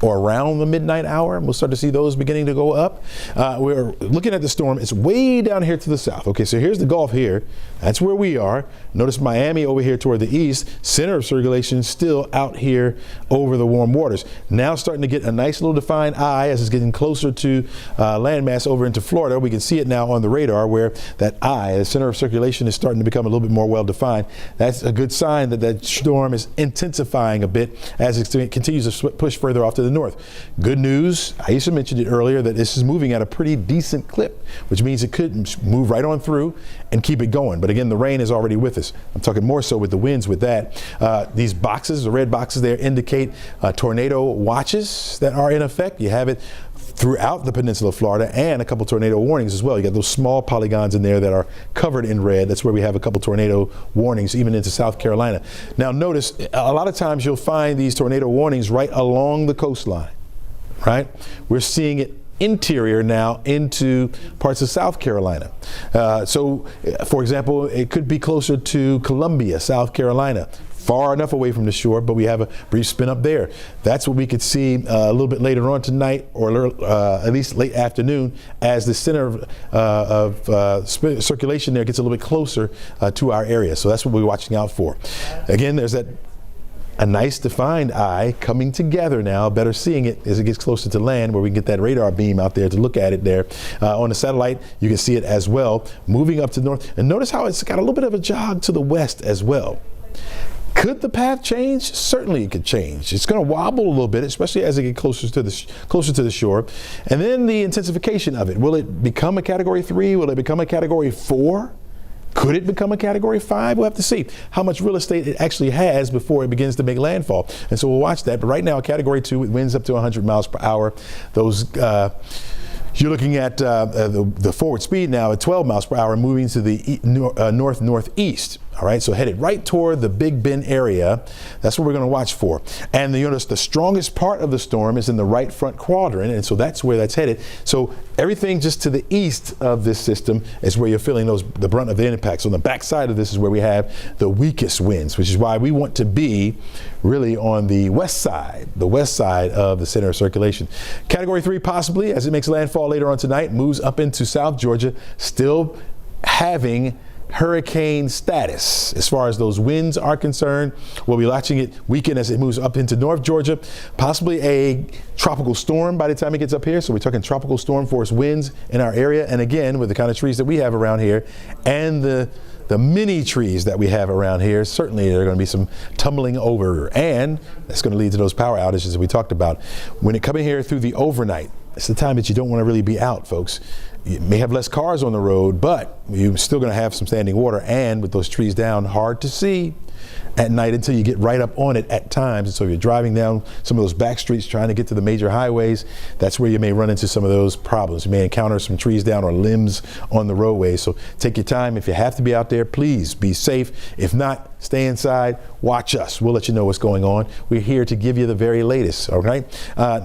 or around the midnight hour. We'll start to see those beginning to go up. We're looking at the storm. It's way down here to the south. Okay, so here's the Gulf here. That's where we are. Notice Miami over here toward the east. Center of circulation still out here over the warm waters. Now starting to get a nice little defined eye as it's getting closer to landmass over into Florida. We can see it now on the radar where that eye, the center of circulation, is starting to become a little bit more well defined. That's a good sign that that storm is intensifying a bit as it continues to push further off to the north. Good news, Aisha mentioned it earlier, that this is moving at a pretty decent clip, which means it could move right on through and keep it going. But again, the rain is already with us. I'm talking more so with the winds with that. These boxes, the red boxes there, indicate tornado watches that are in effect. You have it throughout the peninsula of Florida, and a couple tornado warnings as well. You got those small polygons in there that are covered in red. That's where we have a couple tornado warnings, even into South Carolina. Now notice, a lot of times you'll find these tornado warnings right along the coastline, right? We're seeing it interior now into parts of South Carolina. So, for example, it could be closer to Columbia, South Carolina. Far enough away from the shore, but we have a brief spin up there. That's what we could see a little bit later on tonight, or at least late afternoon, as the center of circulation there gets a little bit closer to our area. So that's what we're watching out for. Again, there's a nice defined eye coming together now, better seeing it as it gets closer to land, where we can get that radar beam out there to look at it there. On the satellite, you can see it as well, moving up to the north. And notice how it's got a little bit of a jog to the west as well. Could the path change? Certainly it could change. It's going to wobble a little bit, especially as it gets closer to the shore. And then the intensification of it. Will it become a Category 3? Will it become a Category 4? Could it become a Category 5? We'll have to see how much real estate it actually has before it begins to make landfall. And so we'll watch that. But right now, Category 2, it winds up to 100 miles per hour. Those You're looking at the forward speed now at 12 miles per hour, moving to the north-northeast. All right, so headed right toward the Big Bend area. That's what we're going to watch for. And you notice the strongest part of the storm is in the right front quadrant, and so that's where that's headed. So everything just to the east of this system is where you're feeling the brunt of the impacts. On the back side of this is where we have the weakest winds, which is why we want to be really on the west side of the center of circulation. Category 3 possibly, as it makes landfall later on tonight, moves up into South Georgia, still having hurricane status as far as those winds are concerned. We'll be watching it weaken as it moves up into North Georgia, possibly a tropical storm by the time it gets up here. So we're talking tropical storm force winds in our area. And again, with the kind of trees that we have around here and the mini trees that we have around here, certainly there are going to be some tumbling over, and that's going to lead to those power outages that we talked about. When it coming here through the overnight, it's the time that you don't want to really be out, folks. You may have less cars on the road, but you're still going to have some standing water, and with those trees down, hard to see at night until you get right up on it at times. And so if you're driving down some of those back streets trying to get to the major highways, that's where you may run into some of those problems. You may encounter some trees down or limbs on the roadway. So take your time. If you have to be out there, please be safe. If not, stay inside, watch us. We'll let you know what's going on. We're here to give you the very latest, all right?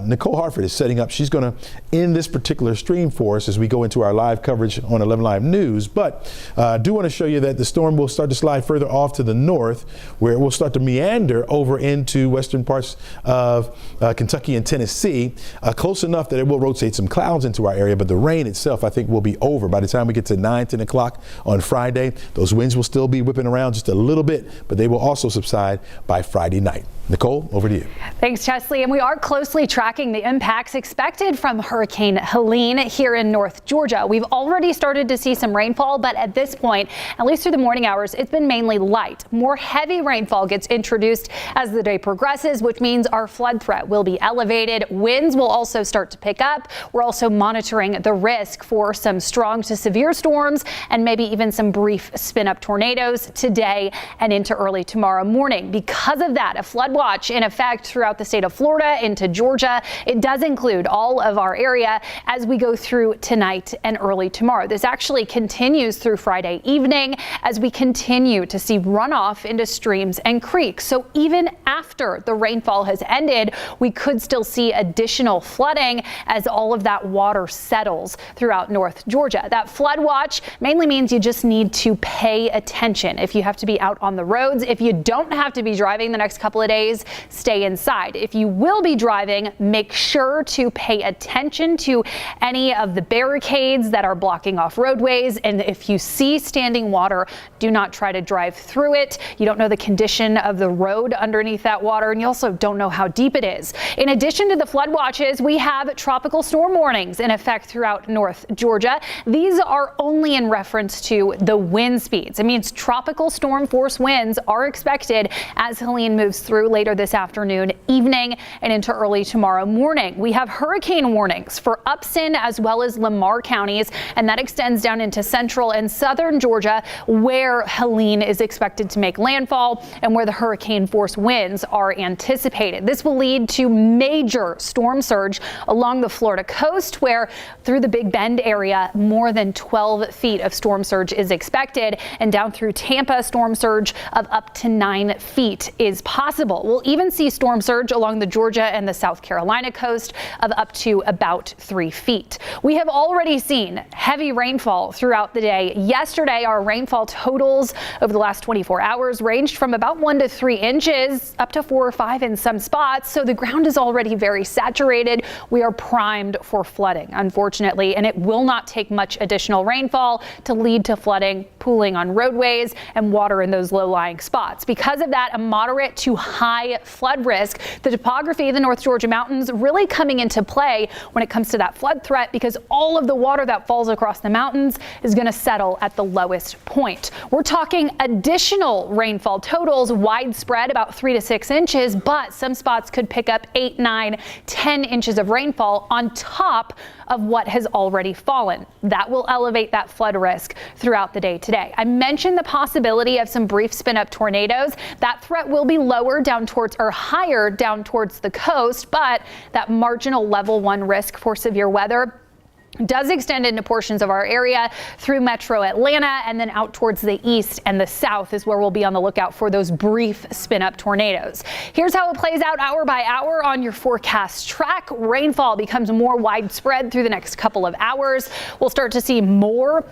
Nicole Hartford is setting up. She's going to end this particular stream for us as we go into our live coverage on 11 Live News. But I do want to show you that the storm will start to slide further off to the north, where it will start to meander over into western parts of Kentucky and Tennessee, close enough that it will rotate some clouds into our area. But the rain itself, I think, will be over by the time we get to 9, 10 o'clock on Friday. Those winds will still be whipping around just a little bit, but they will also subside by Friday night. Nicole, over to you. Thanks, Chesley. And we are closely tracking the impacts expected from Hurricane Helene here in North Georgia. We've already started to see some rainfall, but at this point, at least through the morning hours, it's been mainly light. More heavy rainfall gets introduced as the day progresses, which means our flood threat will be elevated. Winds will also start to pick up. We're also monitoring the risk for some strong to severe storms and maybe even some brief spin-up tornadoes today and into early tomorrow morning. Because of that, a flood watch in effect throughout the state of Florida into Georgia. It does include all of our area as we go through tonight and early tomorrow. This actually continues through Friday evening as we continue to see runoff into streams and creeks. So even after the rainfall has ended, we could still see additional flooding as all of that water settles throughout North Georgia. That flood watch mainly means you just need to pay attention if you have to be out on the roads. If you don't have to be driving the next couple of days, stay inside. If you will be driving, make sure to pay attention to any of the barricades that are blocking off roadways. And if you see standing water, do not try to drive through it. You don't know the condition of the road underneath that water, and you also don't know how deep it is. In addition to the flood watches, we have tropical storm warnings in effect throughout North Georgia. These are only in reference to the wind speeds. It means tropical storm force winds are expected as Helene moves through later this afternoon, evening, and into early tomorrow morning. We have hurricane warnings for Upson as well as Lamar counties, and that extends down into central and southern Georgia, where Helene is expected to make landfall and where the hurricane force winds are anticipated. This will lead to major storm surge along the Florida coast, where through the Big Bend area, more than 12 feet of storm surge is expected, and down through Tampa, storm surge of up to 9 feet is possible. We'll even see storm surge along the Georgia and the South Carolina coast of up to about 3 feet. We have already seen heavy rainfall throughout the day. Yesterday, our rainfall totals over the last 24 hours ranged from about 1 to 3 inches up to 4 or 5 in some spots. So the ground is already very saturated. We are primed for flooding, unfortunately, and it will not take much additional rainfall to lead to flooding, pooling on roadways, and water in those low-lying spots. Because of that, a moderate to high flood risk. The topography of the North Georgia mountains really coming into play when it comes to that flood threat, because all of the water that falls across the mountains is going to settle at the lowest point. We're talking additional rainfall totals widespread about 3 to 6 inches, but some spots could pick up 8, 9, 10 inches of rainfall on top of what has already fallen. That will elevate that flood risk throughout the day today. I mentioned the possibility of some brief spin-up tornadoes. That threat will be lower down towards or higher down towards the coast, but that marginal level 1 risk for severe weather does extend into portions of our area through metro Atlanta, and then out towards the east and the south is where we'll be on the lookout for those brief spin up tornadoes. Here's how it plays out hour by hour on your forecast track. Rainfall becomes more widespread through the next couple of hours. We'll start to see more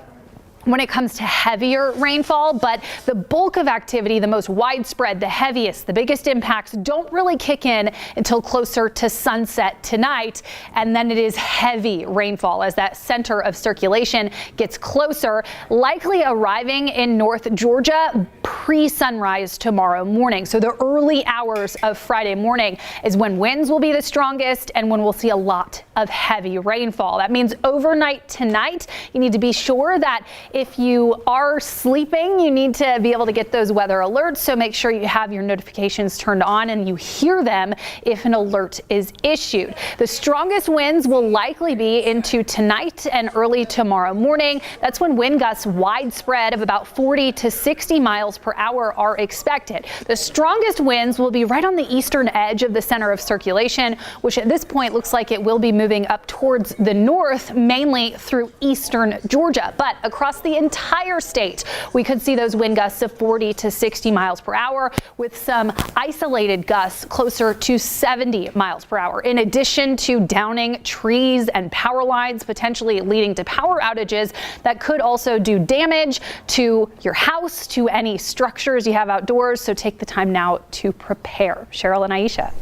when it comes to heavier rainfall, but the bulk of activity, the most widespread, the heaviest, the biggest impacts don't really kick in until closer to sunset tonight. And then it is heavy rainfall as that center of circulation gets closer, likely arriving in North Georgia pre-sunrise tomorrow morning. So the early hours of Friday morning is when winds will be the strongest and when we'll see a lot of heavy rainfall. That means overnight tonight, you need to be sure that if you are sleeping, you need to be able to get those weather alerts. So make sure you have your notifications turned on and you hear them if an alert is issued. The strongest winds will likely be into tonight and early tomorrow morning. That's when wind gusts widespread of about 40 to 60 miles per hour are expected. The strongest winds will be right on the eastern edge of the center of circulation, which at this point looks like it will be moving up towards the north, mainly through eastern Georgia. But across the entire state, we could see those wind gusts of 40 to 60 miles per hour with some isolated gusts closer to 70 miles per hour. In addition to downing trees and power lines, potentially leading to power outages that could also do damage to your house, to any structures you have outdoors. So take the time now to prepare. Cheryl and Aisha.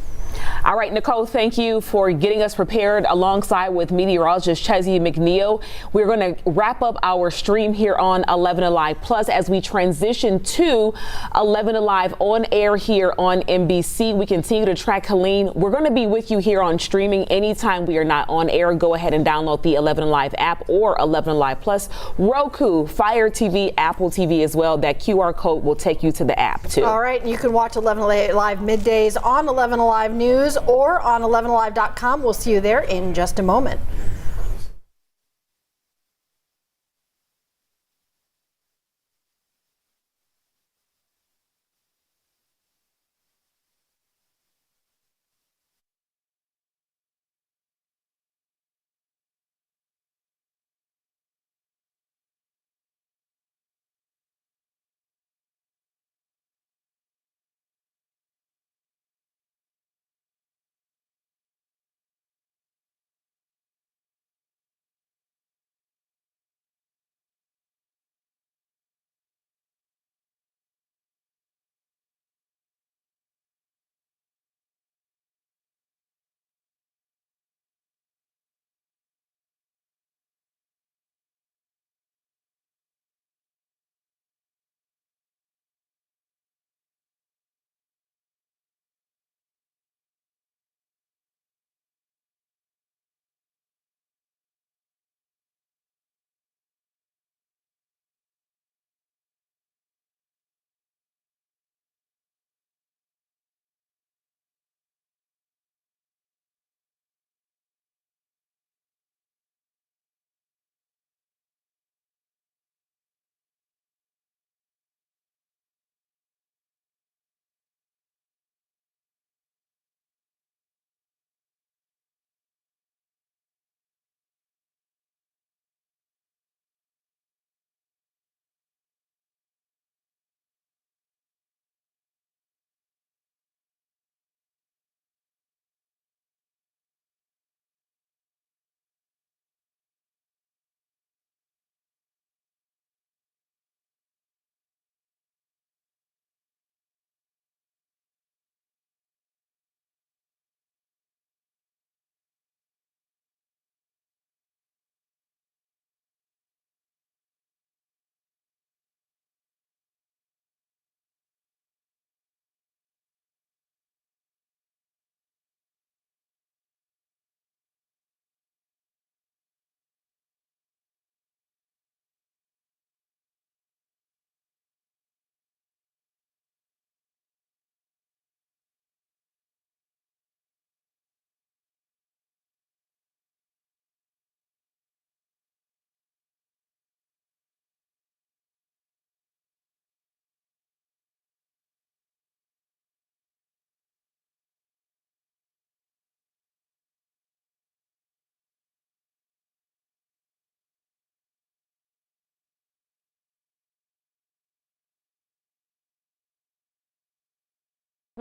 All right, Nicole, thank you for getting us prepared alongside with meteorologist Chessie McNeil. We're going to wrap up our stream here on 11 Alive Plus as we transition to 11 Alive on air here on NBC. We continue to track Helene. We're going to be with you here on streaming anytime we are not on air. Go ahead and download the 11 Alive app or 11 Alive Plus, Roku, Fire TV, Apple TV as well. That QR code will take you to the app too. All right, you can watch 11 Alive middays on 11 Alive News or on 11alive.com. We'll see you there in just a moment.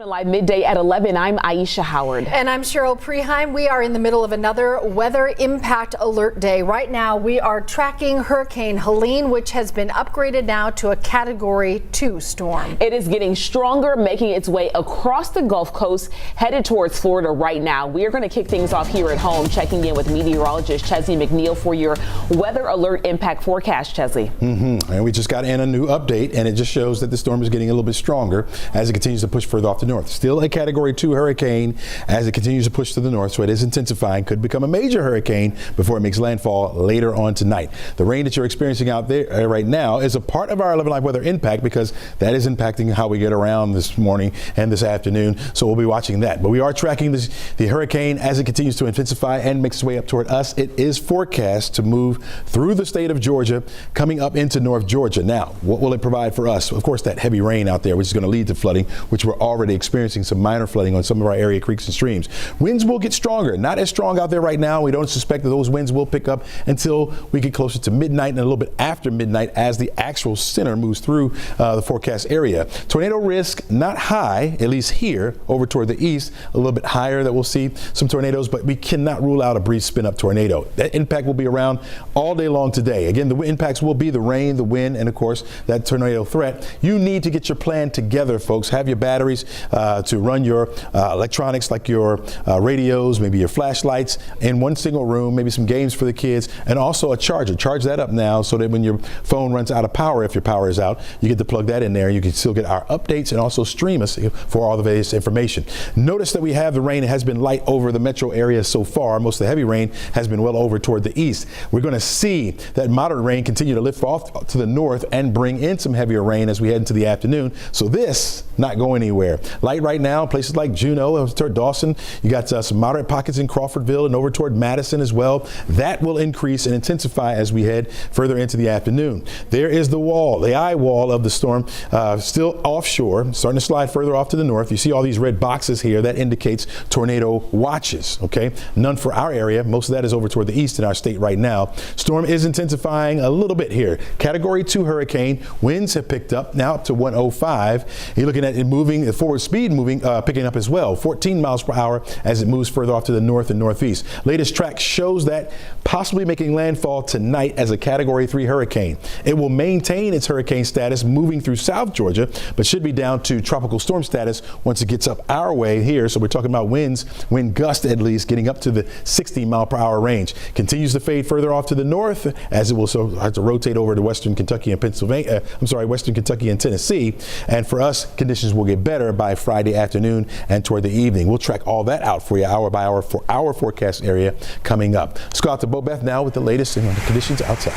Live midday at 11, I'm Aisha Howard. And I'm Cheryl Preheim. We are in the middle of another weather impact alert day. Right now, we are tracking Hurricane Helene, which has been upgraded now to a Category 2 storm. It is getting stronger, making its way across the Gulf Coast, headed towards Florida right now. We are going to kick things off here at home, checking in with meteorologist Chesley McNeil for your weather alert impact forecast, Chesley. And we just got in a new update, and it just shows that the storm is getting a little bit stronger as it continues to push further off the north. Still a Category 2 hurricane as it continues to push to the north, so it is intensifying. Could become a major hurricane before it makes landfall later on tonight. The rain that you're experiencing out there right now is a part of our 11 Live weather impact because that is impacting how we get around this morning and this afternoon, so we'll be watching that. But we are tracking the hurricane as it continues to intensify and makes its way up toward us. It is forecast to move through the state of Georgia, coming up into North Georgia. Now, what will it provide for us? Of course, that heavy rain out there, which is going to lead to flooding, which we're already experiencing some minor flooding on some of our area creeks and streams. Winds will get stronger, not as strong out there right now. We don't suspect that those winds will pick up until we get closer to midnight and a little bit after midnight as the actual center moves through the forecast area. Tornado risk not high, at least here over toward the east, a little bit higher that we'll see some tornadoes, but we cannot rule out a breeze spin up tornado. That impact will be around all day long today. Again, the impacts will be the rain, the wind, and of course that tornado threat. You need to get your plan together, folks. Have your batteries to run your electronics like your radios, maybe your flashlights in one single room, maybe some games for the kids, and also a charger. Charge that up now so that when your phone runs out of power, if your power is out, you get to plug that in there. You can still get our updates and also stream us for all the various information. Notice that we have the rain. It has been light over the metro area so far. Most of the heavy rain has been well over toward the east. We're going to see that moderate rain continue to lift off to the north and bring in some heavier rain as we head into the afternoon. So this not going anywhere. Light right now, places like Juneau, toward Dawson. You got some moderate pockets in Crawfordville and over toward Madison as well. That will increase and intensify as we head further into the afternoon. There is the wall, the eye wall of the storm, still offshore, starting to slide further off to the north. You see all these red boxes here. That indicates tornado watches, okay? None for our area. Most of that is over toward the east in our state right now. Storm is intensifying a little bit here. Category 2 hurricane. Winds have picked up now up to 105. You're looking at it moving, the forward speed moving, picking up as well, 14 miles per hour as it moves further off to the north and northeast. Latest track shows that possibly making landfall tonight as a Category 3 hurricane. It will maintain its hurricane status moving through South Georgia, but should be down to tropical storm status once it gets up our way here. So we're talking about winds, wind gust at least, getting up to the 60 mile per hour range. Continues to fade further off to the north as it will have to rotate over to western Kentucky and western Kentucky and Tennessee. And for us, conditions will get better by Friday afternoon and toward the evening. We'll track all that out for you hour by hour for our forecast area coming up. Let's go out to Bobeth now with the latest on the conditions outside.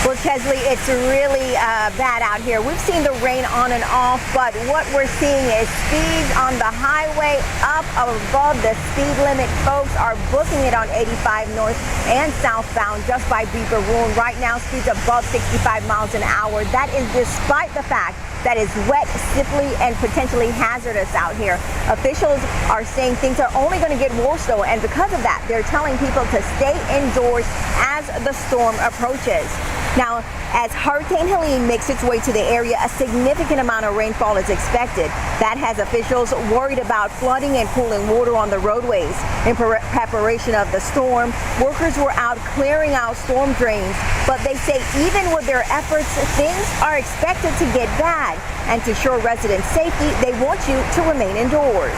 Well, Chesley, it's really bad out here. We've seen the rain on and off, but what we're seeing is speeds on the highway up above the speed limit. Folks are booking it on 85 north and southbound just by Beaver Ruin. Right now, speeds above 65 miles an hour. That is despite the fact that it's wet, slippery, and potentially hazardous out here. Officials are saying things are only going to get worse though, and because of that, they're telling people to stay indoors as the storm approaches. Now, as Hurricane Helene makes its way to the area, a significant amount of rainfall is expected. That has officials worried about flooding and pooling water on the roadways. In preparation of the storm, workers were out clearing out storm drains, but they say even with their efforts, things are expected to get bad. And to ensure resident safety, they want you to remain indoors.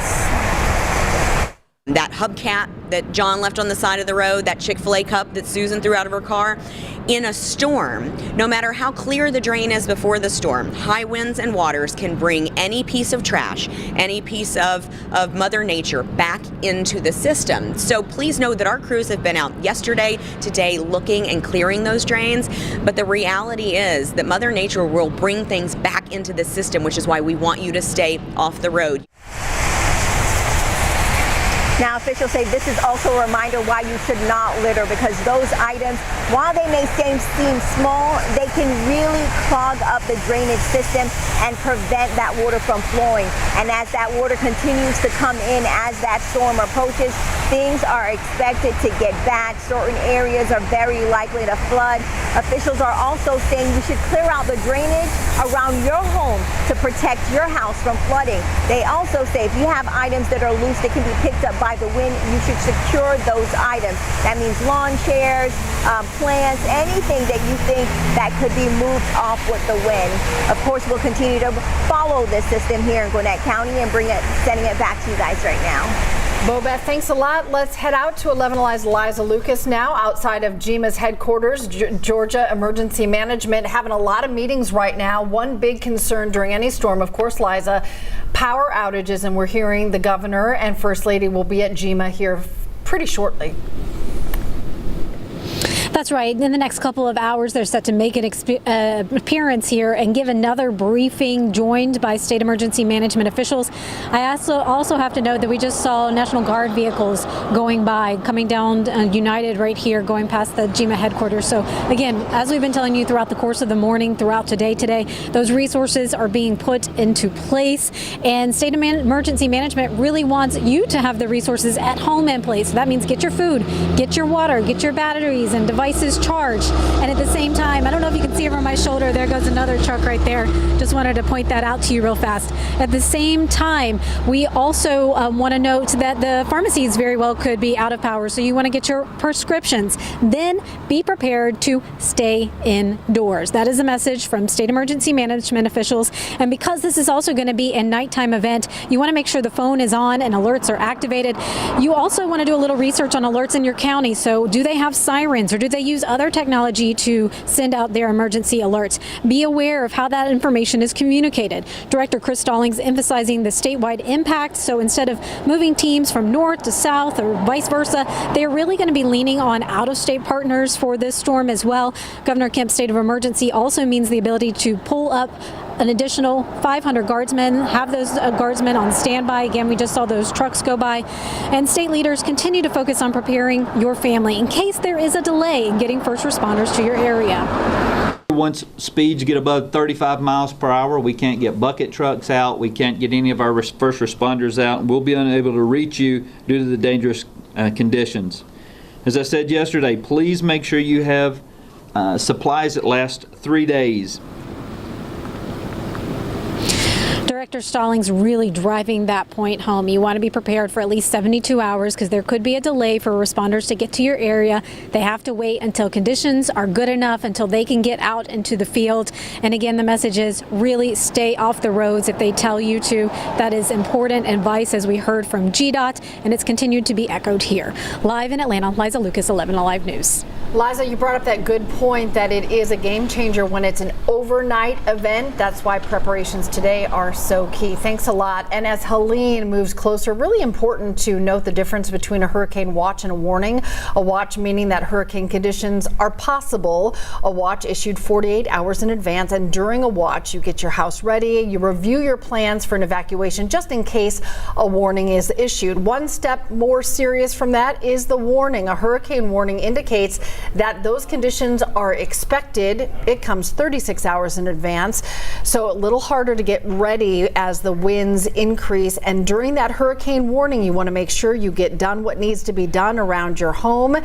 That hubcap that John left on the side of the road, that Chick-fil-A cup that Susan threw out of her car, in a storm, no matter how clear the drain is before the storm, high winds and waters can bring any piece of trash, any piece of Mother Nature back into the system. So please know that our crews have been out yesterday, today, looking and clearing those drains. But the reality is that Mother Nature will bring things back into the system, which is why we want you to stay off the road. Now, officials say this is also a reminder why you should not litter, because those items, while they may seem small, they can really clog up the drainage system and prevent that water from flowing. And as that water continues to come in as that storm approaches, things are expected to get bad. Certain areas are very likely to flood. Officials are also saying you should clear out the drainage around your home to protect your house from flooding. They also say if you have items that are loose that can be picked up by the wind, you should secure those items. That means lawn chairs, plants, anything that you think that could be moved off with the wind. Of course, we'll continue to follow this system here in Gwinnett County and sending it back to you guys right now. Bobeth, thanks a lot. Let's head out to 11 Alive's Liza Lucas now, outside of GEMA's headquarters, Georgia Emergency Management, having a lot of meetings right now. One big concern during any storm, of course, Liza, power outages, and we're hearing the governor and First Lady will be at GEMA here pretty shortly. That's right. In the next couple of hours, they're set to make an appearance here and give another briefing joined by state emergency management officials. I also have to note that we just saw National Guard vehicles going by, coming down United right here, going past the GEMA headquarters. So again, as we've been telling you throughout the course of the morning, throughout today, those resources are being put into place. And state emergency management really wants you to have the resources at home in place. So that means get your food, get your water, get your batteries and devices charged. And at the same time, I don't know if you can see over my shoulder, there goes another truck right there. Just wanted to point that out to you real fast. At the same time, we also want to note that the pharmacies very well could be out of power. So you want to get your prescriptions. Then be prepared to stay indoors. That is a message from state emergency management officials. And because this is also going to be a nighttime event, you want to make sure the phone is on and alerts are activated. You also want to do a little research on alerts in your county. So do they have sirens, or do they use other technology to send out their emergency alerts? Be aware of how that information is communicated. Director Chris Stallings emphasizing the statewide impact. So instead of moving teams from north to south or vice versa, they're really going to be leaning on out-of-state partners for this storm as well. Governor Kemp's state of emergency also means the ability to pull up an additional 500 guardsmen, have those guardsmen on standby. Again, we just saw those trucks go by. And state leaders continue to focus on preparing your family in case there is a delay in getting first responders to your area. Once speeds get above 35 miles per hour, we can't get bucket trucks out, we can't get any of our first responders out, and we'll be unable to reach you due to the dangerous conditions. As I said yesterday, please make sure you have supplies that last 3 days. Director Stallings really driving that point home. You want to be prepared for at least 72 hours because there could be a delay for responders to get to your area. They have to wait until conditions are good enough, until they can get out into the field. And again, the message is really stay off the roads if they tell you to. That is important advice, as we heard from GDOT, and it's continued to be echoed here. Live in Atlanta, Liza Lucas, 11 Alive News. Liza, you brought up that good point that it is a game changer when it's an overnight event. That's why preparations today are so key. Thanks a lot. And as Helene moves closer, really important to note the difference between a hurricane watch and a warning. A watch meaning that hurricane conditions are possible. A watch issued 48 hours in advance, and during a watch you get your house ready, you review your plans for an evacuation just in case a warning is issued. One step more serious from that is the warning. A hurricane warning indicates that those conditions are expected. It comes 36 hours in advance, so a little harder to get ready as the winds increase. And during that hurricane warning, you want to make sure you get done what needs to be done around your home,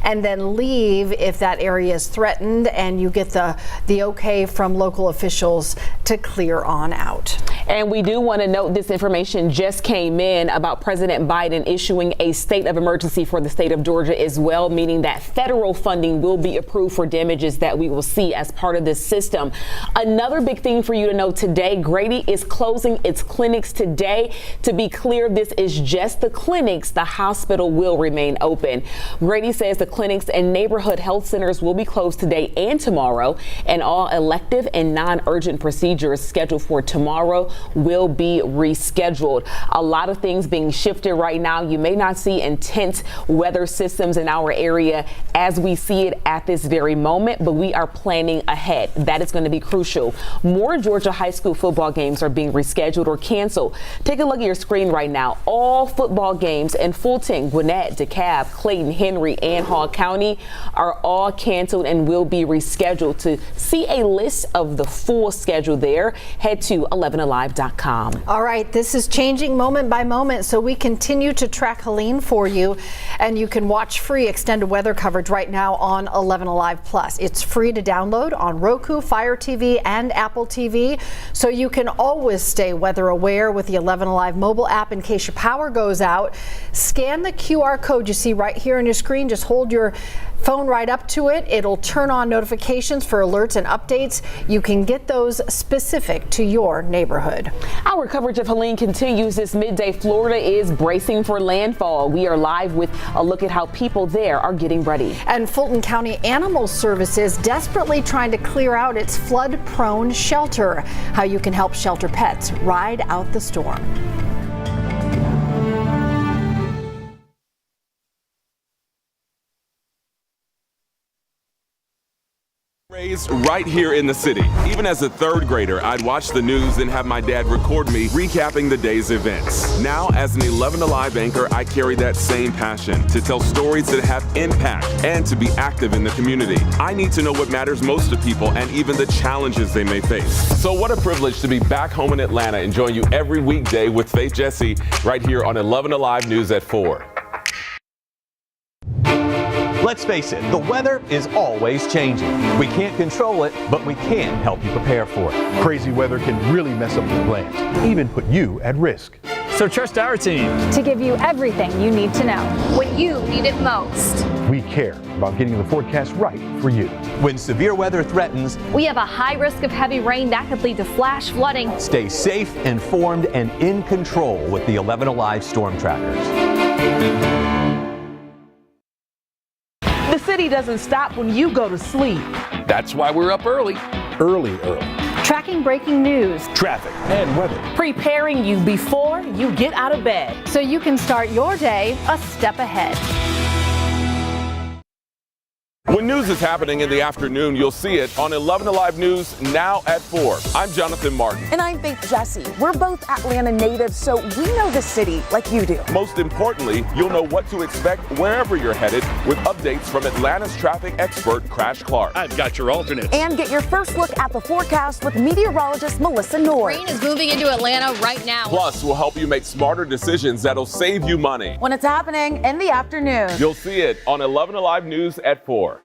and then leave if that area is threatened, and you get the okay from local officials to clear on out. And we do want to note this information just came in about President Biden issuing a state of emergency for the state of Georgia as well, meaning that federal funding will be approved for damages that we will see as part of this system. Another big thing for you to know today, Grady is closing its clinics today. To be clear, this is just the clinics. The hospital will remain open. Grady says the clinics and neighborhood health centers will be closed today and tomorrow, and all elective and non-urgent procedures scheduled for tomorrow will be rescheduled. A lot of things being shifted right now. You may not see intense weather systems in our area as we see it at this very moment, but we are planning ahead. That is going to be crucial. More Georgia high school football games are being rescheduled or canceled. Take a look at your screen right now. All football games in Fulton, Gwinnett, DeKalb, Clayton, Henry, and Hall County are all canceled and will be rescheduled. To see a list of the full schedule there, head to 11alive.com. All right, this is changing moment by moment, so we continue to track Helene for you, and you can watch free extended weather coverage right now on 11 Alive Plus. It's free to download on Roku, Fire TV, and Apple TV, so you can always stay weather aware with the 11 Alive mobile app in case your power goes out. Scan the QR code you see right here on your screen. Just hold your phone right up to it. It'll turn on notifications for alerts and updates. You can get those specific to your neighborhood. Our coverage of Helene continues this midday. Florida is bracing for landfall. We are live with a look at how people there are getting ready. And Fulton County Animal Services desperately trying to clear out its flood-prone shelter. How you can help shelter pets ride out the storm. Raised right here in the city. Even as a third grader, I'd watch the news and have my dad record me recapping the day's events. Now, as an 11 Alive anchor, I carry that same passion to tell stories that have impact and to be active in the community. I need to know what matters most to people and even the challenges they may face. So what a privilege to be back home in Atlanta and join you every weekday with Faith Jesse right here on 11 Alive News at 4. Let's face it, the weather is always changing. We can't control it, but we can help you prepare for it. Crazy weather can really mess up your plans, even put you at risk. So trust our team to give you everything you need to know when you need it most. We care about getting the forecast right for you. When severe weather threatens, we have a high risk of heavy rain that could lead to flash flooding. Stay safe, informed, and in control with the 11 Alive Storm Trackers. The city doesn't stop when you go to sleep. That's why we're up early. Early. Tracking breaking news, Traffic and weather. Preparing you before you get out of bed, so you can start your day a step ahead. When news is happening in the afternoon, you'll see it on 11 Alive News now at 4. I'm Jonathan Martin. And I'm Faith Jesse. We're both Atlanta natives, so we know the city like you do. Most importantly, you'll know what to expect wherever you're headed with updates from Atlanta's traffic expert, Crash Clark. I've got your alternate. And get your first look at the forecast with meteorologist Melissa North. Rain is moving into Atlanta right now. Plus, we'll help you make smarter decisions that'll save you money. When it's happening in the afternoon. You'll see it on 11 Alive News at 4.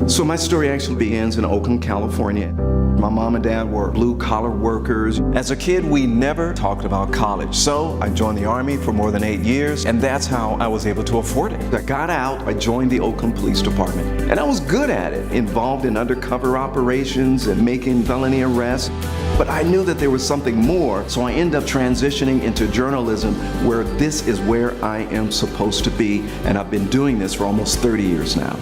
So my story actually begins in Oakland, California. My mom and dad were blue-collar workers. As a kid, we never talked about college. So I joined the Army for more than 8 years, and that's how I was able to afford it. I got out, I joined the Oakland Police Department, and I was good at it, involved in undercover operations and making felony arrests. But I knew that there was something more, so I ended up transitioning into journalism, where this is where I am supposed to be, and I've been doing this for almost 30 years now.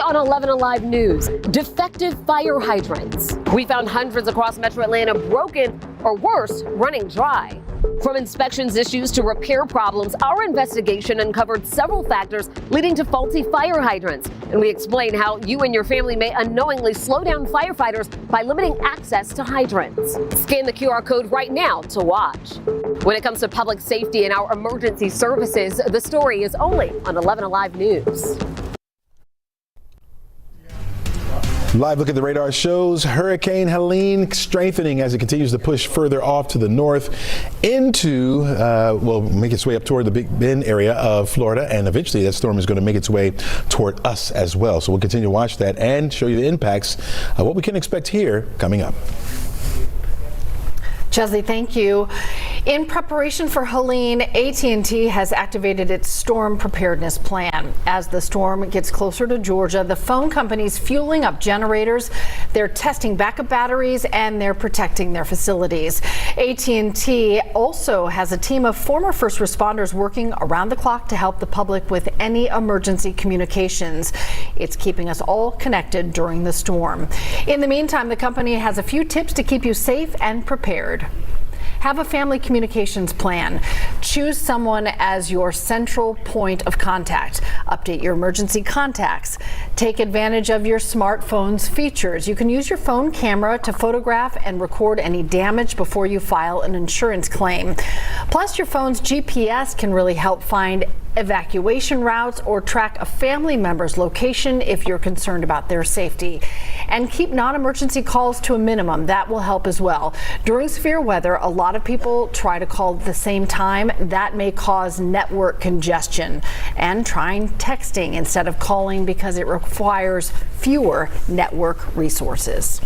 On 11 Alive News, defective fire hydrants. We found hundreds across Metro Atlanta broken or worse, running dry. From inspections issues to repair problems, our investigation uncovered several factors leading to faulty fire hydrants. And we explain how you and your family may unknowingly slow down firefighters by limiting access to hydrants. Scan the QR code right now to watch. When it comes to public safety and our emergency services, the story is only on 11 Alive News. Live look at the radar shows Hurricane Helene strengthening as it continues to push further off to the north into, make its way up toward the Big Bend area of Florida, and eventually that storm is going to make its way toward us as well. So we'll continue to watch that and show you the impacts of what we can expect here coming up. Chesley, thank you. In preparation for Helene, AT&T has activated its storm preparedness plan. As the storm gets closer to Georgia, the phone company's fueling up generators, they're testing backup batteries, and they're protecting their facilities. AT&T also has a team of former first responders working around the clock to help the public with any emergency communications. It's keeping us all connected during the storm. In the meantime, the company has a few tips to keep you safe and prepared. Have a family communications plan. Choose someone as your central point of contact. Update your emergency contacts. Take advantage of your smartphone's features. You can use your phone camera to photograph and record any damage before you file an insurance claim. Plus, your phone's GPS can really help find evacuation routes or track a family member's location if you're concerned about their safety. And keep non-emergency calls to a minimum. That will help as well. During severe weather, a lot of people try to call at the same time. That may cause network congestion. And trying texting instead of calling because it requires fewer network resources.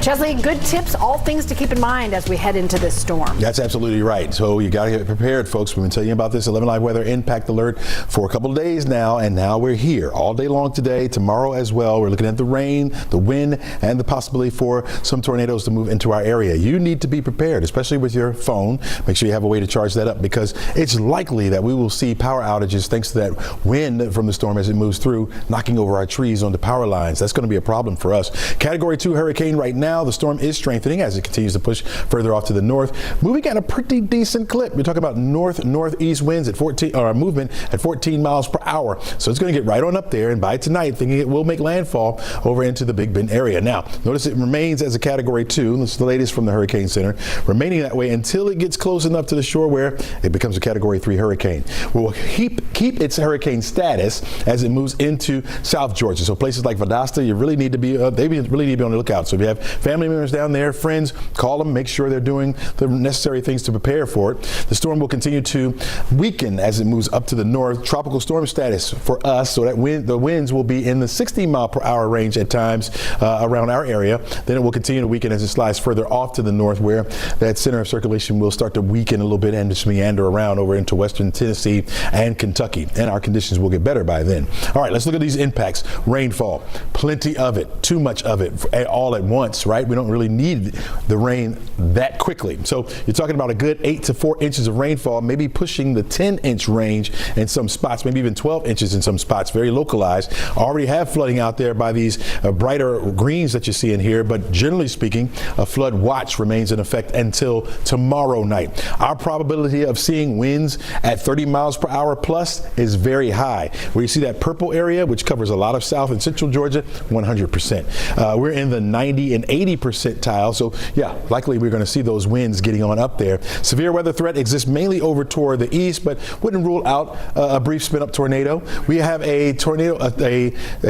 Chesley, good tips, all things to keep in mind as we head into this storm. That's absolutely right. So you got to get prepared, folks. We've been telling you about this 11 Live weather impact alert for a couple of days now, and now we're here all day long today, tomorrow as well. We're looking at the rain, the wind, and the possibility for some tornadoes to move into our area. You need to be prepared, especially with your phone. Make sure you have a way to charge that up because it's likely that we will see power outages thanks to that wind from the storm as it moves through, knocking over our trees onto power lines. That's going to be a problem for us. Category 2 hurricane right now. The storm is strengthening as it continues to push further off to the north, moving at a pretty decent clip. We're talking about northeast winds at 14, or a movement at 14 miles per hour. So it's going to get right on up there, and by tonight, thinking it will make landfall over into the Big Bend area. Now, notice it remains as a Category 2. This is the latest from the Hurricane Center, remaining that way until it gets close enough to the shore where it becomes a Category 3 hurricane. We'll keep its hurricane status as it moves into South Georgia. So places like Valdosta, you really need to be on the lookout. So if you have family members down there, friends, call them, make sure they're doing the necessary things to prepare for it. The storm will continue to weaken as it moves up to the north. Tropical storm status for us, so that the winds will be in the 60 mile per hour range at times around our area. Then it will continue to weaken as it slides further off to the north, where that center of circulation will start to weaken a little bit and just meander around over into western Tennessee and Kentucky. And our conditions will get better by then. All right, let's look at these impacts. Rainfall, plenty of it, too much of it all at once, right? We don't really need the rain that quickly. So you're talking about a good 8 to 4 inches of rainfall, maybe pushing the 10-inch range in some spots, maybe even 12 inches in some spots, very localized. Already have flooding out there by these brighter greens that you see in here, but generally speaking, a flood watch remains in effect until tomorrow night. Our probability of seeing winds at 30 miles per hour plus is very high. Where you see that purple area, which covers a lot of south and central Georgia, 100%. We're in the 90 and 80 percentile, so yeah, likely we're going to see those winds getting on up there. Severe weather threat exists mainly over toward the east, but wouldn't rule out a brief spin-up tornado. We have a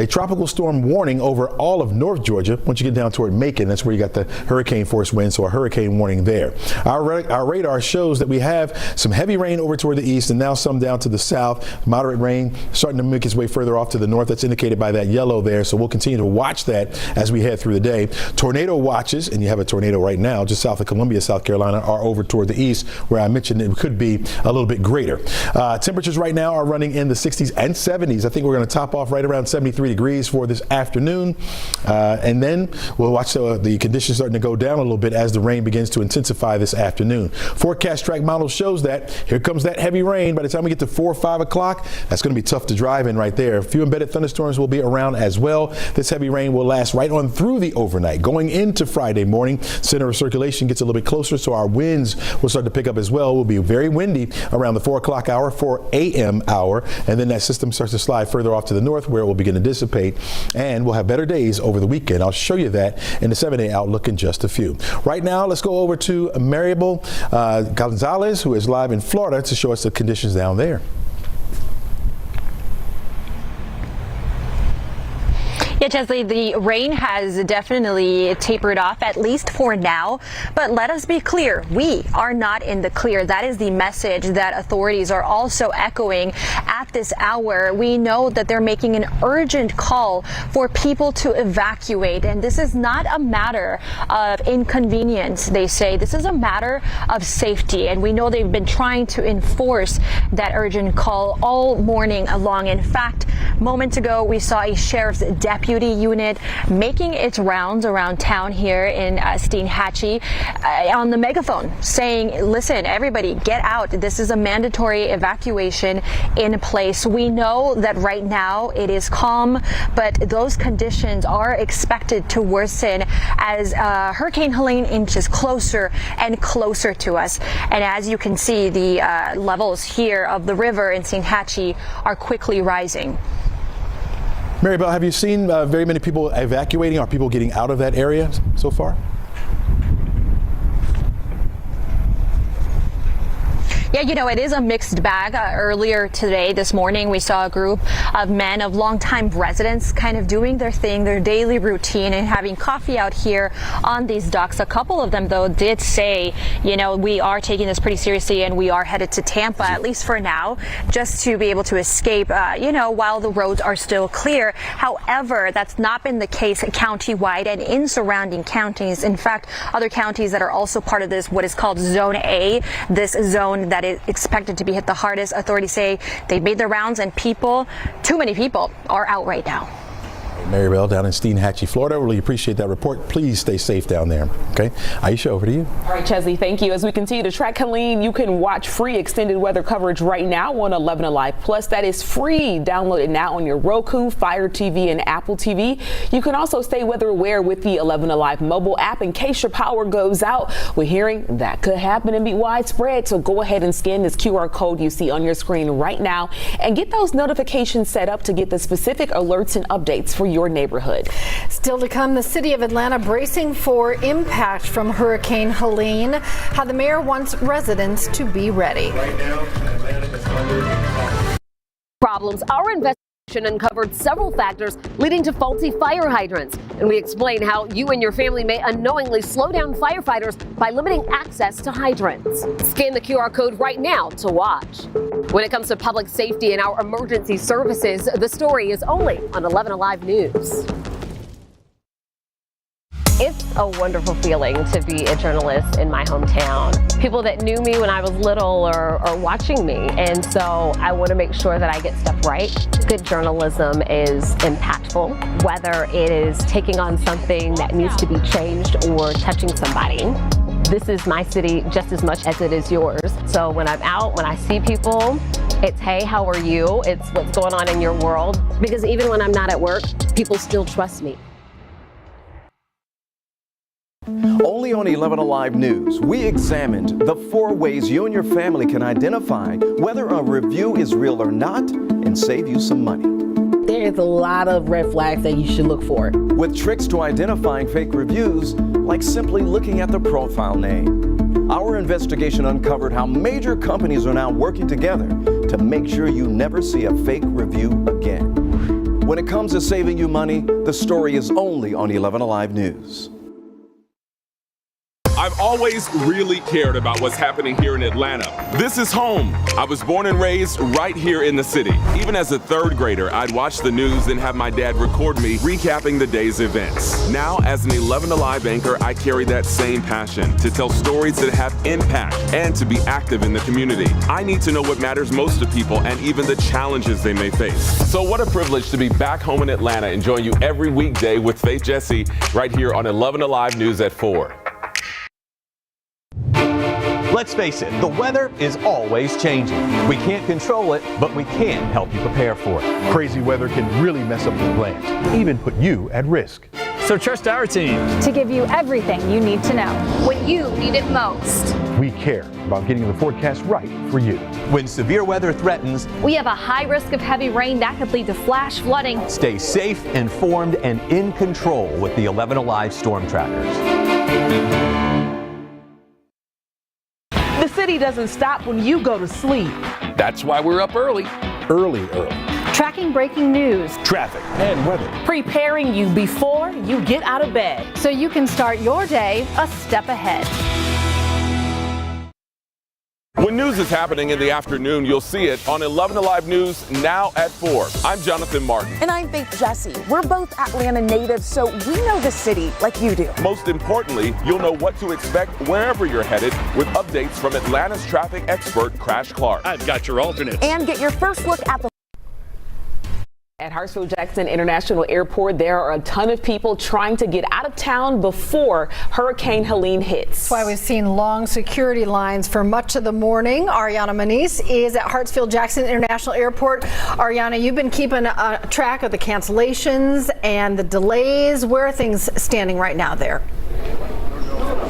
tropical storm warning over all of North Georgia. Once you get down toward Macon, that's where you got the hurricane force winds, so a hurricane warning there. Our radar shows that we have some heavy rain over toward the east and now some down to the south. Moderate rain starting to make its way further off to the north. That's indicated by that yellow there, so we'll continue to watch that as we head through the day. Tornado watches, and you have a tornado right now just south of Columbia, South Carolina, are over toward the east, where I mentioned it could be a little bit greater. Temperatures right now are running in the 60s and 70s. I think we're going to top off right around 73 degrees for this afternoon, and then we'll watch the conditions starting to go down a little bit as the rain begins to intensify this afternoon. Forecast track model shows that here comes that heavy rain. By the time we get to 4 or 5 o'clock, that's going to be tough to drive in right there. A few embedded thunderstorms will be around as well. This heavy rain will last right on through the overnight. Going into Friday morning, center of circulation gets a little bit closer, so our winds will start to pick up as well. Will be very windy around the 4 o'clock hour, 4 a.m. hour, and then that system starts to slide further off to the north, where it will begin to dissipate, and we'll have better days over the weekend. I'll show you that in the 7-day outlook in just a few. Right now, let's go over to Maribel Gonzalez, who is live in Florida, to show us the conditions down there. Yeah, Chesley, the rain has definitely tapered off, at least for now. But let us be clear, we are not in the clear. That is the message that authorities are also echoing at this hour. We know that they're making an urgent call for people to evacuate. And this is not a matter of inconvenience, they say. This is a matter of safety. And we know they've been trying to enforce that urgent call all morning long. In fact, moments ago, we saw a sheriff's deputy duty unit making its rounds around town here in Steinhatchee on the megaphone saying, listen, everybody get out. This is a mandatory evacuation in place. We know that right now it is calm, but those conditions are expected to worsen as Hurricane Helene inches closer and closer to us. And as you can see, the levels here of the river in Steinhatchee are quickly rising. Maribel, have you seen very many people evacuating? Are people getting out of that area so far? Yeah, you know, it is a mixed bag. Earlier today, this morning, we saw a group of men, of longtime residents, kind of doing their thing, their daily routine, and having coffee out here on these docks. A couple of them, though, did say, you know, we are taking this pretty seriously and we are headed to Tampa, at least for now, just to be able to escape, you know, while the roads are still clear. However, that's not been the case countywide and in surrounding counties. In fact, other counties that are also part of this, what is called Zone A, this zone that is expected to be hit the hardest. Authorities say they've made their rounds and people, too many people, are out right now. Maribel down in Steinhatchee, Florida. Really appreciate that report. Please stay safe down there. Okay, Aisha, over to you. All right, Chesley, thank you. As we continue to track Helene, you can watch free extended weather coverage right now on 11 Alive Plus. That is free. Download it now on your Roku, Fire TV, and Apple TV. You can also stay weather aware with the 11 Alive mobile app in case your power goes out. We're hearing that could happen and be widespread. So go ahead and scan this QR code you see on your screen right now and get those notifications set up to get the specific alerts and updates for your neighborhood. Still to come, the city of Atlanta bracing for impact from Hurricane Helene, how the mayor wants residents to be ready. Right now, Atlanta is under problems. Our investigation uncovered several factors leading to faulty fire hydrants, and we explain how you and your family may unknowingly slow down firefighters by limiting access to hydrants. Scan the QR code right now to watch. When it comes to public safety and our emergency services, the story is only on 11 Alive News. It's a wonderful feeling to be a journalist in my hometown. People that knew me when I was little are watching me, and so I want to make sure that I get stuff right. Good journalism is impactful, whether it is taking on something that needs to be changed or touching somebody. This is my city just as much as it is yours. So when I'm out, when I see people, it's, hey, how are you? It's what's going on in your world. Because even when I'm not at work, people still trust me. Only on 11 Alive News, we examined the 4 ways you and your family can identify whether a review is real or not and save you some money. There is a lot of red flags that you should look for. With tricks to identifying fake reviews, like simply looking at the profile name. Our investigation uncovered how major companies are now working together to make sure you never see a fake review again. When it comes to saving you money, the story is only on 11 Alive News. I've always really cared about what's happening here in Atlanta. This is home. I was born and raised right here in the city. Even as a 3rd grader, I'd watch the news and have my dad record me recapping the day's events. Now, as an 11 Alive anchor, I carry that same passion to tell stories that have impact and to be active in the community. I need to know what matters most to people and even the challenges they may face. So what a privilege to be back home in Atlanta and join you every weekday with Faith Jesse right here on 11 Alive News at 4. Let's face it, the weather is always changing. We can't control it, but we can help you prepare for it. Crazy weather can really mess up your plans, even put you at risk. So trust our team to give you everything you need to know when you need it most. We care about getting the forecast right for you. When severe weather threatens, we have a high risk of heavy rain that could lead to flash flooding. Stay safe, informed, and in control with the 11 Alive Storm Trackers. The city doesn't stop when you go to sleep. That's why we're up early. Early. Tracking breaking news, Traffic and weather. Preparing you before you get out of bed. so you can start your day a step ahead. When news is happening in the afternoon, you'll see it on 11 Alive News now at 4. I'm Jonathan Martin. And I'm Faith Jesse. We're both Atlanta natives, so we know the city like you do. Most importantly, you'll know what to expect wherever you're headed with updates from Atlanta's traffic expert, Crash Clark. I've got your alternate. And get your first look at the At Hartsfield-Jackson International Airport, there are a ton of people trying to get out of town before Hurricane Helene hits. That's why we've seen long security lines for much of the morning. Ariana Maniz is at Hartsfield-Jackson International Airport. Ariana, you've been keeping track of the cancellations and the delays. Where are things standing right now there?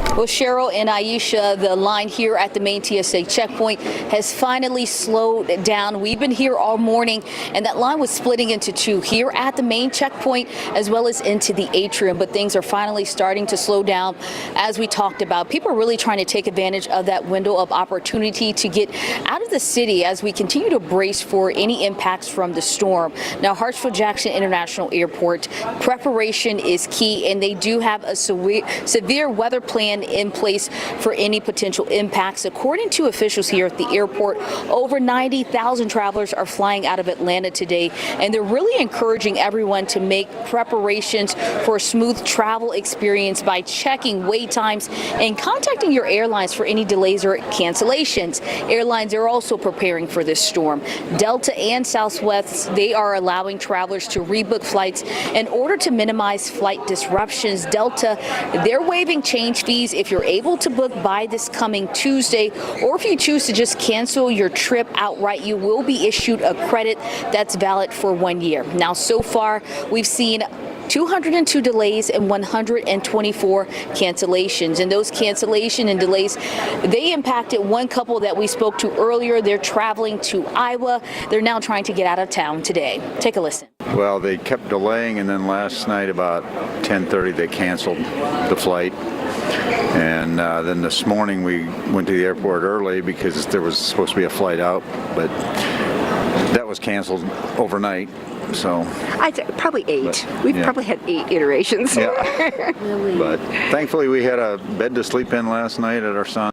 Well, Cheryl and Aisha, the line here at the main TSA checkpoint has finally slowed down. We've been here all morning, and that line was splitting into two here at the main checkpoint as well as into the atrium. But things are finally starting to slow down, as we talked about. People are really trying to take advantage of that window of opportunity to get out of the city as we continue to brace for any impacts from the storm. Now, Hartsfield-Jackson International Airport, preparation is key, and they do have a severe weather plan in place for any potential impacts. According to officials here at the airport, over 90,000 travelers are flying out of Atlanta today, and they're really encouraging everyone to make preparations for a smooth travel experience by checking wait times and contacting your airlines for any delays or cancellations. Airlines are also preparing for this storm. Delta and Southwest, they are allowing travelers to rebook flights in order to minimize flight disruptions. Delta, they're waiving change fees if you're able to book by this coming Tuesday, or if you choose to just cancel your trip outright, you will be issued a credit that's valid for 1 year. Now, so far, we've seen 202 delays and 124 cancellations. And those cancellation and delays, they impacted one couple that we spoke to earlier. They're traveling to Iowa. They're now trying to get out of town today. Take a listen. Well, they kept delaying, and then last night about 10:30 they canceled the flight. And then this morning we went to the airport early because there was supposed to be a flight out, but that was canceled overnight. So I'd say probably 8. We've probably had 8 iterations. Yeah. But thankfully we had a bed to sleep in last night at our son.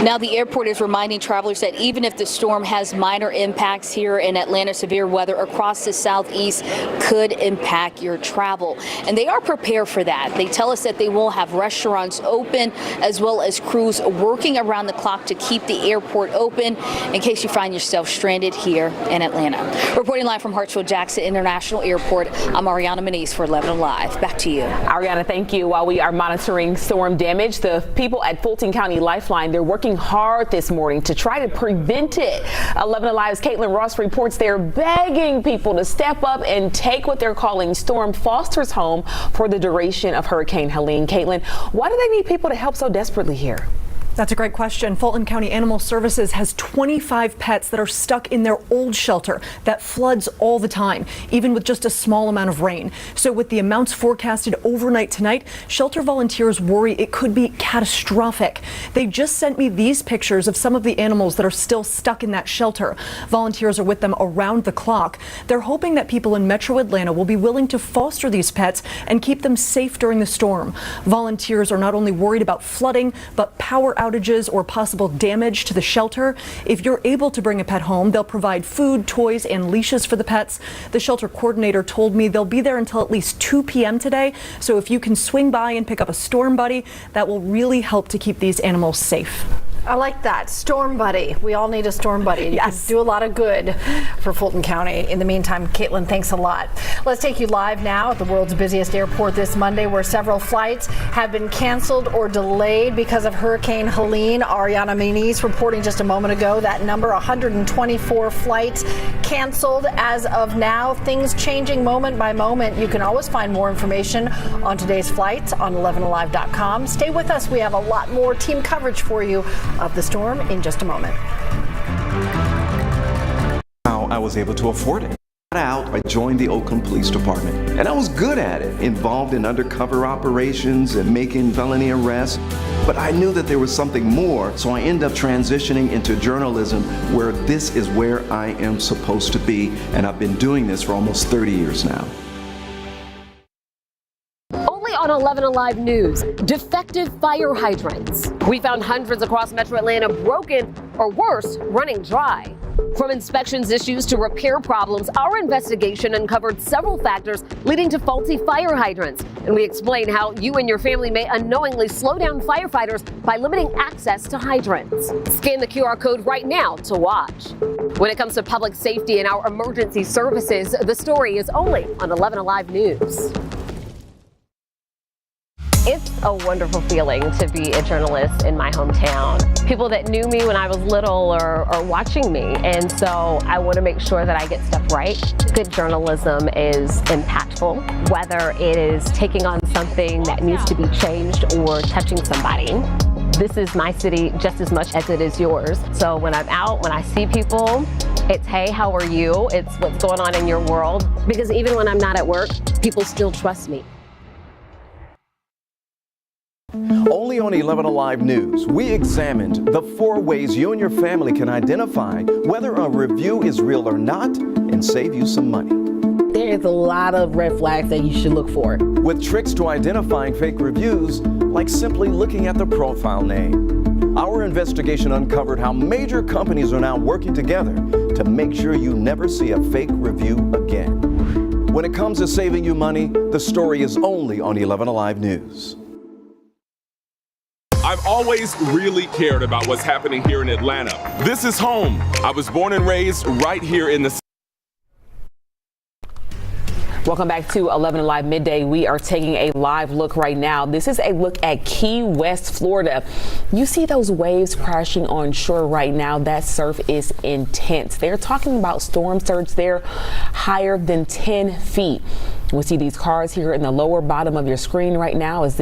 Now, the airport is reminding travelers that even if the storm has minor impacts here in Atlanta, severe weather across the southeast could impact your travel. And they are prepared for that. They tell us that they will have restaurants open as well as crews working around the clock to keep the airport open in case you find yourself stranded here in Atlanta. Reporting live from Hartsfield-Jackson International Airport, I'm Ariana Maniz for 11 Alive. Back to you. Ariana, thank you. While we are monitoring storm damage, the people at Fulton County Lifeline, they're working hard this morning to try to prevent it. 11 Alive's Caitlin Ross reports they're begging people to step up and take what they're calling Storm Foster's home for the duration of Hurricane Helene. Caitlin, why do they need people to help so desperately here? That's a great question. Fulton County Animal Services has 25 pets that are stuck in their old shelter that floods all the time, even with just a small amount of rain. So with the amounts forecasted overnight tonight, shelter volunteers worry it could be catastrophic. They just sent me these pictures of some of the animals that are still stuck in that shelter. Volunteers are with them around the clock. They're hoping that people in Metro Atlanta will be willing to foster these pets and keep them safe during the storm. Volunteers are not only worried about flooding, but power outages or possible damage to the shelter. If you're able to bring a pet home, they'll provide food, toys, and leashes for the pets. The shelter coordinator told me they'll be there until at least 2 p.m. today. So if you can swing by and pick up a storm buddy, that will really help to keep these animals safe. I like that. Storm buddy. We all need a storm buddy. You can do a lot of good for Fulton County. In the meantime, Caitlin, thanks a lot. Let's take you live now at the world's busiest airport this Monday, where several flights have been canceled or delayed because of Hurricane Helene. Ariana Maniz reporting just a moment ago that number, 124 flights canceled as of now. Things changing moment by moment. You can always find more information on today's flights on 11alive.com. Stay with us. We have a lot more team coverage for you of the storm in just a moment. How I was able to afford it. I joined the Oakland Police Department, and I was good at it, involved in undercover operations and making felony arrests. But I knew that there was something more, so I ended up transitioning into journalism, where this is where I am supposed to be, and I've been doing this for almost 30 years now. On 11 Alive News, defective fire hydrants. We found hundreds across Metro Atlanta broken, or worse, running dry. From inspections issues to repair problems, our investigation uncovered several factors leading to faulty fire hydrants. And we explain how you and your family may unknowingly slow down firefighters by limiting access to hydrants. Scan the QR code right now to watch. When it comes to public safety and our emergency services, the story is only on 11 Alive News. It's a wonderful feeling to be a journalist in my hometown. People that knew me when I was little are watching me, and so I want to make sure that I get stuff right. Good journalism is impactful, whether it is taking on something that needs to be changed or touching somebody. This is my city just as much as it is yours. So when I'm out, when I see people, it's, hey, how are you? It's what's going on in your world. Because even when I'm not at work, people still trust me. Only on 11 Alive News, we examined the 4 ways you and your family can identify whether a review is real or not and save you some money. There's a lot of red flags that you should look for. With tricks to identifying fake reviews, like simply looking at the profile name. Our investigation uncovered how major companies are now working together to make sure you never see a fake review again. When it comes to saving you money, the story is only on 11 Alive News. I've always really cared about what's happening here in Atlanta. This is home. I was born and raised right here in the city. Welcome back to 11 Alive Midday. We are taking a live look right now. This is a look at Key West, Florida. You see those waves crashing on shore right now. That surf is intense. They're talking about storm surge there higher than 10 feet. We see these cars here in the lower bottom of your screen right now as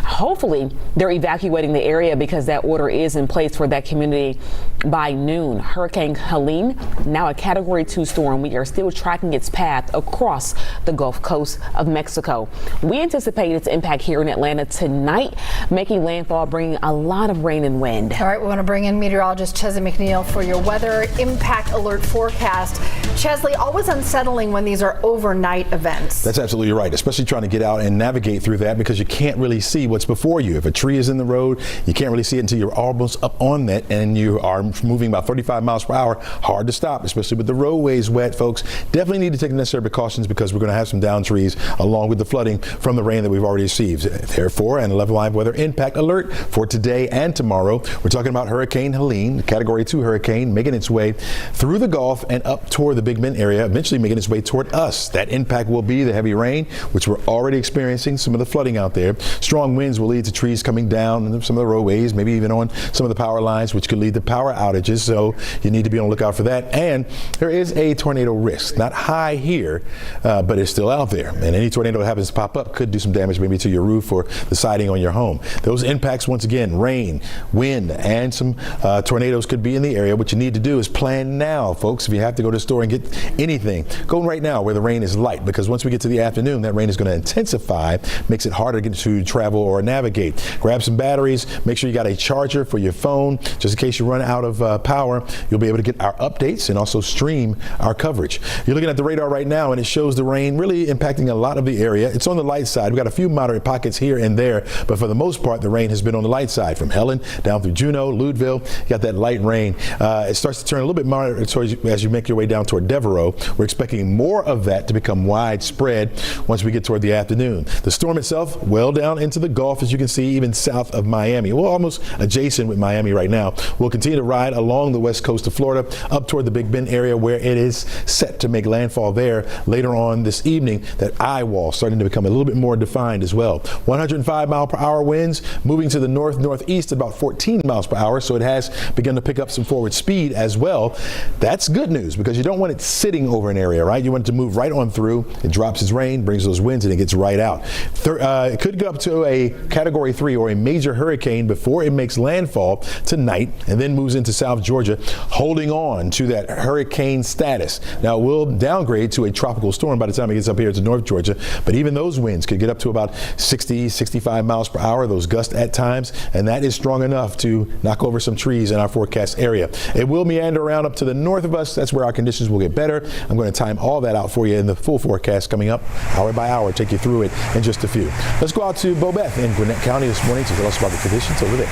hopefully they're evacuating the area because that order is in place for that community by noon. Hurricane Helene, now a Category 2 storm. We are still tracking its path across the Gulf Coast of Mexico. We anticipate its impact here in Atlanta tonight, making landfall, bringing a lot of rain and wind. All right, we want to bring in meteorologist Chesley McNeil for your weather impact alert forecast. Chesley, always unsettling when these are overnight events. That's absolutely right, especially trying to get out and navigate through that because you can't really see what's before you. If a tree is in the road, you can't really see it until you're almost up on that and you are moving about 35 miles per hour. Hard to stop, especially with the roadways wet, folks. Definitely need to take the necessary precautions because we're going to have some down trees along with the flooding from the rain that we've already received. Therefore, an 11 Alive weather impact alert for today and tomorrow. We're talking about Hurricane Helene, Category 2 hurricane, making its way through the Gulf and up toward the Big Bend area, eventually making its way toward us. That impact will be the heavy rain, which we're already experiencing, some of the flooding out there. Strong winds will lead to trees coming down some of the roadways, maybe even on some of the power lines, which could lead to power outages. So you need to be on the lookout for that. And there is a tornado risk, not high here, but it's still out there. And any tornado that happens to pop up could do some damage maybe to your roof or the siding on your home. Those impacts, once again, rain, wind, and some tornadoes could be in the area. What you need to do is plan now, folks. If you have to go to the store and get anything, go right now where the rain is light, because once we get to the afternoon, that rain is going to intensify, makes it harder to travel or navigate. Grab some batteries, make sure you got a charger for your phone, just in case you run out of power. You'll be able to get our updates and also stream our coverage. You're looking at the radar right now and it shows the rain really impacting a lot of the area. It's on the light side. We've got a few moderate pockets here and there, but for the most part, the rain has been on the light side from Helen down through Juneau, Ludeville. You got that light rain. It starts to turn a little bit moderate as you make your way down toward Devereaux. We're expecting more of that to become widespread once we get toward the afternoon. The storm itself well down into the Gulf, as you can see, even south of Miami. We're almost adjacent with Miami right now. We'll continue to ride along the west coast of Florida up toward the Big Bend area where it is set to make landfall there later on this evening. That eye wall starting to become a little bit more defined as well. 105 mile per hour winds moving to the northeast at about 14 miles per hour. So it has begun to pick up some forward speed as well. That's good news because you don't want it sitting over an area, right? You want it to move right on through. It drops its rain, brings those winds, and it gets right out. It could go up to a Category 3 or a major hurricane before it makes landfall tonight and then moves into South Georgia, holding on to that hurricane status. Now, it will downgrade to a tropical storm by the time it gets up here to North Georgia, but even those winds could get up to about 60, 65 miles per hour, those gusts at times, and that is strong enough to knock over some trees in our forecast area. It will meander around up to the north of us. That's where our conditions will get better. I'm going to time all that out for you in the full forecast coming up hour by hour, take you through it in just a few. Let's go out to Bobeth in Gwinnett County this morning to tell us about the conditions over there.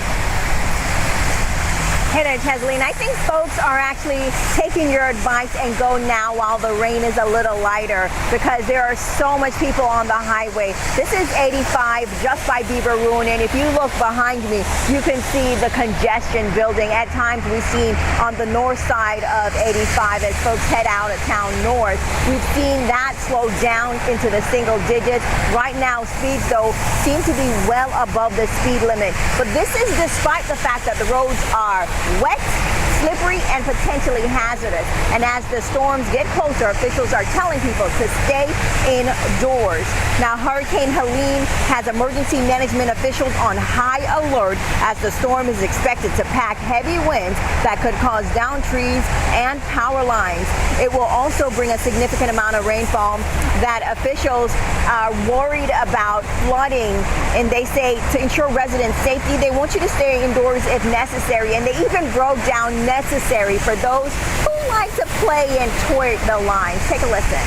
Hey there, Cheslene. I think folks are actually taking your advice and go now while the rain is a little lighter because there are so much people on the highway. This is 85 just by Beaver Ruin, and if you look behind me, you can see the congestion building. At times we've seen on the north side of 85 as folks head out of town north. We've seen that slow down into the single digits. Right now, speeds though seem to be well above the speed limit. But this is despite the fact that the roads are wet, slippery, and potentially hazardous. And as the storms get closer, officials are telling people to stay indoors. Now, Hurricane Helene has emergency management officials on high alert as the storm is expected to pack heavy winds that could cause downed trees and power lines. It will also bring a significant amount of rainfall that officials are worried about flooding. And they say to ensure residents' safety, they want you to stay indoors if necessary. And they even broke down necessary for those who like to play and toy the lines. Take a listen.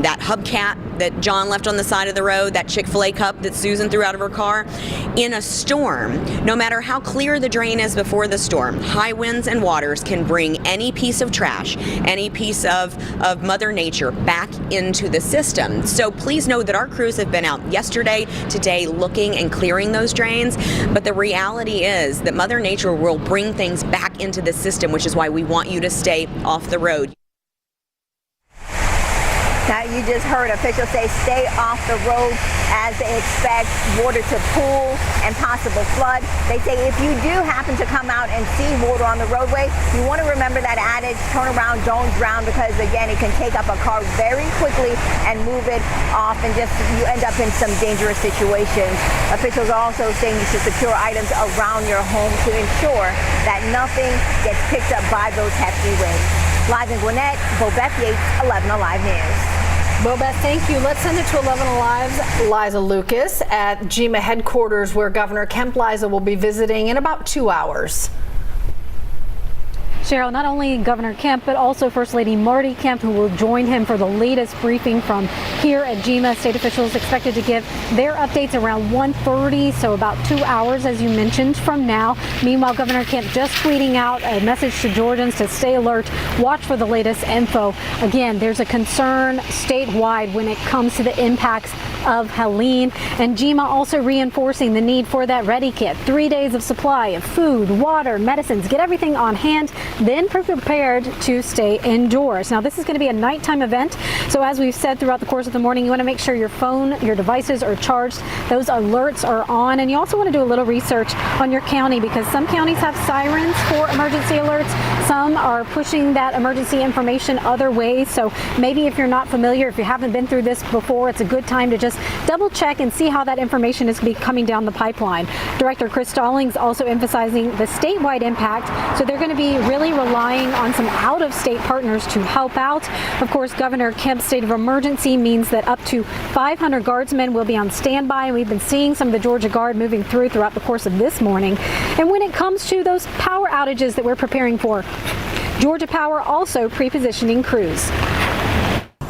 That hubcap that John left on the side of the road, that Chick-fil-A cup that Susan threw out of her car, in a storm, no matter how clear the drain is before the storm, high winds and waters can bring any piece of trash, any piece of Mother Nature back into the system. So please know that our crews have been out yesterday, today, looking and clearing those drains. But the reality is that Mother Nature will bring things back into the system, which is why we want you to stay off the road. Now, you just heard officials say stay off the road as they expect water to pool and possible flood. They say if you do happen to come out and see water on the roadway, you want to remember that adage, turn around, don't drown, because again, it can take up a car very quickly and move it off, and just you end up in some dangerous situations. Officials are also saying you should secure items around your home to ensure that nothing gets picked up by those hefty winds. Live in Gwinnett, Bobeth Yates, 11 Alive News. Bobeth, thank you. Let's send it to 11 Alive's Liza Lucas at GEMA headquarters, where Governor Kemp Liza will be visiting in about 2 hours. Cheryl, not only Governor Kemp, but also First Lady Marty Kemp, who will join him for the latest briefing from here at GEMA. State officials expected to give their updates around 1:30, so about 2 hours, as you mentioned, from now. Meanwhile, Governor Kemp just tweeting out a message to Georgians to stay alert, watch for the latest info. Again, there's a concern statewide when it comes to the impacts of Helene, and GEMA also reinforcing the need for that ready kit. 3 days of supply of food, water, medicines. Get everything on hand, then prepared to stay indoors. Now, this is going to be a nighttime event, so as we've said throughout the course of the morning, you want to make sure your phone, your devices are charged, those alerts are on, and you also want to do a little research on your county, because some counties have sirens for emergency alerts. Some are pushing that emergency information other ways, so maybe if you're not familiar, if you haven't been through this before, it's a good time to just double check and see how that information is coming down the pipeline. Director Chris Stallings also emphasizing the statewide impact, so they're going to be really relying on some out-of-state partners to help out. Of course, Governor Kemp's state of emergency means that up to 500 guardsmen will be on standby. We've been seeing some of the Georgia Guard moving throughout the course of this morning. And when it comes to those power outages that we're preparing for, Georgia Power also pre-positioning crews.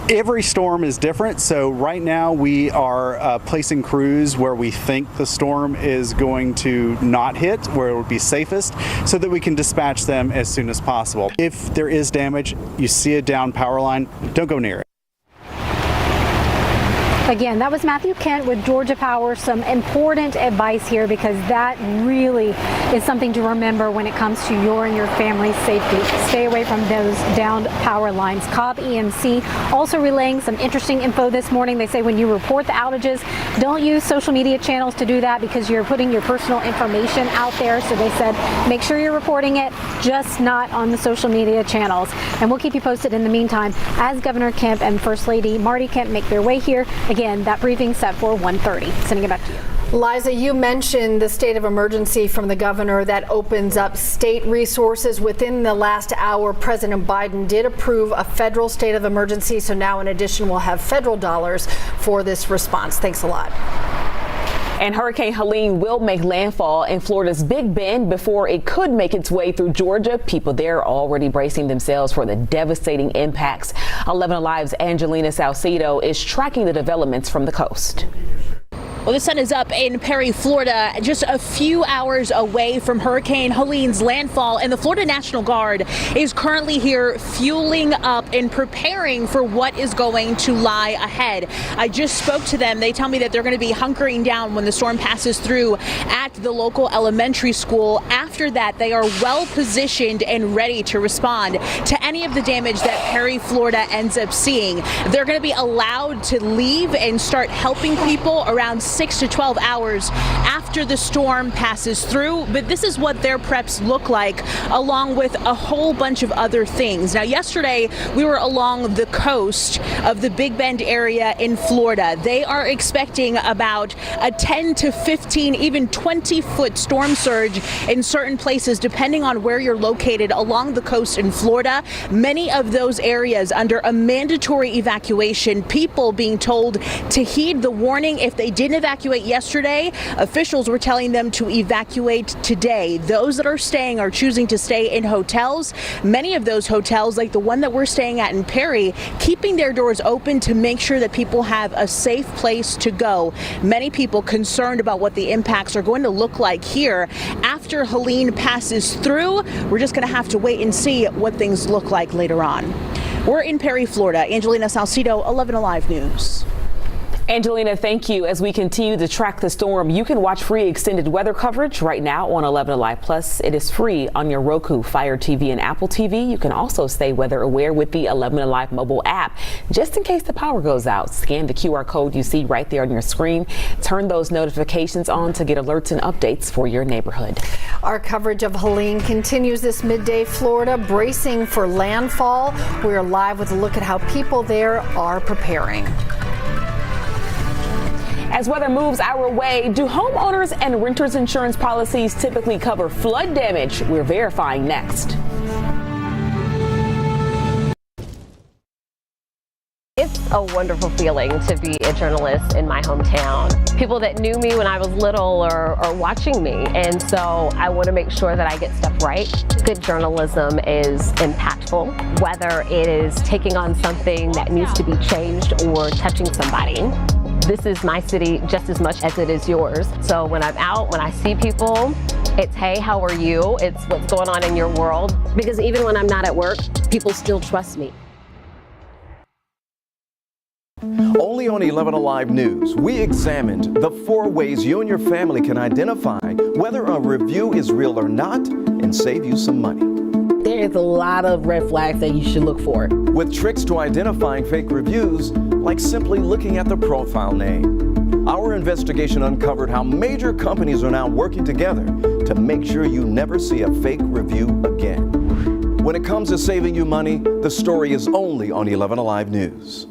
Every storm is different, so right now we are placing crews where we think the storm is going to not hit, where it would be safest, so that we can dispatch them as soon as possible. If there is damage, you see a down power line, don't go near it. Again, that was Matthew Kent with Georgia Power. Some important advice here, because that really is something to remember when it comes to your and your family's safety. Stay away from those downed power lines. Cobb EMC also relaying some interesting info this morning. They say when you report the outages, don't use social media channels to do that, because you're putting your personal information out there. So they said make sure you're reporting it, just not on the social media channels. And we'll keep you posted in the meantime as Governor Kemp and First Lady Marty Kemp make their way here. Again, that briefing set for 1:30. Sending it back to you. Liza, you mentioned the state of emergency from the governor that opens up state resources. Within the last hour, President Biden did approve a federal state of emergency. So now, in addition, we'll have federal dollars for this response. Thanks a lot. And Hurricane Helene will make landfall in Florida's Big Bend before it could make its way through Georgia. People there are already bracing themselves for the devastating impacts. 11 Alive's Angelina Salcedo is tracking the developments from the coast. Well, the sun is up in Perry, Florida, just a few hours away from Hurricane Helene's landfall, and the Florida National Guard is currently here fueling up and preparing for what is going to lie ahead. I just spoke to them. They tell me that they're going to be hunkering down when the storm passes through at the local elementary school. After that, they are well positioned and ready to respond to any of the damage that Perry, Florida ends up seeing. They're going to be allowed to leave and start helping people around 6 to 12 hours after the storm passes through. But this is what their preps look like, along with a whole bunch of other things. Now, yesterday we were along the coast of the Big Bend area in Florida. They are expecting about a 10 to 15, even 20-foot storm surge in certain places, depending on where you're located along the coast in Florida. Many of those areas under a mandatory evacuation, people being told to heed the warning. If they didn't evacuate yesterday, officials were telling them to evacuate today. Those that are staying are choosing to stay in hotels. Many of those hotels, like the one that we're staying at in Perry, keeping their doors open to make sure that people have a safe place to go. Many people concerned about what the impacts are going to look like here after Helene passes through. We're just going to have to wait and see what things look like later on. We're in Perry, Florida. Angelina Salcido, 11 Alive News. Angelina, thank you. As we continue to track the storm, you can watch free extended weather coverage right now on 11 Alive Plus. It is free on your Roku, Fire TV, and Apple TV. You can also stay weather aware with the 11 Alive mobile app. Just in case the power goes out, scan the QR code you see right there on your screen. Turn those notifications on to get alerts and updates for your neighborhood. Our coverage of Helene continues this midday. Florida bracing for landfall. We're live with a look at how people there are preparing. As weather moves our way, do homeowners and renters insurance policies typically cover flood damage? We're verifying next. It's a wonderful feeling to be a journalist in my hometown. People that knew me when I was little are watching me, and so I want to make sure that I get stuff right. Good journalism is impactful, whether it is taking on something that needs to be changed or touching somebody. This is my city just as much as it is yours. So when I'm out, when I see people, it's, hey, how are you? It's what's going on in your world. Because even when I'm not at work, people still trust me. Only on 11 Alive News, we examined the 4 ways you and your family can identify whether a review is real or not and save you some money. There is a lot of red flags that you should look for. With tricks to identifying fake reviews, like simply looking at the profile name. Our investigation uncovered how major companies are now working together to make sure you never see a fake review again. When it comes to saving you money, the story is only on 11 Alive News.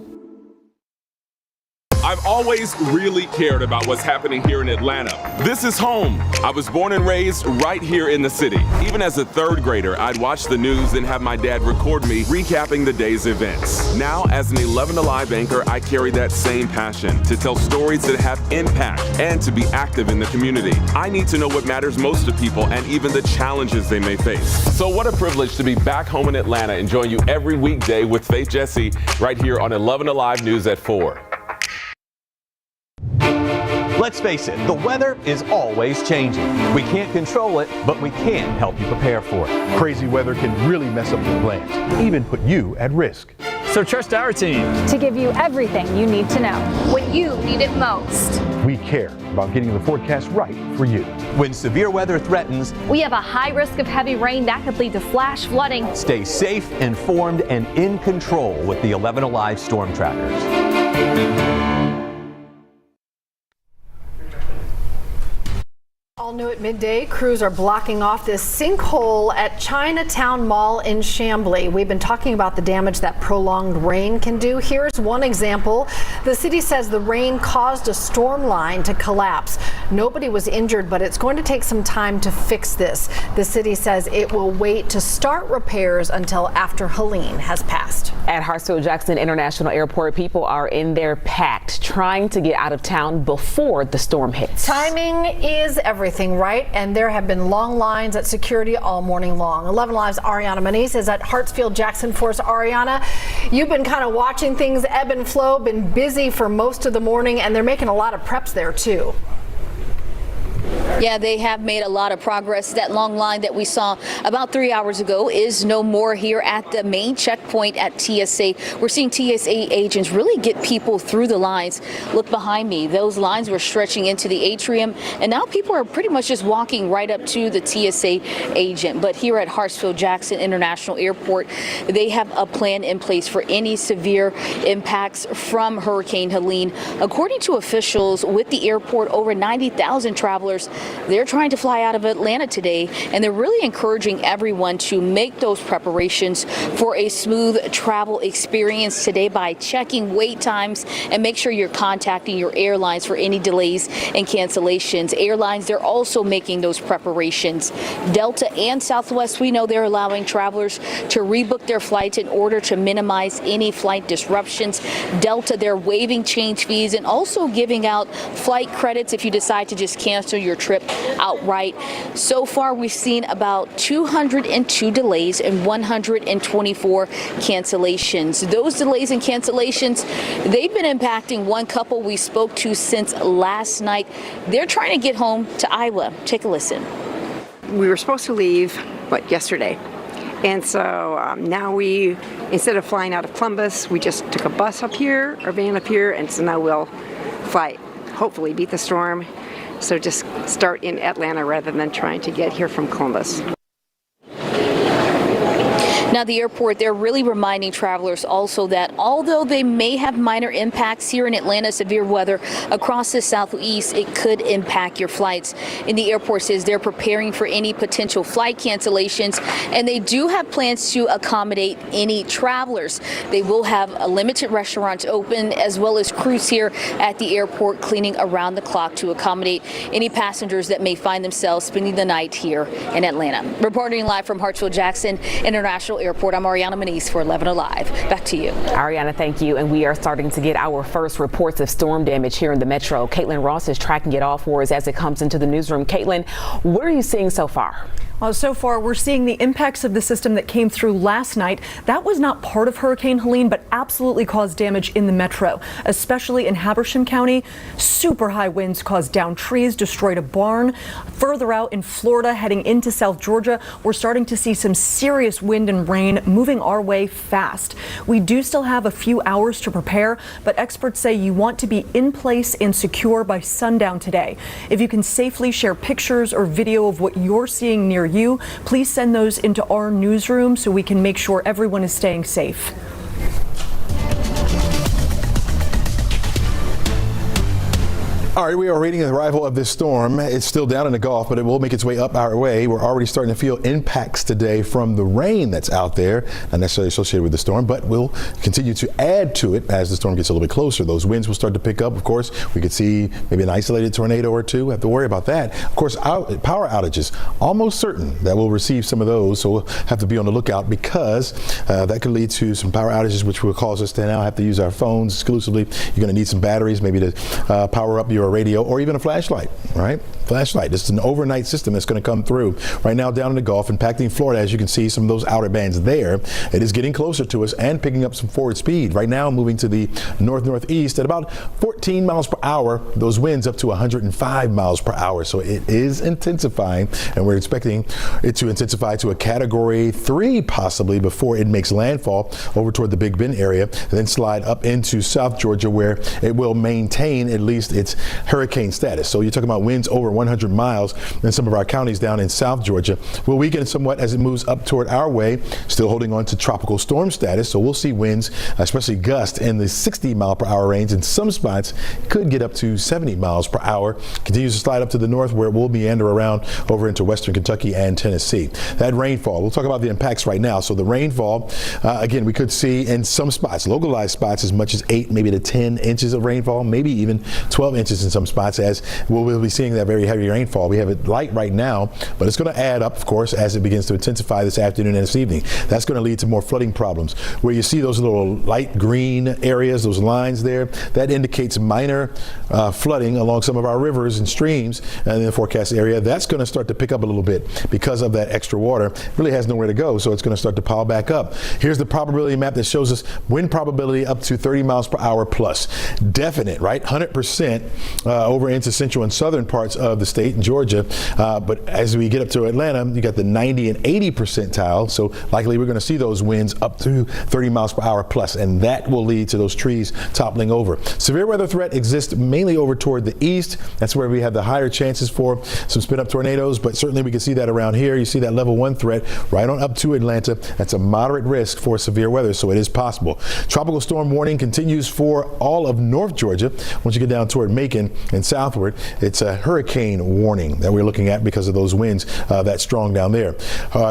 I've always really cared about what's happening here in Atlanta. This is home. I was born and raised right here in the city. Even as a 3rd grader, I'd watch the news and have my dad record me recapping the day's events. Now, as an 11 Alive anchor, I carry that same passion to tell stories that have impact and to be active in the community. I need to know what matters most to people and even the challenges they may face. So what a privilege to be back home in Atlanta and join you every weekday with Faith Jesse right here on 11 Alive News at 4. Let's face it, the weather is always changing. We can't control it, but we can help you prepare for it. Crazy weather can really mess up your plans, even put you at risk. So trust our team to give you everything you need to know when you need it most. We care about getting the forecast right for you. When severe weather threatens, we have a high risk of heavy rain that could lead to flash flooding. Stay safe, informed, and in control with the 11 Alive Storm Trackers. All new at midday, crews are blocking off this sinkhole at Chinatown Mall in Chamblee. We've been talking about the damage that prolonged rain can do. Here's one example. The city says the rain caused a storm line to collapse. Nobody was injured, but it's going to take some time to fix this. The city says it will wait to start repairs until after Helene has passed. At Hartsfield-Jackson International Airport, people are in there packed, trying to get out of town before the storm hits. Timing is everything, right? And there have been long lines at security all morning long. 11 Live's Ariana Maniz is at Hartsfield-Jackson for us. Ariana, you've been kind of watching things ebb and flow, been busy for most of the morning, and they're making a lot of preps there too. Yeah, they have made a lot of progress. That long line that we saw about 3 hours ago is no more here at the main checkpoint at TSA. We're seeing TSA agents really get people through the lines. Look behind me. Those lines were stretching into the atrium, and now people are pretty much just walking right up to the TSA agent. But here at Hartsfield-Jackson International Airport, they have a plan in place for any severe impacts from Hurricane Helene. According to officials with the airport, over 90,000 travelers, they're trying to fly out of Atlanta today, and they're really encouraging everyone to make those preparations for a smooth travel experience today by checking wait times and make sure you're contacting your airlines for any delays and cancellations. Airlines, they're also making those preparations. Delta and Southwest, we know they're allowing travelers to rebook their flights in order to minimize any flight disruptions. Delta, they're waiving change fees and also giving out flight credits if you decide to just cancel your trip outright. So far, we've seen about 202 delays and 124 cancellations. Those delays and cancellations, they've been impacting one couple we spoke to since last night. They're trying to get home to Iowa. Take a listen. We were supposed to leave, yesterday. And so now we, instead of flying out of Columbus, we just took a bus up here, or van up here, and so now we'll fly, hopefully beat the storm. So just start in Atlanta rather than trying to get here from Columbus. Now, the airport, they're really reminding travelers also that although they may have minor impacts here in Atlanta, severe weather across the southeast, it could impact your flights. And the airport says they're preparing for any potential flight cancellations, and they do have plans to accommodate any travelers. They will have a limited restaurants open, as well as crews here at the airport cleaning around the clock to accommodate any passengers that may find themselves spending the night here in Atlanta. Reporting live from Hartsfield-Jackson International Airport, I'm Ariana Maniz for 11 Alive. Back to you. Ariana, thank you. And we are starting to get our first reports of storm damage here in the metro. Caitlin Ross is tracking it all for us as it comes into the newsroom. Caitlin, what are you seeing so far? So far, we're seeing the impacts of the system that came through last night. That was not part of Hurricane Helene, but absolutely caused damage in the metro, especially in Habersham County. Super high winds caused down trees, destroyed a barn. Further out in Florida, heading into South Georgia, we're starting to see some serious wind and rain moving our way fast. We do still have a few hours to prepare, but experts say you want to be in place and secure by sundown today. If you can safely share pictures or video of what you're seeing near you, please send those into our newsroom so we can make sure everyone is staying safe. All right, we are awaiting the arrival of this storm. It's still down in the Gulf, but it will make its way up our way. We're already starting to feel impacts today from the rain that's out there, not necessarily associated with the storm, but we'll continue to add to it as the storm gets a little bit closer. Those winds will start to pick up. Of course, we could see maybe an isolated tornado or two. We have to worry about that. Of course, power outages, almost certain that we'll receive some of those, so we'll have to be on the lookout because that could lead to some power outages, which will cause us to now have to use our phones exclusively. You're going to need some batteries, maybe to power up your radio or even a flashlight, right? Flashlight. This is an overnight system that's going to come through right now down in the Gulf, impacting Florida. As you can see, some of those outer bands there. It is getting closer to us and picking up some forward speed. Right now, moving to the north-northeast at about 14 miles per hour. Those winds up to 105 miles per hour. So it is intensifying, and we're expecting it to intensify to a Category 3 possibly before it makes landfall over toward the Big Bend area, and then slide up into South Georgia, where it will maintain at least its hurricane status. So you're talking about winds over 100 miles in some of our counties down in South Georgia. Will weaken somewhat as it moves up toward our way, still holding on to tropical storm status. So we'll see winds, especially gusts in the 60 mile per hour range. In some spots, could get up to 70 miles per hour. Continues to slide up to the north, where it will meander around over into western Kentucky and Tennessee. That rainfall, we'll talk about the impacts right now. So the rainfall, again, we could see in some spots, localized spots, as much as 8 maybe to 10 inches of rainfall, maybe even 12 inches in some spots, as we'll be seeing that very very heavy rainfall. We have it light right now, but it's going to add up, of course, as it begins to intensify this afternoon and this evening. That's going to lead to more flooding problems. Where you see those little light green areas, those lines there, that indicates minor flooding along some of our rivers and streams in the forecast area. That's going to start to pick up a little bit because of that extra water. It really has nowhere to go, so it's going to start to pile back up. Here's the probability map that shows us wind probability up to 30 miles per hour plus. Definite, right? 100% over into central and southern parts of the state in Georgia. But as we get up to Atlanta, you got the 90 and 80 percentile. So likely we're going to see those winds up to 30 miles per hour plus, and that will lead to those trees toppling over. Severe weather threat exists mainly over toward the east. That's where we have the higher chances for some spin up tornadoes, but certainly we can see that around here. You see that level 1 threat right on up to Atlanta. That's a moderate risk for severe weather, so it is possible. Tropical storm warning continues for all of North Georgia. Once you get down toward Macon and southward, it's a hurricane warning that we're looking at because of those winds that strong down there.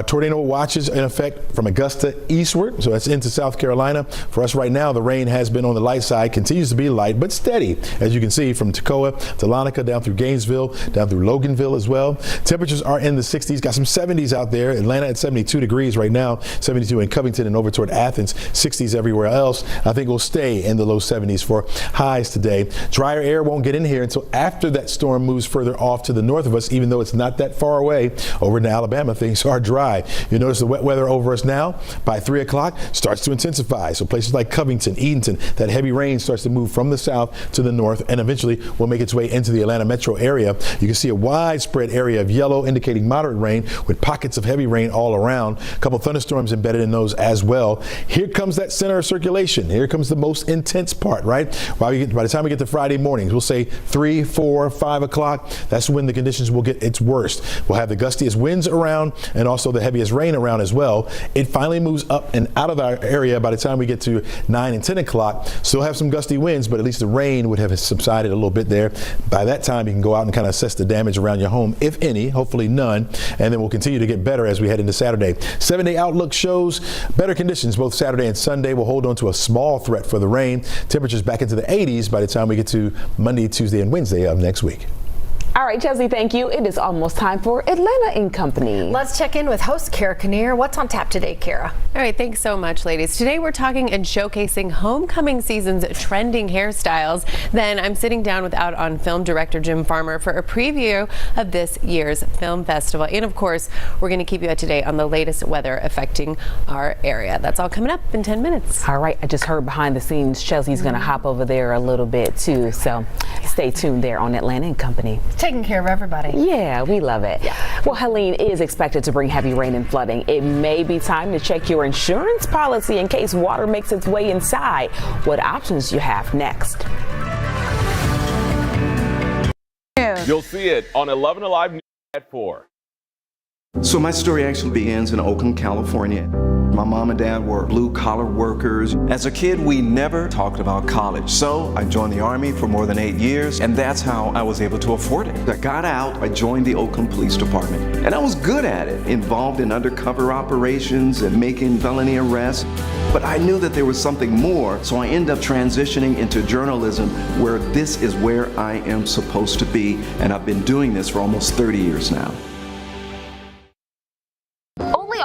Tornado watches in effect from Augusta eastward, so that's into South Carolina. For us right now, the rain has been on the light side, continues to be light but steady, as you can see, from Toccoa to Lonica, down through Gainesville, down through Loganville as well. Temperatures are in the 60s, got some 70s out there. Atlanta at 72 degrees right now, 72 in Covington and over toward Athens, 60s everywhere else. I think we'll stay in the low 70s for highs today. Drier air won't get in here until after that storm moves further off to the north of us, even though it's not that far away. Over in Alabama, things are dry. You notice the wet weather over us now by 3 o'clock starts to intensify. So places like Covington, Edenton, that heavy rain starts to move from the south to the north and eventually will make its way into the Atlanta metro area. You can see a widespread area of yellow indicating moderate rain with pockets of heavy rain all around. A couple thunderstorms embedded in those as well. Here comes that center of circulation. Here comes the most intense part, right? By the time we get to Friday mornings, we'll say 3, 4, 5 o'clock. That's when the conditions will get its worst. We'll have the gustiest winds around and also the heaviest rain around as well. It finally moves up and out of our area by the time we get to 9 and 10 o'clock. Still have some gusty winds, but at least the rain would have subsided a little bit there. By that time, you can go out and kind of assess the damage around your home, if any, hopefully none. And then we'll continue to get better as we head into Saturday. 7-day outlook shows better conditions both Saturday and Sunday. We'll hold on to a small threat for the rain. Temperatures back into the 80s by the time we get to Monday, Tuesday, and Wednesday of next week. All right, Chelsea, thank you. It is almost time for Atlanta in Company. Let's check in with host Kara Kinnear. What's on tap today, Kara? All right, thanks so much, ladies. Today we're talking and showcasing homecoming season's trending hairstyles. Then I'm sitting down with Out on Film director Jim Farmer for a preview of this year's film festival. And of course, we're going to keep you up to date on the latest weather affecting our area. That's all coming up in 10 minutes. All right, I just heard behind the scenes Chelsea's going to hop over there a little bit too. So stay tuned there on Atlanta in Company. Taking care of everybody. Yeah, we love it. Yeah. Well, Helene is expected to bring heavy rain and flooding. It may be time to check your insurance policy in case water makes its way inside. What options do you have next? You'll see it on 11 Alive News at 4. So my story actually begins in Oakland, California. My mom and dad were blue-collar workers. As a kid, we never talked about college. So I joined the Army for more than 8 years, and that's how I was able to afford it. I got out, I joined the Oakland Police Department, and I was good at it, involved in undercover operations and making felony arrests. But I knew that there was something more, so I ended up transitioning into journalism, where this is where I am supposed to be, and I've been doing this for almost 30 years now.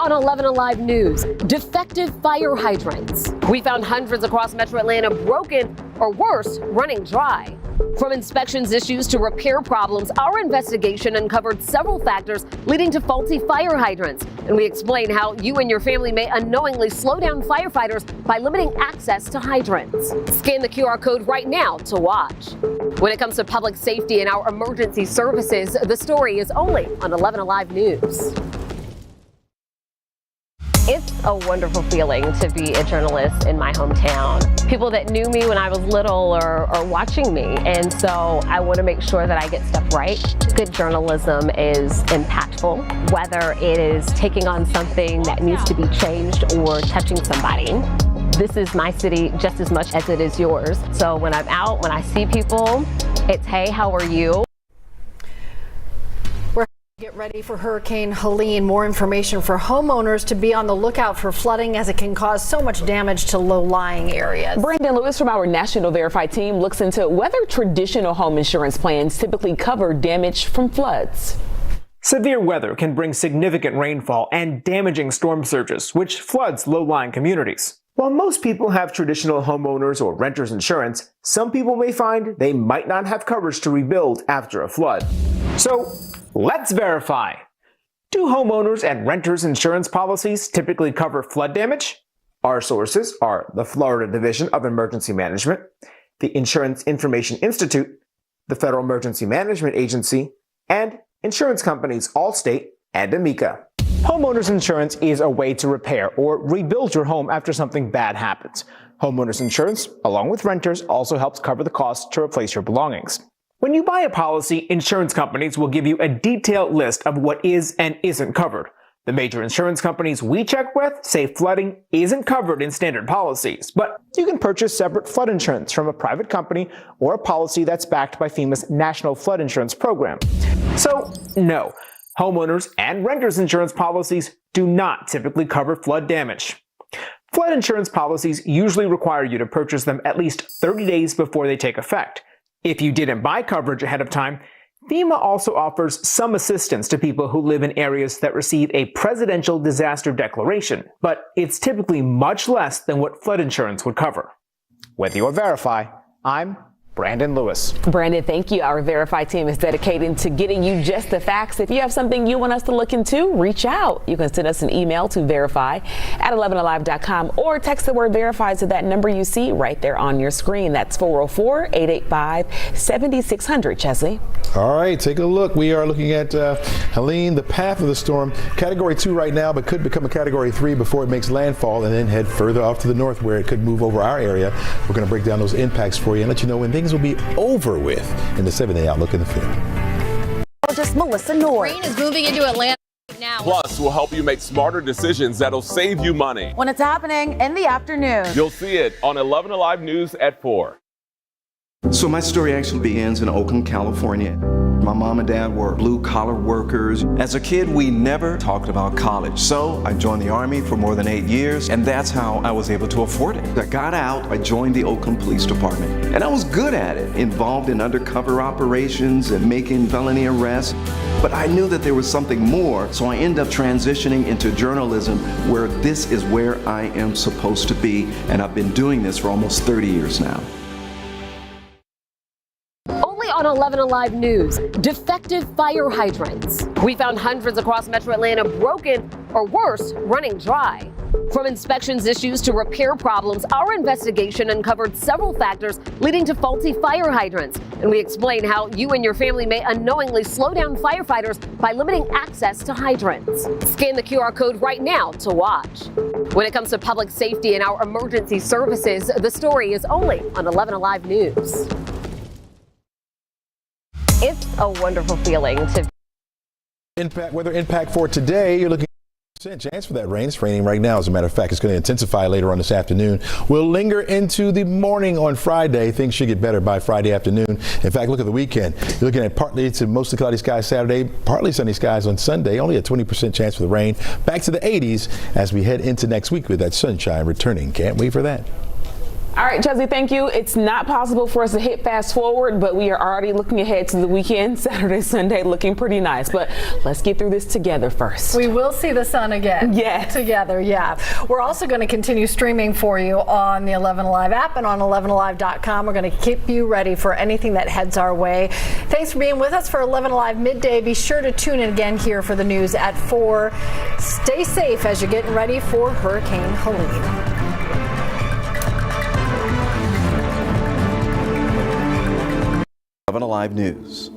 On 11 Alive News, defective fire hydrants. We found hundreds across Metro Atlanta broken or worse, running dry. From inspections issues to repair problems, our investigation uncovered several factors leading to faulty fire hydrants. And we explain how you and your family may unknowingly slow down firefighters by limiting access to hydrants. Scan the QR code right now to watch. When it comes to public safety and our emergency services, the story is only on 11 Alive News. It's a wonderful feeling to be a journalist in my hometown. People that knew me when I was little are watching me, and so I want to make sure that I get stuff right. Good journalism is impactful, whether it is taking on something that needs to be changed or touching somebody. This is my city just as much as it is yours. So when I'm out, when I see people, it's, hey, how are you? Get ready for Hurricane Helene. More information for homeowners to be on the lookout for flooding as it can cause so much damage to low-lying areas. Brandon Lewis from our National Verified team looks into whether traditional home insurance plans typically cover damage from floods. Severe weather can bring significant rainfall and damaging storm surges, which floods low-lying communities. While most people have traditional homeowners or renters insurance, some people may find they might not have coverage to rebuild after a flood. So, let's verify. Do homeowners and renters insurance policies typically cover flood damage? Our sources are the Florida Division of Emergency Management, the Insurance Information Institute, the Federal Emergency Management Agency, and insurance companies Allstate and Amica. Homeowners insurance is a way to repair or rebuild your home after something bad happens. Homeowners insurance, along with renters, also helps cover the cost to replace your belongings. When you buy a policy, insurance companies will give you a detailed list of what is and isn't covered. The major insurance companies we check with say flooding isn't covered in standard policies, but you can purchase separate flood insurance from a private company or a policy that's backed by FEMA's National Flood Insurance Program. So, no, homeowners and renters insurance policies do not typically cover flood damage. Flood insurance policies usually require you to purchase them at least 30 days before they take effect. If you didn't buy coverage ahead of time, FEMA also offers some assistance to people who live in areas that receive a presidential disaster declaration, but it's typically much less than what flood insurance would cover. With your Verify, I'm Brandon Lewis. Brandon, thank you. Our Verify team is dedicated to getting you just the facts. If you have something you want us to look into, reach out. You can send us an email to verify@11alive.com or text the word verify to that number you see right there on your screen. That's 404-885-7600. Chesley. All right, take a look. We are looking at Helene, the path of the storm. Category 2 right now, but could become a Category 3 before it makes landfall and then head further off to the north where it could move over our area. We're going to break down those impacts for you and let you know when things will be over with in the 7-day outlook in the field. Just Melissa North. Rain is moving into Atlanta now. Plus, we'll help you make smarter decisions that'll save you money. When it's happening in the afternoon. You'll see it on 11 Alive News at 4. So my story actually begins in Oakland, California. My mom and dad were blue-collar workers. As a kid, we never talked about college. So I joined the Army for more than 8 years, and that's how I was able to afford it. I got out, I joined the Oakland Police Department, and I was good at it, involved in undercover operations and making felony arrests. But I knew that there was something more, so I ended up transitioning into journalism, where this is where I am supposed to be, and I've been doing this for almost 30 years now. On 11 Alive News, defective fire hydrants. We found hundreds across Metro Atlanta broken or worse, running dry. From inspections issues to repair problems, our investigation uncovered several factors leading to faulty fire hydrants. And we explain how you and your family may unknowingly slow down firefighters by limiting access to hydrants. Scan the QR code right now to watch. When it comes to public safety and our emergency services, the story is only on 11 Alive News. It's a wonderful feeling to weather impact for today. You're looking at a chance for that rain. It's raining right now. As a matter of fact, it's going to intensify later on this afternoon. Will linger into the morning on Friday. Things should get better by Friday afternoon. In fact, look at the weekend. You're looking at partly to mostly cloudy skies Saturday, partly sunny skies on Sunday. Only a 20% chance for the rain. Back to the 80s as we head into next week with that sunshine returning. Can't wait for that. All right, Chelsea, thank you. It's not possible for us to hit fast forward, but we are already looking ahead to the weekend, Saturday, Sunday, looking pretty nice. But let's get through this together first. We will see the sun again. Yeah. Together, yeah. We're also going to continue streaming for you on the 11 Alive app and on 11alive.com. We're going to keep you ready for anything that heads our way. Thanks for being with us for 11 Alive Midday. Be sure to tune in again here for the news at 4. Stay safe as you're getting ready for Hurricane Helene. 11 Alive News.